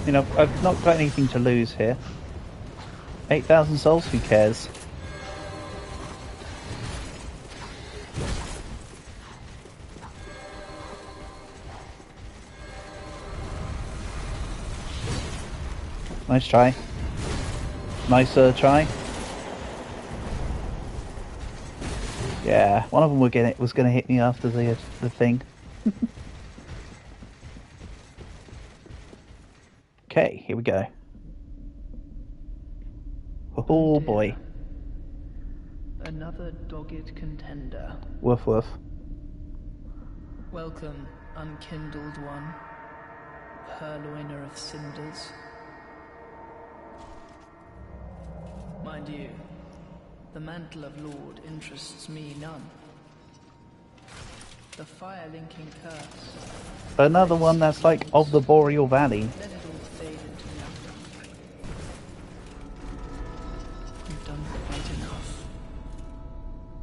You know, I've not got anything to lose here. 8,000 souls, who cares? Nice try. Nicer try. Yeah, one of them was going to hit me after the thing. Okay, here we go. Oh boy. Another dogged contender. Woof woof. Welcome, unkindled one, purloiner of cinders. Mind you, the mantle of Lord interests me none. The fire-linking curse. Another one that's like of the Boreal Valley. Let it all fade into nothing. You've done quite enough.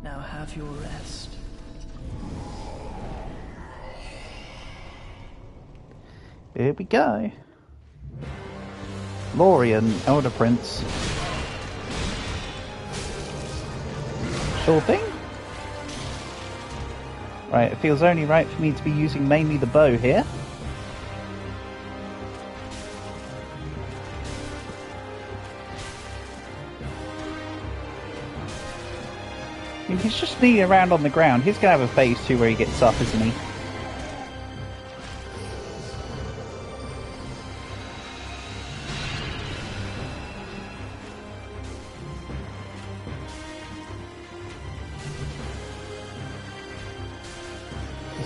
Now have your rest. Here we go. Lorien, Elder Prince. Sure thing. Right, it feels only right for me to be using mainly the bow here. I mean, he's just sneaking around on the ground. He's gonna have a phase 2 where he gets up, isn't he?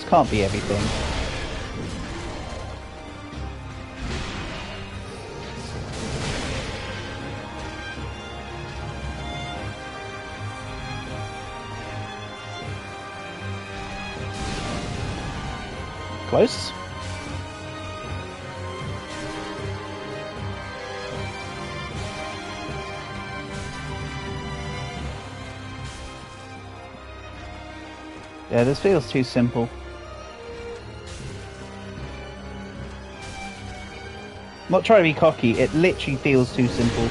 Can't be everything. Close. Yeah, this feels too simple. Not trying to be cocky, it literally feels too simple.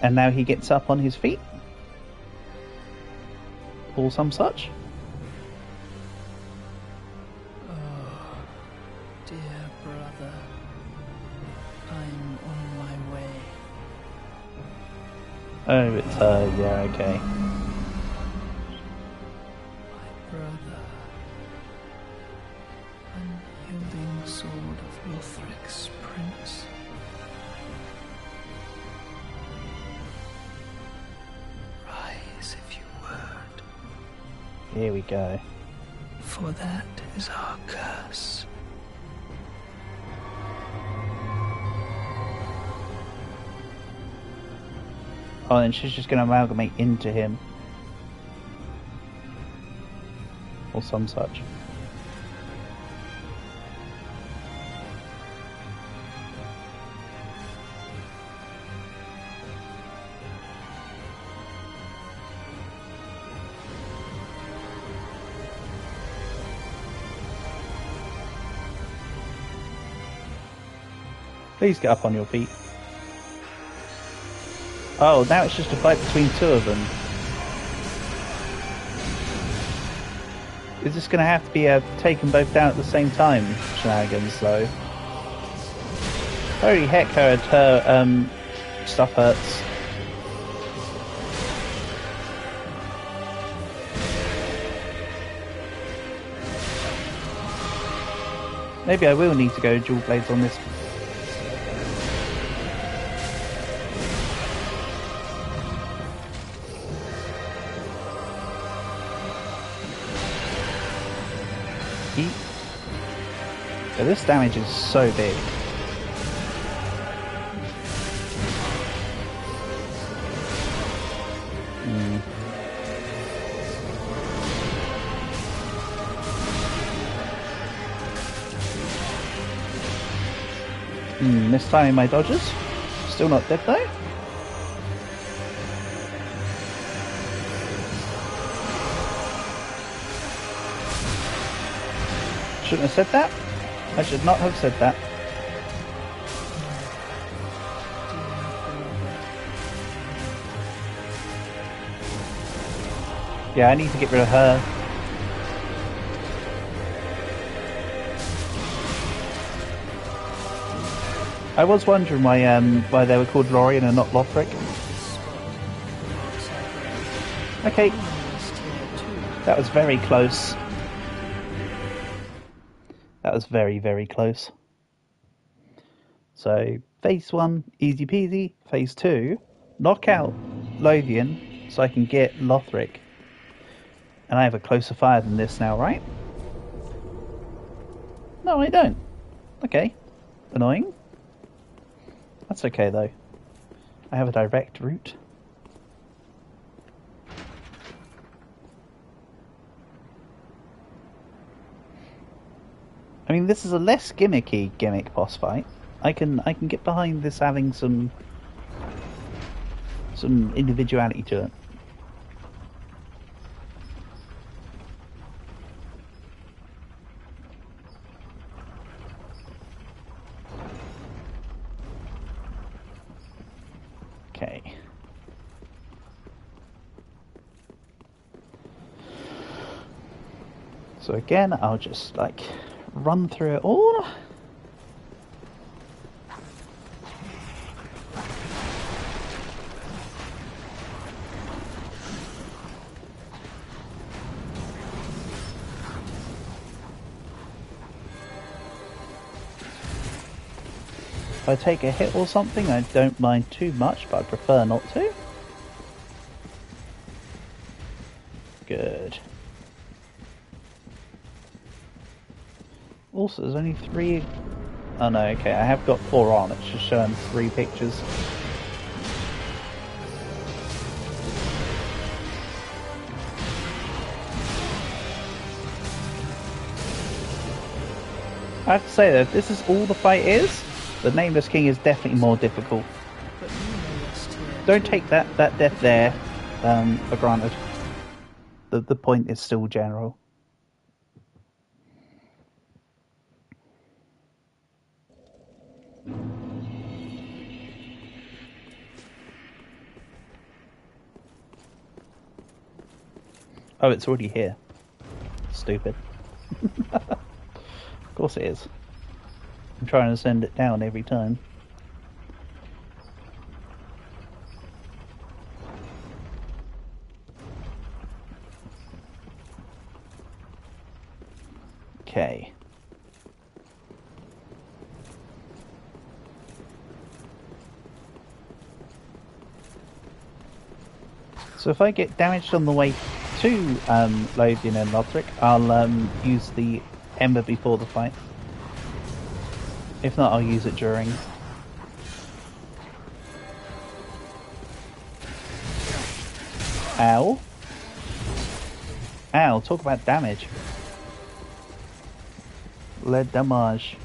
And now he gets up on his feet. Or some such. Oh, dear brother, I'm on my way. Oh, it's her, yeah, okay. My brother, unyielding sword of Lothric's prince. Rise if you would, Here we go. for that is our curse. Oh, and she's just going to amalgamate into him. Or some such. Please get up on your feet. Oh, now it's just a fight between two of them. Is this going to have to be take them both down at the same time shenanigans, though? Holy heck, her stuff hurts. Maybe I will need to go dual blades on this. So this damage is so big. Mistiming my dodges. Still not dead though. Shouldn't have said that. I should not have said that. Yeah, I need to get rid of her. I was wondering why they were called Lorien and not Lothric. Okay. That was very close. That was very, very close. So, phase 1, easy peasy. Phase 2, knock out Lothian so I can get Lothric. And I have a closer fire than this now, right? No, I don't. Okay. Annoying. That's okay, though. I have a direct route. I mean, this is a less gimmicky gimmick boss fight. I can get behind this having some individuality to it. Okay. So again, I'll just like run through it all. If I take a hit or something, I don't mind too much, but I prefer not to. Good. Also, there's only 3... Oh no, okay, I have got 4 on, it's just showing 3 pictures. I have to say though, if this is all the fight is, the Nameless King is definitely more difficult. But you here. Don't take that death there for granted. The point is still general. Oh, it's already here. Stupid. Of course it is. I'm trying to send it down every time. Okay. So if I get damaged on the way to Lothian and Lothric, I'll use the Ember before the fight. If not, I'll use it during. Ow. Ow, talk about damage. Le damage.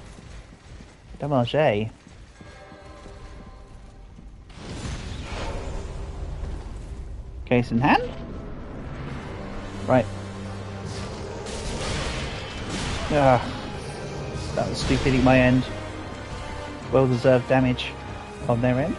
Damage, eh? Case in hand? Right. Ah, that was stupid at my end. Well deserved damage on their end.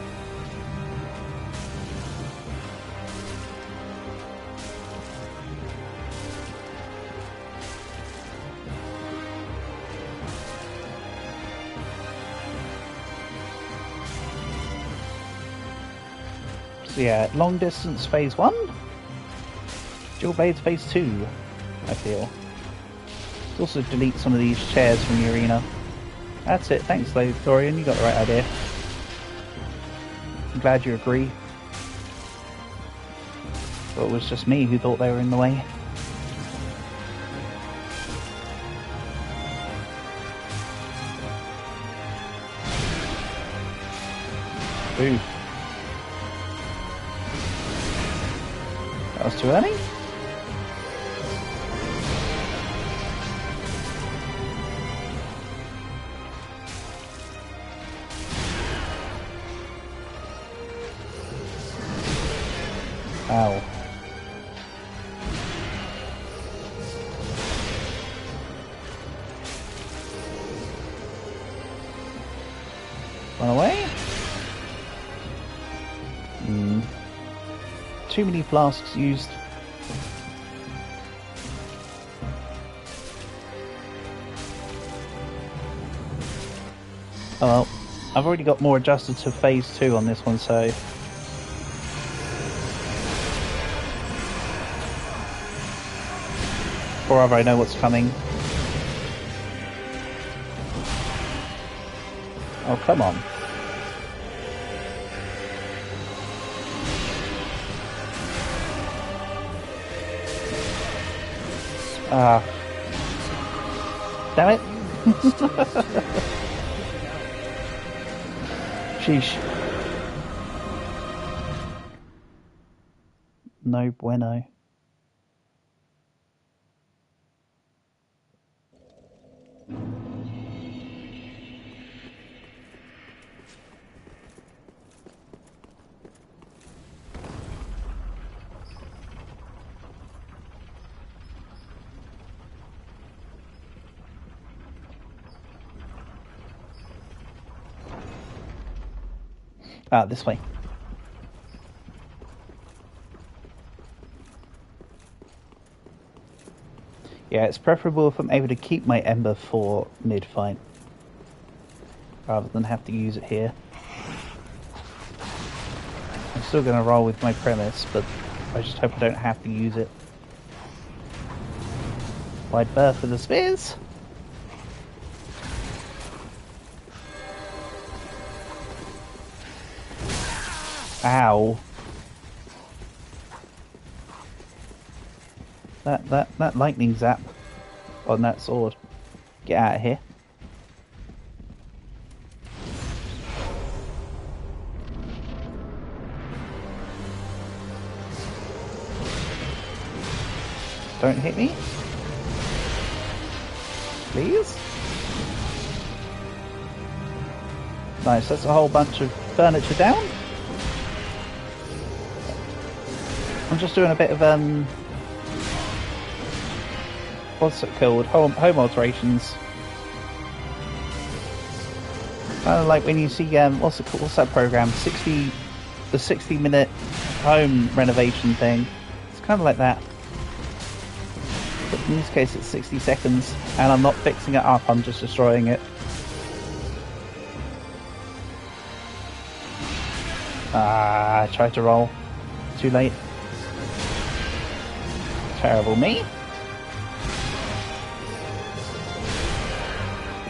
So yeah, long distance phase 1, dual blades phase 2, I feel. Also delete some of these chairs from the arena. That's it, thanks Thorian, you got the right idea. I'm glad you agree. But it was just me who thought they were in the way. Ooh. That was too early? Ow. Run away? Too many flasks used. Oh well, I've already got more adjusted to phase 2 on this one, so... Or rather, I know what's coming. Oh, come on. Ah. Damn it. Sheesh. No bueno. Ah, this way. Yeah, it's preferable if I'm able to keep my Ember for mid-fight, rather than have to use it here. I'm still going to roll with my premise, but I just hope I don't have to use it. Wide berth for the spears! Ow. That lightning zap on that sword. Get out of here. Don't hit me. Please? Nice, that's a whole bunch of furniture down. I'm just doing a bit of what's it called? Home alterations. Kind of like when you see what's it called? What's that program? The 60-minute home renovation thing. It's kind of like that. But in this case, it's 60 seconds, and I'm not fixing it up. I'm just destroying it. Ah, I tried to roll. Too late. Terrible me.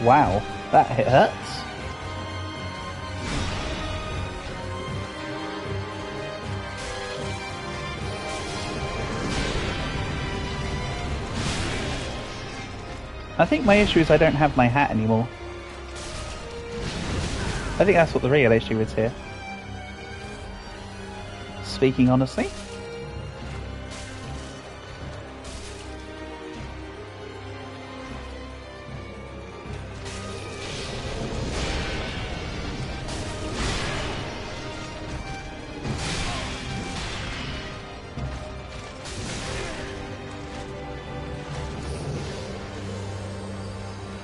Wow, that hit hurts. I think my issue is I don't have my hat anymore. I think that's what the real issue is here. Speaking honestly.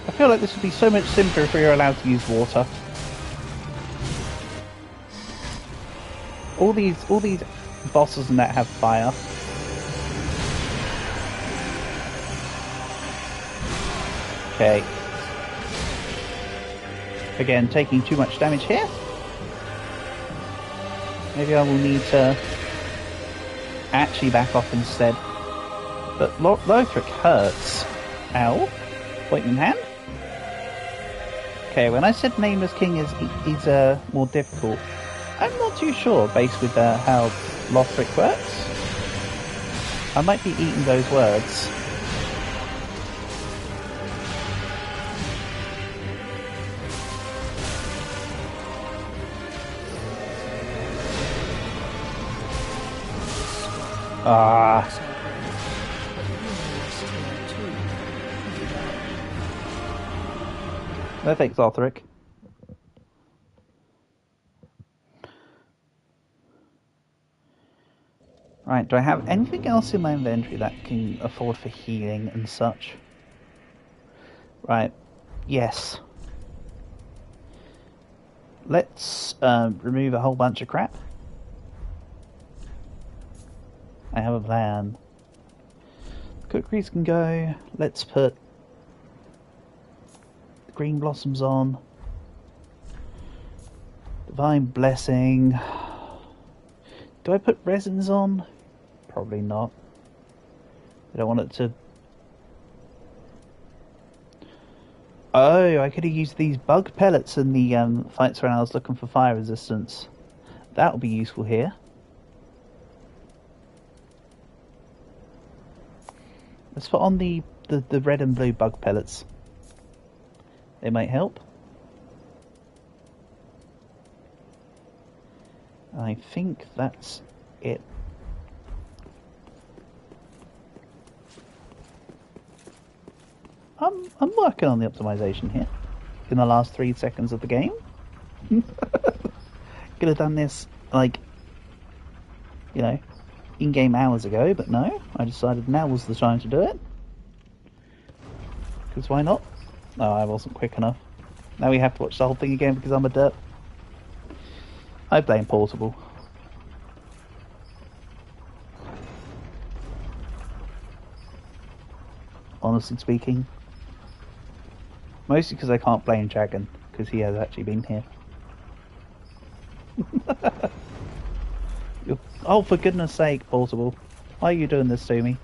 I feel like this would be so much simpler if we were allowed to use water. All these bosses and that have fire. Okay. Again, taking too much damage here. Maybe I will need to actually back off instead. But Lothric hurts. Ow. Point in hand. Okay, when I said Nameless King is more difficult, I'm not too sure based with how Lothric works. I might be eating those words. Ah. No thanks, Lothric. Right, do I have anything else in my inventory that can afford for healing and such? Right, yes. Let's remove a whole bunch of crap. I have a plan. Cookeries can go. Let's put the green blossoms on. Divine Blessing. Do I put resins on? Probably not. I don't want it to... Oh, I could have used these bug pellets in the fights when I was looking for fire resistance. That'll be useful here. Let's put on the red and blue bug pellets. They might help. I think that's it. I'm working on the optimization here. In the last 3 seconds of the game. Could have done this, like, you know, in-game hours ago, but no. I decided now was the time to do it. Because why not? No, I wasn't quick enough. Now we have to watch the whole thing again because I'm a derp. I blame Portable. Honestly speaking. Mostly because I can't blame Dragon, because he has actually been here. Oh, for goodness sake, Portable. Why are you doing this to me?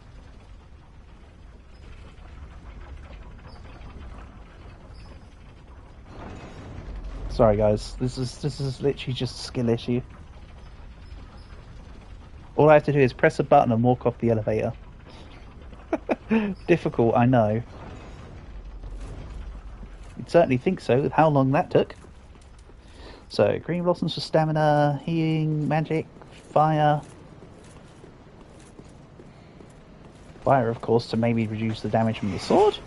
Sorry guys, this is literally just a skill issue. All I have to do is press a button and walk off the elevator. Difficult, I know. You'd certainly think so, with how long that took. So, green blossoms for stamina, healing, magic, fire. Fire, of course, to maybe reduce the damage from the sword.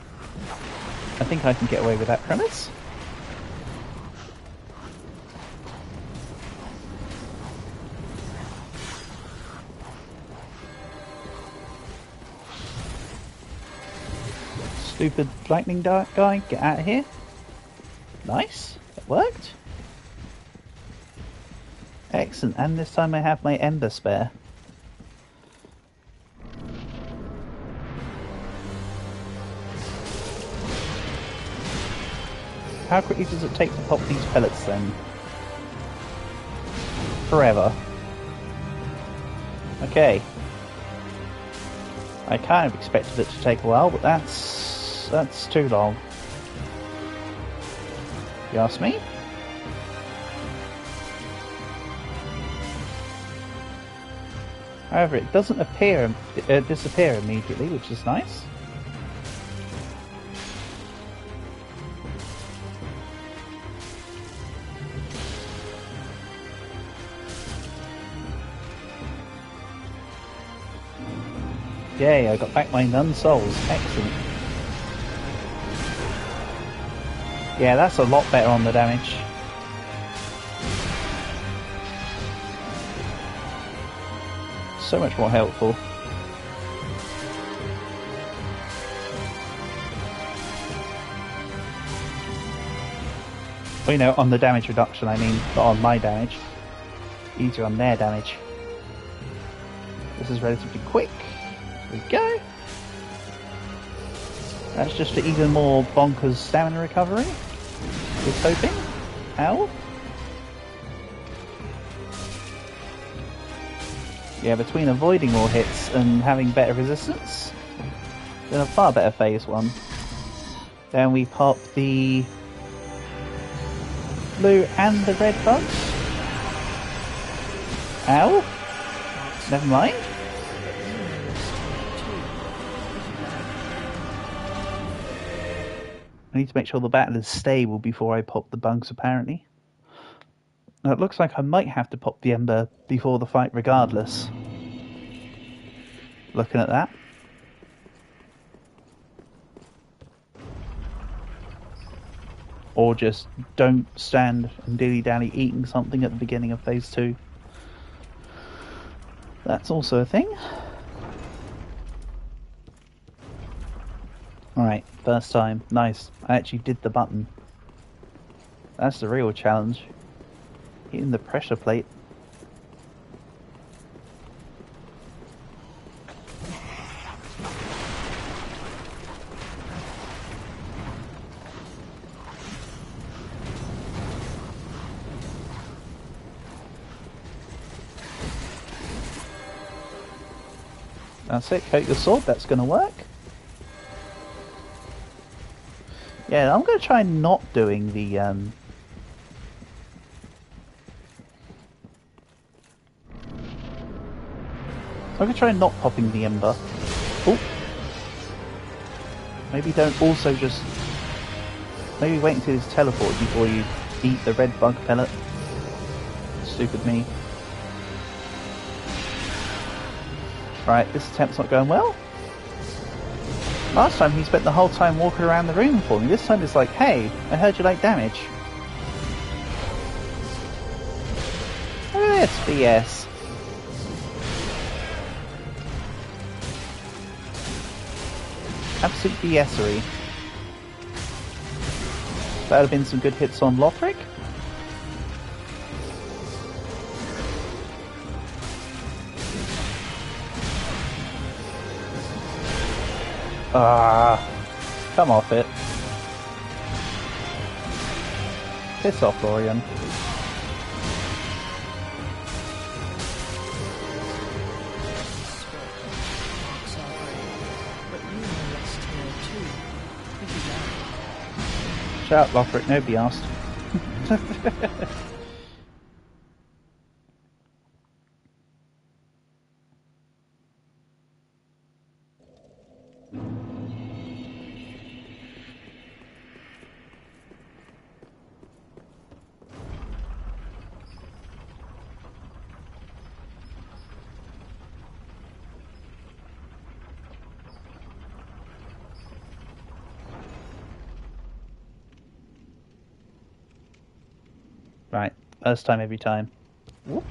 I think I can get away with that premise. Stupid lightning dart guy, get out of here. Nice, it worked. Excellent, and this time I have my ember spare. How quickly does it take to pop these pellets then? Forever. Okay. I kind of expected it to take a while, but that's too long. You ask me? However, it doesn't disappear immediately, which is nice. Yay, I got back my none souls. Excellent. Yeah, that's a lot better on the damage. So much more helpful. Well, you know, on the damage reduction, I mean, not on my damage. Easier on their damage. This is relatively quick. There we go. That's just for even more bonkers stamina recovery. Just hoping. Ow. Yeah, between avoiding more hits and having better resistance, then a far better phase one. Then we pop the blue and the red bugs. Ow. Never mind. I need to make sure the battle is stable before I pop the bugs, apparently. Now, it looks like I might have to pop the ember before the fight regardless. Looking at that. Or just don't stand and dilly-dally eating something at the beginning of phase 2. That's also a thing. Alright, first time. Nice. I actually did the button. That's the real challenge. Hitting the pressure plate. That's it, coat your sword, that's going to work. Yeah, I'm going to try not doing the... I'm going to try not popping the ember. Oh! Maybe don't also just... Maybe wait until it's teleported before you eat the red bug pellet. Stupid me. Right, this attempt's not going well. Last time he spent the whole time walking around the room for me. This time it's like, hey, I heard you like damage. Oh, that's BS. Absolute BSery. That would have been some good hits on Lothric. Ah, come off it. Piss off, Lorian. Shut up, Lothric, nobody asked. Right, first time every time. Whoop.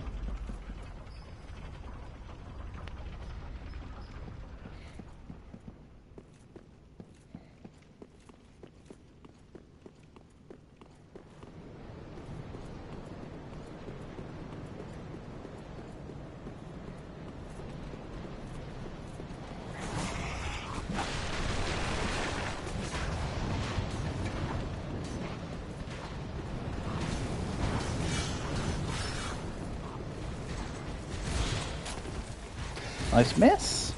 Nice miss.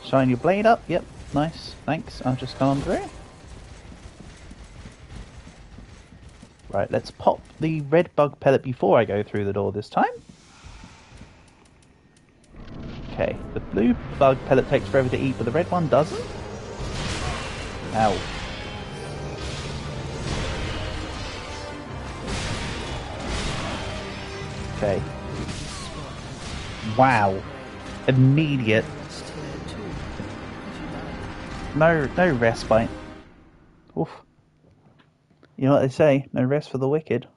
Shine your blade up. Yep, nice. Thanks. I'll just come on through. Right, let's pop the red bug pellet before I go through the door this time. Okay, the blue bug pellet takes forever to eat, but the red one doesn't. Ow. Okay. Wow. Immediate. No respite. Oof. You know what they say, no rest for the wicked.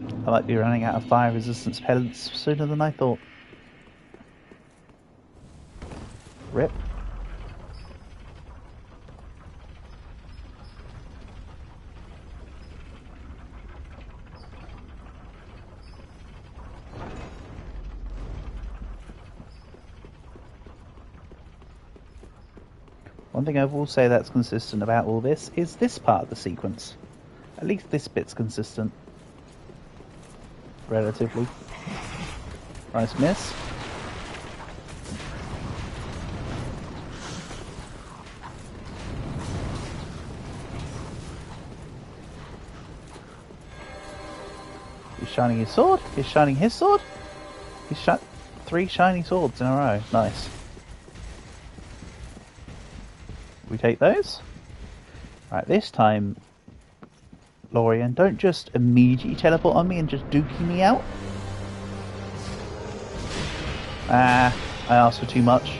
I might be running out of fire resistance pellets sooner than I thought. Rip. One thing I will say that's consistent about all this is this part of the sequence. At least this bit's consistent. Relatively. Nice miss. He's shining his sword. He's shining his sword. He's shot 3 shiny swords in a row. Nice. We take those. Right, this time, Lorian, don't just immediately teleport on me and just dookie me out. Ah, I asked for too much.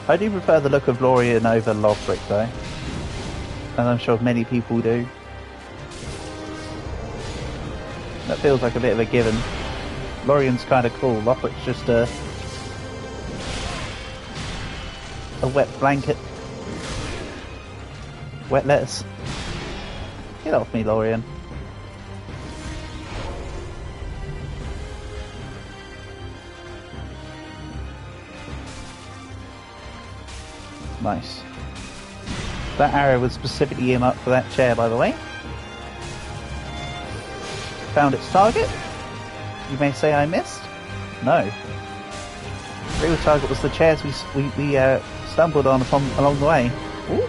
I do prefer the look of Lorian over Lothric though, and I'm sure many people do. That feels like a bit of a given. Lorian's kind of cool, Lothric's just a wet blanket. Wet lettuce. Get off me, Lorian. Nice. That arrow was specifically earmarked for that chair, by the way. Found its target. You may say I missed. No. The real target was the chairs we stumbled on along the way. Ooh.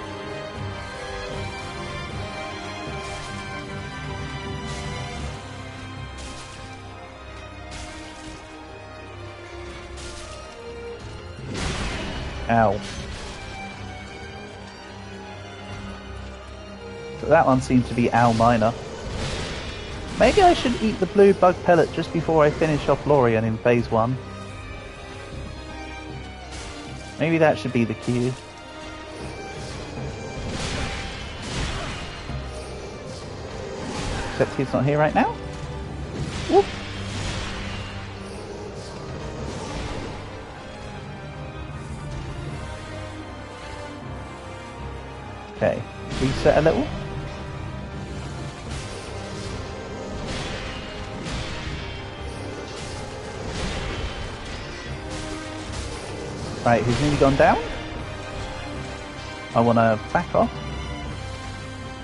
Ow. So that one seems to be Ow Minor. Maybe I should eat the blue bug pellet just before I finish off Lorian in phase 1. Maybe that should be the cue. Except he's not here right now. Whoop. Okay, reset a little. Right, he's nearly gone down. I want to back off.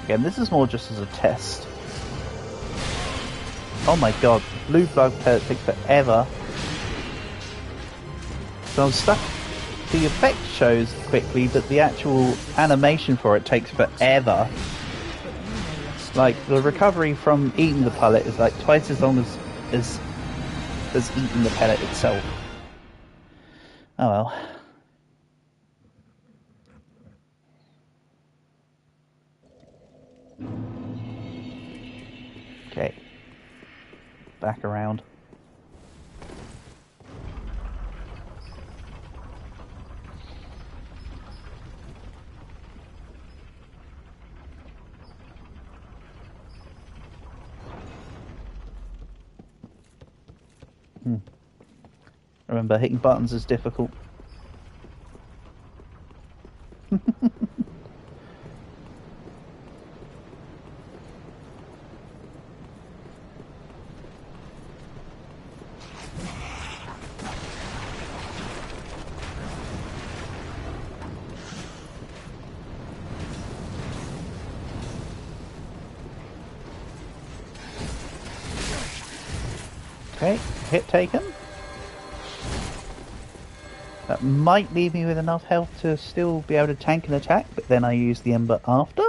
Again, this is more just as a test. Oh my god, the blue bug pellet takes forever. So I'm stuck. The effect shows quickly, but the actual animation for it takes forever. Like, the recovery from eating the pellet is like twice as long as eating the pellet itself. Oh well. Okay. Back around. Remember, hitting buttons is difficult. Okay, hit taken. That might leave me with enough health to still be able to tank an attack, but then I use the Ember after.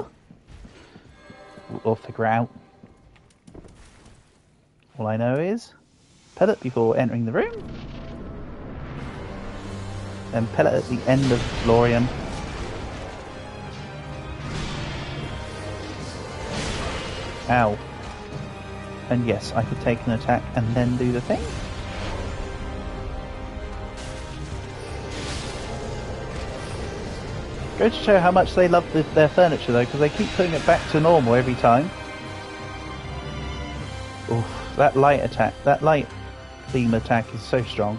We'll figure it out. All I know is pellet before entering the room. Then pellet at the end of Lorien. Ow. And yes, I could take an attack and then do the thing. Go to show how much they love their furniture though, because they keep putting it back to normal every time. Oof, that light attack, that light beam attack is so strong.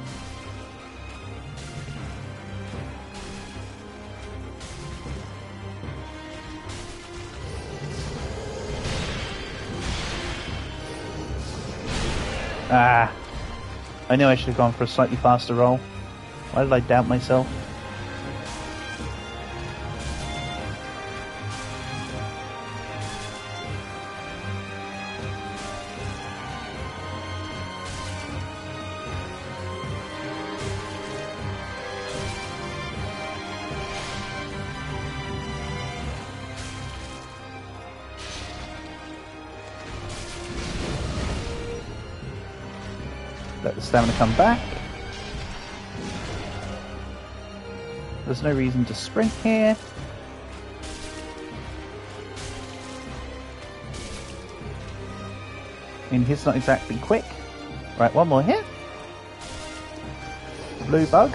Ah, I knew I should have gone for a slightly faster roll. Why did I doubt myself? Let the stamina come back. There's no reason to sprint here. I mean, he's not exactly quick. Right, one more hit. Blue bug.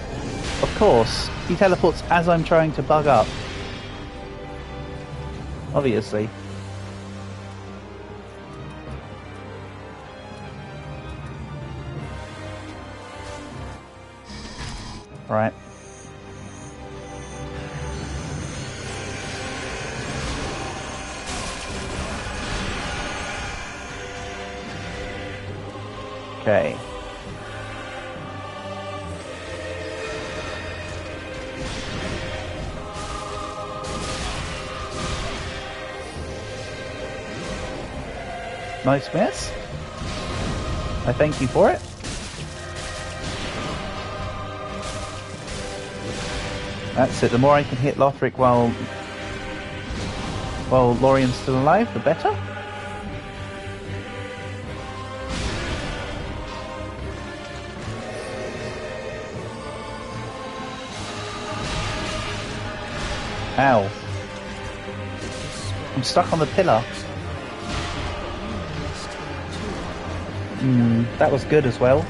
Of course, he teleports as I'm trying to bug up. Obviously. Right. Okay. Nice miss. I thank you for it. That's it. The more I can hit Lothric while Lorien's still alive, the better. Ow. I'm stuck on the pillar. That was good as well.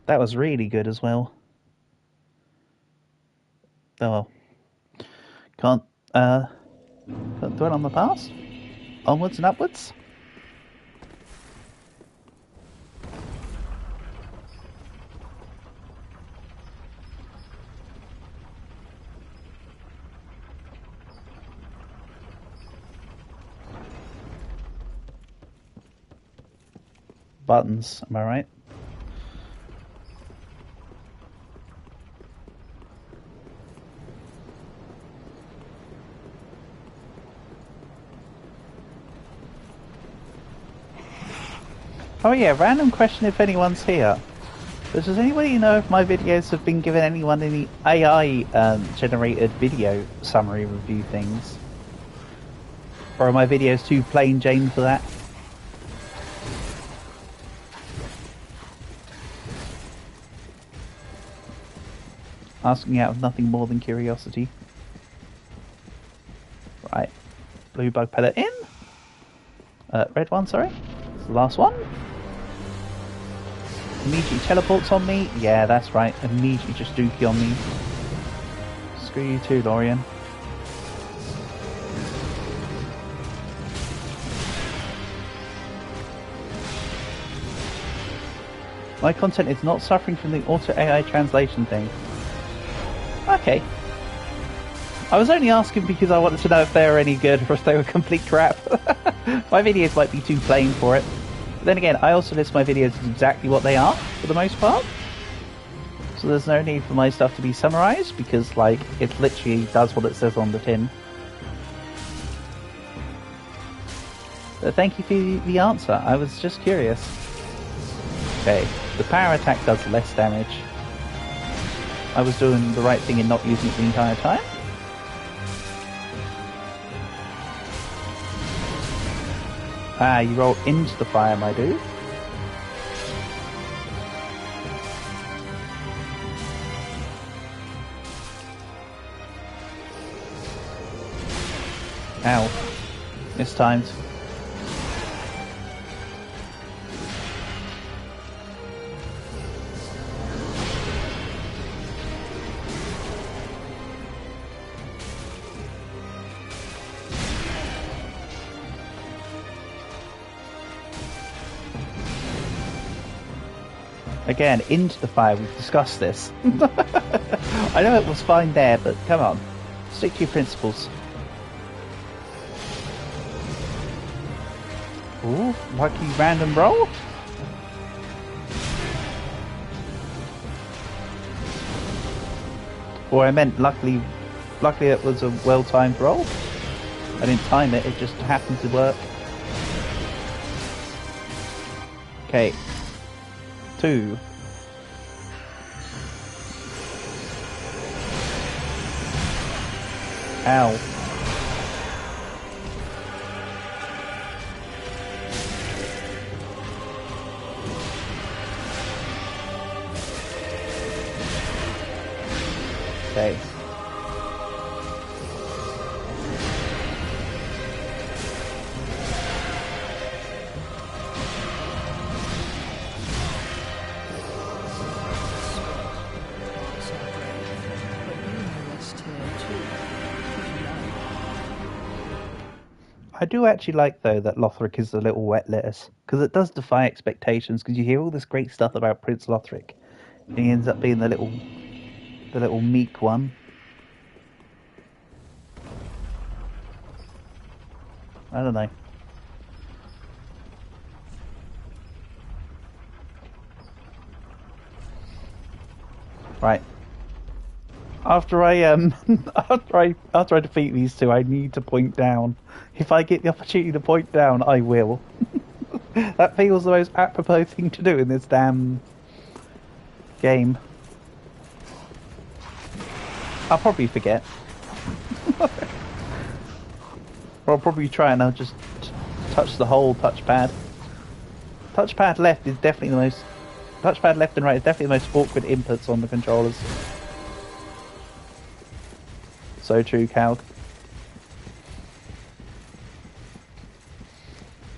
That was really good as well. Oh well. Can't dwell on the past. Onwards and upwards. Buttons, am I right? Oh yeah, random question if anyone's here. Does anybody know if my videos have been given anyone any AI generated video summary review things? Or are my videos too plain Jane for that? Asking out of nothing more than curiosity. Right. Blue bug pellet in. Red one, sorry. It's the last one. Immediately teleports on me. Yeah, that's right. Immediately just dookie on me. Screw you too, Lorien. My content is not suffering from the auto AI translation thing. Okay. I was only asking because I wanted to know if they were any good or if they were complete crap. My videos might be too plain for it. But then again, I also list my videos as exactly what they are, for the most part. So there's no need for my stuff to be summarized, because, like, it literally does what it says on the tin. But thank you for the answer. I was just curious. Okay, the power attack does less damage. I was doing the right thing in not using it the entire time. Ah, you roll into the fire, my dude. Ow. Mistimed. Again, into the fire, we've discussed this. I know it was fine there, but come on. Stick to your principles. Ooh, lucky random roll? Or I meant luckily it was a well-timed roll. I didn't time it, it just happened to work. Okay. 2. Ow. Okay. I do actually like, though, that Lothric is the little wet lettuce, because it does defy expectations, because you hear all this great stuff about Prince Lothric, and he ends up being the little meek one. I don't know. Right. After I after I defeat these two, I need to point down. If I get the opportunity to point down, I will. That feels the most apropos thing to do in this damn game. I'll probably forget. Or I'll probably try and I'll just touch the whole touchpad. Touchpad left is definitely the most... Touchpad left and right is definitely the most awkward inputs on the controllers. So true, Calg.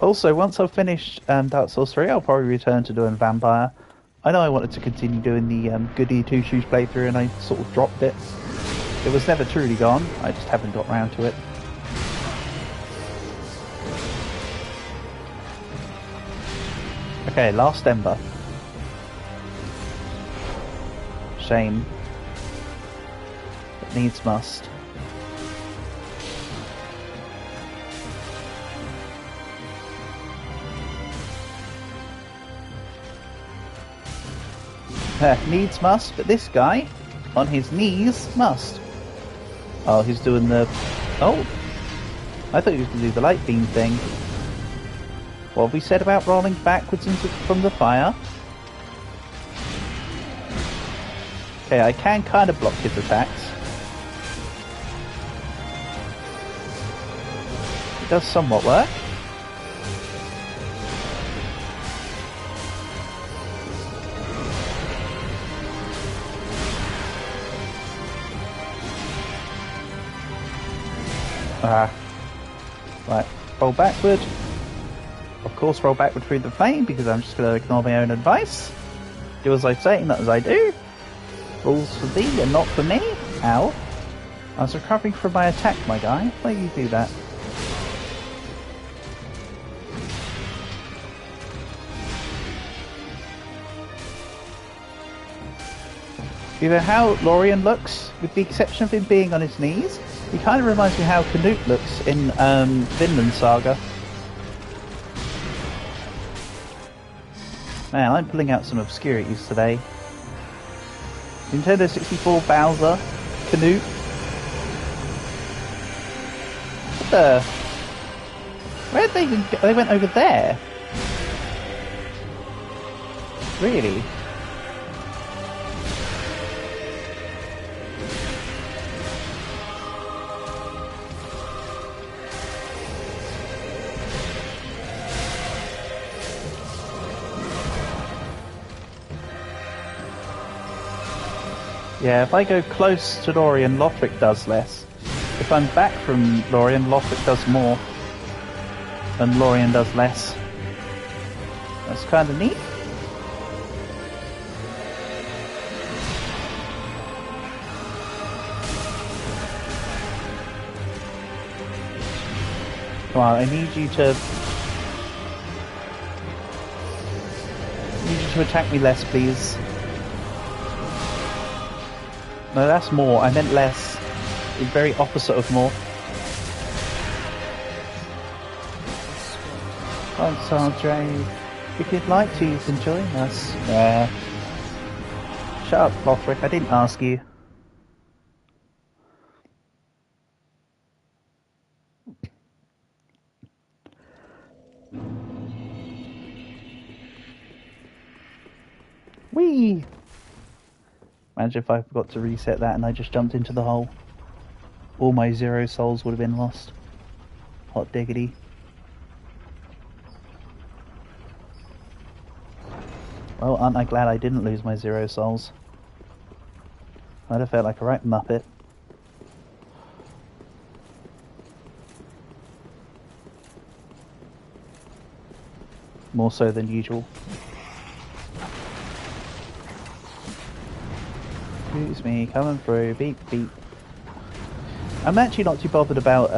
Also, once I've finished Dark Souls 3, I'll probably return to doing Vampire. I know I wanted to continue doing the Goody Two Shoes playthrough and I sort of dropped it. It was never truly gone, I just haven't got round to it. Okay, last Ember. Shame. But needs must. Needs must, but this guy, on his knees, must. Oh, he's doing the... Oh! I thought he was going to do the light beam thing. What have we said about rolling backwards from the fire? Okay, I can kind of block his attacks. It does somewhat work. Right, roll backward. Of course, roll backward through the flame because I'm just going to ignore my own advice. Do as I say, not as I do. Rules for thee and not for me. Ow. I was recovering from my attack, my guy. Why do you do that? You know how Lorien looks, with the exception of him being on his knees? He kind of reminds me how Canute looks in Vinland Saga. Man, I'm pulling out some obscurities today. Nintendo 64 Bowser, Canute. What the? Where'd they even go? They went over there. Really? Yeah, if I go close to Lorien, Lothric does less. If I'm back from Lorien, Lothric does more. And Lorien does less. That's kind of neat. Come on, I need you to attack me less, please. No, that's more. I meant less. The very opposite of more. I'm Sandre. If you'd like to, you can join us. Shut up, Lothric. I didn't ask you. Whee! Imagine if I forgot to reset that and I just jumped into the hole. All my 0 souls would have been lost. Hot diggity. Well, aren't I glad I didn't lose my 0 souls? I'd have felt like a right muppet. More so than usual. Excuse me, coming through. Beep, beep. I'm actually not too bothered about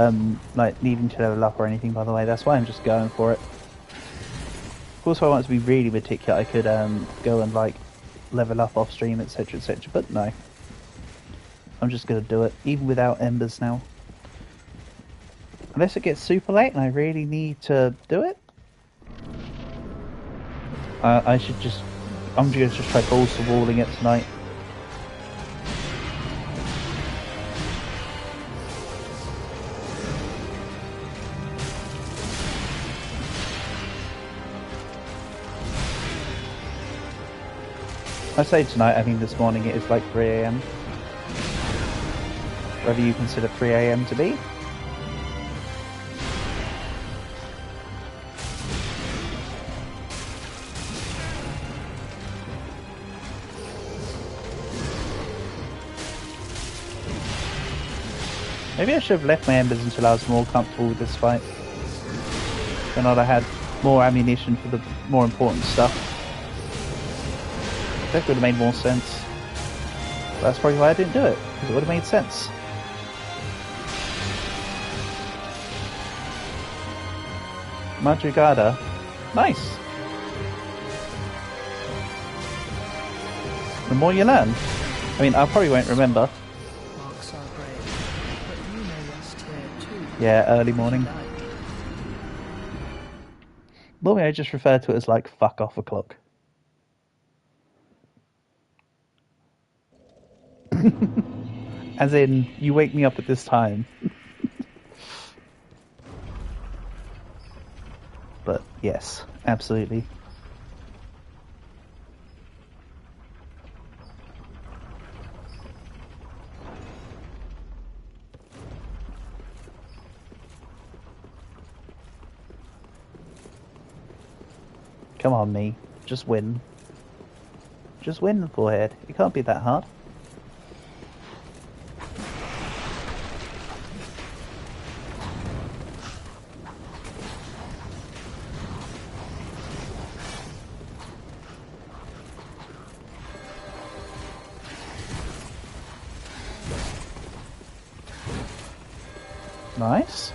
like needing to level up or anything, by the way. That's why I'm just going for it. Of course, if I want to be really meticulous, I could go and like level up off stream, etc, etc. But no, I'm just gonna do it, even without embers now. Unless it gets super late and I really need to do it. I'm just try balls to walling it tonight. I say tonight, I mean this morning. It is like 3 AM. Whatever you consider 3 AM to be. Maybe I should have left my embers until I was more comfortable with this fight. Then I'd have had more ammunition for the more important stuff. That would have made more sense. But that's probably why I didn't do it, because it would have made sense. Madrugada. Nice. The more you learn. I mean, I probably won't remember. Marks are brave, but you may rest here too. Yeah, early morning. Normally I just refer to it as like fuck off o'clock. As in, you wake me up at this time. But yes, absolutely. Come on, me. Just win. Just win, forehead. It can't be that hard. Nice.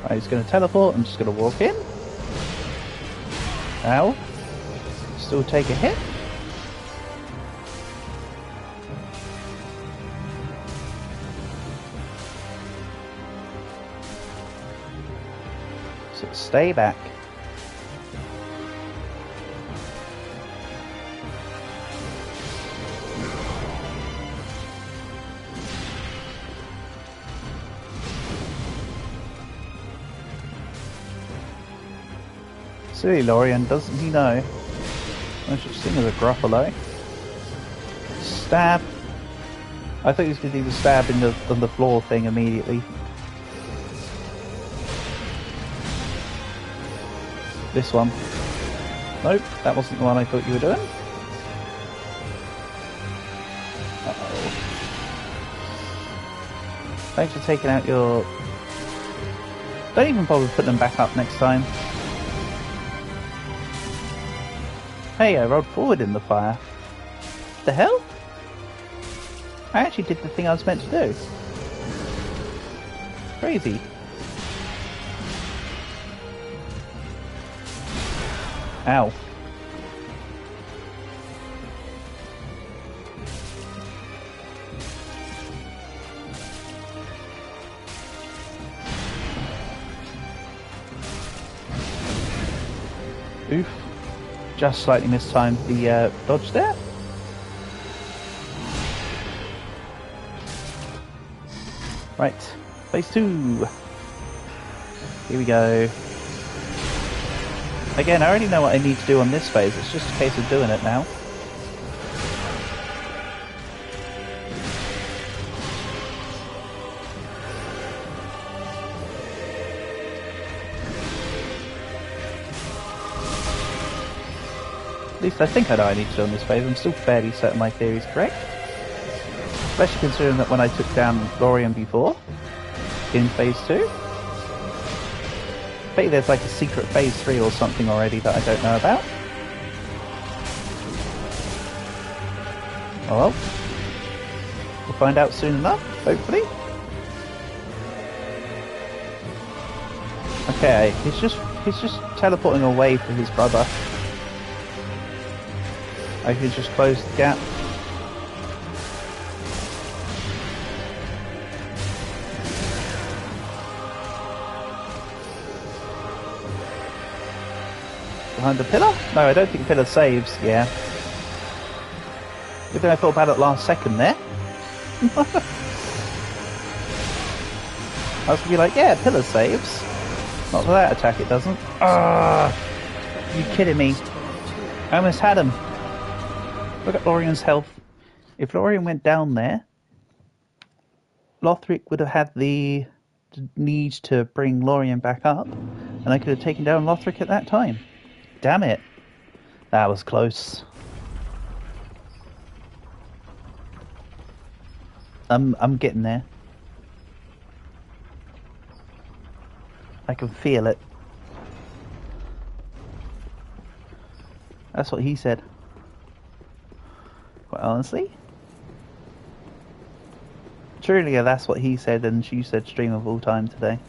Right, he's going to teleport. I'm just going to walk in. Ow. Still take a hit. So stay back. Silly Lorien, doesn't he know? No such thing as a Gruffalo. Stab. I thought he was going to do the stab on the floor thing immediately. This one. Nope, that wasn't the one I thought you were doing. Uh-oh. Thanks for taking out your... Don't even bother putting them back up next time. Hey, I rolled forward in the fire. The hell? I actually did the thing I was meant to do. Crazy. Ow. Oof. Just slightly mistimed the dodge there. Right, phase 2. Here we go. Again, I already know what I need to do on this phase, it's just a case of doing it now. At least I think I know what I need to do on this phase. I'm still fairly certain my theory is correct. Especially considering that when I took down Lorien before, in phase 2, maybe there's like a secret phase 3 or something already that I don't know about. Oh well. We'll find out soon enough, hopefully. Okay, he's just teleporting away from his brother. I can just close the gap. Behind the pillar? No, I don't think pillar saves, yeah. Good thing I thought about it last second there. I was gonna be like, yeah, pillar saves. Not for that attack, it doesn't. Ah, you kidding me? I almost had him. Look at Lorien's health. If Lorien went down there, Lothric would have had the need to bring Lorien back up, and I could have taken down Lothric at that time. Damn it. That was close. I'm getting there. I can feel it. That's what he said. Quite honestly. Truly, that's what he said, and she said stream of all time today.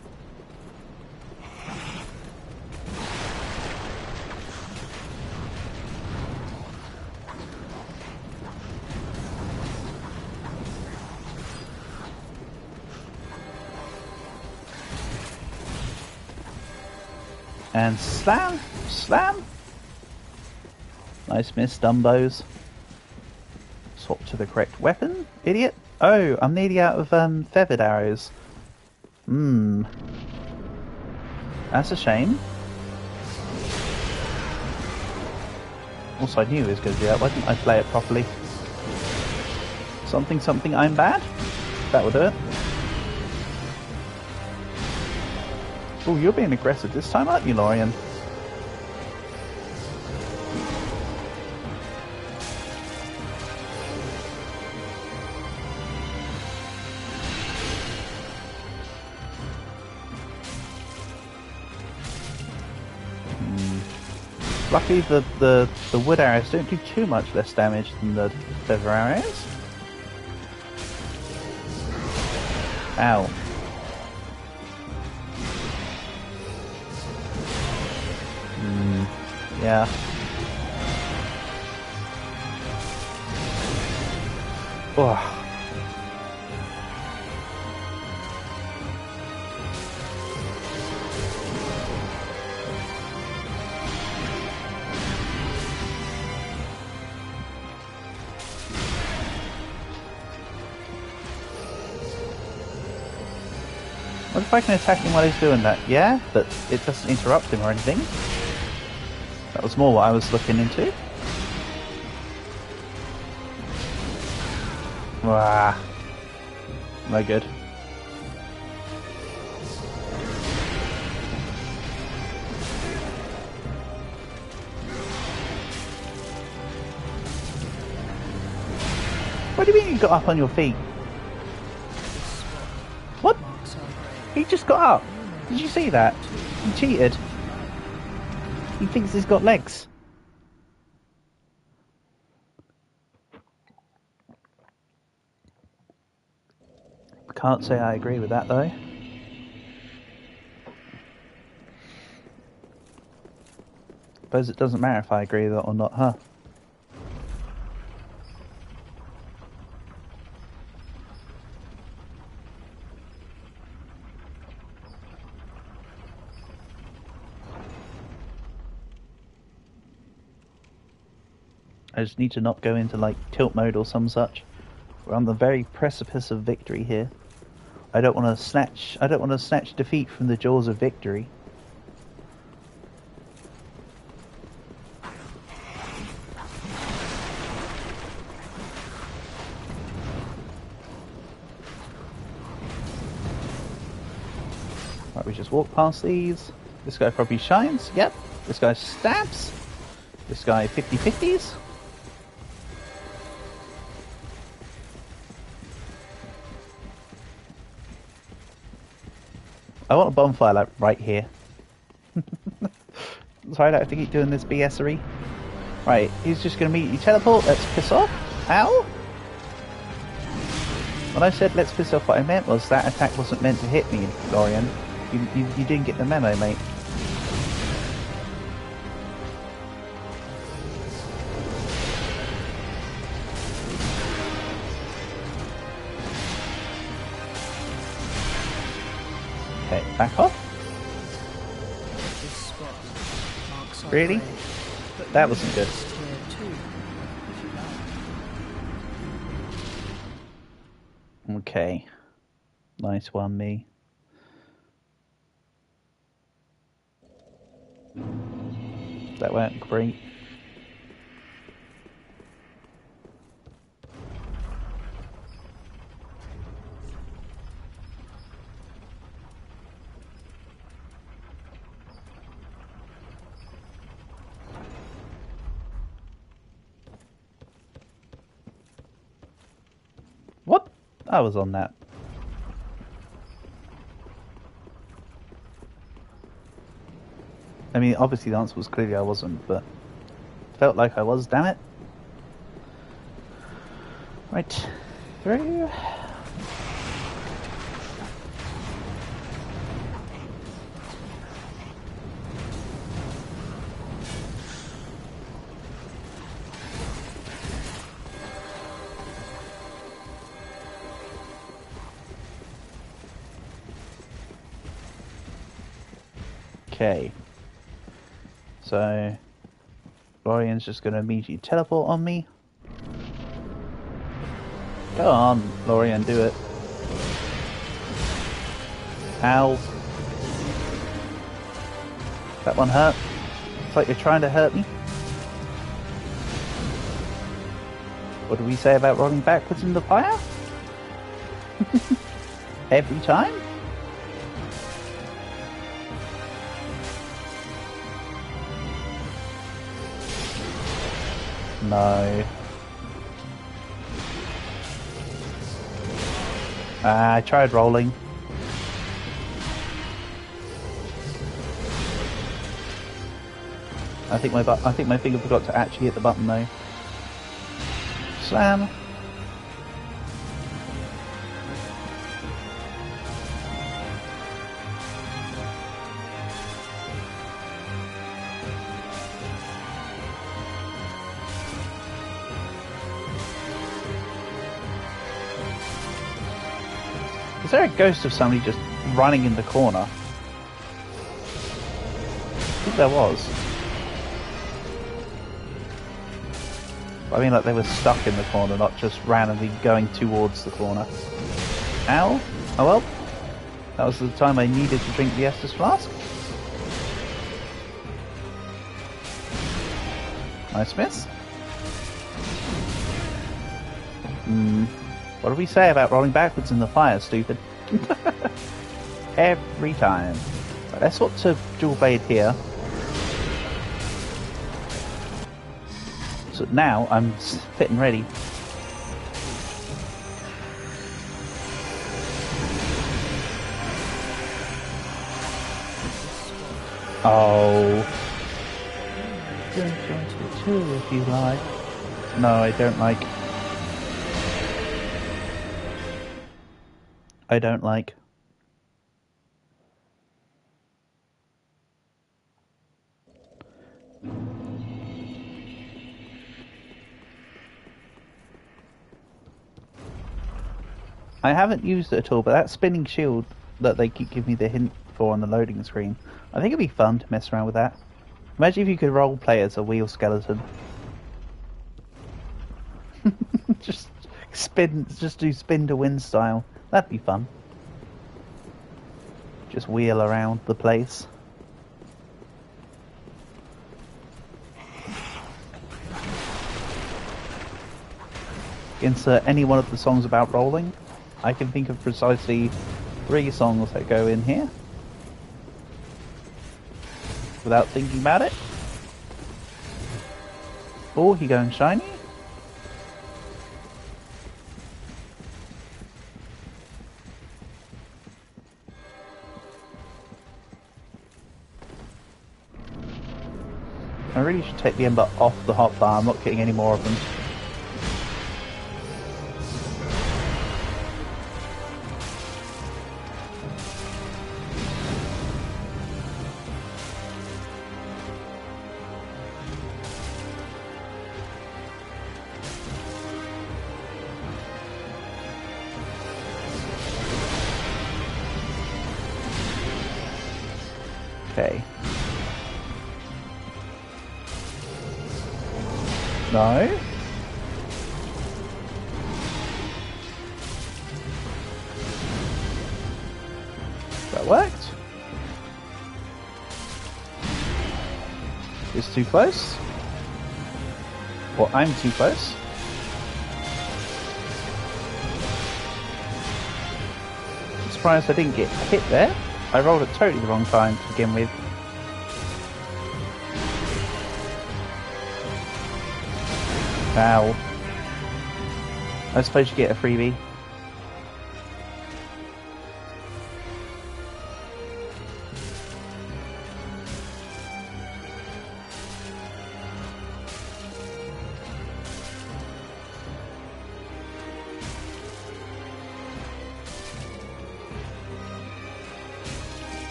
And slam! Slam! Nice miss, Dumbos. Swap to the correct weapon, idiot. Oh, I'm nearly out of feathered arrows. That's a shame. Also, I knew he was going to do that. Why didn't I play it properly? Something, something, I'm bad? That will do it. Oh, you're being aggressive this time, aren't you, Lorien? Luckily, the wood arrows don't do too much less damage than the feather arrows. Ow. Yeah. Oh. What if I can attack him while he's doing that? Yeah, but it doesn't interrupt him or anything. That was more what I was looking into. Wah. No good. What do you mean you got up on your feet? What? He just got up. Did you see that? He cheated. He thinks he's got legs. Can't say I agree with that though. Suppose it doesn't matter if I agree with that or not, huh? I just need to not go into like tilt mode or some such. We're on the very precipice of victory here. I don't want to snatch defeat from the jaws of victory. Right, we just walk past these. This guy probably shines. Yep. This guy stabs. This guy 50-50s. I want a bonfire like right here. Sorry, I don't have to keep doing this BSery. Right, he's just going to immediately teleport. Let's piss off. Ow! When I said let's piss off, what I meant was that attack wasn't meant to hit me, Dorian. You didn't get the memo, mate. Okay, back off. Really? That wasn't good. Okay. Nice one, me. That went great. What? I was on that. I mean, obviously the answer was clearly I wasn't, but felt like I was, damn it. Right, through. Okay. So, Lorian's just going to immediately teleport on me. Go on, Lorian, do it. Ow. That one hurt. It's like you're trying to hurt me. What do we say about rolling backwards in the fire? Every time? No. I tried rolling. I think my finger forgot to actually hit the button though. Slam. Is there a ghost of somebody just running in the corner? I think there was. I mean, like they were stuck in the corner, not just randomly going towards the corner. Ow. Oh well. That was the time I needed to drink the Estus flask. Nice miss. What do we say about rolling backwards in the fire, stupid? Every time. Right, let's swap to dual blade here. So now I'm fit and ready. Oh. Two if you like. No, I don't like. I don't like. I haven't used it at all, but that spinning shield that they keep giving me the hint for on the loading screen, I think it'd be fun to mess around with that. Imagine if you could roleplay as a wheel skeleton. Just do spin to win style. That'd be fun. Just wheel around the place. Insert any one of the songs about rolling. I can think of precisely 3 songs that go in here. Without thinking about it. Oh, he going shiny? I really should take the ember off the hotbar. I'm not getting any more of them. Okay. No. That worked. It's too close. Or I'm too close. I'm surprised I didn't get hit there. I rolled it totally the wrong time to begin with. Ow. I suppose you get a freebie.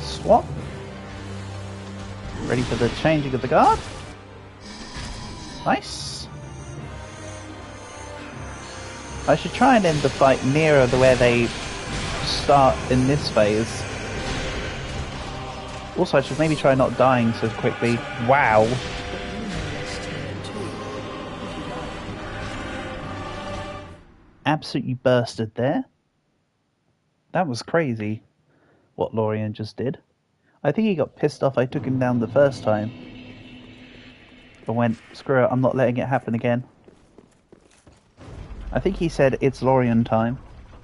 Swap. Ready for the changing of the guard. Nice. I should try and end the fight nearer the where they start in this phase. Also, I should maybe try not dying so quickly. Wow. Absolutely bursted there. That was crazy, what Lorien just did. I think he got pissed off I took him down the first time. But went, screw it, I'm not letting it happen again. I think he said, it's Lorien time.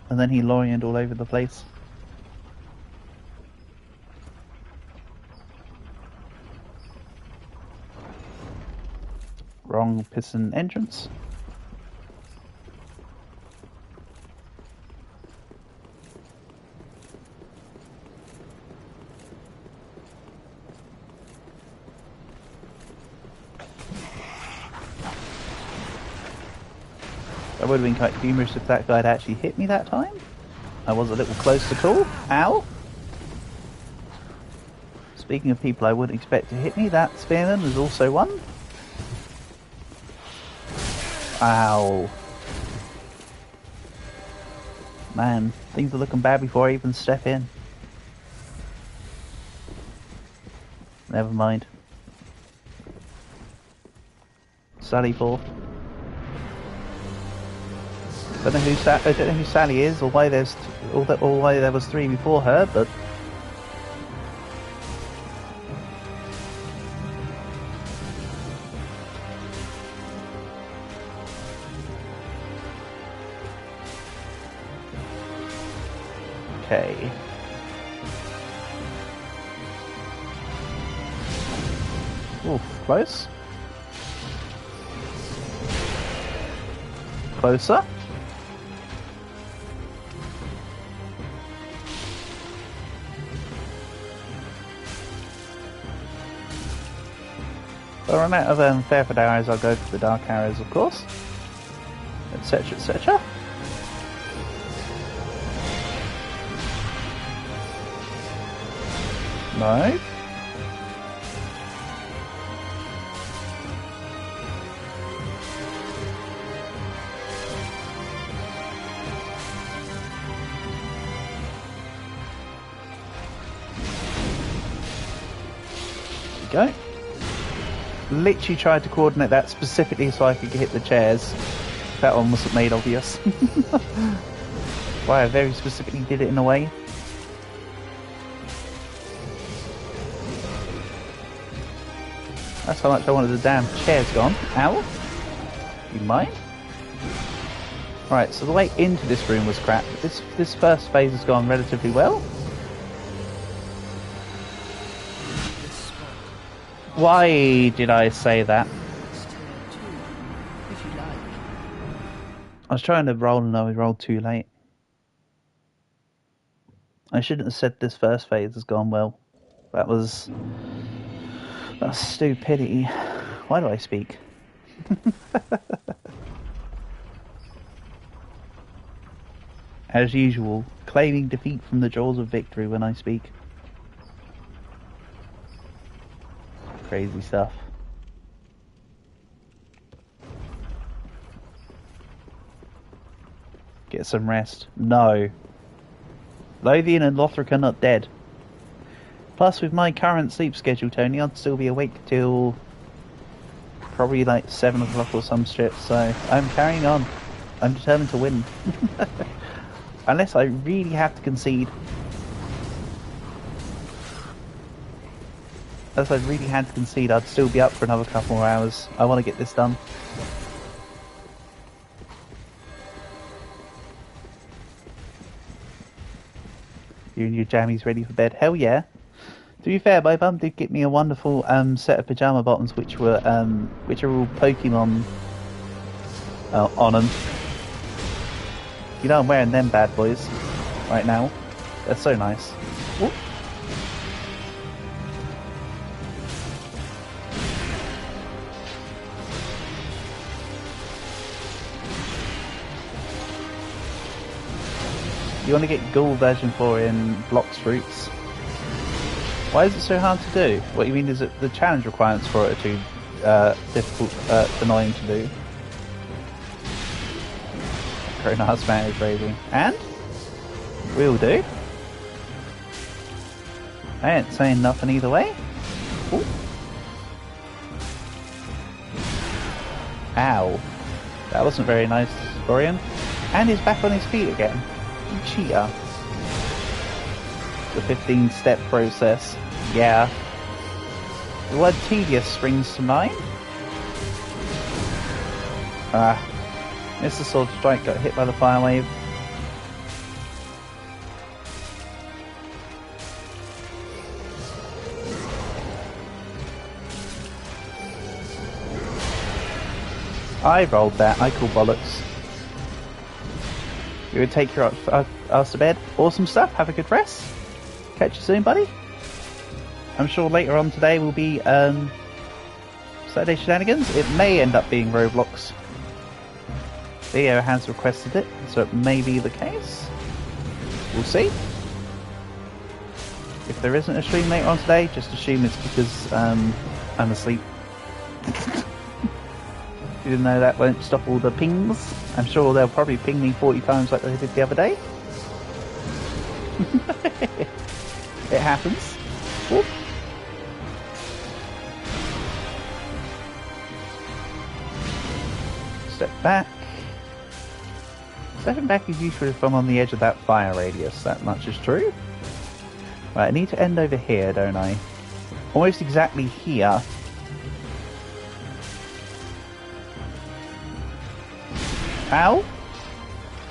And then he Loriened all over the place. Wrong piston entrance. That would have been quite humorous if that guy had actually hit me that time. I was a little close to call. Ow! Speaking of people I wouldn't expect to hit me, that spearman was also one. Ow. Man, things are looking bad before I even step in. Never mind. Sally forth. I don't know who Sally is, or why or why there was 3 before her, but okay. Oof, close. Closer. If I run out of feathered arrows, I'll go for the dark arrows, of course. Etc, etc. No. There we go. Literally tried to coordinate that specifically so I could hit the chairs. That one wasn't made obvious. Why I very specifically did it in a way. That's how much I wanted the damn chairs gone. Ow. You mind? Right, so the way into this room was crap. This first phase has gone relatively well. Why did I say that? If you like. I was trying to roll and I rolled too late. I shouldn't have said this first phase has gone well. That's stupidity. Why do I speak? As usual, claiming defeat from the jaws of victory when I speak. Crazy stuff. Get some rest. No. Lothian and Lothric are not dead. Plus, with my current sleep schedule, Tony, I'd still be awake till probably like 7 o'clock or some shit, so I'm carrying on. I'm determined to win. Unless I really have to concede. Unless I really had to concede, I'd still be up for another couple more hours. I want to get this done. You and your jammies ready for bed? Hell yeah. To be fair, my mum did get me a wonderful set of pajama bottoms, which are all Pokemon on them. You know I'm wearing them bad boys right now. They're so nice. Whoop. You want to get Ghoul version 4 in Blocks Fruits. Why is it so hard to do? What you mean is that the challenge requirements for it are too difficult, annoying to do. Chronos man is raving. And? Will do. I ain't saying nothing either way. Ooh. Ow. That wasn't very nice, Dorian. And he's back on his feet again. You cheater. The 15-step process. Yeah. The word tedious springs to mind. Mr. Sword Strike got hit by the fire wave. I rolled that. I call bollocks. You would take your ass to bed. Awesome stuff. Have a good rest. Catch you soon, buddy. I'm sure later on today will be Saturday Shenanigans. It may end up being Roblox. Theo has requested it, so it may be the case. We'll see. If there isn't a stream later on today, just assume it's because I'm asleep. You didn't know that won't stop all the pings. I'm sure they'll probably ping me 40 times like they did the other day. It happens. Whoop. Step back. Stepping back is useful if I'm on the edge of that fire radius. That much is true. Right, I need to end over here, don't I? Almost exactly here. Ow!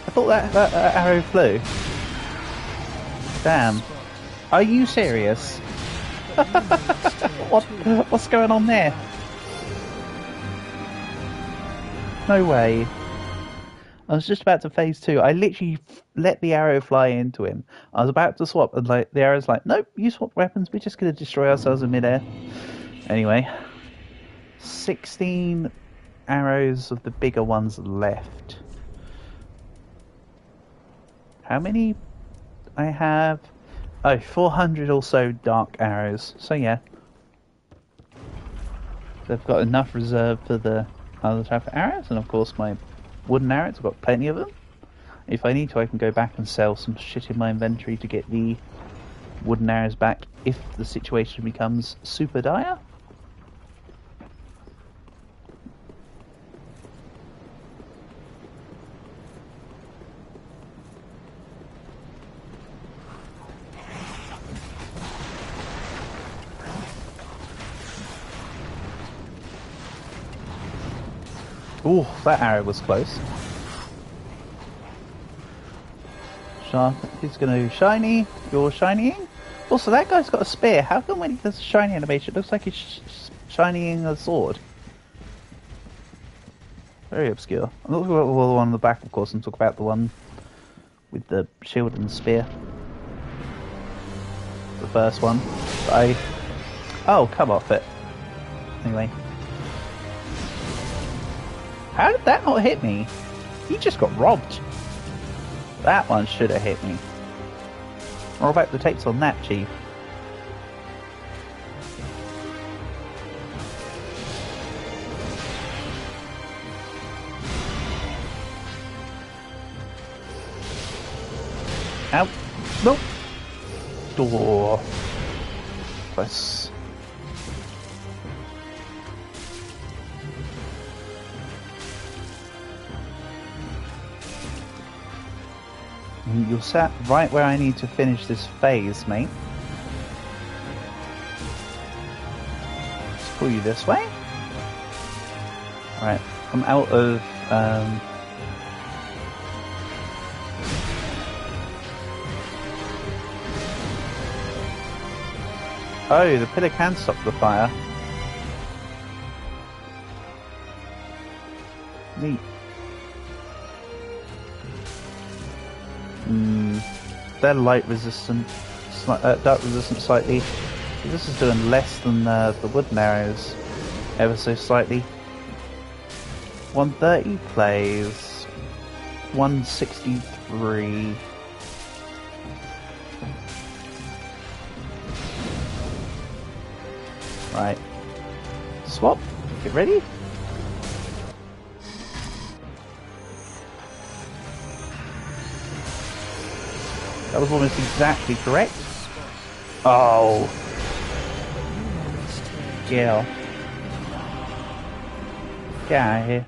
I thought that arrow flew. Damn. Are you serious? What's going on there? No way. I was just about to phase 2. I literally let the arrow fly into him. I was about to swap, and like the arrow's like, nope, you swap weapons, we're just going to destroy ourselves in midair. Anyway. 16 arrows of the bigger ones left. How many I have? Oh, 400 or so dark arrows. So yeah. They've got enough reserve for the other type of arrows, and of course my wooden arrows, I've got plenty of them. If I need to, I can go back and sell some shit in my inventory to get the wooden arrows back if the situation becomes super dire. Ooh, that arrow was close. Sharp. He's going to shiny. You're shinying. Also, that guy's got a spear. How come when he does a shiny animation, it looks like he's shinying a sword? Very obscure. I'm not talking about the one on the back, of course. I'm talking about the one with the shield and the spear. The first one. Oh, come off it. Anyway. How did that not hit me? He just got robbed. That one should have hit me. What about the takes on that, Chief? Out. Nope. Door. Close. You're sat right where I need to finish this phase, mate. Let's pull you this way. Right, I'm out of... Oh, the pillar can stop the fire. Neat. They're light resistant, dark resistant slightly. This is doing less than the wooden arrows, ever so slightly. 130 plays, 163. Right, swap, get ready. That was almost exactly correct. Oh. Yeah. Get out of here.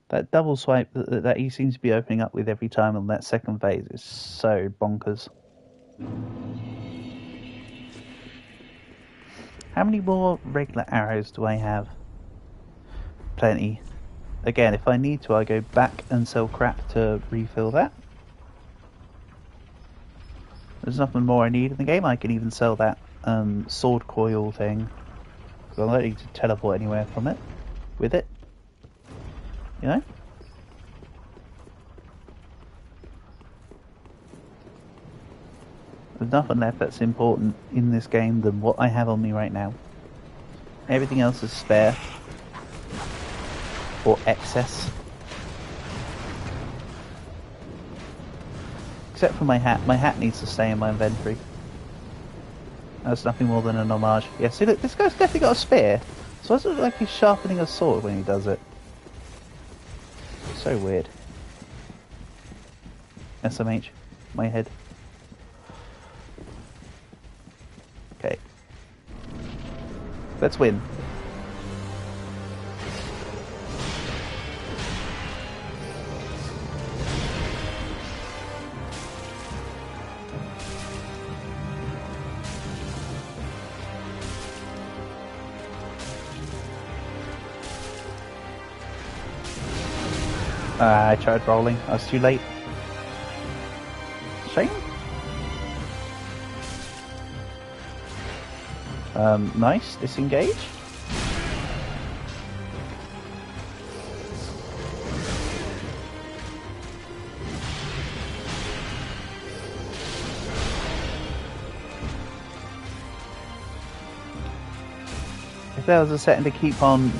That double swipe that he seems to be opening up with every time on that second phase is so bonkers. How many more regular arrows do I have? Plenty. Again, if I need to, I go back and sell crap to refill that. There's nothing more I need in the game. I can even sell that sword coil thing. I don't need to teleport anywhere from it. With it. You know? There's nothing left that's important in this game than what I have on me right now. Everything else is spare. Or excess. Except for my hat. My hat needs to stay in my inventory. That's nothing more than an homage. Yeah, see look, this guy's definitely got a spear. So it looks like he's sharpening a sword when he does it. So weird. SMH. My head. Okay. Let's win. I tried rolling. I was too late. Shame. Nice. Disengage. If there was a setting to keep on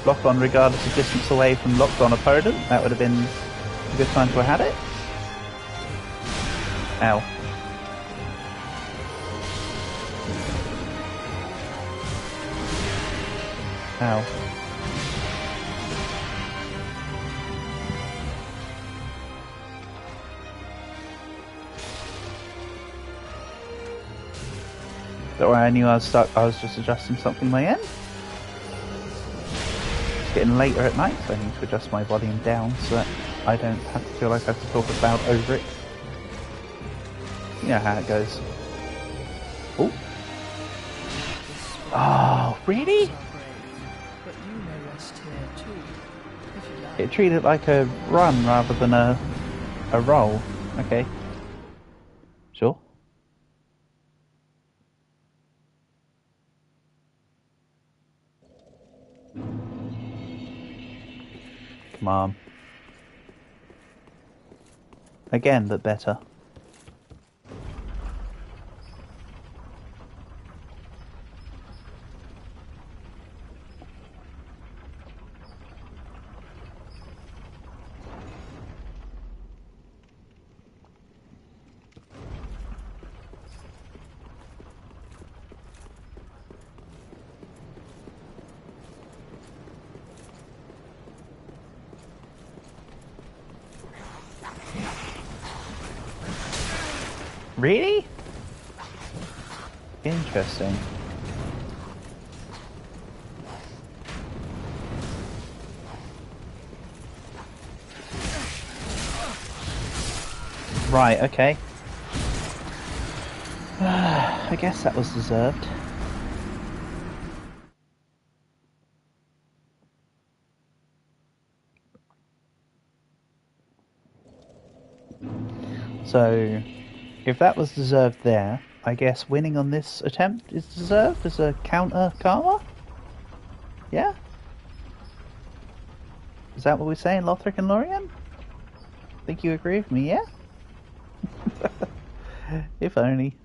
lock on regardless of distance away from locked on opponent, that would have been a good time to have had it. Ow. Ow. Don't worry, I knew I was stuck. I was just adjusting something my end. It's getting later at night, so I need to adjust my volume down so that I don't have to feel like I have to talk loud over it. You know how it goes. Oh. Oh, really? But you may rest here too, if you like. It treated it like a run rather than a roll. Okay. Sure. Come on. Again, but better. Really? Interesting. Right, okay. I guess that was deserved. So, if that was deserved there, I guess winning on this attempt is deserved as a counter karma? Yeah? Is that what we're saying, Lothric and Lorien? Think you agree with me, yeah? If only.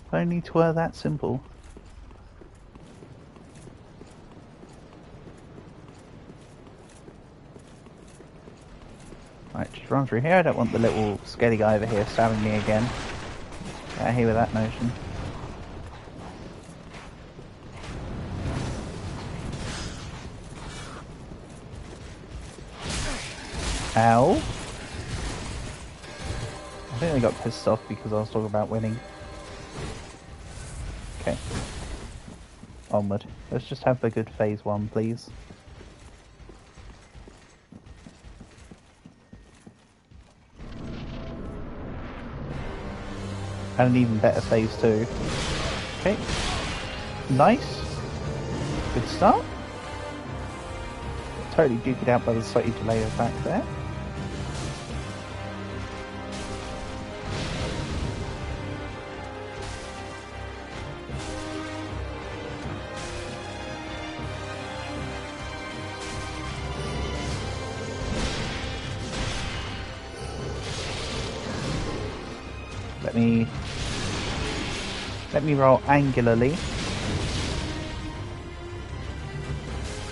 If only 'twere that simple. Right, just run through here. I don't want the little skelly guy over here stabbing me again. Get out of here with that notion. Ow. I think they got pissed off because I was talking about winning. Okay. Onward. Let's just have the good phase one, please. And an even better phase two. Okay. Nice. Good start. Totally duked it out by the slightly delay attack there. Let me roll angularly.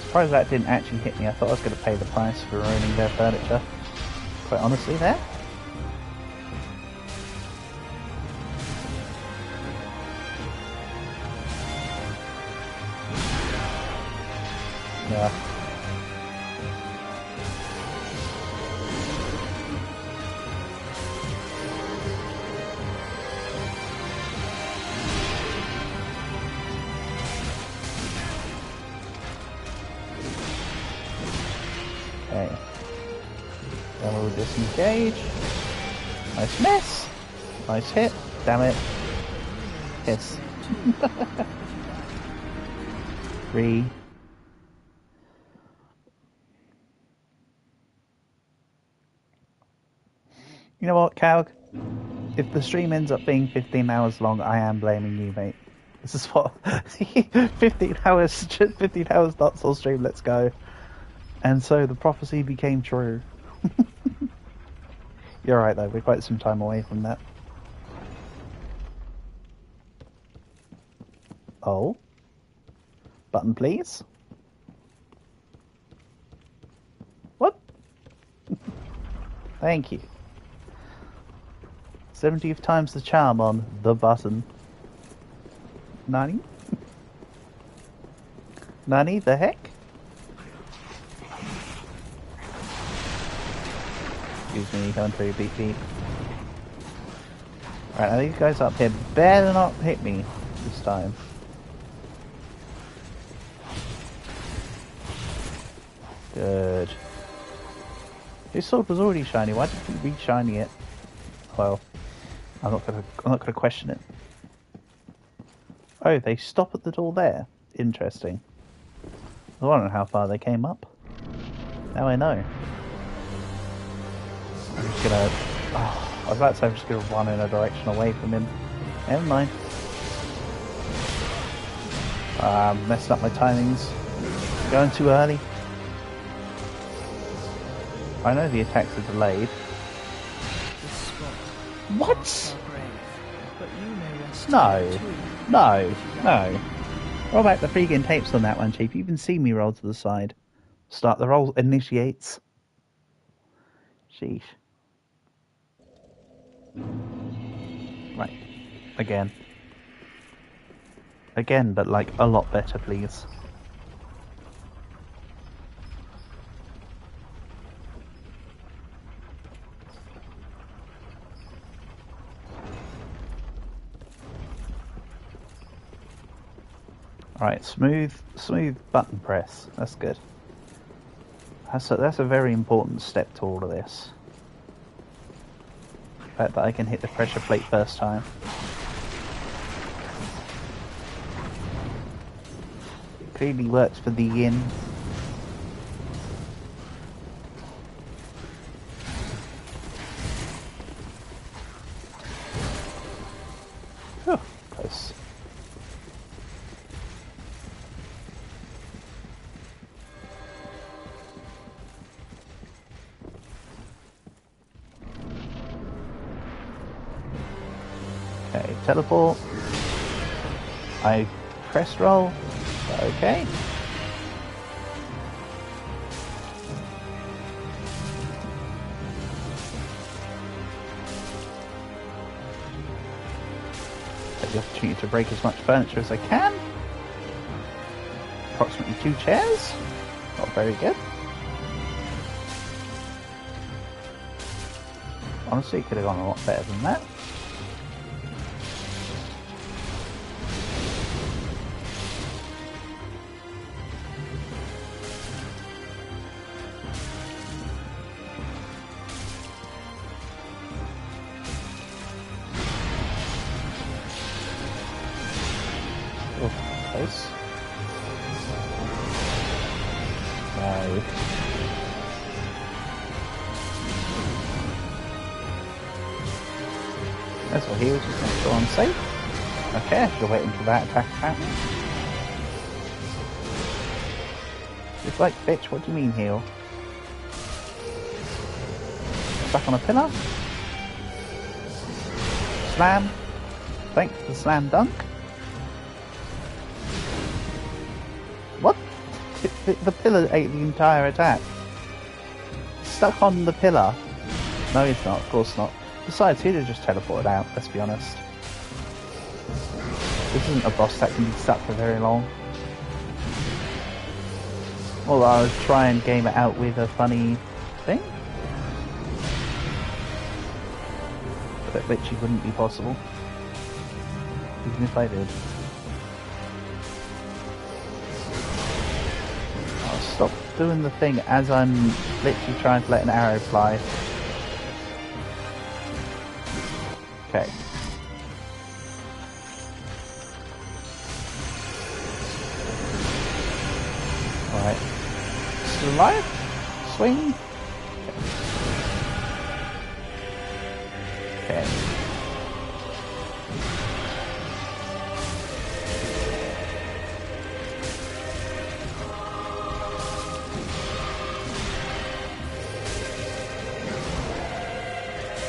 Surprised that didn't actually hit me. I thought I was going to pay the price for ruining their furniture. Quite honestly there. Yeah. Okay. Then we'll disengage. Nice miss. Nice hit. Damn it. Hiss. 3. You know what, Calg? If the stream ends up being 15 hours long, I am blaming you, mate. This is what 15 hours, 15 hours Dark Souls stream. Let's go. And so the prophecy became true. You're right, though. We're quite some time away from that. Oh. Button, please. What? Thank you. 70th time's the charm on the button. Nani? Nani, the heck? Excuse me, going through beep beep. Alright, now these guys up here better not hit me this time. Good. His sword was already shiny, why did he re-shiny it? Well, I'm not gonna question it. Oh, they stop at the door there. Interesting. I was wondering how far they came up. Now I know. I'm just gonna... Oh, I was about to say I'm just gonna run in a direction away from him. Never mind. Messing up my timings. Going too early. I know the attacks are delayed. What? No. No. No. What about the freaking tapes on that one, Chief? You even see me roll to the side. Start the roll initiates. Sheesh. Right. Again. Again, but like a lot better, please. Alright, smooth button press. That's good. That's a very important step to all of this. The fact that I can hit the pressure plate first time. It clearly works for the yin. Whew, close. Okay, teleport. I press roll. Okay. Take the opportunity to break as much furniture as I can. Approximately 2 chairs. Not very good. Honestly, it could have gone a lot better than that. That's what he was just make sure I'm safe. Okay, I should have waited for that attack to happen. It's like, bitch, what do you mean heal? Stuck on a pillar? Slam? Thanks for the slam dunk. What? The pillar ate the entire attack. Stuck on the pillar. No, he's not. Of course not. Besides, he'd have just teleported out, let's be honest. This isn't a boss that can be stuck for very long. Although I would try and game it out with a funny thing. But that literally wouldn't be possible. Even if I did. I'll stop doing the thing as I'm literally trying to let an arrow fly. Okay. Alright. Still alive? Swing? Okay. Okay.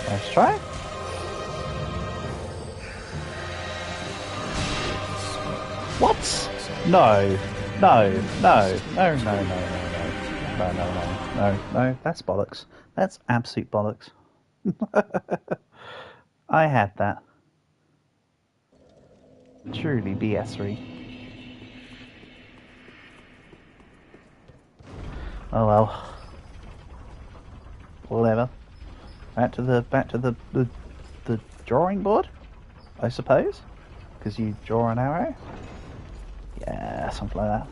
Let's try. What? No. No. No. No. No. No. No. No. No. No. No. That's bollocks. That's absolute bollocks. I had that. Truly BS3. Oh well. Whatever. Back to the drawing board, I suppose. Because you draw an arrow. Yeah, something like that.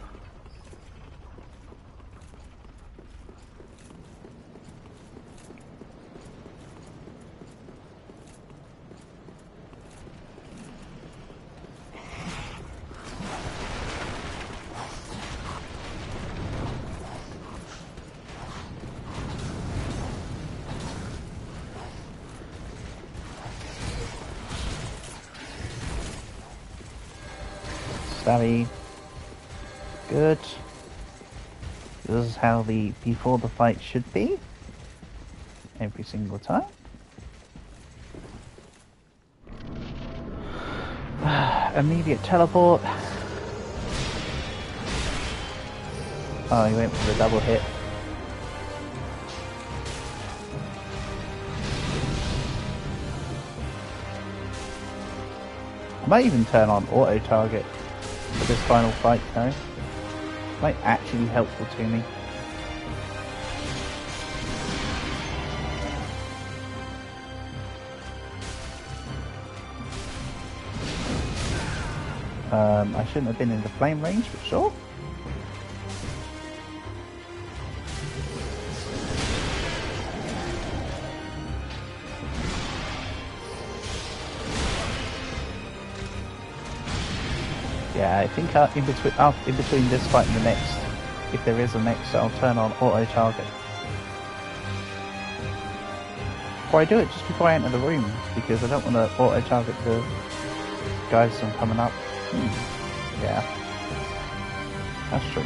Stabby. Good. This is how the before the fight should be. Every single time. Immediate teleport. Oh, he went for the double hit. I might even turn on auto target for this final fight though. Might actually be helpful to me. I shouldn't have been in the flame range for sure. Yeah, I think in between this fight and the next, if there is a next, I'll turn on auto target. Or I do it just before I enter the room, because I don't want to auto target the guys from coming up. Yeah, that's true.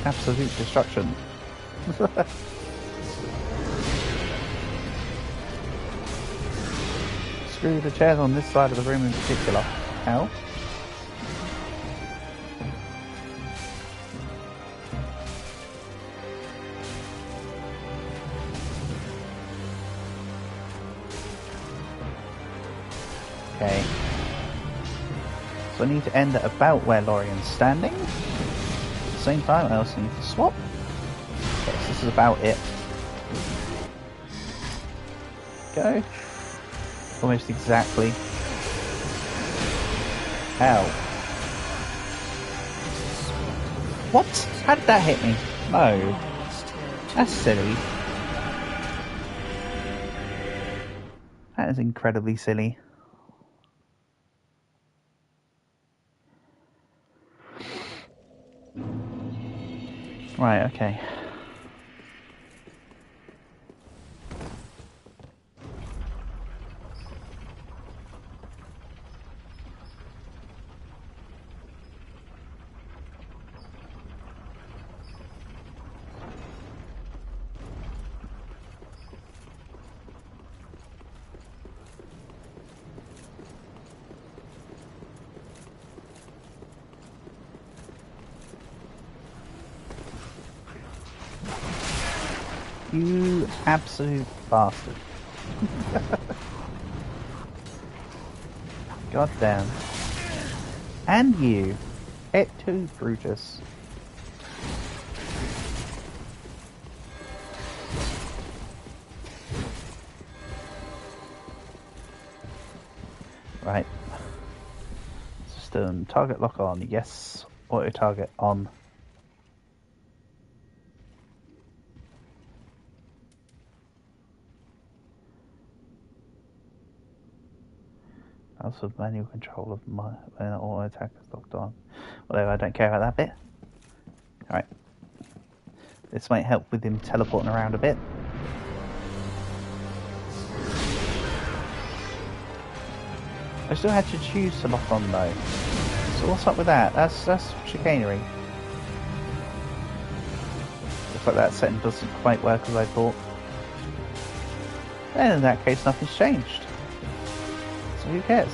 Absolute destruction. Screw the chairs on this side of the room in particular. Hell. Okay. So I need to end at about where Lorian's standing. At the same time, I also need to swap. Okay, so this is about it. Go. Almost exactly. Ow. What? How did that hit me? No. That's silly. That is incredibly silly. Right, okay. You absolute bastard. God damn. And you. Et tu, Brutus. Right. System target lock on. Yes. Auto target on. That's for manual control of my auto attack is locked on. Whatever, I don't care about that bit. Alright. This might help with him teleporting around a bit. I still had to choose to lock on though. So what's up with that? That's chicanery. Looks like that setting doesn't quite work as I thought. And in that case, nothing's changed. So who cares?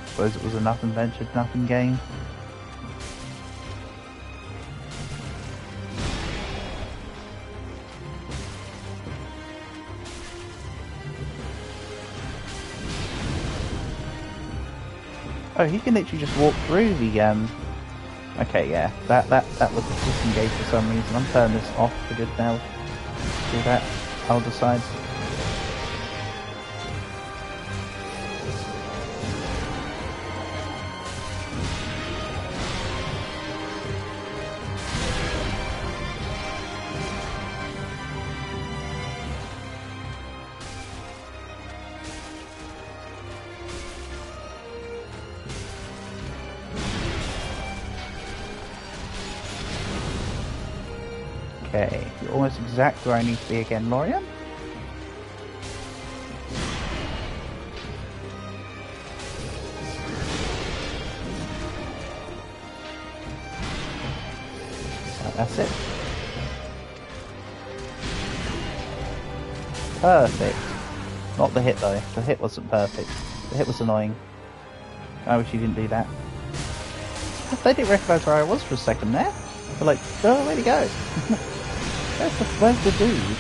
Suppose it was a nothing ventured, nothing gained. Oh, he can literally just walk through the okay, yeah, that was disengaged for some reason. I'm turning this off for good now. Do that. I'll decide. Okay, you're almost exactly where I need to be again, Lorian. That's it. Perfect. Not the hit though. The hit wasn't perfect. The hit was annoying. I wish you didn't do that. They didn't recognise where I was for a second there. They're like, oh, where'd he go? Where's the dude?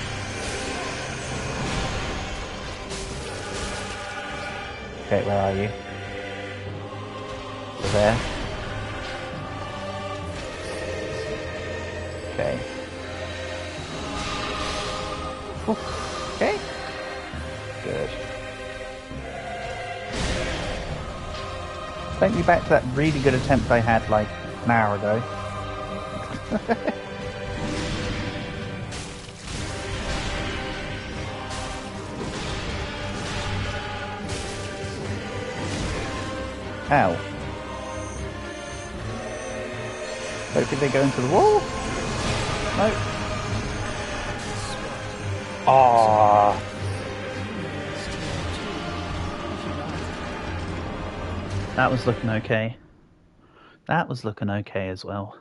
Okay, where are you? You're there. Okay. Okay. Good. Take me back to that really good attempt I had like an hour ago. Ow. Wait, did they go into the wall? No. Ah. That was looking okay. That was looking okay as well.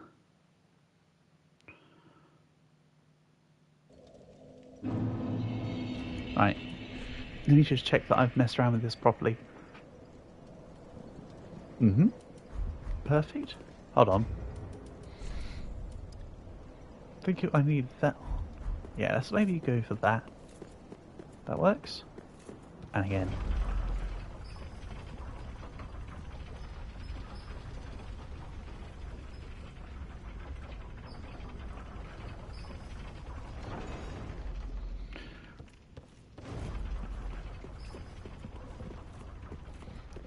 Right. Let me just check that I've messed around with this properly. Mm-hmm. Perfect. Hold on. I think I need that. Yeah, let's maybe go for that. That works. And again.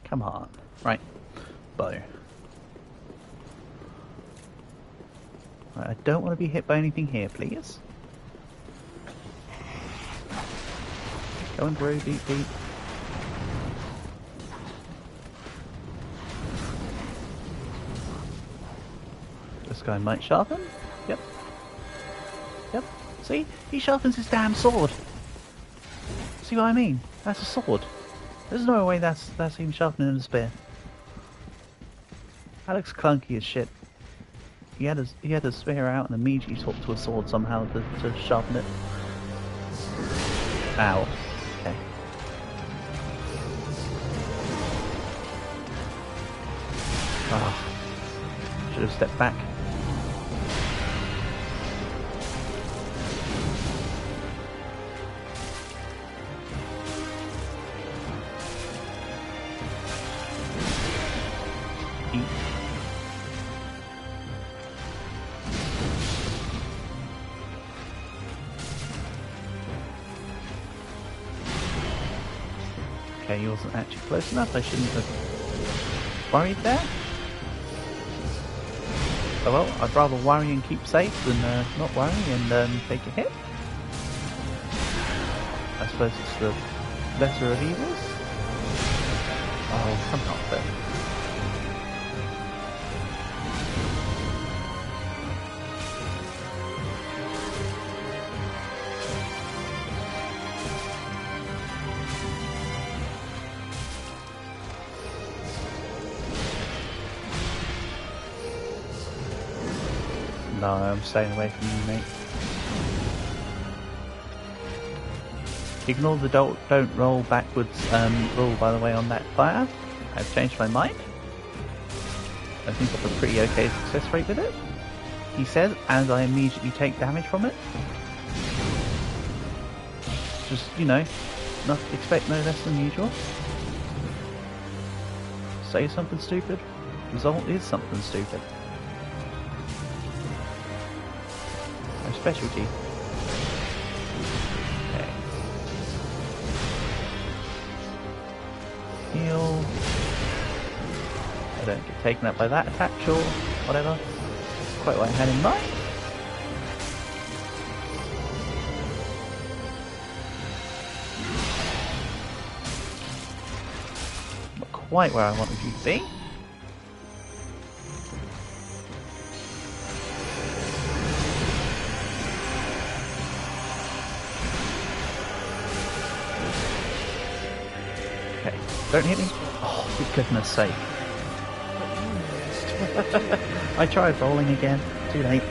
Come on. Right. Bow. Right, I don't want to be hit by anything here, please. Going through, beat, beat. This guy might sharpen. Yep. Yep. See? He sharpens his damn sword. See what I mean? That's a sword. There's no way that's him sharpening a spear. That looks clunky as shit. He had a spear out and immediately swapped to a sword somehow to sharpen it. Ow. Okay. Ah. Should have stepped back. Okay, he wasn't actually close enough. I shouldn't have worried there. Oh well, I'd rather worry and keep safe than not worry and take a hit. I suppose it's the lesser of evils? Oh, come on then. No, I'm staying away from you, mate. Ignore the don't roll backwards rule, by the way, on that fire. I've changed my mind. I think I've a pretty okay success rate with it. He says, and I immediately take damage from it. Just, you know, not expect no less than usual. Say something stupid. Result is something stupid. My specialty. Okay. Heal. I don't get taken up by that attack or whatever. That's quite what I had in mind. Not quite where I wanted you to be. Okay, don't hit me. Oh, for goodness sake. I tried rolling again. Too late.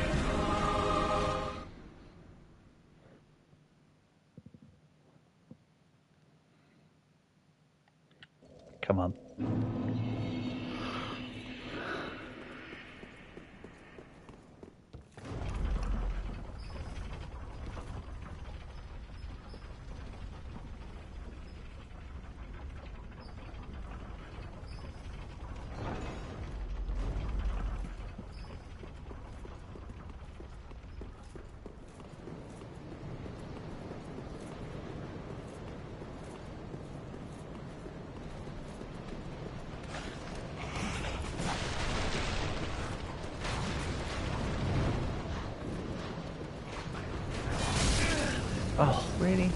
Come on. Oh, really?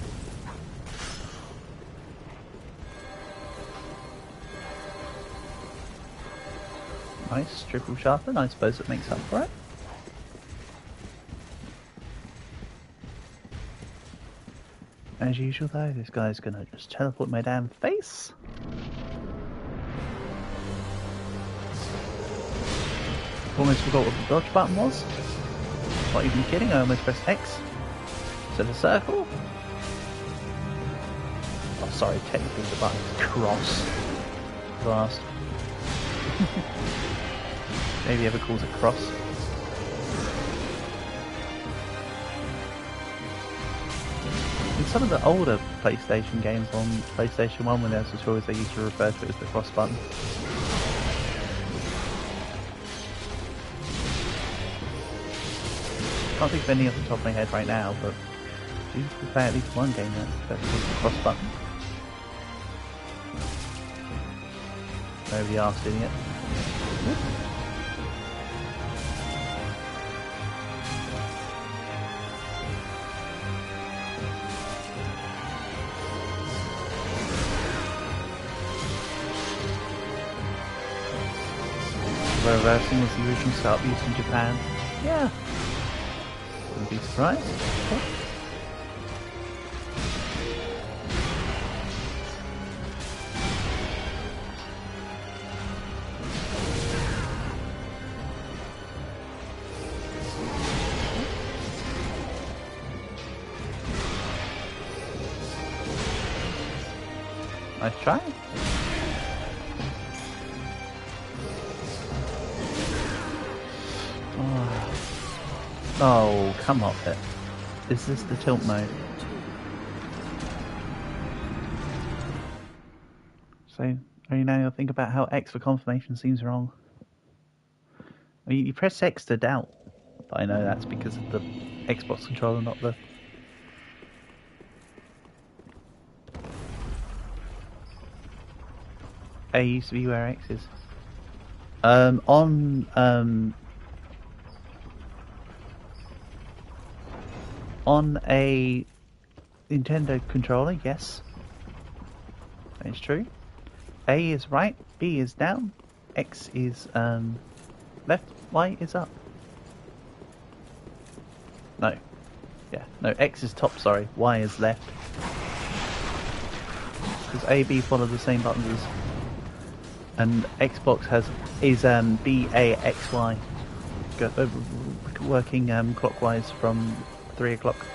Nice, triple sharpen, I suppose it makes up for it. As usual though, this guy's gonna just teleport my damn face. Almost forgot what the dodge button was. Not even kidding, I almost pressed X. To the circle. Oh, sorry, technically the button's cross. Blast. Maybe ever calls it cross. In some of the older PlayStation games on PlayStation 1, when there was tutorials, they used to refer to it as the cross button. Can't think of any off the top of my head right now, but you can play at least one game that's the cross button. Nobody asked, idiot. Reversing was the original start used in Japan. Yeah. Wouldn't be surprised. Okay. Nice try. Oh, come off it. Is this the tilt mode? So, only now you'll think about how X for confirmation seems wrong. I mean, you press X to doubt. But I know that's because of the Xbox controller, not the... A used to be where X is. On a Nintendo controller, yes. That is true. A is right, B is down, X is left, Y is up. No. Yeah, no, X is top, sorry. Y is left. Because A, B follow the same buttons as... And Xbox is B, A, X, Y. Working clockwise from 3 o'clock.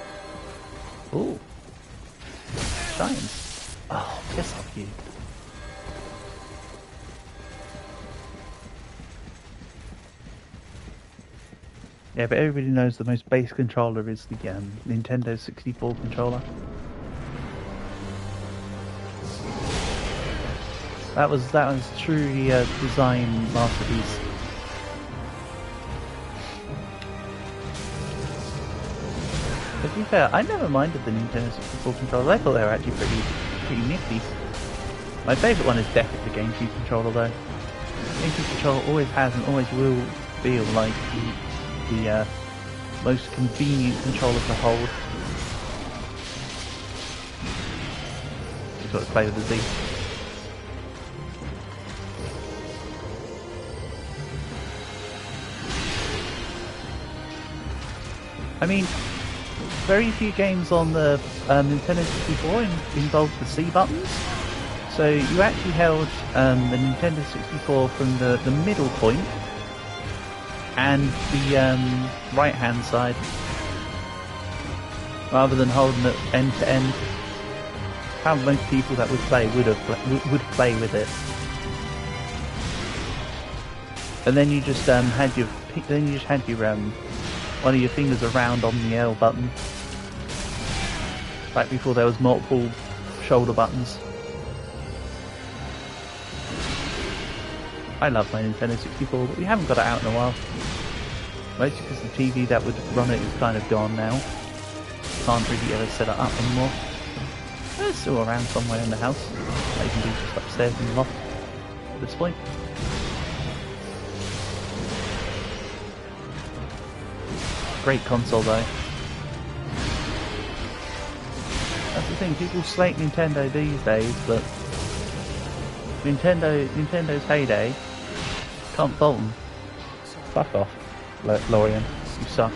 Ooh. Shines. Oh, piss off you. Yeah, but everybody knows the most base controller is the Nintendo 64 controller. That was truly a design masterpiece. To be fair, I never minded the Nintendo 64 controller. I thought they were actually pretty nifty. My favourite one is definitely the GameCube controller, though. GameCube controller always has and always will feel like the most convenient controller to hold. Just got to play with the Z. I mean, very few games on the Nintendo 64 involved the C buttons. So you actually held the Nintendo 64 from the middle point and the right hand side, rather than holding it end to end. How most people that would play would play with it. And then you just had your one of your fingers around on the L button, back before there was multiple shoulder buttons. I love my Nintendo 64, but we haven't got it out in a while. Mostly because the TV that would run it is kind of gone now. Can't really ever set it up anymore. But it's still around somewhere in the house. I can be just upstairs in the loft at this point. Great console though. That's the thing, people slate Nintendo these days, but Nintendo's heyday, can't fault them. Fuck off, Lorian. You suck.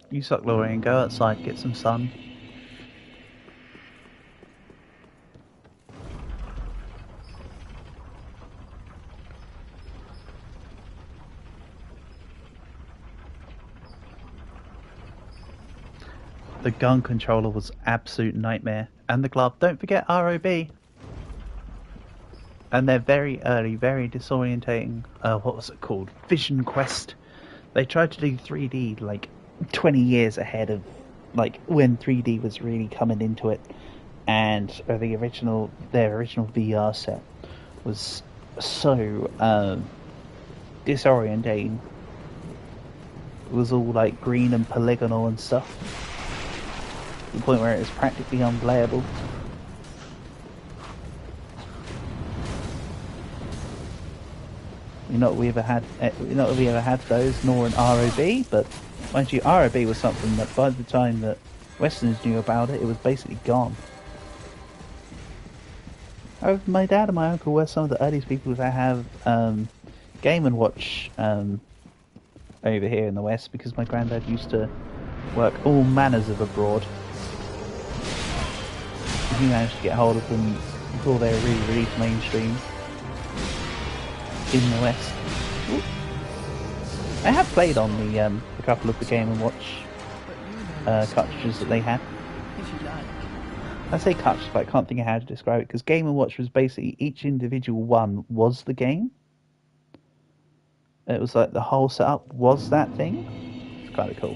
You suck, Lorian. Go outside, get some sun. The gun controller was absolute nightmare. And the glove. Don't forget ROB. And they're very early, very disorientating. What was it called? Vision Quest. They tried to do 3D like 20 years ahead of like when 3D was really coming into it. And their original VR set was so disorientating. It was all like green and polygonal and stuff. To the point where it was practically unplayable. Not that we ever had those, nor an ROB, but mind you, ROB was something that by the time that Westerners knew about it, it was basically gone. However, my dad and my uncle were some of the earliest people that have Game & Watch over here in the West, because my granddad used to work all manners of abroad. He managed to get hold of them before they were really released mainstream in the West. Ooh. I have played on the a couple of the Game & Watch cartridges that they had. If you like. I say cartridges, but I can't think of how to describe it, because Game & Watch was basically each individual one was the game. It was like the whole setup was that thing. It's kind of cool.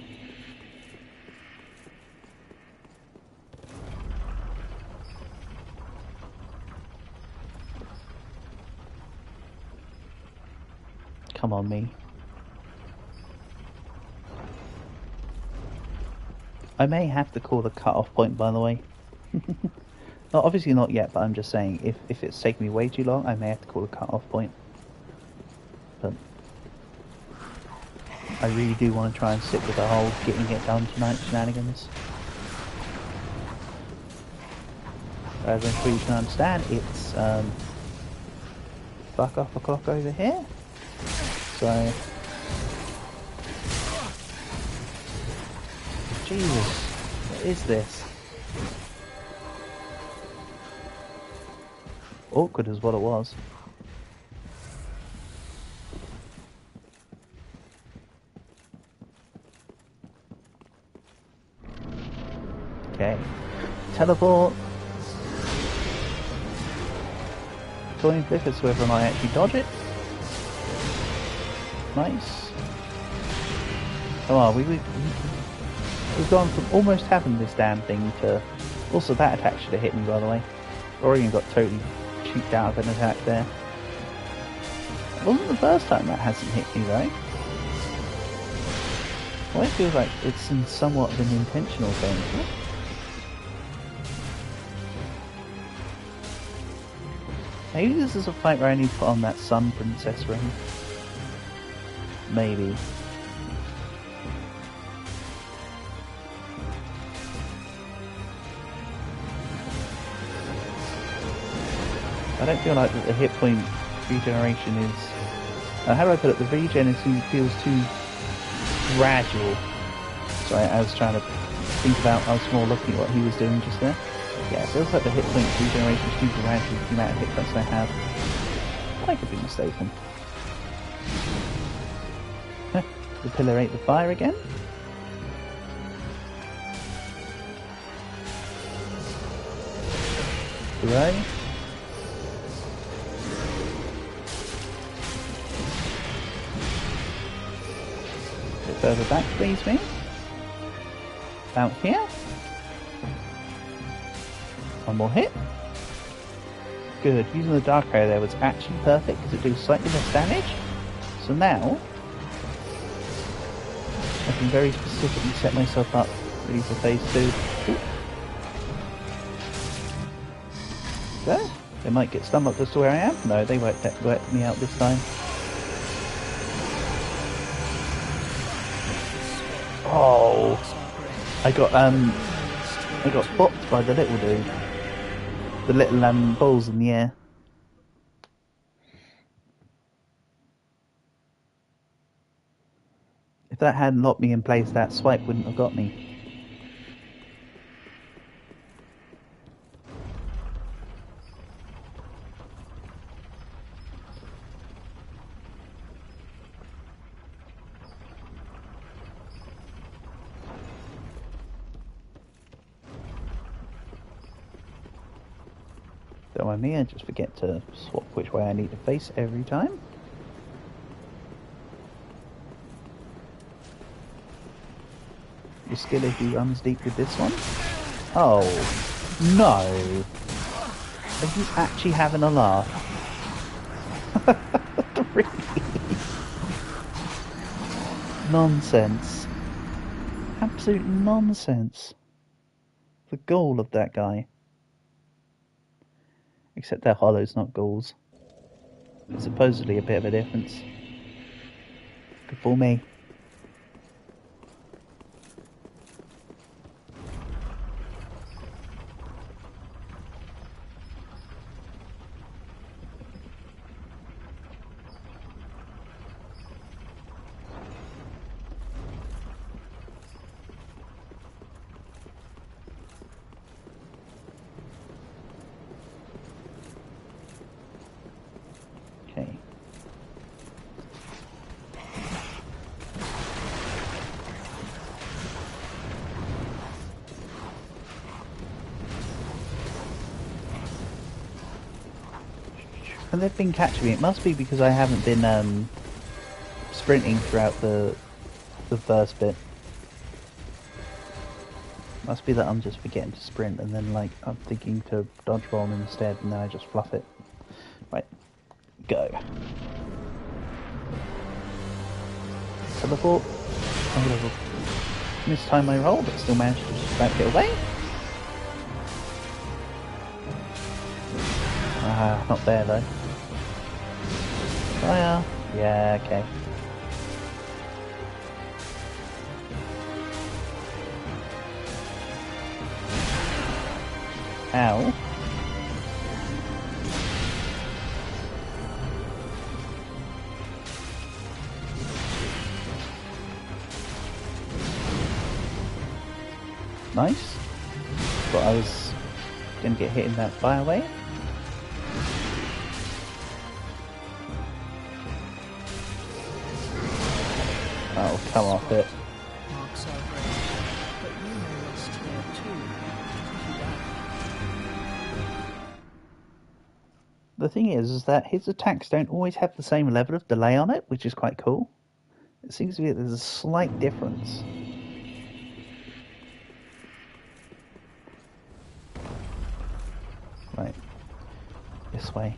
Come on, me. I may have to call the cut-off point, by the way. Well, obviously not yet, but I'm just saying, if it's taking me way too long, I may have to call a cut-off point. But I really do want to try and stick with the whole getting it done tonight shenanigans. As I'm sure you can understand, it's fuck off o'clock over here. So Jesus, what is this? Awkward is what it was. Okay. Teleport. Coin flip is whether or not I actually dodge it. Nice. Come on, we've gone from almost having this damn thing to... Also, that attack should have hit me, by the way. Oregon got totally cheeked out of an attack there. It wasn't the first time that hasn't hit me, though. Well, I feel like it's in somewhat of an intentional thing. Maybe this is a fight where I need to put on that Sun Princess ring. Maybe. I don't feel like that the hit point regeneration is... how do I put it? The regen feels too gradual. Sorry, I was trying to think about... I was more looking at what he was doing just there. Yeah, it feels like the hit point regeneration is too gradual for the amount of hit points I have. I could be mistaken. The pillar ate the fire again. Hooray. Bit further back, please, me. Out here. One more hit. Good. Using the dark arrow there was actually perfect because it does slightly less damage. So now I can very specifically set myself up ready for phase 2. Ooh. So, they might get stunned up just to where I am. No, they worked me out this time. Oh, I got bopped by the little dude. The little balls in the air. If that hadn't locked me in place, that swipe wouldn't have got me. Don't mind me, I just forget to swap which way I need to face every time. Your skill if he runs deep with this one. Oh, no. Are you actually having a laugh? Really? Nonsense. Absolute nonsense. The goal of that guy. Except they're hollows, not ghouls. Supposedly a bit of a difference. Good for me. Okay. And they've been catching me. It must be because I haven't been sprinting throughout the first bit. Must be that I'm just forgetting to sprint and then like I'm thinking to dodge roll instead and then I just fluff it. Right. Go. Teleport. I'm gonna mistime my roll but still manage to just about get away. Ah, not there though. Fire. Yeah, okay. Ow. Nice. But I was gonna get hit in that fire wave. Oh, come off it. Marks our grave, but you may rest here too, if you like. The thing is that his attacks don't always have the same level of delay on it, which is quite cool. It seems to be that there's a slight difference. Right. This way.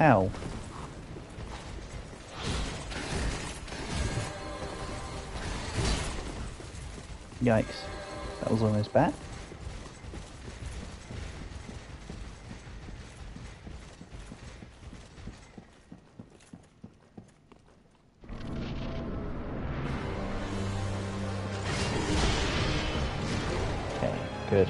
Ow. Yikes. That was almost bad. Okay, good.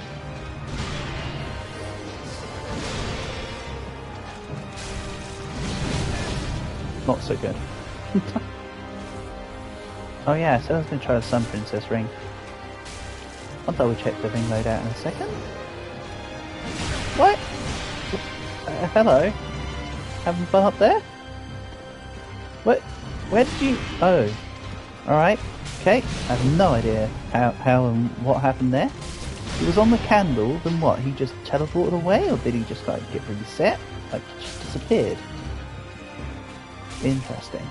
Not so good. Oh yeah, so I was going to try the Sun Princess ring. I'll double check the ring loadout in a second. What? Hello? Having fun up there? What? Where did you... Oh. Alright. Okay. I have no idea how and what happened there. He was on the candle, then what? He just teleported away, or did he just like get reset? Like, just disappeared? Interesting.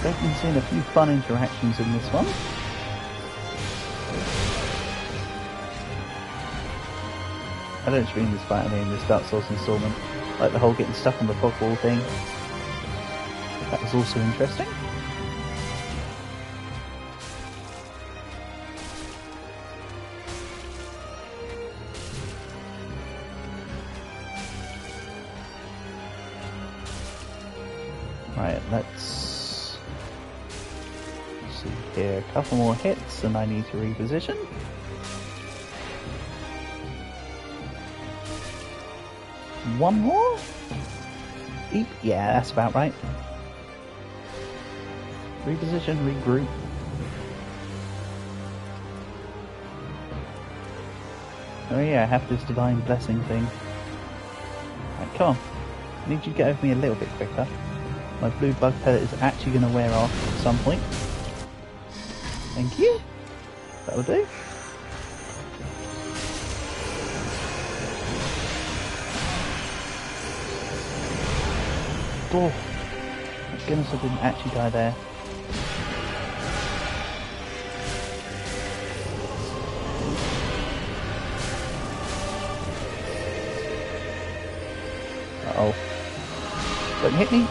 Definitely seen a few fun interactions in this one. I don't stream this fight in this Dark Souls installment. Like the whole getting stuck on the fog wall thing. That was also interesting. Right, let's see here. A couple more hits and I need to reposition. One more? Yeah, that's about right. Reposition, regroup. Oh yeah, I have this divine blessing thing. Right, come on. I need you to get over me a little bit quicker. My blue bug pellet is actually going to wear off at some point. Thank you. That'll do. Oh, thank goodness I didn't actually die there. Uh-oh. Don't hit me.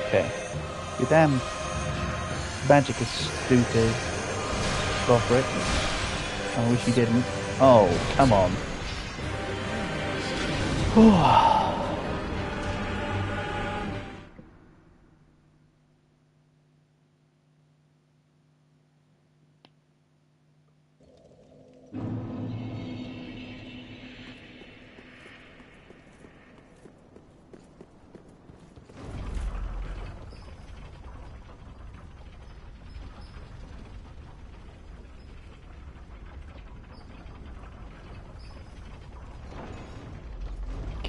Okay. Your damn magic is stupid. Go for it. I wish you didn't. Oh, come on.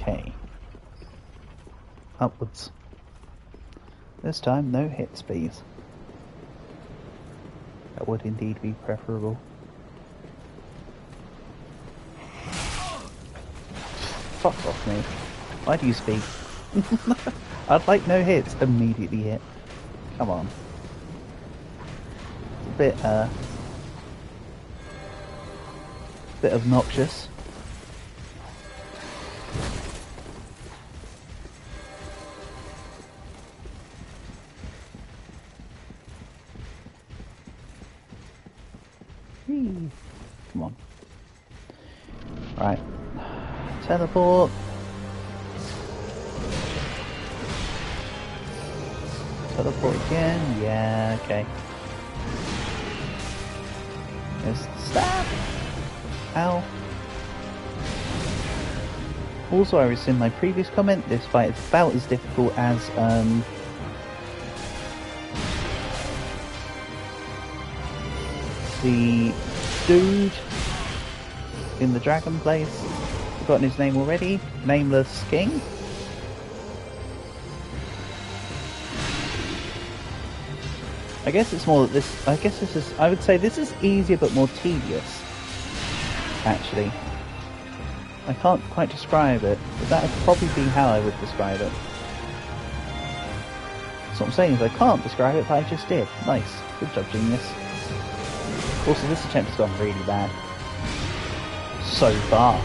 Okay. Upwards. This time, no hits, please. That would indeed be preferable. Fuck off me. Why do you speak? I'd like no hits, immediately hit. Come on. It's a bit obnoxious. Whee. Come on. Right. Teleport. Teleport again. Yeah, okay. There's the stab. Ow. Also, I rescind my previous comment. This fight is about as difficult as the dude in the dragon place. Forgotten his name already. Nameless King. I guess it's more that this. I guess this is. I would say this is easier but more tedious. Actually, I can't quite describe it, but that would probably be how I would describe it. So what I'm saying is I can't describe it, but I just did. Nice. Good job, genius. Also, this attempt has gone really bad. So far.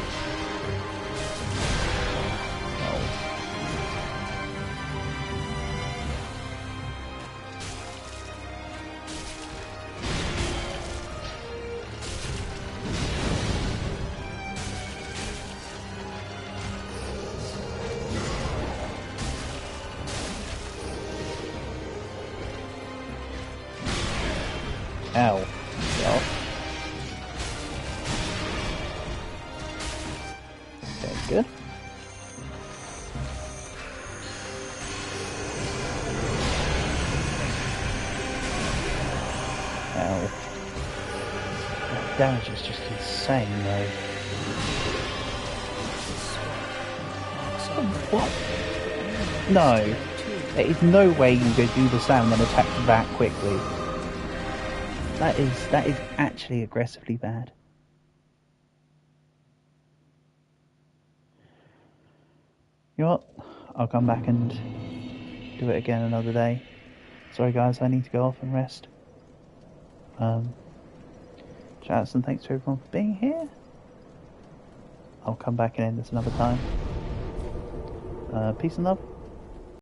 Ow. Well. Okay, good. Ow. That damage is just insane, though. What? No. There is no way you can go do the sound and attack that quickly. That is actually aggressively bad. You know what? I'll come back and do it again another day. Sorry guys, I need to go off and rest. Shouts and thanks to everyone for being here. I'll come back and end this another time. Peace and love.